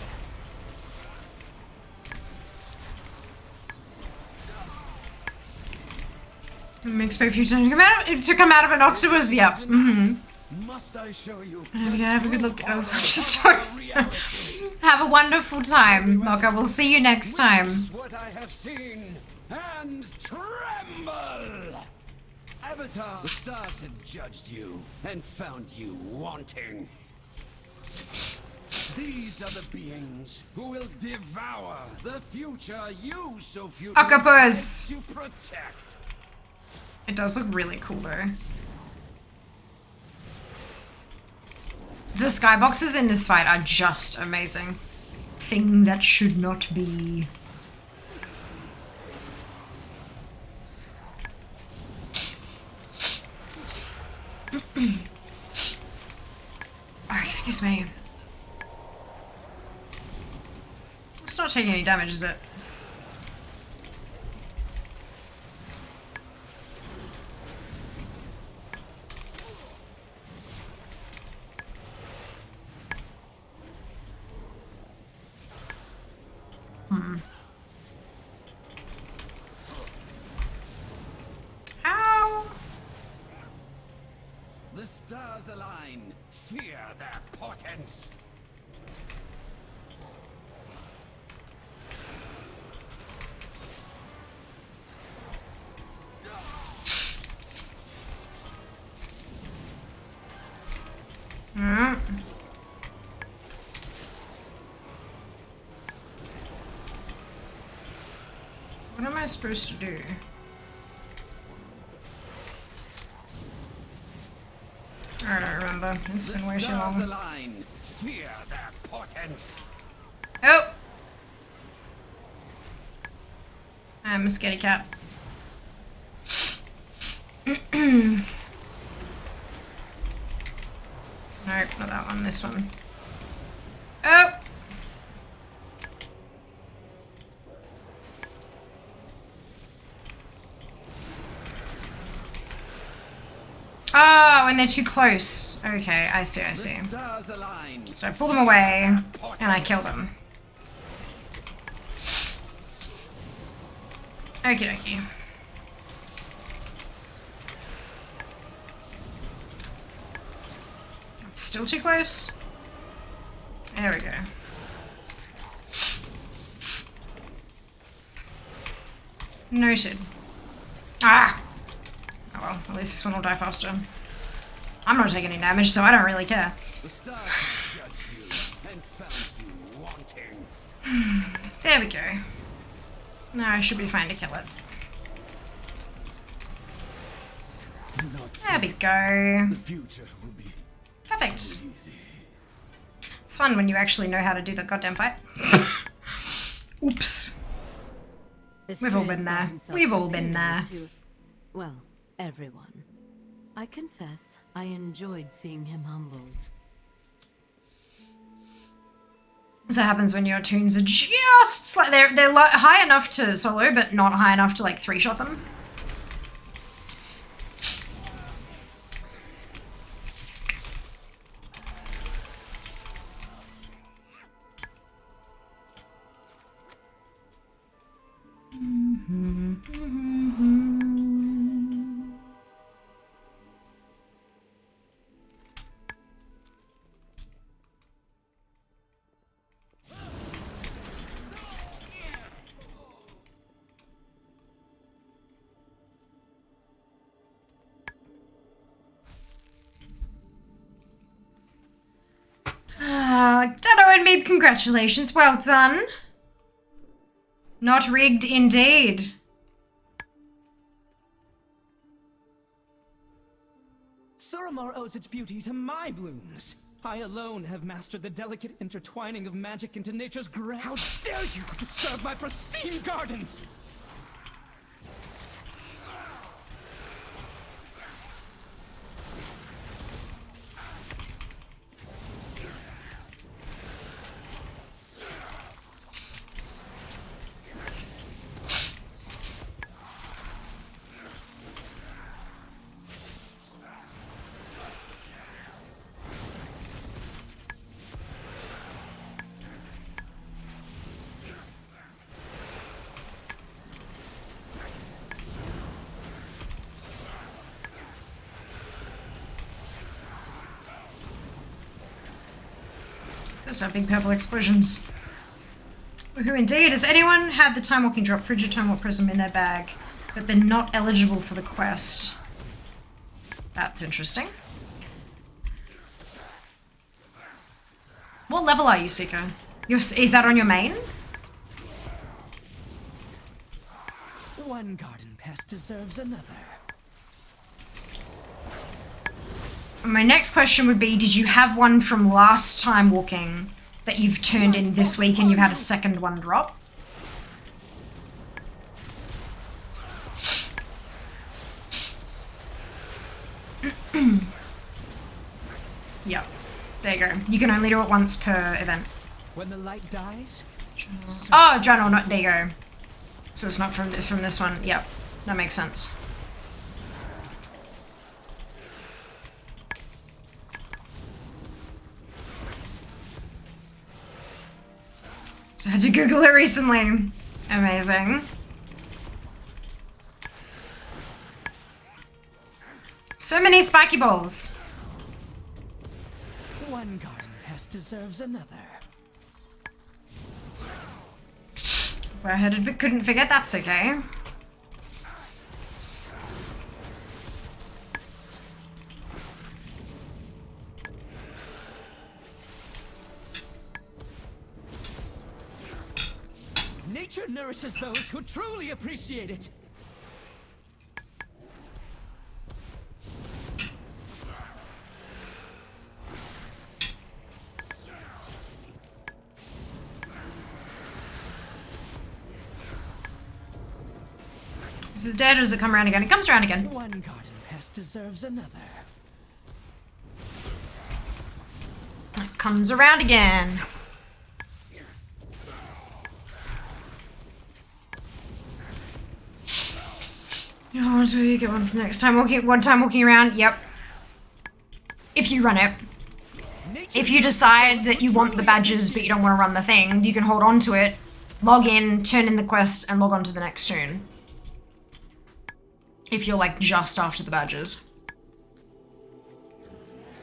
Expect you to come out of an octopus? Yep. Must I show you? Have a good look at us. Have a wonderful time, Mocha. We'll see you next time. What I have seen and tremble. Avatar, the stars have judged you and found you wanting. These are the beings who will devour the future you so few Octopus to protect. It does look really cool though. The skyboxes in this fight are just amazing. Thing that should not be. Oh, excuse me. It's not taking any damage, is it? Ow! The stars align. Fear their portents. What am I supposed to do? I don't remember. It's been way too long. Align. Fear their portents. Oh! I'm a scaredy cat. Nope, not that one, this one. Oh! Oh, when they're too close. Okay, I see, I see. So I pull them away, and I kill them. Okie dokie. It's still too close. There we go. Noted. Ah! Oh well, at least this one will die faster. I'm not taking any damage, so I don't really care. There we go. Now I should be fine to kill it. There we go. Perfect. It's fun when you actually know how to do the goddamn fight. Oops. We've all been there. We've all been there. Well, everyone. I confess, I enjoyed seeing him humbled. So happens when your tunes are just like they're high enough to solo, but not high enough to like 3-shot them. Dado and Meep, congratulations, well done. Not rigged indeed. Suramar owes its beauty to my blooms. I alone have mastered the delicate intertwining of magic into nature's grand. How dare you disturb my pristine gardens! Those are big purple explosions. Woohoo indeed. Has anyone had the time walking drop frigid time warp prism in their bag, but they're not eligible for the quest? That's interesting. What level are you, Seeker? Is that on your main? One garden pest deserves another. My next question would be, did you have one from last time walking that you've turned in this week and you've had a second one drop? Yep. There you go. You can only do it once per event. When the light dies? Oh, journal, not there you go. So it's not from this one. Yep. That makes sense. So I had to Google it recently. Amazing. So many spiky balls. One garden pest deserves another. Where-headed but couldn't figure, that's okay. Nature nourishes those who truly appreciate it. This is dead, or does it come around again? It comes around again. One garden pest deserves another. It comes around again. Oh, so you get one from next time walking. One time walking around. Yep. If you run it. If you decide that you want the badges but you don't want to run the thing, you can hold on to it, log in, turn in the quest, and log on to the next turn. If you're like just after the badges.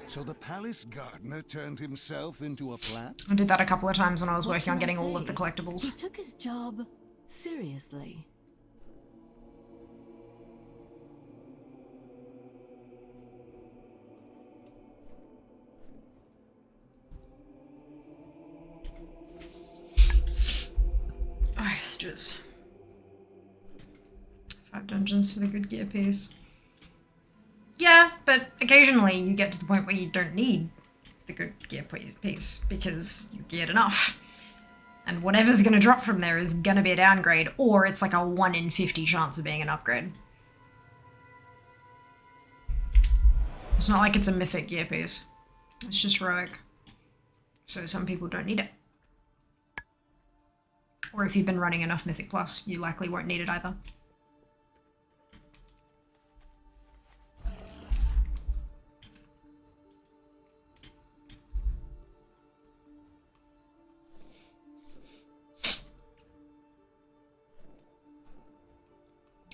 So the palace gardener turned himself into a plant? I did that a couple of times when I was working on getting all of the collectibles. He took his job seriously. Oh, stews. 5 dungeons for the good gear piece. Yeah, but occasionally you get to the point where you don't need the good gear piece because you geared enough. And whatever's going to drop from there is going to be a downgrade, or it's like a 1 in 50 chance of being an upgrade. It's not like it's a mythic gear piece. It's just heroic. So some people don't need it. Or if you've been running enough Mythic Plus, you likely won't need it either.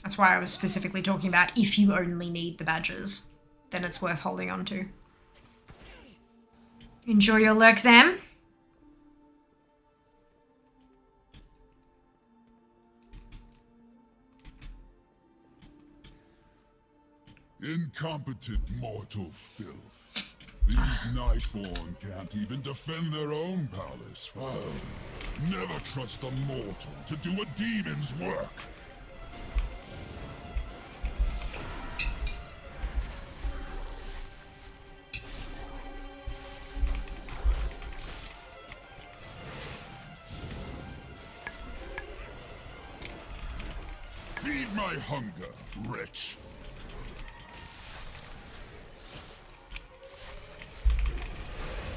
That's why I was specifically talking about if you only need the badges, then it's worth holding on to. Enjoy your lurk, Zam. Incompetent mortal filth. These Nightborn can't even defend their own palace. Never trust a mortal to do a demon's work. Feed my hunger, wretch.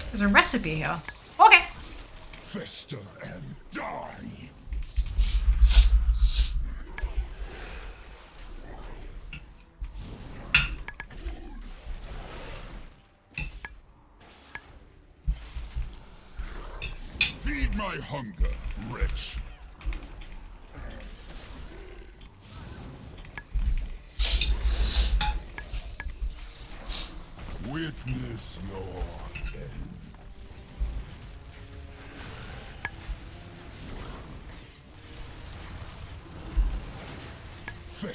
There's a recipe here. Okay. Fester and die. Feed my hunger, wretch. Witness your end.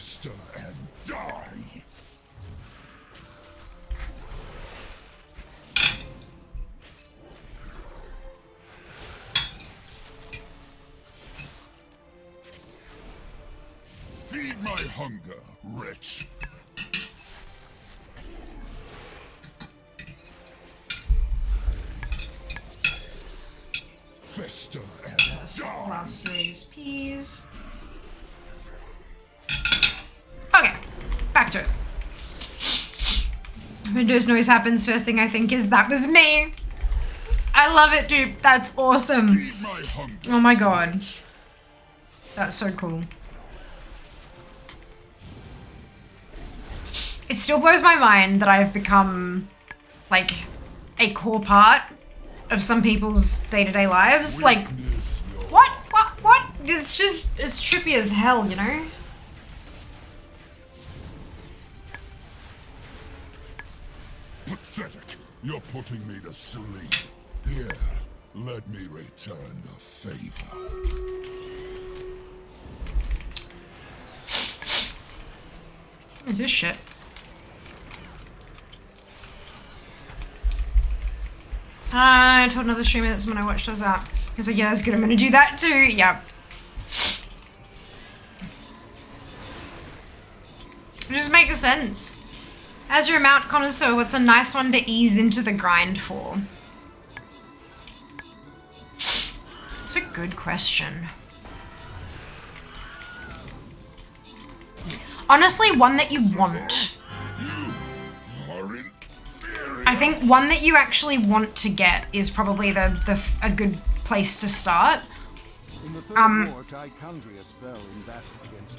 Fester and die! Feed my hunger, wretch! Fester and die! Last series peas. Okay, back to it. Windows noise happens, first thing I think is that was me. I love it, dude. That's awesome. Oh my god. That's so cool. It still blows my mind that I've become, like, a core part of some people's day-to-day lives. Like, what? It's just, it's trippy as hell, you know? Pathetic! You're putting me to sleep. Here, let me return the favor. What is this shit? I told another streamer that someone I watched does that. He was like, yeah, that's good, I'm gonna do that too. Yeah. It just makes sense. As your mount connoisseur, what's a nice one to ease into the grind for? It's a good question. Honestly, one that you want. I think one that you actually want to get is probably a good place to start.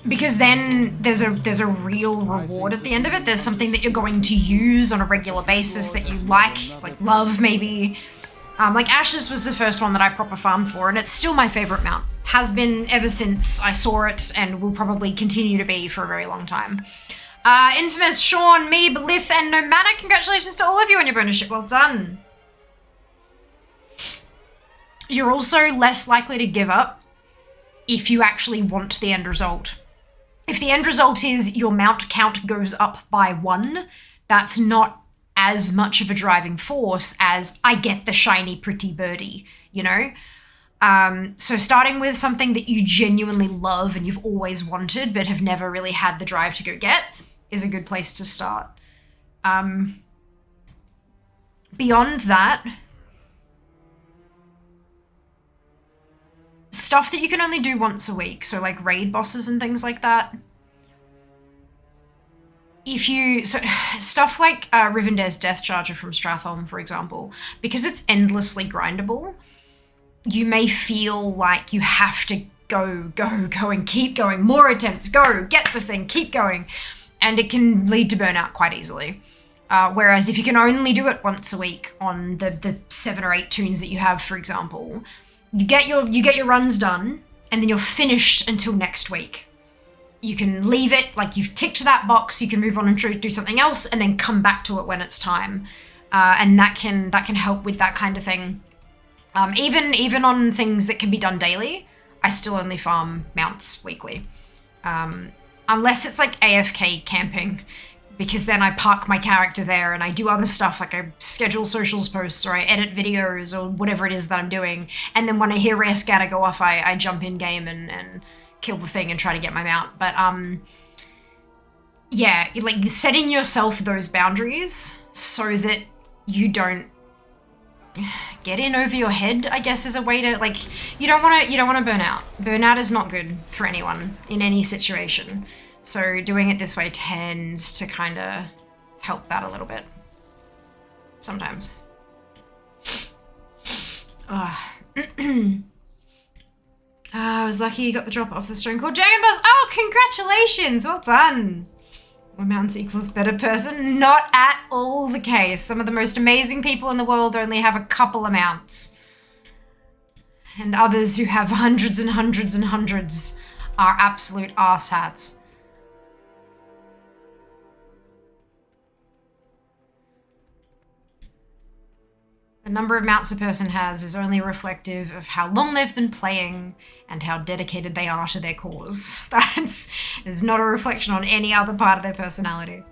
Because then there's a real reward at the end of it. There's something that you're going to use on a regular basis that you like love maybe. Like Ashes was the first one that I proper farmed for, and it's still my favorite mount. Has been ever since I saw it, and will probably continue to be for a very long time. Infamous, Sean, Meeb, Lith, and Nomadic, congratulations to all of you on your bonus ship. Well done. You're also less likely to give up if you actually want the end result. If the end result is your mount count goes up by 1, that's not as much of a driving force as I get the shiny pretty birdie, you know? So starting with something that you genuinely love and you've always wanted but have never really had the drive to go get is a good place to start. Beyond that, stuff that you can only do once a week, so like raid bosses and things like that. Stuff like Rivendare's Death Charger from Stratholme, for example, because it's endlessly grindable, you may feel like you have to go and keep going, more attempts, go, get the thing, keep going, and it can lead to burnout quite easily. Whereas if you can only do it once a week on the 7 or 8 tunes that you have, for example, you get your runs done, and then you're finished until next week. You can leave it, like you've ticked that box, you can move on and do something else, and then come back to it when it's time. And that can help with that kind of thing. Even on things that can be done daily, I still only farm mounts weekly. Unless it's like AFK camping, because then I park my character there and I do other stuff, like I schedule socials posts or I edit videos or whatever it is that I'm doing. And then when I hear Rare Scatter go off, I jump in game and kill the thing and try to get my mount. But yeah, like setting yourself those boundaries so that you don't get in over your head, I guess, is a way to, like, you don't want to burn out. Burnout is not good for anyone in any situation. So doing it this way tends to kind of help that a little bit. Sometimes. I was lucky you got the drop off the Stone Cold Dragon Buzz. Oh, congratulations! Well done. More mounts equals better person. Not at all the case. Some of the most amazing people in the world only have a couple of mounts. And others who have hundreds and hundreds and hundreds are absolute arse-hats. The number of mounts a person has is only reflective of how long they've been playing and how dedicated they are to their cause. That is not a reflection on any other part of their personality.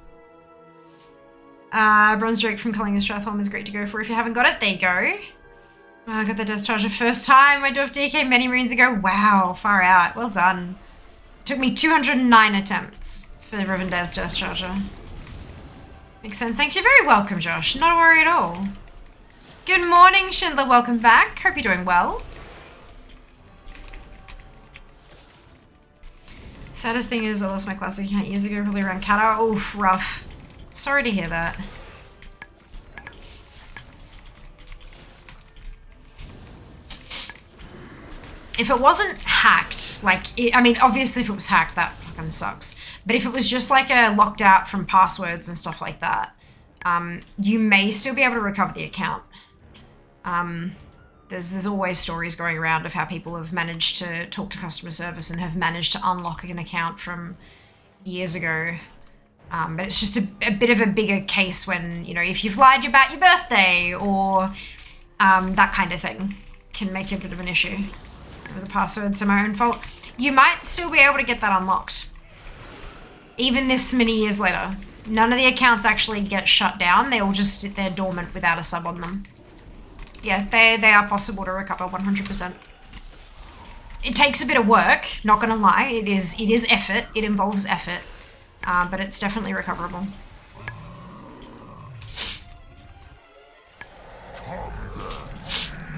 Bronze Drake from Culling Stratholm is great to go for if you haven't got it. There you go. I got the Death Charger first time. I dwarfed DK many moons ago. Wow, far out. Well done. It took me 209 attempts for the Rivendell's Death Charger. Makes sense. Thanks. You're very welcome, Josh. Not a worry at all. Good morning, Schindler. Welcome back. Hope you're doing well. Saddest thing is I lost my classic account years ago, probably around Cat. Oof, rough. Sorry to hear that. If it wasn't hacked, like, I mean, obviously if it was hacked, that fucking sucks. But if it was just like a locked out from passwords and stuff like that, you may still be able to recover the account. There's always stories going around of how people have managed to talk to customer service and have managed to unlock an account from years ago. But it's just a bit of a bigger case when, you know, if you've lied about your birthday or that kind of thing can make it a bit of an issue. The passwords are my own fault. You might still be able to get that unlocked. Even this many years later. None of the accounts actually get shut down. They all just sit there dormant without a sub on them. Yeah, they are possible to recover 100%. It takes a bit of work, not gonna lie. It is effort. It involves effort. But it's definitely recoverable.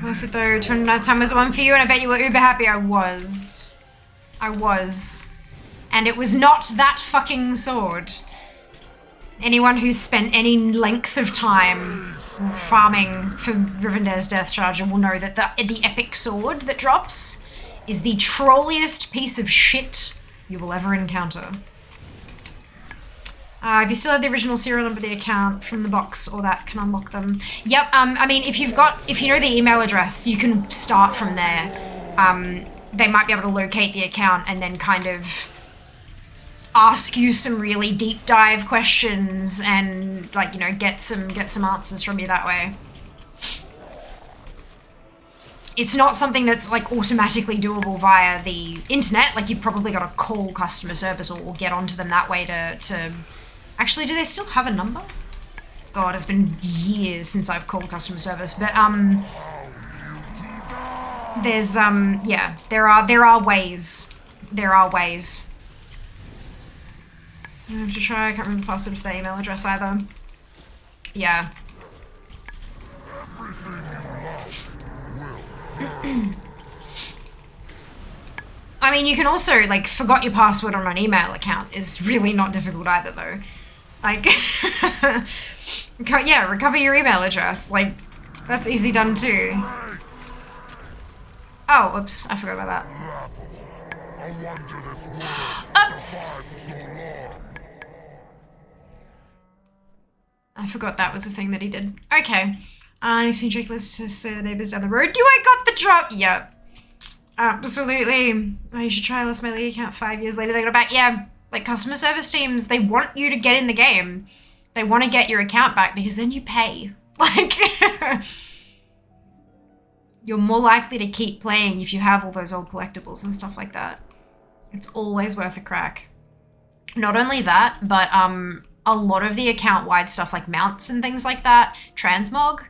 Was it though? 29th time was the one for you, and I bet you were uber happy. I was. And it was not that fucking sword. Anyone who's spent any length of time farming for Rivendell's Death Charger will know that the epic sword that drops is the trolliest piece of shit you will ever encounter. If you still have the original serial number of the account from the box, or that can unlock them. Yep, I mean, if you know the email address, you can start from there. They might be able to locate the account and then kind of ask you some really deep dive questions and, like, you know, get some answers from you that way. It's not something that's, like, automatically doable via the internet. Like, you've probably got to call customer service or get onto them that way to... Actually, do they still have a number? God, it's been years since I've called customer service, but, there's, yeah, there are ways. There are ways. I have to try, I can't remember the password for the email address either. Yeah. I mean, you can also, like, forgot your password on an email account is really not difficult either, though. Like, yeah, recover your email address. Like, that's easy done too. Oh, oops, I forgot about that. Oops! I forgot that was a thing that he did. Okay. Next thing, checklist to say the neighbors down the road. You ain't got the drop! Yep. Absolutely. Oh, you should try. I lost my league account 5 years later. They got it back. Yeah, like customer service teams, they want you to get in the game. They want to get your account back because then you pay. Like, you're more likely to keep playing if you have all those old collectibles and stuff like that. It's always worth a crack. Not only that, but a lot of the account-wide stuff like mounts and things like that, transmog,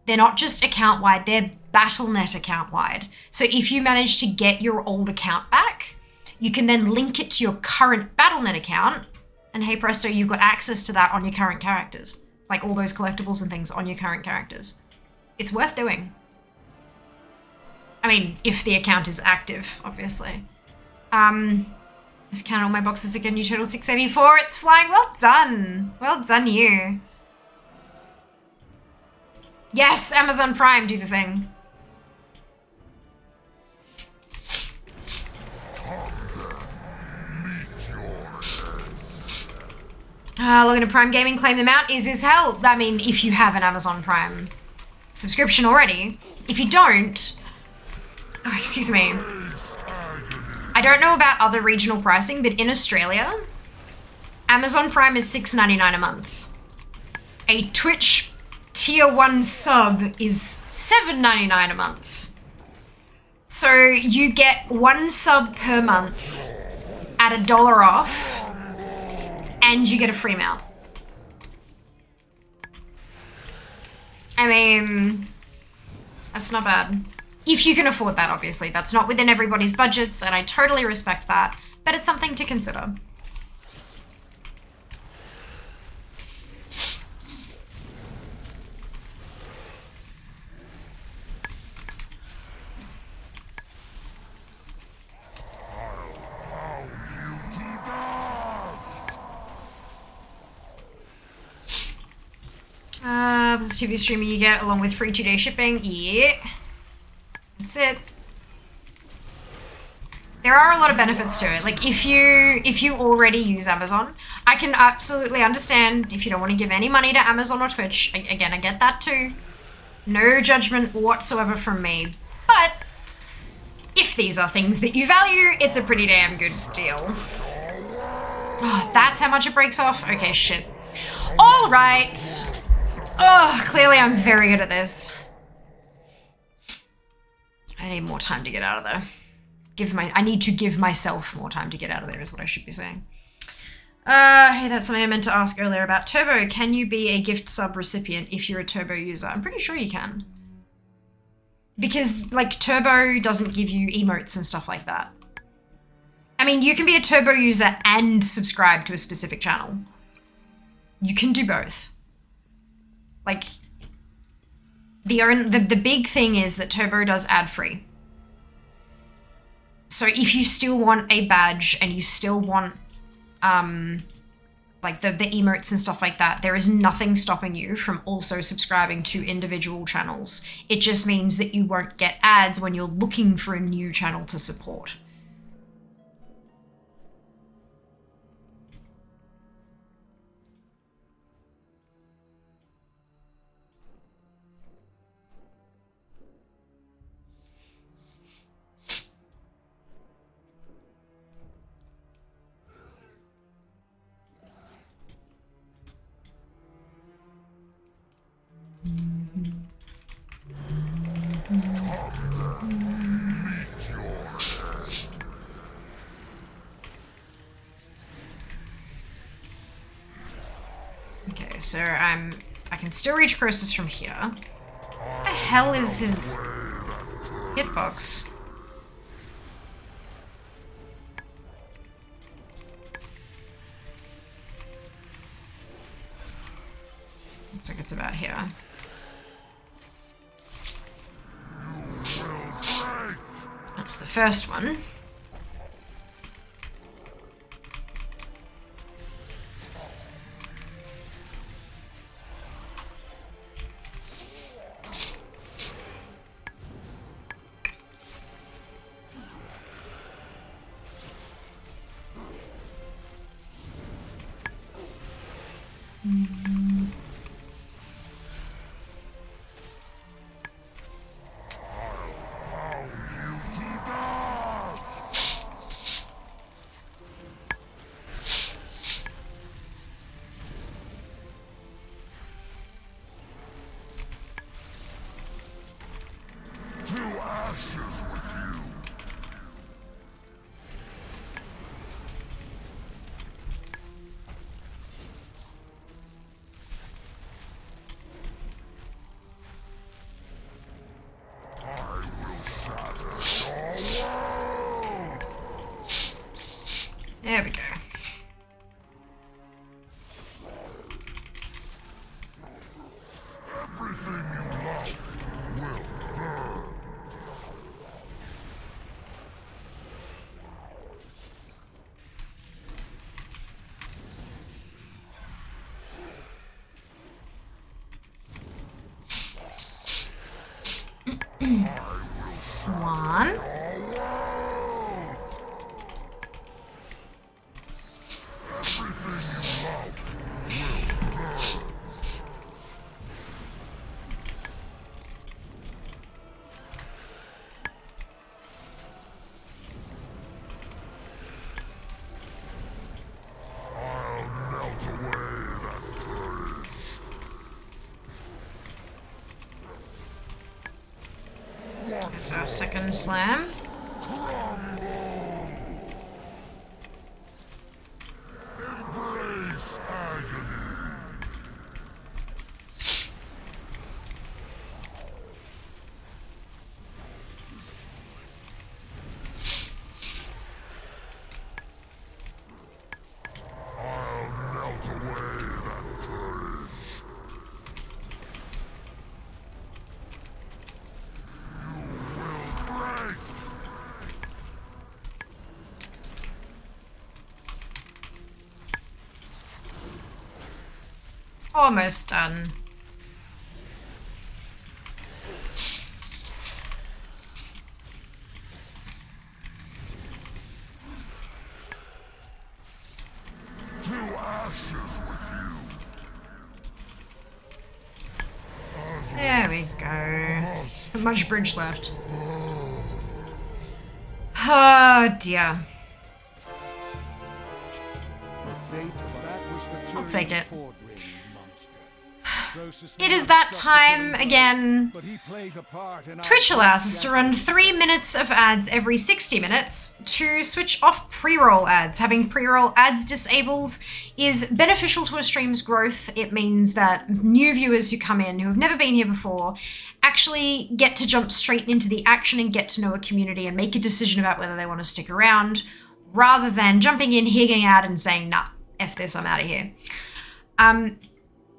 they're not just account-wide, they're Battle.net account-wide. So if you manage to get your old account back, you can then link it to your current Battle.net account, and hey presto, you've got access to that on your current characters. Like all those collectibles and things on your current characters. It's worth doing. I mean, if the account is active, obviously. Just count all my boxes again, new total 684, it's flying, well done. Well done you. Yes, Amazon Prime, do the thing. Login to Prime Gaming, claim them out, easy as hell. I mean, if you have an Amazon Prime subscription already. If you don't, oh, excuse me. I don't know about other regional pricing, but in Australia, Amazon Prime is $6.99 a month. A Twitch Tier 1 sub is $7.99 a month. So you get 1 sub per month at $1 off, and you get a free mount. I mean, that's not bad. If you can afford that, obviously. That's not within everybody's budgets, and I totally respect that, but it's something to consider. The TV streaming you get along with free 2-day shipping. Yeah. That's it. There are a lot of benefits to it. Like if you already use Amazon, I can absolutely understand if you don't want to give any money to Amazon or Twitch. Again, I get that too. No judgment whatsoever from me. But if these are things that you value, it's a pretty damn good deal. Oh, that's how much it breaks off? Okay, shit. All right. Oh, clearly I'm very good at this. I need more time to get out of there. I need to give myself more time to get out of there is what I should be saying. Hey, that's something I meant to ask earlier about Turbo. Can you be a gift sub recipient if you're a Turbo user? I'm pretty sure you can. Because, like, Turbo doesn't give you emotes and stuff like that. I mean, you can be a Turbo user and subscribe to a specific channel. You can do both. Like, the big thing is that Turbo does ad-free. So if you still want a badge and you still want, like the emotes and stuff like that, there is nothing stopping you from also subscribing to individual channels. It just means that you won't get ads when you're looking for a new channel to support. Okay, so I can still reach Croesus from here. What the hell is his hitbox? Looks like it's about here. That's the first one. There we go. One. That's our second slam. Embrace agony. I'll melt away that courage. You will break. Almost done. To ashes with you. There we go. Not much bridge left. Oh dear. I'll take it. It is that time again. Twitch allows us to run 3 minutes of ads every 60 minutes to switch off pre-roll ads. Having pre-roll ads disabled is beneficial to a stream's growth. It means that new viewers who come in who have never been here before actually get to jump straight into the action and get to know a community and make a decision about whether they want to stick around, rather than jumping in, higging out and saying, nah, F this, I'm out of here.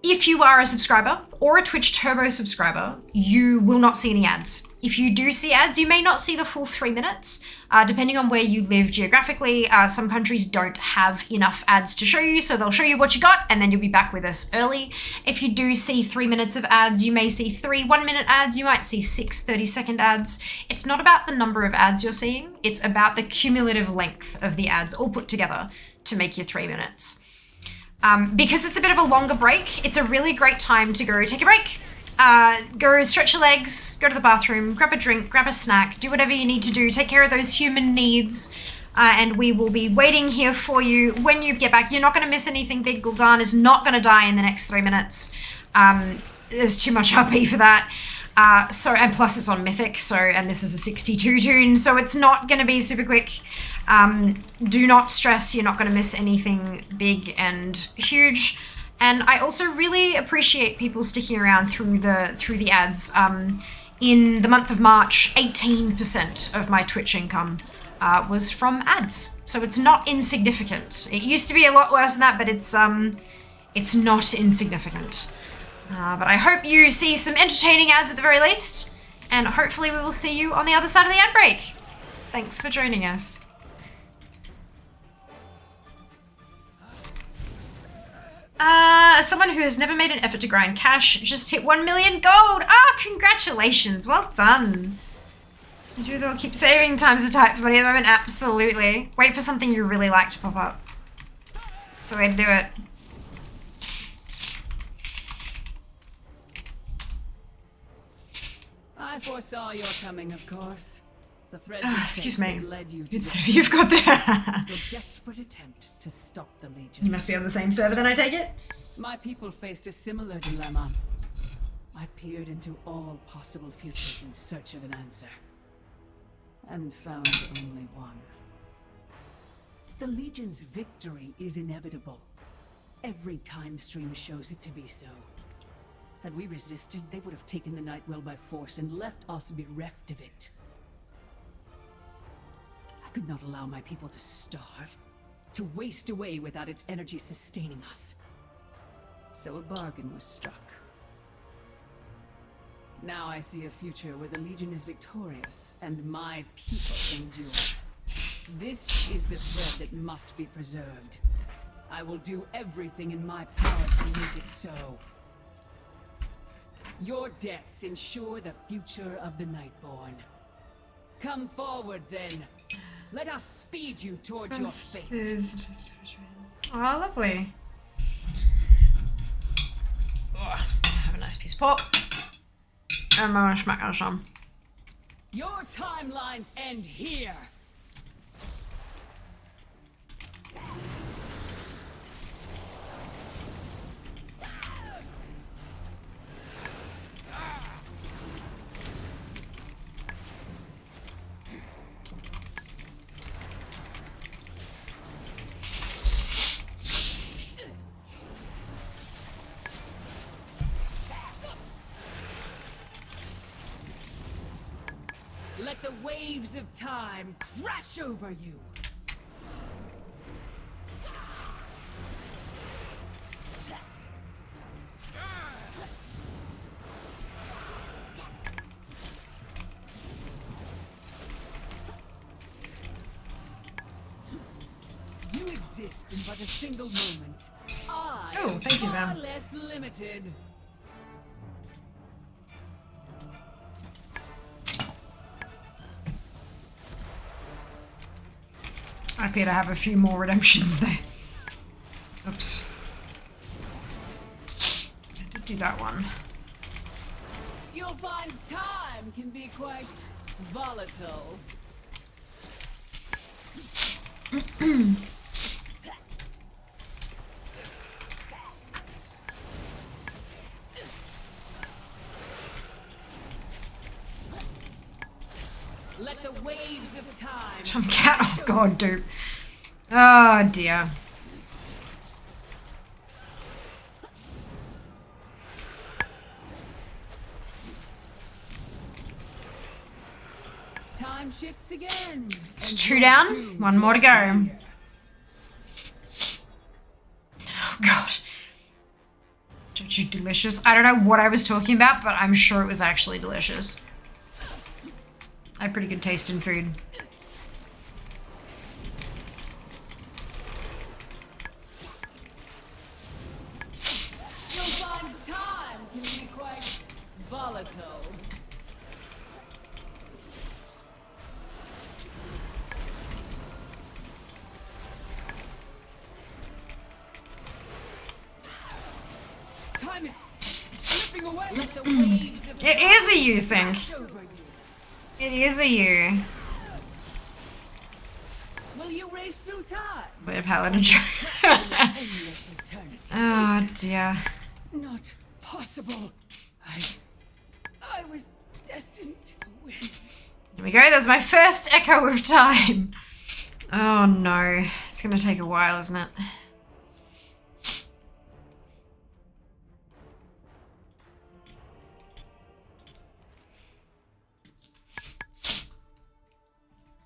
If you are a subscriber or a Twitch Turbo subscriber, you will not see any ads. If you do see ads, you may not see the full 3 minutes, depending on where you live geographically. Some countries don't have enough ads to show you, so they'll show you what you got and then you'll be back with us early. If you do see 3 minutes of ads, you may see 3 1-minute ads, you might see 6 30-second ads. It's not about the number of ads you're seeing, it's about the cumulative length of the ads all put together to make your 3 minutes. Because it's a bit of a longer break, it's a really great time to go take a break. Go stretch your legs, go to the bathroom, grab a drink, grab a snack, do whatever you need to do, take care of those human needs, and we will be waiting here for you when you get back. You're not going to miss anything big. Gul'dan is not going to die in the next 3 minutes. There's too much RP for that. And plus it's on Mythic, and this is a 62 tune, so it's not going to be super quick. Do not stress, you're not going to miss anything big and huge. And I also really appreciate people sticking around through the ads. In the month of March, 18% of my Twitch income was from ads, so it's not insignificant. It used to be a lot worse than that, but it's not insignificant. But I hope you see some entertaining ads at the very least, and hopefully we will see you on the other side of the ad break. Thanks for joining us. Someone who has never made an effort to grind cash just hit 1 million gold. Congratulations, well done. Do they'll keep saving times to type for money at the moment? Absolutely. Wait for something you really like to pop up. That's the way to do it. I foresaw your coming, of course. The threads excuse me. led you to Good save you've got there. your desperate attempt to stop the Legion. You must be on the same server then, I take it? My people faced a similar dilemma. I peered into all possible futures in search of an answer, and found only one. The Legion's victory is inevitable. Every time stream shows it to be so. Had we resisted, they would have taken the Nightwell by force and left us bereft of it. I could not allow my people to starve, to waste away without its energy sustaining us. So a bargain was struck. Now I see a future where the Legion is victorious and my people endure. This is the thread that must be preserved. I will do everything in my power to make it so. Your deaths ensure the future of the Nightborn. Come forward, then. Let us speed you towards your fate. Oh, lovely. Oh, have a nice piece of pop. And I'm gonna smack on some. Your timelines end here. waves of time crash over you. You exist in but a single moment. I Oh, thank you, far Sam. less limited. I appear to have a few more redemptions there. Oops. I did do that one. You'll find time can be quite volatile. Let the waves of time. Jump cat. Oh god, dude. Oh dear. Time shifts again. It's 2 down, 1 more to go. Oh god. Don't you delicious? I don't know what I was talking about, but I'm sure it was actually delicious. I have pretty good taste in food. You'll find time can be quite volatile. Time is slipping away. Let the waves of It is a you sync. crash over you. It is a you. Will you race through time? Wait a paladin joke. Endless eternity. Oh dear. Not possible. I was destined to win. Here we go. There's my first echo of time. Oh no. It's gonna take a while, isn't it?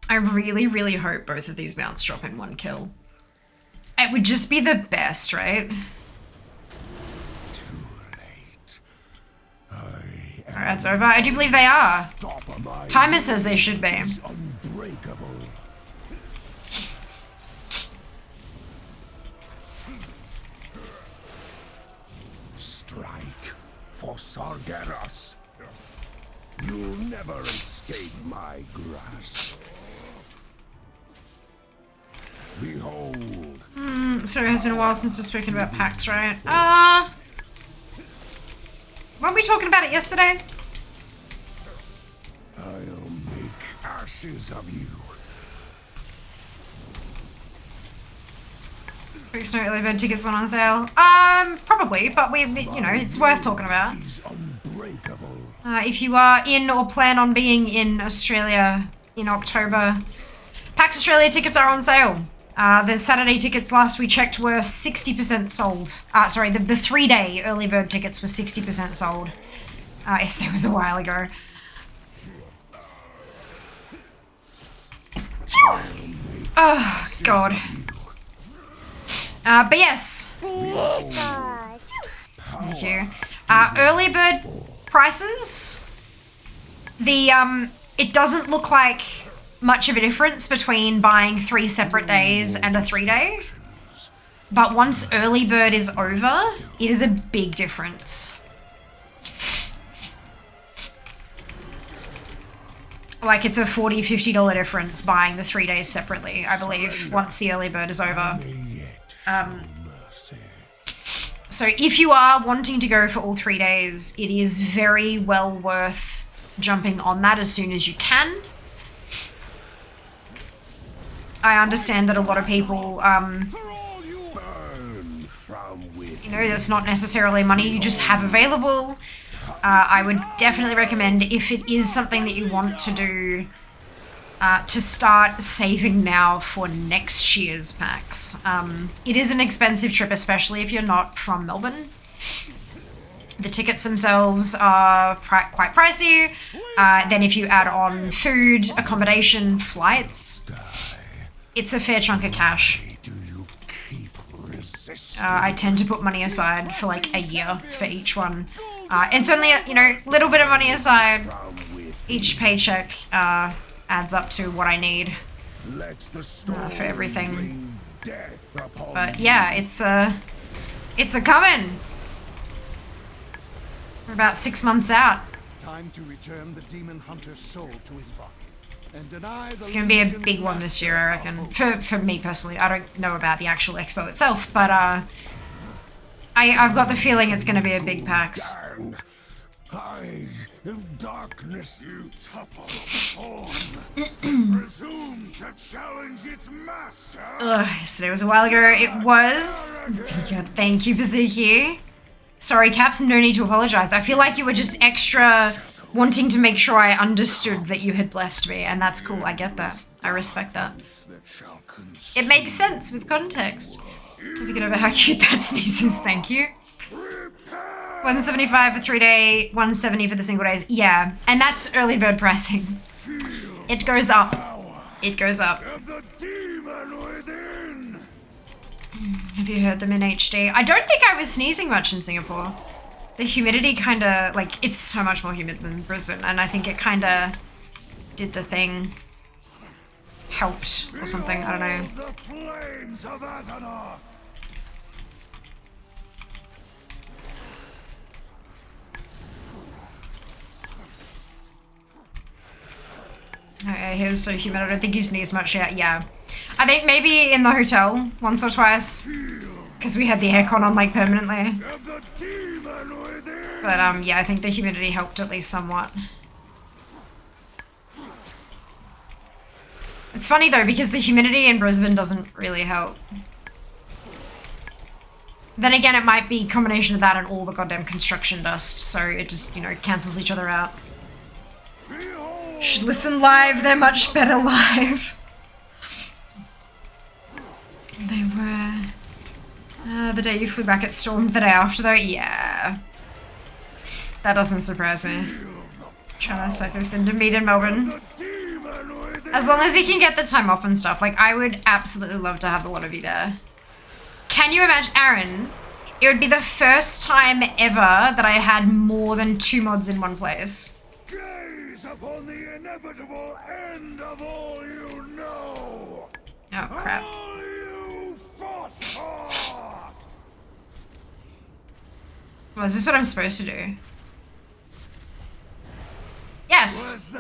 I really, really hope both of these mounts drop in 1 kill. It would just be the best, right? Alright, it's over. I do believe they are. Timer says they should be. Unbreakable. Strike for Sargeras. You'll never escape my grasp. Behold. So it has been a while since we've spoken about packs, right? Weren't we talking about it yesterday? I'll make ashes of you. Quick Snow early bird tickets went on sale. Probably, but you know, it's worth talking about. If you are in or plan on being in Australia in October, PAX Australia tickets are on sale. The Saturday tickets last we checked were 60% sold. Sorry, the 3-day early bird tickets were 60% sold. Yes, that was a while ago. Oh, God. But yes. Thank you. Early bird prices. It doesn't look like much of a difference between buying 3 separate days and a 3-day. But once early bird is over, it is a big difference. Like it's a $40, $50 difference buying the 3 days separately, I believe, once the early bird is over. So if you are wanting to go for all 3 days, it is very well worth jumping on that as soon as you can. I understand that a lot of people, you know, that's not necessarily money you just have available. I would definitely recommend, if it is something that you want to do, to start saving now for next year's packs. It is an expensive trip, especially if you're not from Melbourne. The tickets themselves are quite pricey. Then if you add on food, accommodation, flights, it's a fair chunk of cash. I tend to put money aside for like a year for each one. It's only, you know, a little bit of money aside. Each paycheck adds up to what I need for everything. But yeah, it's a coming. We're about 6 months out. Time to return the demon hunter's soul to his body. And deny the It's gonna be a big one this year, I reckon. For me personally, I don't know about the actual expo itself, but I've got the feeling it's gonna be a big PAX. I am darkness, you topple presume to challenge its master. Yesterday was a while ago. It was. Thank you, Bazuki. Sorry, Caps, no need to apologize. I feel like you were just extra wanting to make sure I understood that you had blessed me, and that's cool. I get that. I respect that. It makes sense with context. If you get over how cute that sneeze is, thank you. 175 for 3-day, 170 for the single days. Yeah, and that's early bird pricing. It goes up. It goes up. Have you heard them in HD? I don't think I was sneezing much in Singapore. The humidity kind of, like, it's so much more humid than Brisbane, and I think it kind of did the thing. Helped or something, I don't know. Okay, he was so humid, I don't think he sneezed much yet. Yeah. I think maybe in the hotel once or twice, because we had the aircon on like permanently. But yeah, I think the humidity helped at least somewhat. It's funny though, because the humidity in Brisbane doesn't really help. Then again, it might be a combination of that and all the goddamn construction dust, so it just, you know, cancels each other out. Should listen live, they're much better live. They were... the day you flew back, it stormed the day after though? Yeah. That doesn't surprise me. Trying to psycho Finn to meet in Melbourne. As long as he can get the time off and stuff, like, I would absolutely love to have the lot of you there. Can you imagine, Aaron? It would be the first time ever that I had more than 2 mods in one place. Gaze upon the inevitable end of all you know. Oh, crap. All you fought for. Well, is this what I'm supposed to do? Yes.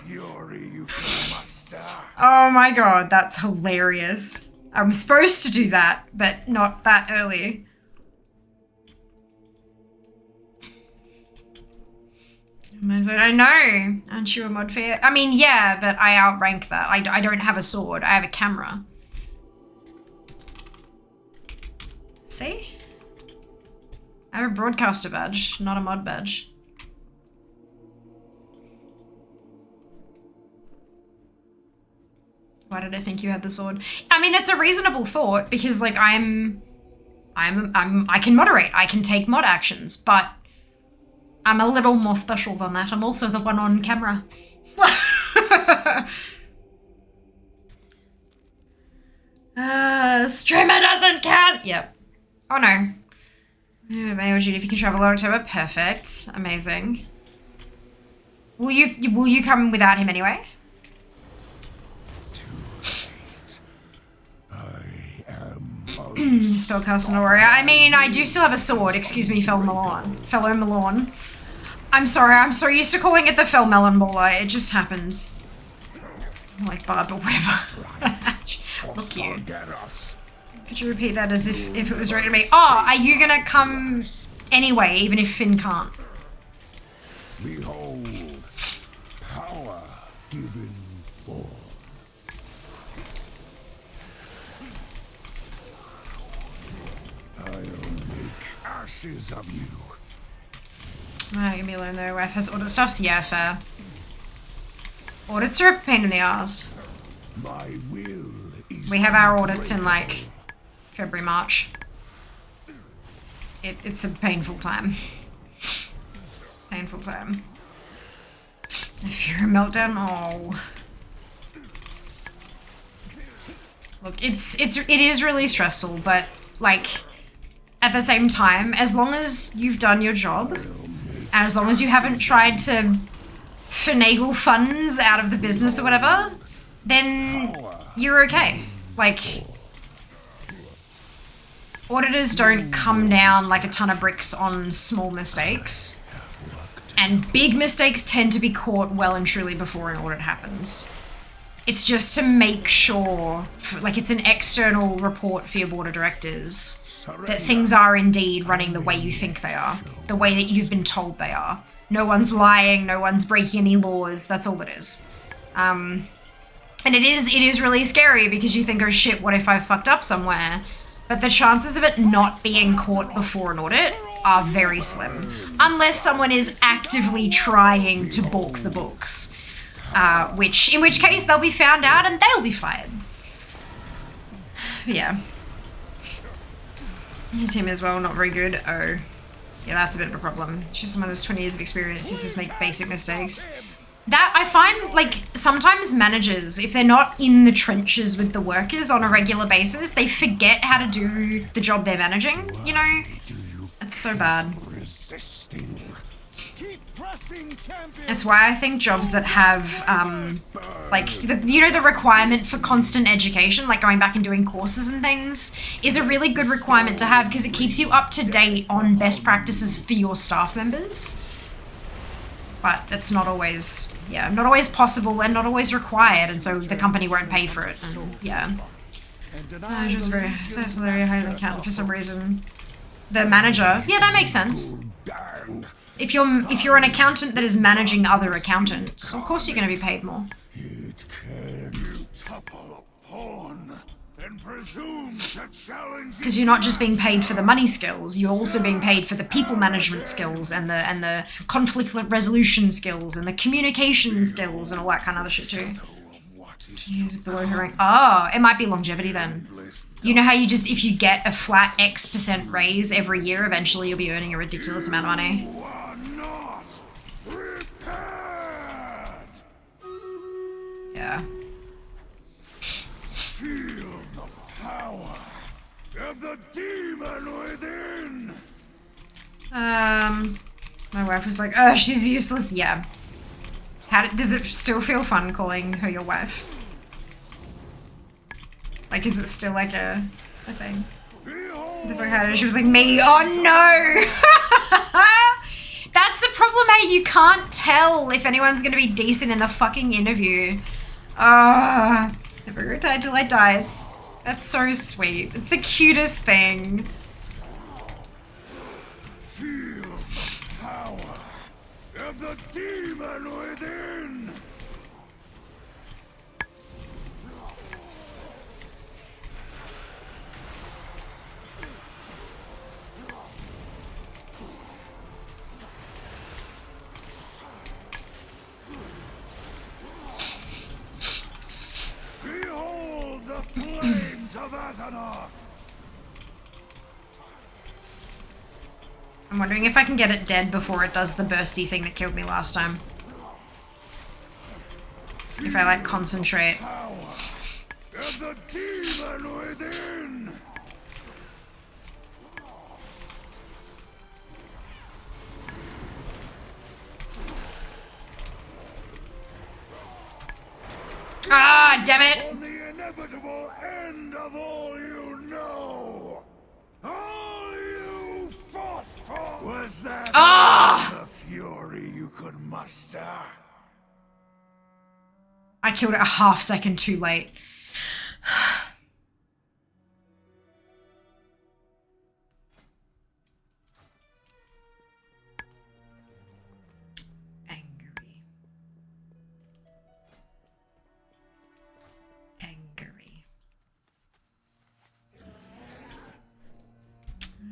Fury you can muster. Oh my god, that's hilarious. I'm supposed to do that, but not that early. I know. Aren't you a mod fair? I mean, yeah, but I outrank that. I don't have a sword. I have a camera. See? I have a broadcaster badge, not a mod badge. Why did I think you had the sword? I mean, it's a reasonable thought because, like, I can moderate. I can take mod actions, but I'm a little more special than that. I'm also the one on camera. Streamer doesn't count. Yep. Oh no. Mail duty if you can travel in October. Perfect. Amazing. Will you come without him anyway? Spellcaster warrior. I mean, I do still have a sword. Excuse me, fellow Malorn. I'm sorry, I'm so used to calling it the Fell Melon Baller. It just happens. Like Barb or whatever. Look you. Could you repeat that as if it was written to me? Oh, are you gonna come anyway, even if Finn can't? Behold, power given forth. I'll make ashes of you. Alright, leave me alone though. Wife has audit stuffs? Yeah, fair. Audits are a pain in the ass. My will is we have our audits in like February, March. it's a painful time. Painful time. If you're a meltdown, oh. Look, it is really stressful, but like at the same time, as long as you've done your job, and as long as you haven't tried to finagle funds out of the business or whatever, then you're okay. Like, auditors don't come down like a ton of bricks on small mistakes, and big mistakes tend to be caught well and truly before an audit happens. It's just to make sure, like it's an external report for your board of directors, that things are indeed running the way you think they are, the way that you've been told they are. No one's lying, no one's breaking any laws, that's all it is. And it is really scary because you think, oh shit, what if I fucked up somewhere? But the chances of it not being caught before an audit are very slim. Unless someone is actively trying to balk the books. In which case they'll be found out and they'll be fired. Yeah. His team as well, not very good. Oh. Yeah, that's a bit of a problem. She's someone who's 20 years of experience, just make basic mistakes. That, I find, like, sometimes managers, if they're not in the trenches with the workers on a regular basis, they forget how to do the job they're managing, you know? It's so bad. It's why I think jobs that have, like, the requirement for constant education, like going back and doing courses and things, is a really good requirement to have because it keeps you up to date on best practices for your staff members. But it's not always, not always possible and not always required, and so the company won't pay for it, and yeah. She was very highly accountant for some reason. The manager, yeah, that makes sense. If you're an accountant that is managing other accountants, of course you're going to be paid more. Because you're not just being paid for the money skills, you're also being paid for the people management skills and the conflict resolution skills and the communication skills and all that kind of other shit too. Below her rank. Oh, it might be longevity then. You know how you just, if you get a flat X% raise every year, eventually you'll be earning a ridiculous amount of money. Yeah. Feel the power of the demon within. My wife was like, oh, she's useless. Yeah. Does it still feel fun calling her your wife? Like, is it still like a thing? She was like, me? Oh no! That's the problem, hey? You can't tell if anyone's gonna be decent in the fucking interview. Never retired till I die. That's so sweet. It's the cutest thing. Feel the power of the demon within. Behold the flames of Azaroth. I'm wondering if I can get it dead before it does the bursty thing that killed me last time. If I, like, concentrate. Power of the demon within. Ah, damn it! On the inevitable end of all you know. All you fought for was that the fury you could muster. I killed it a half second too late.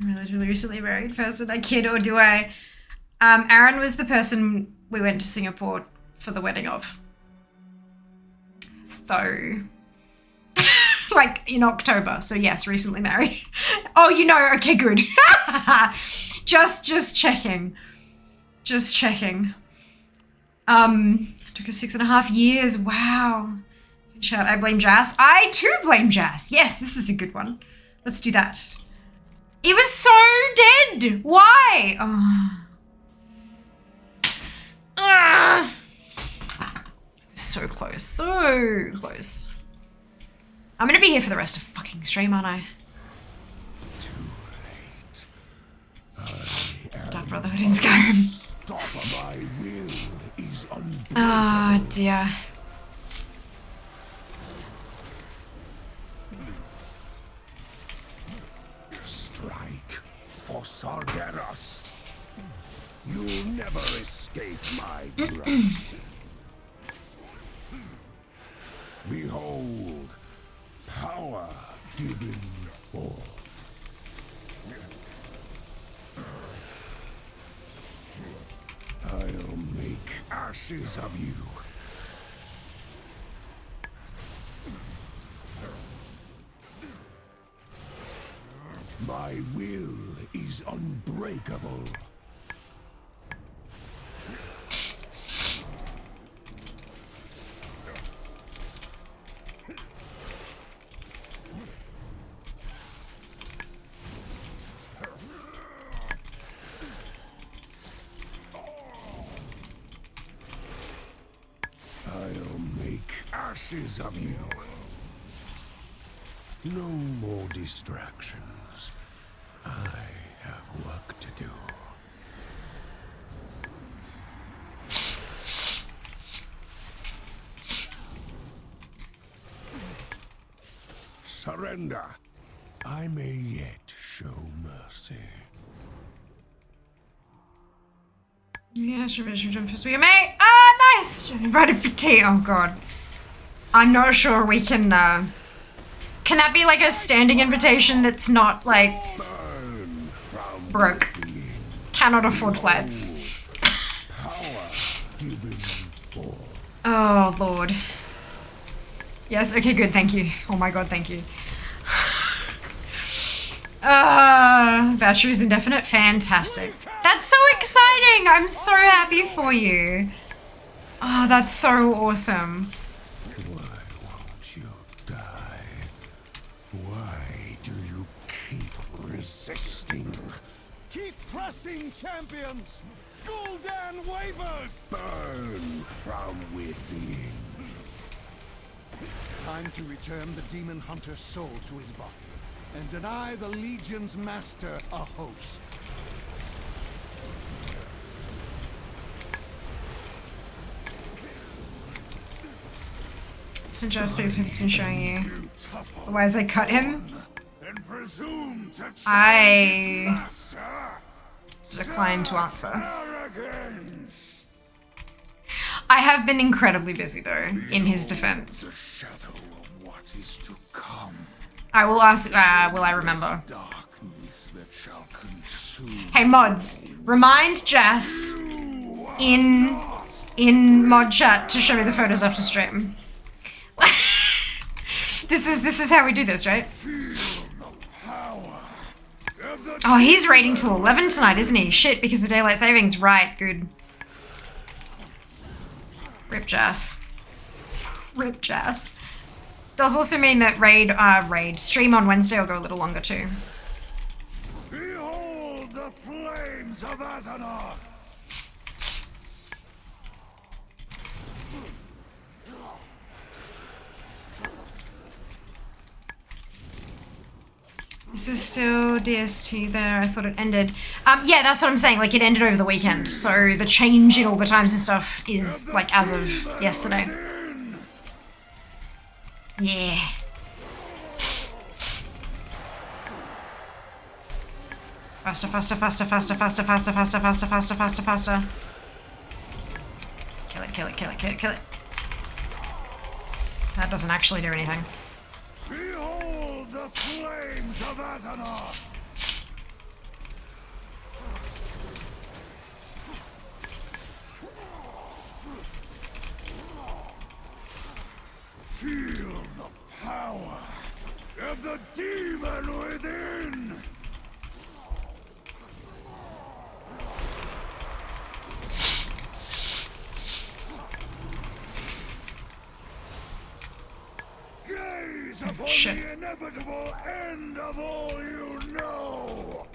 Relatively recently married person, a kid, or do I? Aaron was the person we went to Singapore for the wedding of. So, like in October. So yes, recently married. Oh, you know, okay, good. Just checking. Just checking. Took us 6.5 years. Wow. Good shout. I blame Jas. I too blame Jas. Yes, this is a good one. Let's do that. It was so dead. Why? Oh. So close. So close. I'm gonna be here for the rest of fucking stream, aren't I? Dark Brotherhood in Skyrim. Ah, dear. Strike for Sargeras. You'll never escape my grasp. Behold, power given forth. I'll make ashes of you. My will is unbreakable. I'll make ashes of you. No more distractions. I have work to do. Surrender. I may yet show mercy. Yeah, sure, for sweet mate. Ah, nice. Just invited for tea. Oh god. I'm not sure we can. Can that be like a standing invitation that's not like broke? Cannot afford flats. Oh lord. Yes. Okay. Good. Thank you. Oh my god. Thank you. Batteries indefinite. Fantastic. That's so exciting. I'm so happy for you. Oh, that's so awesome. Why won't you die? Why do you keep resisting? Keep pressing, champions! Gul'dan wavers! Burn from within. Time to return the demon hunter's soul to his body and deny the Legion's master a host. So just because I've been showing you. Otherwise I cut him. I decline to answer. I have been incredibly busy though, in his defense. I will ask, will I remember? Hey mods, remind Jess in mod chat to show me the photos after stream. This is how we do this, right? Oh, he's raiding till 11 tonight, isn't he? Shit, because of daylight savings. Right, good. Rip Jess. Rip Jess. Does also mean that stream on Wednesday will go a little longer too. Behold the flames of Azeroth! This is still DST there. I thought it ended. Yeah, that's what I'm saying. Like, it ended over the weekend. So the change in all the times and stuff is, like, as of yesterday. Yeah. Faster, faster, faster, faster, faster, faster, faster, faster, faster, faster, faster. Kill it, kill it, kill it, kill it, kill it. That doesn't actually do anything. Behold the flames of Azeroth! Feel the power of the demon within! Shit. the inevitable end of all you know.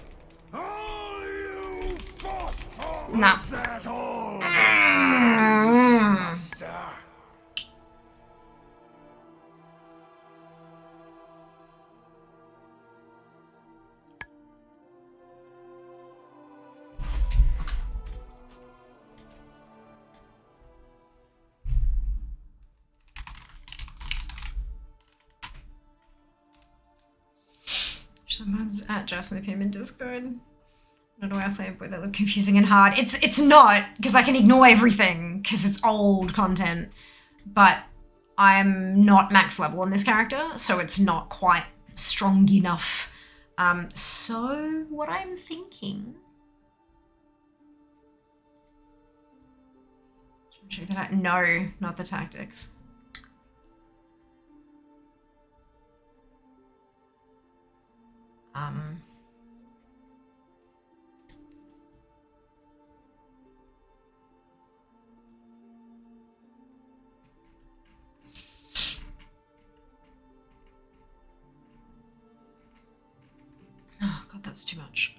All you fought for Nah. was that all Mm. master. Someone's at Just in the Payment Discord. Not aware of where they look confusing and hard. It's not, because I can ignore everything, because it's old content. But I'm not max level on this character, so it's not quite strong enough. So what I'm thinking... Check that out. No, not the tactics. Oh god, that's too much.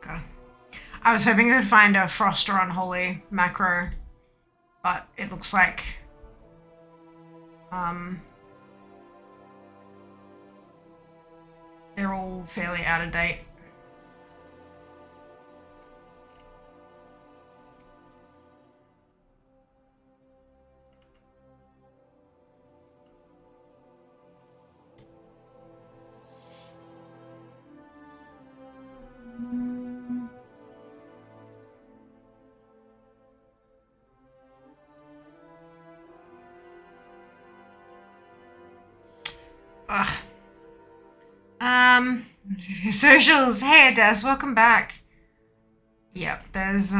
Okay. I was hoping I could find a Frost or Unholy macro, but it looks like they're all fairly out of date. Ugh. Socials. Hey, Des, welcome back. Yep, there's,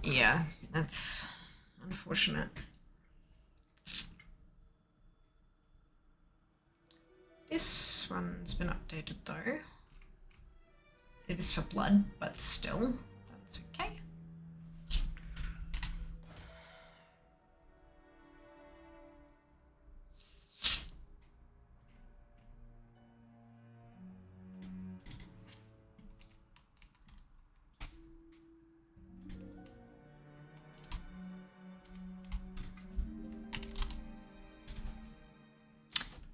yeah, that's unfortunate. This one's been updated though. It is for blood, but still, that's okay.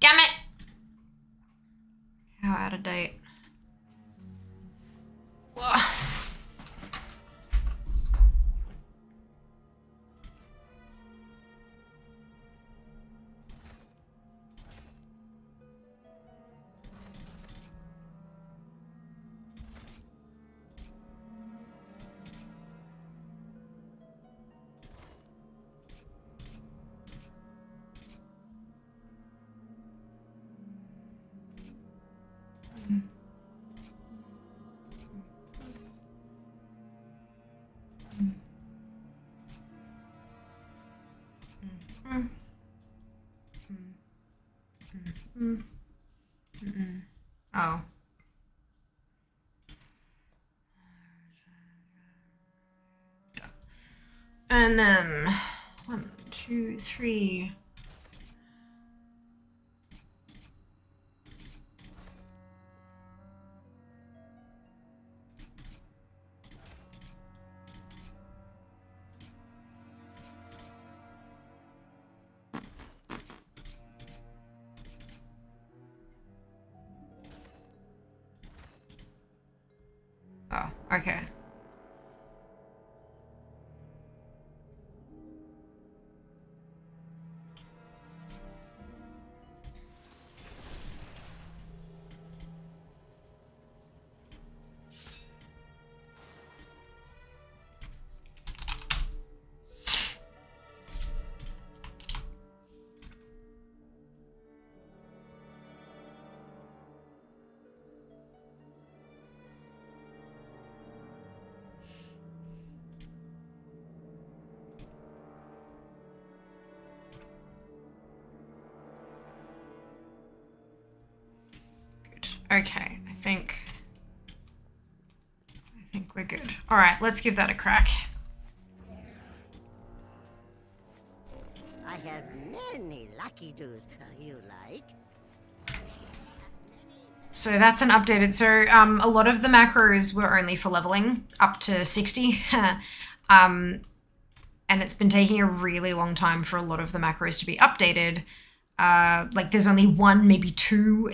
Damn it! How out of date. Ugh. Oh. And then 1, 2, 3. Oh, okay. Okay, I think we're good. All right, let's give that a crack. I have many lucky doos you like. So that's an updated. So a lot of the macros were only for leveling up to 60. And it's been taking a really long time for a lot of the macros to be updated. Like there's only 1, maybe 2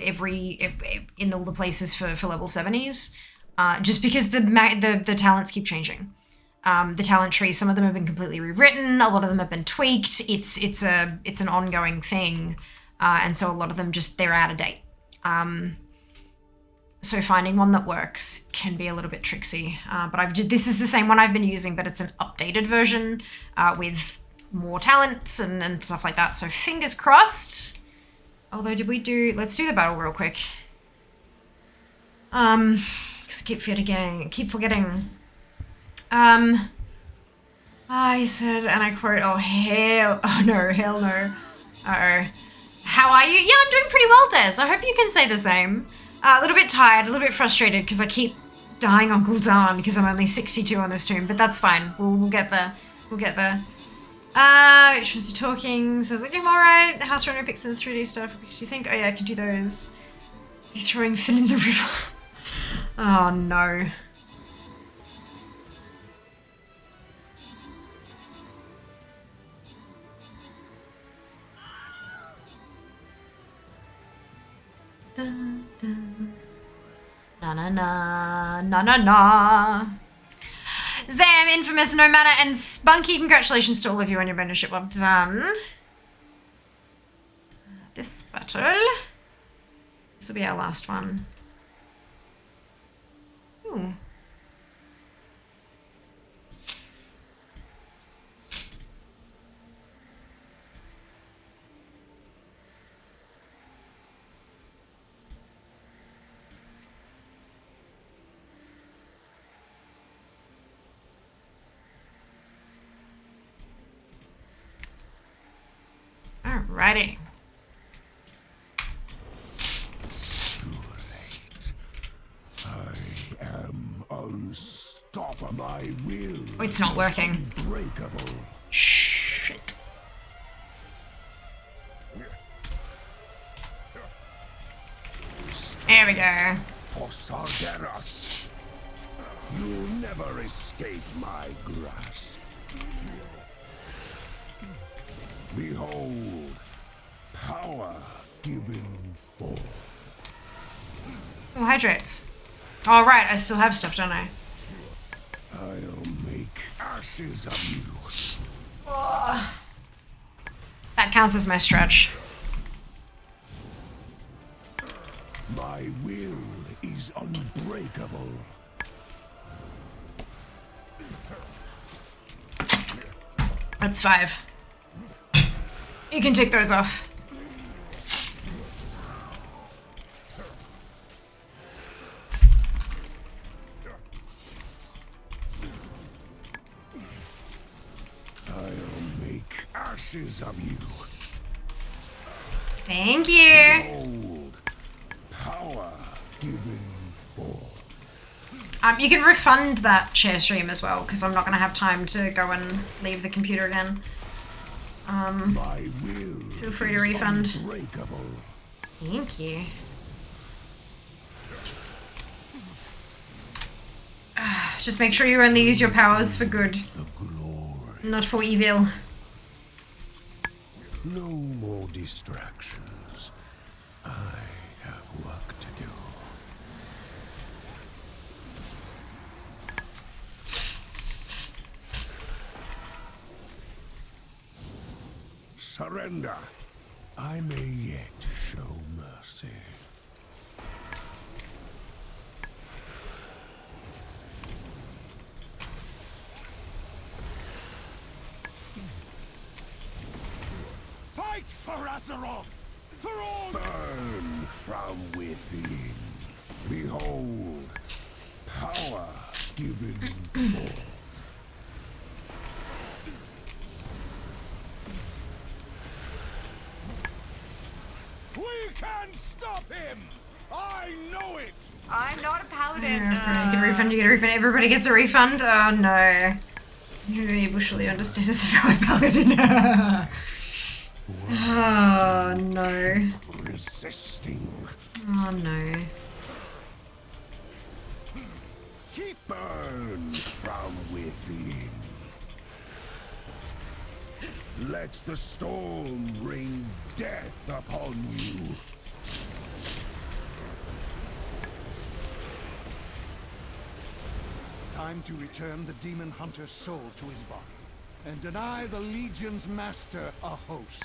in all the places for level 70s. Just because the talents keep changing. The talent tree, some of them have been completely rewritten, a lot of them have been tweaked. It's an ongoing thing, and so a lot of them they're out of date. So finding one that works can be a little bit tricksy. But this is the same one I've been using, but it's an updated version with more talents and stuff like that. So fingers crossed. Although let's do the battle real quick. Because I keep forgetting. I said, and I quote, hell no. Uh-oh. How are you? Yeah, I'm doing pretty well, Des. I hope you can say the same. A little bit tired, a little bit frustrated because I keep dying on cooldown because I'm only 62 on this tomb, but that's fine. We'll get there. We'll get there. Which one's talking? Says, like, I'm alright. The house runner picks in the 3D stuff. What do you think? Oh yeah, I can do those. You're throwing Finn in the river. Oh no. Dun, dun. Na na na na na na. Zam, Infamous, No Matter, and Spunky, congratulations to all of you on your membership. Well done. This battle. This will be our last one. Ooh. Alrighty. Too late. I am unstoppable. My will. Oh, it's not working. Unbreakable. Shit. There we go. For Sargeras. You'll never escape my grasp. Behold, power given forth. Oh, hydrates. All right, I still have stuff, don't I? I'll make ashes of you. Oh. That counts as my stretch. My will is unbreakable. That's 5. You can take those off. I'll make ashes of you. Thank you. Behold, power given forth. You can refund that share stream as well, because I'm not going to have time to go and leave the computer again. My will feel free to refund. unbreakable. Thank you. Just make sure you only use your powers for good, not for evil. No more distractions. I have work to do. Surrender. I may yet show mercy. Fight for Azeroth! For all... Burn from within. Behold, power given forth. We can stop him! I know it! I'm not a paladin. You get a refund, you get a refund. Everybody gets a refund? Oh no. You will surely understand as a fellow paladin. Oh no. Resisting. Oh no. Keep burn from within. Let the storm bring death upon you. Time to return the demon hunter's soul to his body, and deny the Legion's master a host.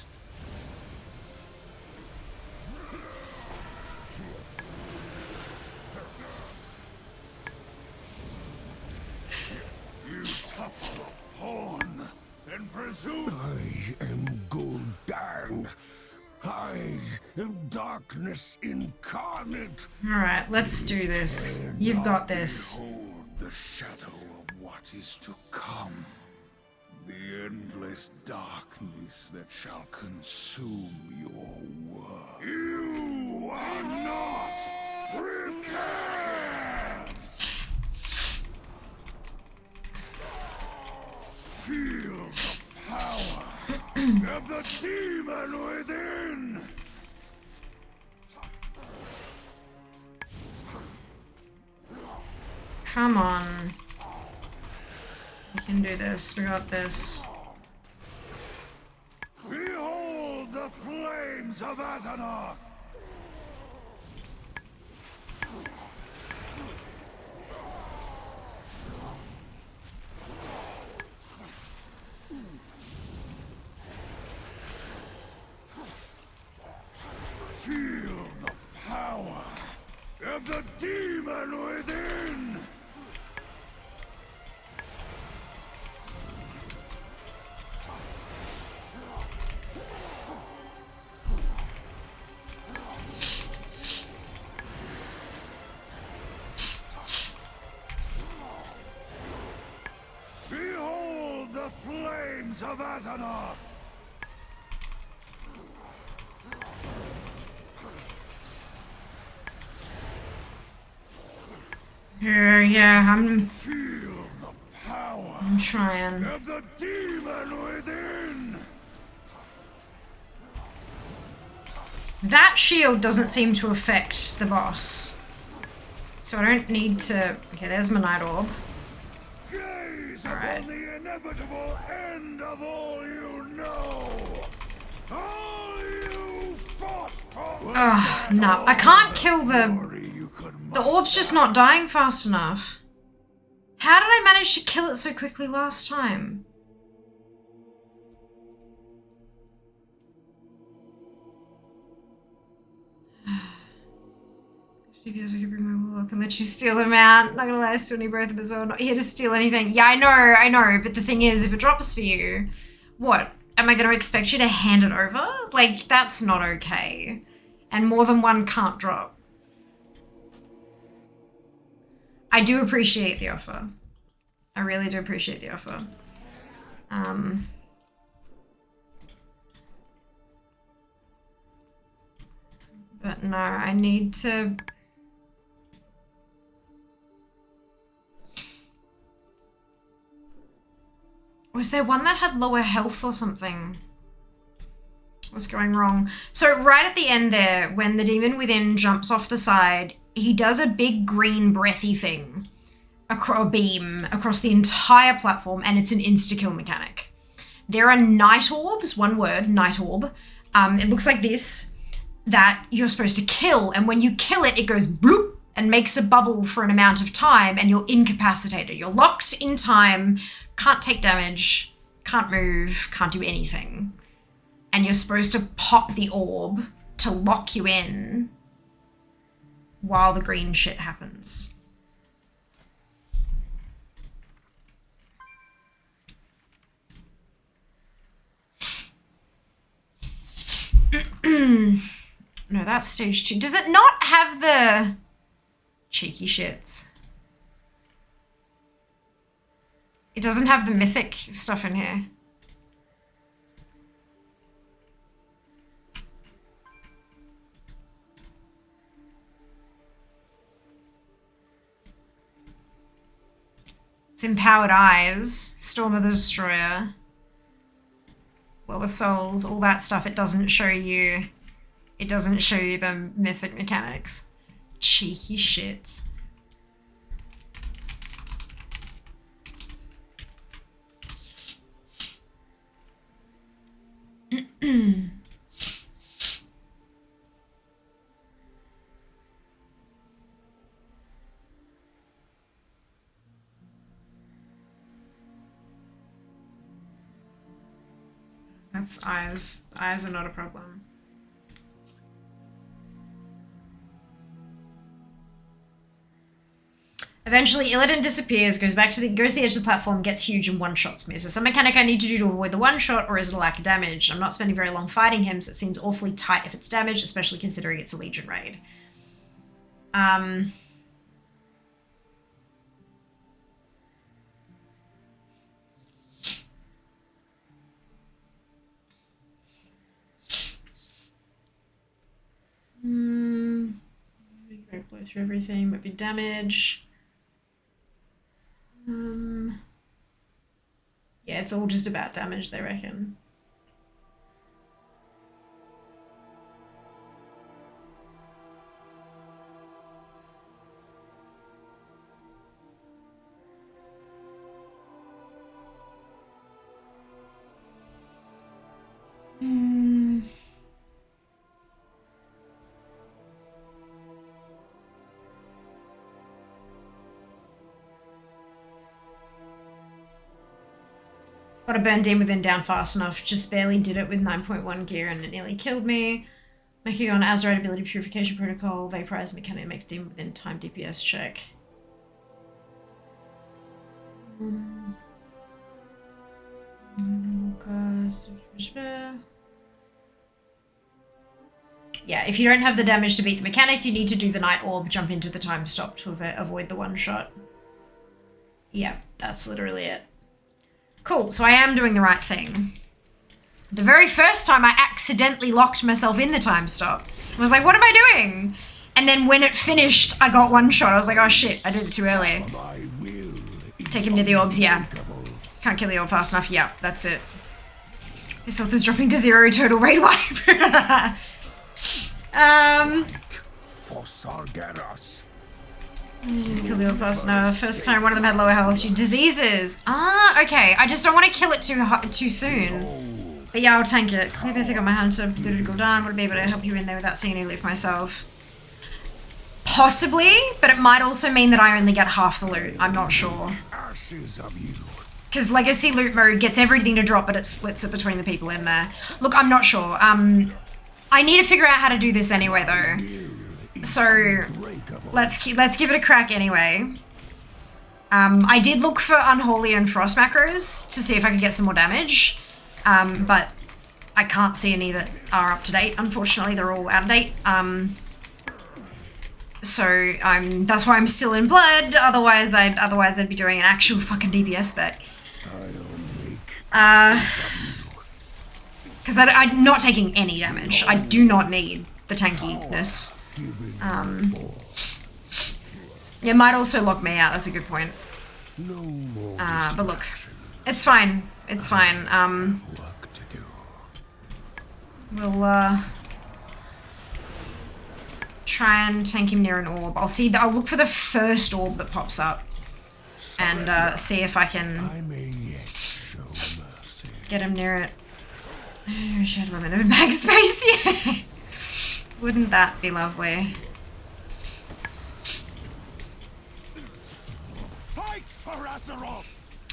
You tough pawn, and presume I am Gul'dan. I am darkness incarnate. Alright, let's do this. You've got this. Behold the shadow of what is to come. The endless darkness that shall consume your world. You are not prepared! Feel the power of the demon within! Come on. We can do this. We got this. Behold the flames of Azeroth! Feel the power of the demon within! Behold the flames of Azeroth! Yeah, I'm Feel the power trying. of the demon within! That shield doesn't seem to affect the boss. So I don't need to... Okay, there's my Night Orb. Gaze Alright. upon the inevitable end of all you know! All you fought for! Ugh, no. I can't kill the... The orb's just not dying fast enough. How did I manage to kill it so quickly last time? DPS, I can bring my warlock and let you steal them out. Not gonna lie, I still need both of them as well. Not here to steal anything. Yeah, I know, but the thing is, if it drops for you, what? Am I gonna expect you to hand it over? Like, that's not okay. And more than one can't drop. I do appreciate the offer. I really do appreciate the offer. But no, I need to... Was there one that had lower health or something? What's going wrong? So right at the end there, when the demon within jumps off the side, he does a big green breathy thing, a beam across the entire platform, and it's an insta-kill mechanic. There are night orbs, one word, night orb. It looks like this, that you're supposed to kill, and when you kill it, it goes bloop and makes a bubble for an amount of time, and you're incapacitated. You're locked in time, can't take damage, can't move, can't do anything. And you're supposed to pop the orb to lock you in while the green shit happens. No, that's stage 2. Does it not have the cheeky shits? It doesn't have the mythic stuff in here. It's Empowered Eyes, Storm of the Destroyer, Well of Souls, all that stuff. It doesn't show you the mythic mechanics. Cheeky shits. That's eyes. Eyes are not a problem. Eventually, Illidan disappears, goes to the edge of the platform, gets huge, and one-shots me. Is there some mechanic I need to do to avoid the one-shot, or is it a lack of damage? I'm not spending very long fighting him, so it seems awfully tight if it's damaged, especially considering it's a Legion raid. Blow through everything, might be damage. Yeah, it's all just about damage, they reckon. Got a burn Demon Within down fast enough. Just barely did it with 9.1 gear and it nearly killed me. Making on Azerite ability purification protocol. Vaporize mechanic makes Demon Within time DPS check. Yeah, if you don't have the damage to beat the mechanic, you need to do the Night Orb, jump into the time stop to avoid the one shot. Yeah, that's literally it. Cool, so I am doing the right thing. The very first time I accidentally locked myself in the time stop. I was like, what am I doing? And then when it finished, I got one shot. I was like, oh shit, I did it too early. Take him near the orbs, yeah. Can't kill the orb fast enough, yeah, that's it. His health is dropping to 0, total raid wipe. For Sargeras. Kill the orb fast enough. First time one of them had lower health. Diseases. Ah, okay. I just don't want to kill it too soon. But yeah, I'll tank it. Clear everything on my hand to go down. Would I be able to help you in there without seeing any loot myself? Possibly, but it might also mean that I only get half the loot. I'm not sure. Because Legacy Loot Mode gets everything to drop, but it splits it between the people in there. Look, I'm not sure. I need to figure out how to do this anyway, though. So, let's give it a crack anyway. I did look for Unholy and Frost macros to see if I could get some more damage, but I can't see any that are up to date. Unfortunately, they're all out of date. So that's why I'm still in blood. Otherwise, I'd be doing an actual fucking DPS spec. Because I'm not taking any damage. I do not need the tankiness. It might also lock me out, that's a good point. But look, it's fine. It's fine. We'll try and tank him near an orb. I'll look for the first orb that pops up and see if I can get him near it. Oh, she had limited mag space, yeah. Wouldn't that be lovely?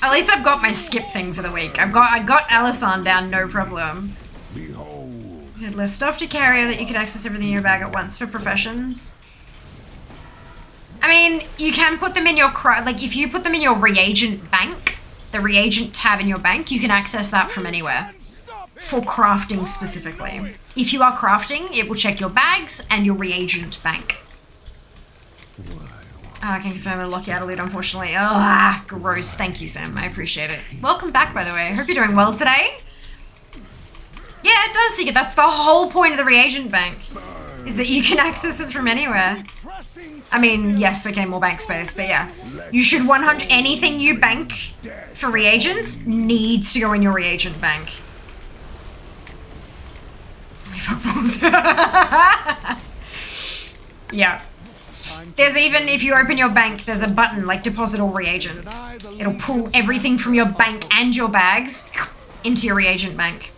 At least I've got my skip thing for the week. I got Alisan down, no problem. Headless stuff to carry that you can access everything in your bag at once for professions. I mean, you can put them in your if you put them in your reagent bank, the reagent tab in your bank, you can access that from anywhere. For crafting specifically. If you are crafting, it will check your bags and your reagent bank. I can confirm it'll lock you out of loot, unfortunately. Ah, gross. Thank you, Sam. I appreciate it. Welcome back, by the way. I hope you're doing well today. Yeah, it does, Seeker. That's the whole point of the reagent bank. Is that you can access it from anywhere. I mean, yes, okay, more bank space, but yeah. You should anything you bank for reagents needs to go in your reagent bank. Yeah. There's even, if you open your bank, there's a button like deposit all reagents. It'll pull everything from your bank and your bags into your reagent bank.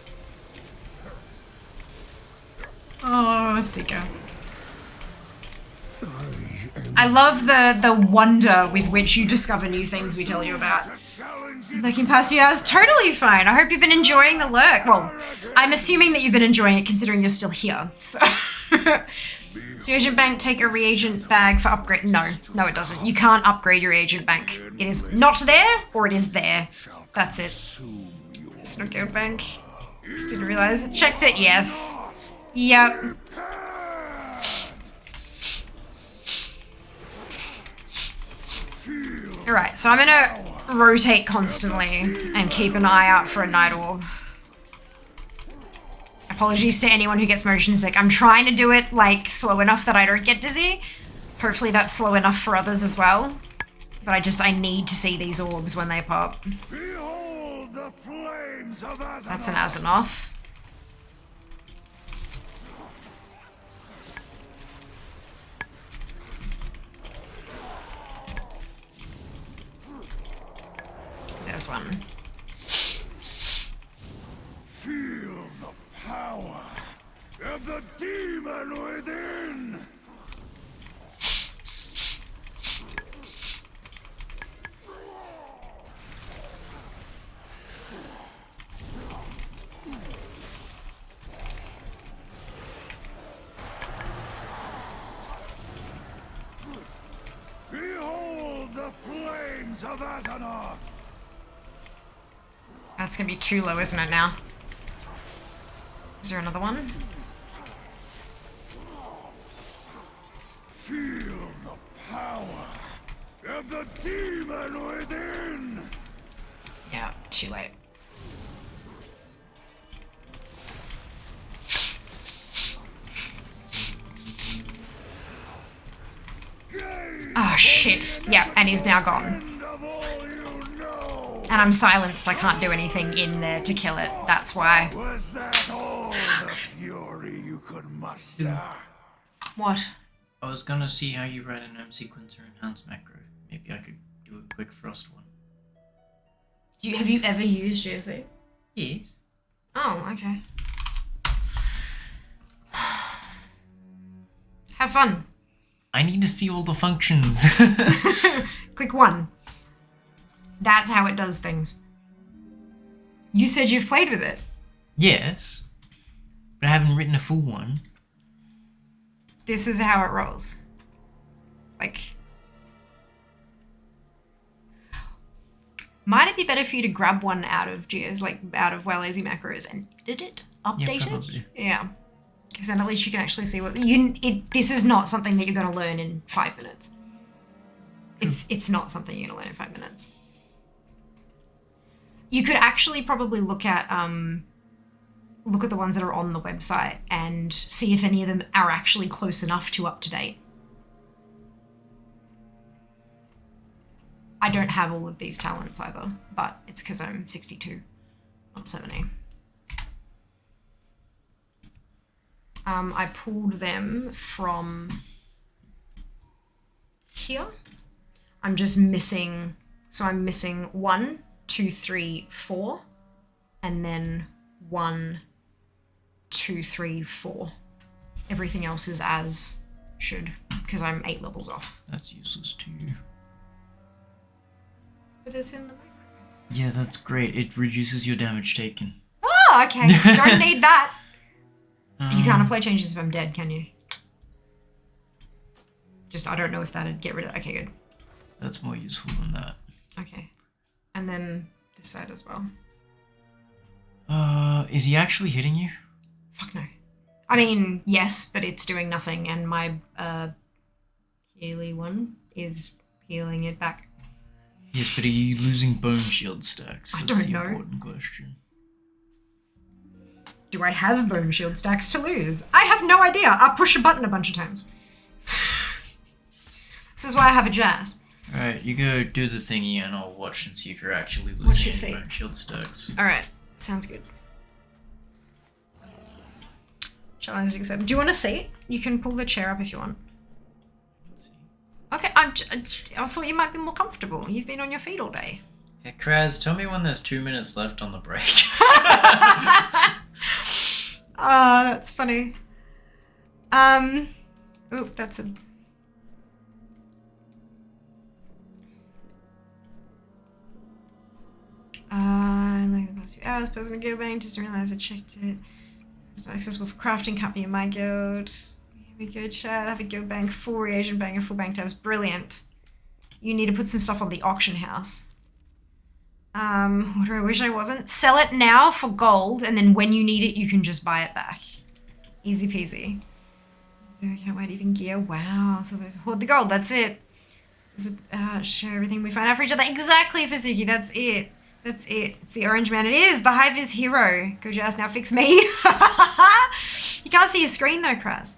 Oh, Sika. I love the wonder with which you discover new things we tell you about. Looking past you hours, totally fine. I hope you've been enjoying the lurk. Well, I'm assuming that you've been enjoying it considering you're still here. So, does your agent bank take a reagent bag for upgrade? No, it doesn't. You can't upgrade your reagent bank. It is not there, or it is there. That's it. Snuck out bank. Just didn't realize it. Checked it. Yes. Yep. Alright, so I'm gonna rotate constantly and keep an eye out for a night orb. Apologies to anyone who gets motion sick. I'm trying to do it like slow enough that I don't get dizzy. Hopefully that's slow enough for others as well. But I need to see these orbs when they pop. Behold the flames of Azeroth. That's an Azeroth. There's one. Feel the power of the demon within. Behold the flames of Azeroth. That's gonna be too low, isn't it now? Is there another one? Feel the power of the demon within. Yeah, too late. Oh shit. Yeah, and he's now gone. And I'm silenced, I can't do anything in there to kill it, that's why. Was that all the fury you could muster? What? I was gonna see how you write an M sequencer enhanced macro. Maybe I could do a quick frost one. Have you ever used GSE? Yes. Oh, okay. Have fun. I need to see all the functions. Click 1. That's how it does things. You said you've played with it. Yes. But I haven't written a full one. This is how it rolls. Like... Might it be better for you to grab one out of GS, like out of Well Lazy Macros and edit it? Update it? Yeah. Because then at least you can actually see what... This is not something that you're going to learn in 5 minutes. It's not something you're going to learn in 5 minutes. You could actually probably look at look at the ones that are on the website and see if any of them are actually close enough to up to date. I don't have all of these talents either, but it's because I'm 62, not 70. I pulled them from here. I'm just missing, so I'm missing 1, 2, 3, 4, and then 1, 2, 3, 4. Everything else is as should, because I'm 8 levels off. That's useless too. But it's in the micro. Yeah, that's great. It reduces your damage taken. Oh, okay. Don't need that. You can't apply changes if I'm dead, can you? Just, I don't know if that'd get rid of it. Okay, good. That's more useful than that. Okay. And then this side as well. Is he actually hitting you? Fuck no. I mean, yes, but it's doing nothing, and my Healy one is healing it back. Yes, but are you losing bone shield stacks? I That's don't know. the important question. Do I have bone shield stacks to lose? I have no idea. I'll push a button a bunch of times. This is why I have a jazz. Alright, you go do the thingy and I'll watch and see if you're actually What's losing your any fate? bone shield stacks. Alright, sounds good. Challenge accepted. Do you want a seat? You can pull the chair up if you want. Okay, I thought you might be more comfortable. You've been on your feet all day. Hey, Kraz, tell me when there's 2 minutes left on the break. Ah, that's funny. Oh, that's a... like the past few hours, personal guild bank, just realised I checked it. It's not accessible for crafting, can't be in my guild. Here we go, chat. I have a guild bank, full reagent bank, and full bank tabs. Brilliant. You need to put some stuff on the auction house. What do I wish I wasn't? Sell it now for gold, and then when you need it, you can just buy it back. Easy peasy. So I can't wait, even gear. Wow, so there's hoard the gold, that's it. Share everything we find out for each other. Exactly, Fizuki, that's it. That's it. It's the orange man. It is. The Hive is hero. Go Jazz, now fix me. You can't see your screen though, Kraz.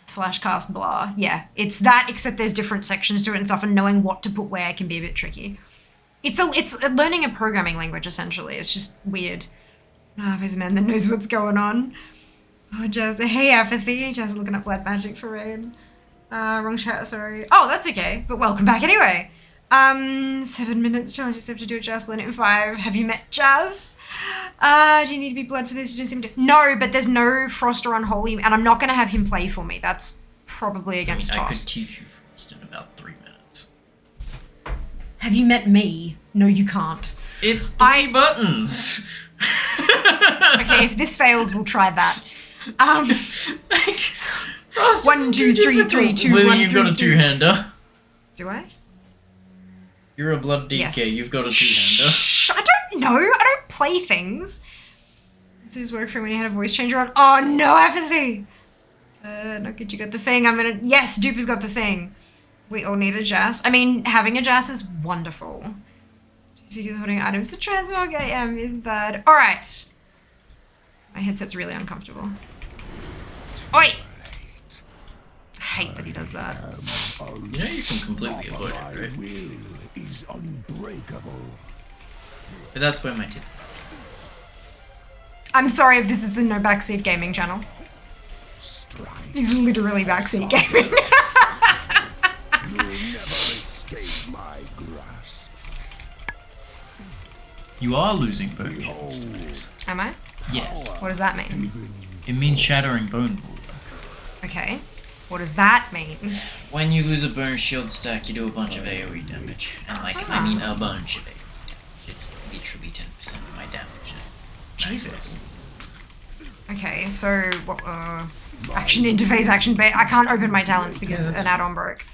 Slash cast blah. Yeah, it's that, except there's different sections to it and stuff, and knowing what to put where can be a bit tricky. It's learning a programming language, essentially. It's just weird. Ah, there's a man that knows what's going on. Oh, Jazz. Hey, Apathy. Jazz looking up Blood Magic for raid. Wrong chat, sorry. Oh, that's okay. But welcome back anyway. 7 minutes challenge accepted to do it, Jazz. Learn it in 5. Have you met Jazz? Do you need to be blood for this? You didn't seem to... No, but there's no Frost or Unholy, and I'm not going to have him play for me. That's probably against I could Toss. teach you Frost in about 3 minutes. Have you met me? No, you can't. It's 3 buttons! Okay, if this fails, we'll try that. 1, 2, 3, 3, 2, Whether 1, you've 3, got a 2. two-hander. Do I? You're a blood DK, Yes. you've got a two-hander. Shh, I don't know. I don't play things. This is work for when you had a voice changer on. Oh, no, Apathy. Not good, you got the thing. Yes, Duper's got the thing. We all need a Jas. I mean, having a Jas is wonderful. She's holding items to transmog. I am is bad. All right. My headset's really uncomfortable. Oi! I hate that he does that. You know you can completely avoid it, right? Is unbreakable. But that's where my tip. I'm sorry if this is the No Backseat Gaming channel. He's literally backseat gaming. You'll never escape my grasp. You are losing bone shields. Am I? Yes. What does that mean? It means shattering bone bulwark. Okay. What does that mean? When you lose a bone shield stack, you do a bunch of AoE damage. And like, I mean a bunch of AoE damage. It's literally 10% of my damage. Jesus. Okay, so what? Action interface, action bait. I can't open my talents because an add-on broke.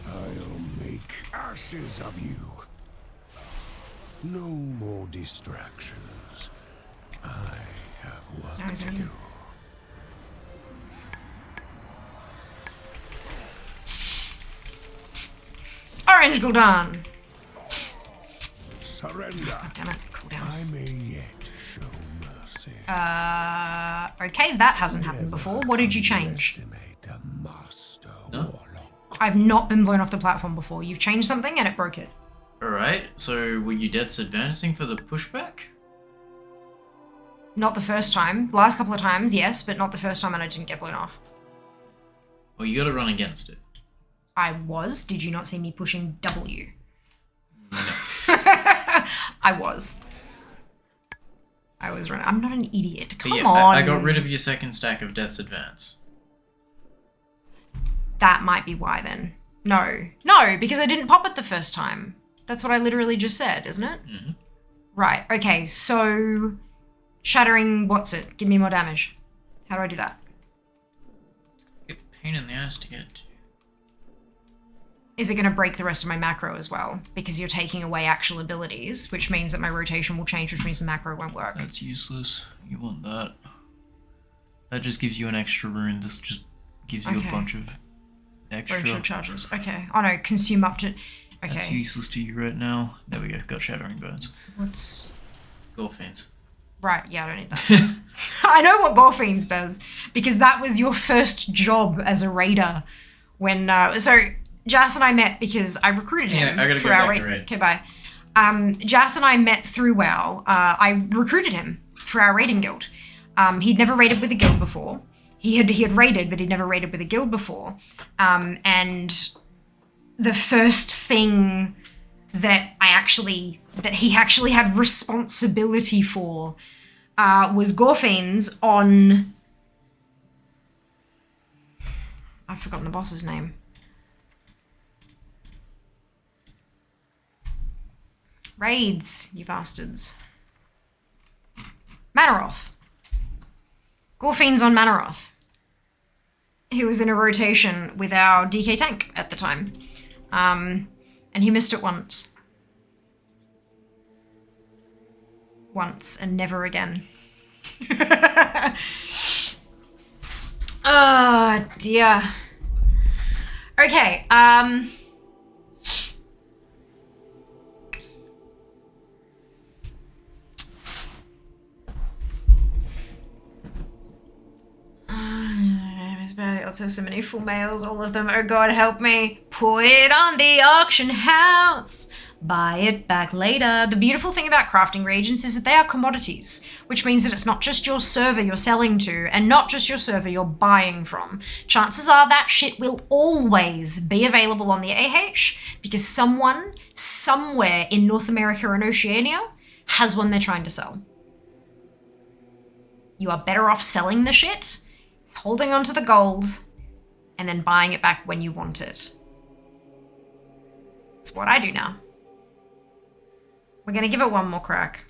I'll make ashes of you. No more distractions. I have work to do. Orange cooldown. Surrender. Oh, damn it, cooldown. I may yet show mercy. Okay, that hasn't happened before. What did you change? No? I've not been blown off the platform before. You've changed something and it broke it. Alright, so were you deaths advancing for the pushback? Not the first time. The last couple of times, yes, but not the first time and I didn't get blown off. Well, you gotta run against it. I was. Did you not see me pushing W? I was. I was running. I'm not an idiot. Come on. I got rid of your second stack of deaths advance. That might be why then. No, because I didn't pop it the first time. That's what I literally just said, isn't it? Mm-hmm. Right, okay, so shattering, what's it? Give me more damage. How do I do that? It's a pain in the ass to get to. Is it going to break the rest of my macro as well? Because you're taking away actual abilities, which means that my rotation will change, which means the macro won't work. That's useless. You want that. That just gives you an extra rune. This just gives you a bunch of extra charges. Okay. Oh no, consume up to... Okay. That's useless to you right now. There we go. Got Shattering Burns. What's... Gorfiends. Right, yeah, I don't need that. I know what Gorfiends does, because that was your first job as a raider. When, so, Jas and I met because I recruited him for our raid. Okay, bye. Jas and I met through WoW. I recruited him for our raiding guild. He'd never raided with a guild before. He had raided, but he'd never raided with a guild before. And the first thing that he actually had responsibility for was Gorfiends on... I've forgotten the boss's name. Raids, you bastards. Manaroth. Gorfiends on Manaroth. He was in a rotation with our DK tank at the time. And he missed it once. Once and never again. Oh dear. Okay, I also have so many full males, all of them. Oh God, help me. Put it on the auction house. Buy it back later. The beautiful thing about crafting reagents is that they are commodities, which means that it's not just your server you're selling to and not just your server you're buying from. Chances are that shit will always be available on the AH because someone, somewhere in North America and Oceania has one they're trying to sell. You are better off selling the shit, holding onto the gold, and then buying it back when you want it. It's what I do now. We're gonna give it one more crack.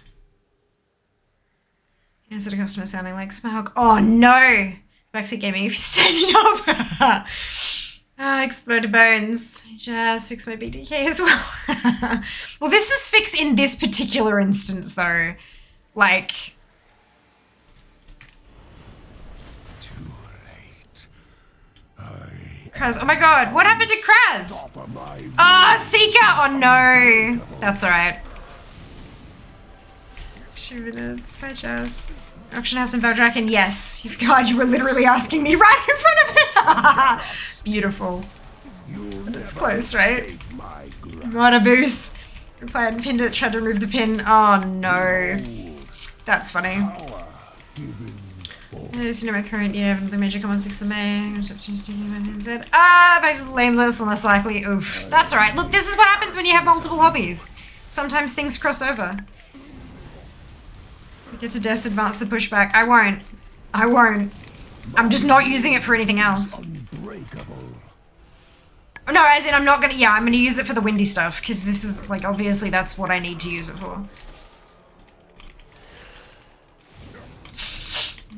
Is it a customer sounding like Smaug? Oh no! Backseat gaming if you're standing up. Exploded bones. Just fix my BTK as well. Well, this is fixed in this particular instance though. Like... Kraz, oh my God, what happened to Kraz? Seeker, oh no. That's alright. 2 minutes, bye Jazz. Auction House in Valdrakken, yes. God, you were literally asking me right in front of it. Beautiful. But it's close, right? What a boost. Reply and pinned it, tried to remove the pin. Oh no. That's funny. There's no current year, the major common 6th of May. Back to the lameless, unless likely. Oof. That's alright. Look, this is what happens when you have multiple hobbies. Sometimes things cross over. Get to Death, advance the pushback. I won't. I'm just not using it for anything else. No, as in I'm not gonna, I'm gonna use it for the windy stuff, because this is, like, obviously that's what I need to use it for.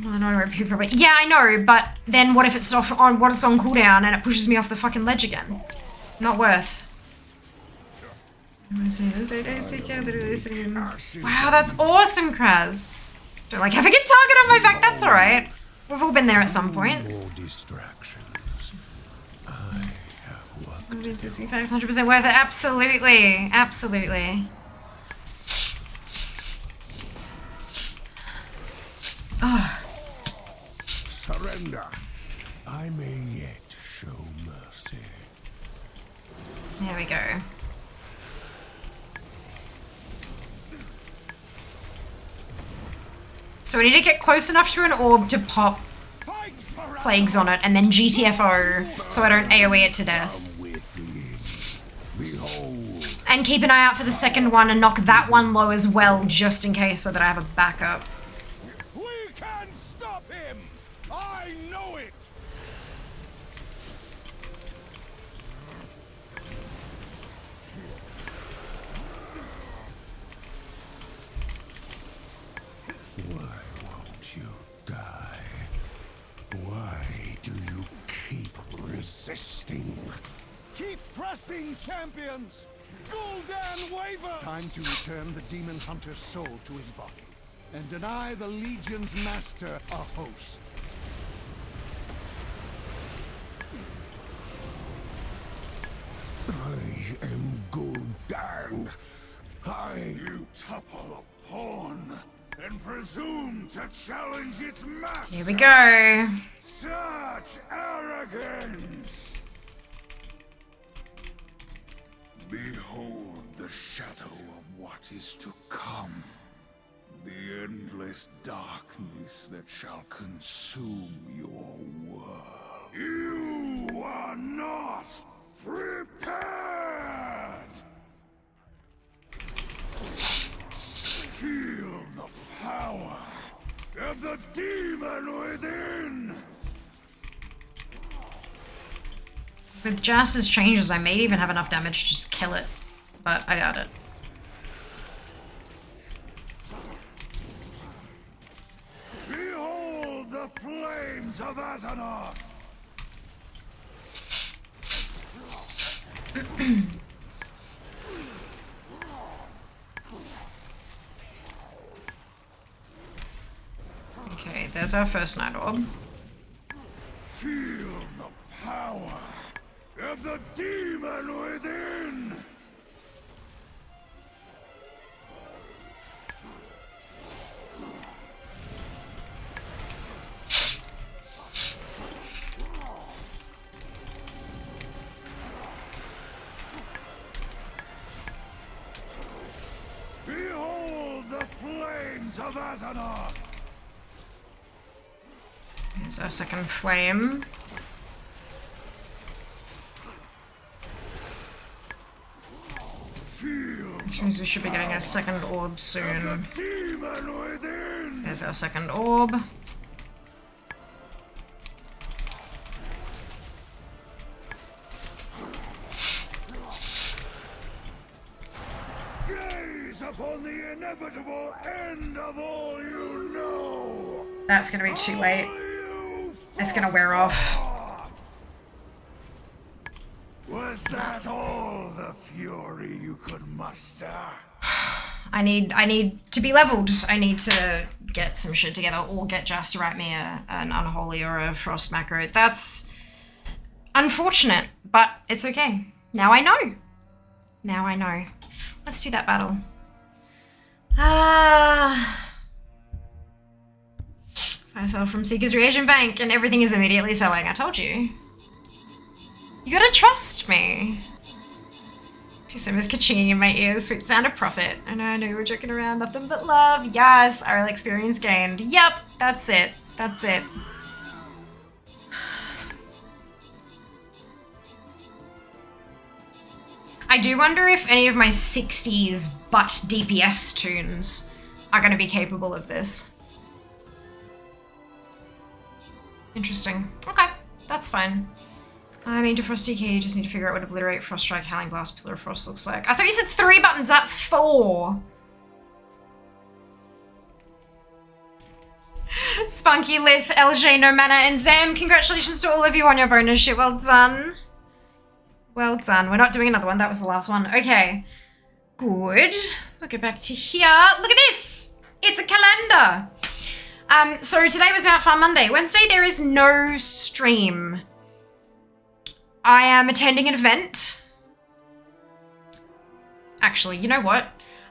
Oh, no, yeah, I know, but then what if it's off on what it's on cooldown and it pushes me off the fucking ledge again? Not worth. Wow, that's awesome, Kraz. Don't like have a good target on my back, that's alright. We've all been there at some point. More distractions. I have work. 100% worth it, absolutely. Absolutely. Oh. Surrender. I may yet show mercy. There we go. So we need to get close enough to an orb to pop plagues on it and then GTFO so I don't AoE it to death. And keep an eye out for the second one and knock that one low as well just in case so that I have a backup. We can stop him! I know it! Why won't you die? Why do you keep resisting? Keep pressing, champions! Gul'dan waver! Time to return the demon hunter's soul to his body and deny the Legion's master a host. I am Gul'dan. You topple a pawn and presume to challenge its master. Here we go. Such arrogance! Behold the shadow of what is to come. The endless darkness that shall consume your world. You are not prepared! Feel the power of the demon within! With Janus's changes, I may even have enough damage to just kill it, but I doubt it. Behold the flames of Azeroth! Okay, there's our first night orb. Feel the power of the demon within! Behold the flames of Azeroth! Here's our second flame. Which means we should be getting a second orb soon. There's our second orb. Gaze upon the inevitable end of all you know! That's gonna be too late. It's gonna wear off. Was that all the fury you could muster? I need to be leveled. I need to get some shit together or get Just to write me an Unholy or a Frost macro. That's unfortunate, but it's okay. Now I know. Now I know. Let's do that battle. Myself from Seeker's Reagent Bank and everything is immediately selling. I told you. You gotta trust me. Tissima's ka-chinging in my ears. Sweet sound of profit. I know we're joking around. Nothing but love. Yes, RL experience gained. Yep, that's it. That's it. I do wonder if any of my 60s butt DPS tunes are going to be capable of this. Interesting. Okay, that's fine. I mean, to Frost DK, you just need to figure out what Obliterate, Frost Strike, Howling Blast, Pillar of Frost looks like. I thought you said 3 buttons, that's 4! Spunky, Lith, LJ, No Mana, and Zam, congratulations to all of you on your bonus shit, well done. Well done. We're not doing another one, that was the last one. Okay. Good. We'll go back to here. Look at this. It's a calendar. So today was Mount Farm Monday. Wednesday, there is no stream. I am attending an event. Actually, you know what?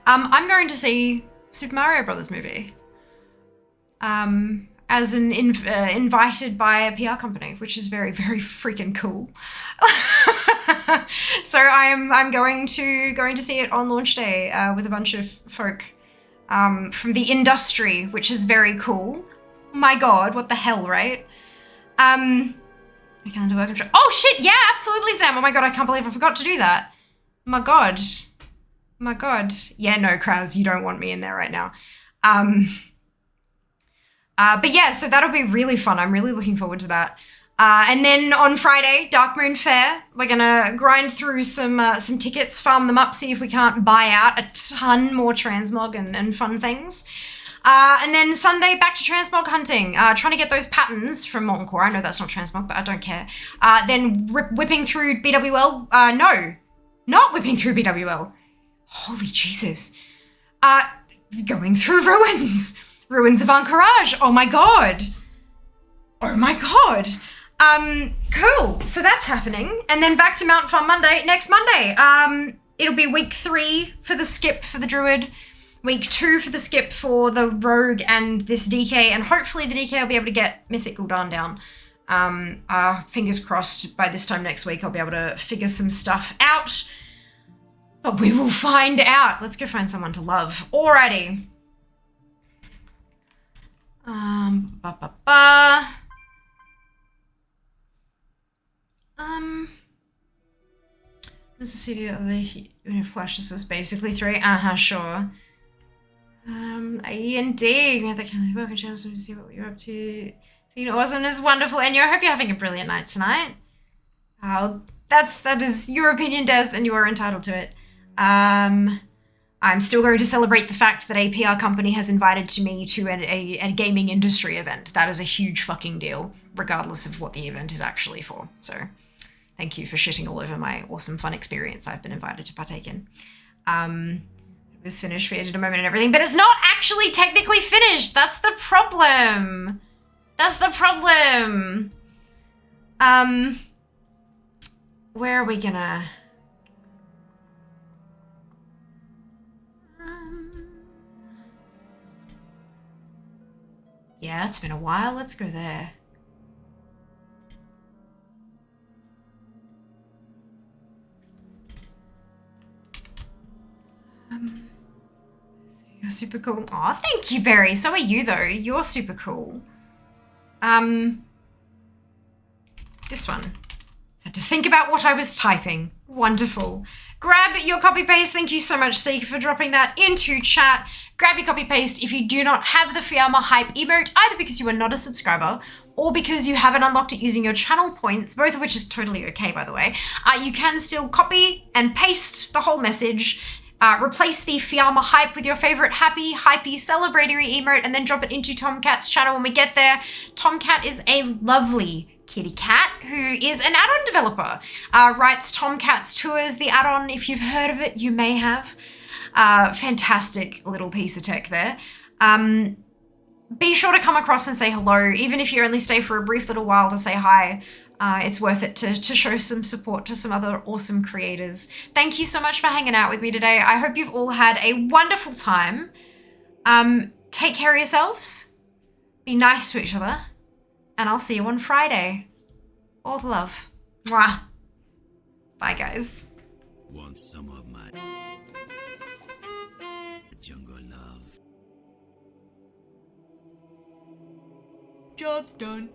I'm going to see Super Mario Brothers movie. As an invited by a PR company, which is very, very freaking cool. So I'm going to see it on launch day with a bunch of folk from the industry, which is very cool. My God, what the hell, right? I can't do work. Oh shit, yeah, absolutely, Sam. Oh my God, I can't believe I forgot to do that. My God. My God. Yeah, no, Kraz, you don't want me in there right now. But yeah, so that'll be really fun. I'm really looking forward to that. And then on Friday, Dark Moon Fair, we're gonna grind through some tickets, farm them up, see if we can't buy out a ton more transmog and fun things. And then Sunday, back to transmog hunting, trying to get those patterns from Molten Core. I know that's not transmog, but I don't care. Then whipping through BWL. No, not whipping through BWL. Holy Jesus. Going through ruins. Ruins of Anchorage. Oh my God. Oh my God. Cool. So that's happening. And then back to Mount Farm Monday, next Monday. It'll be week 3 for the skip for the Druid, week 2 for the skip for the Rogue and this DK, and hopefully the DK will be able to get Mythic Gul'dan down. Fingers crossed by this time next week I'll be able to figure some stuff out. But we will find out. Let's go find someone to love. Alrighty. There's a city of the flashes was basically 3. Sure. Ian D. We have the kind of welcome channel to see what you're up to. Seeing awesome is wonderful, and I hope you're having a brilliant night tonight. That is your opinion, Des, and you are entitled to it. I'm still going to celebrate the fact that a PR company has invited me to a gaming industry event. That is a huge fucking deal, regardless of what the event is actually for. So thank you for shitting all over my awesome fun experience I've been invited to partake in. It was finished for Age of a Moment and everything, but it's not actually technically finished. That's the problem. That's the problem. Where are we gonna... Yeah, it's been a while. Let's go there. You're super cool. Aw, thank you, Barry. So are you, though. You're super cool. This one. Had to think about what I was typing. Wonderful. Grab your copy paste. Thank you so much, Seek, for dropping that into chat. Grab your copy paste if you do not have the Fiamma Hype emote, either because you are not a subscriber or because you haven't unlocked it using your channel points, both of which is totally okay, by the way. You can still copy and paste the whole message, replace the Fiamma Hype with your favorite happy, hypey, celebratory emote, and then drop it into Tomcat's channel when we get there. Tomcat is a lovely kitty cat who is an add-on developer. Writes Tomcat's Tours, the add-on. If you've heard of it, you may have. Fantastic little piece of tech there. Be sure to come across and say hello, even if you only stay for a brief little while to say hi. It's worth it to show some support to some other awesome creators. Thank you so much for hanging out with me today. I hope you've all had a wonderful time. Take care of yourselves. Be nice to each other. And I'll see you on Friday. All the love. Mwah. Bye, guys. Want some of my jungle love? Job's done.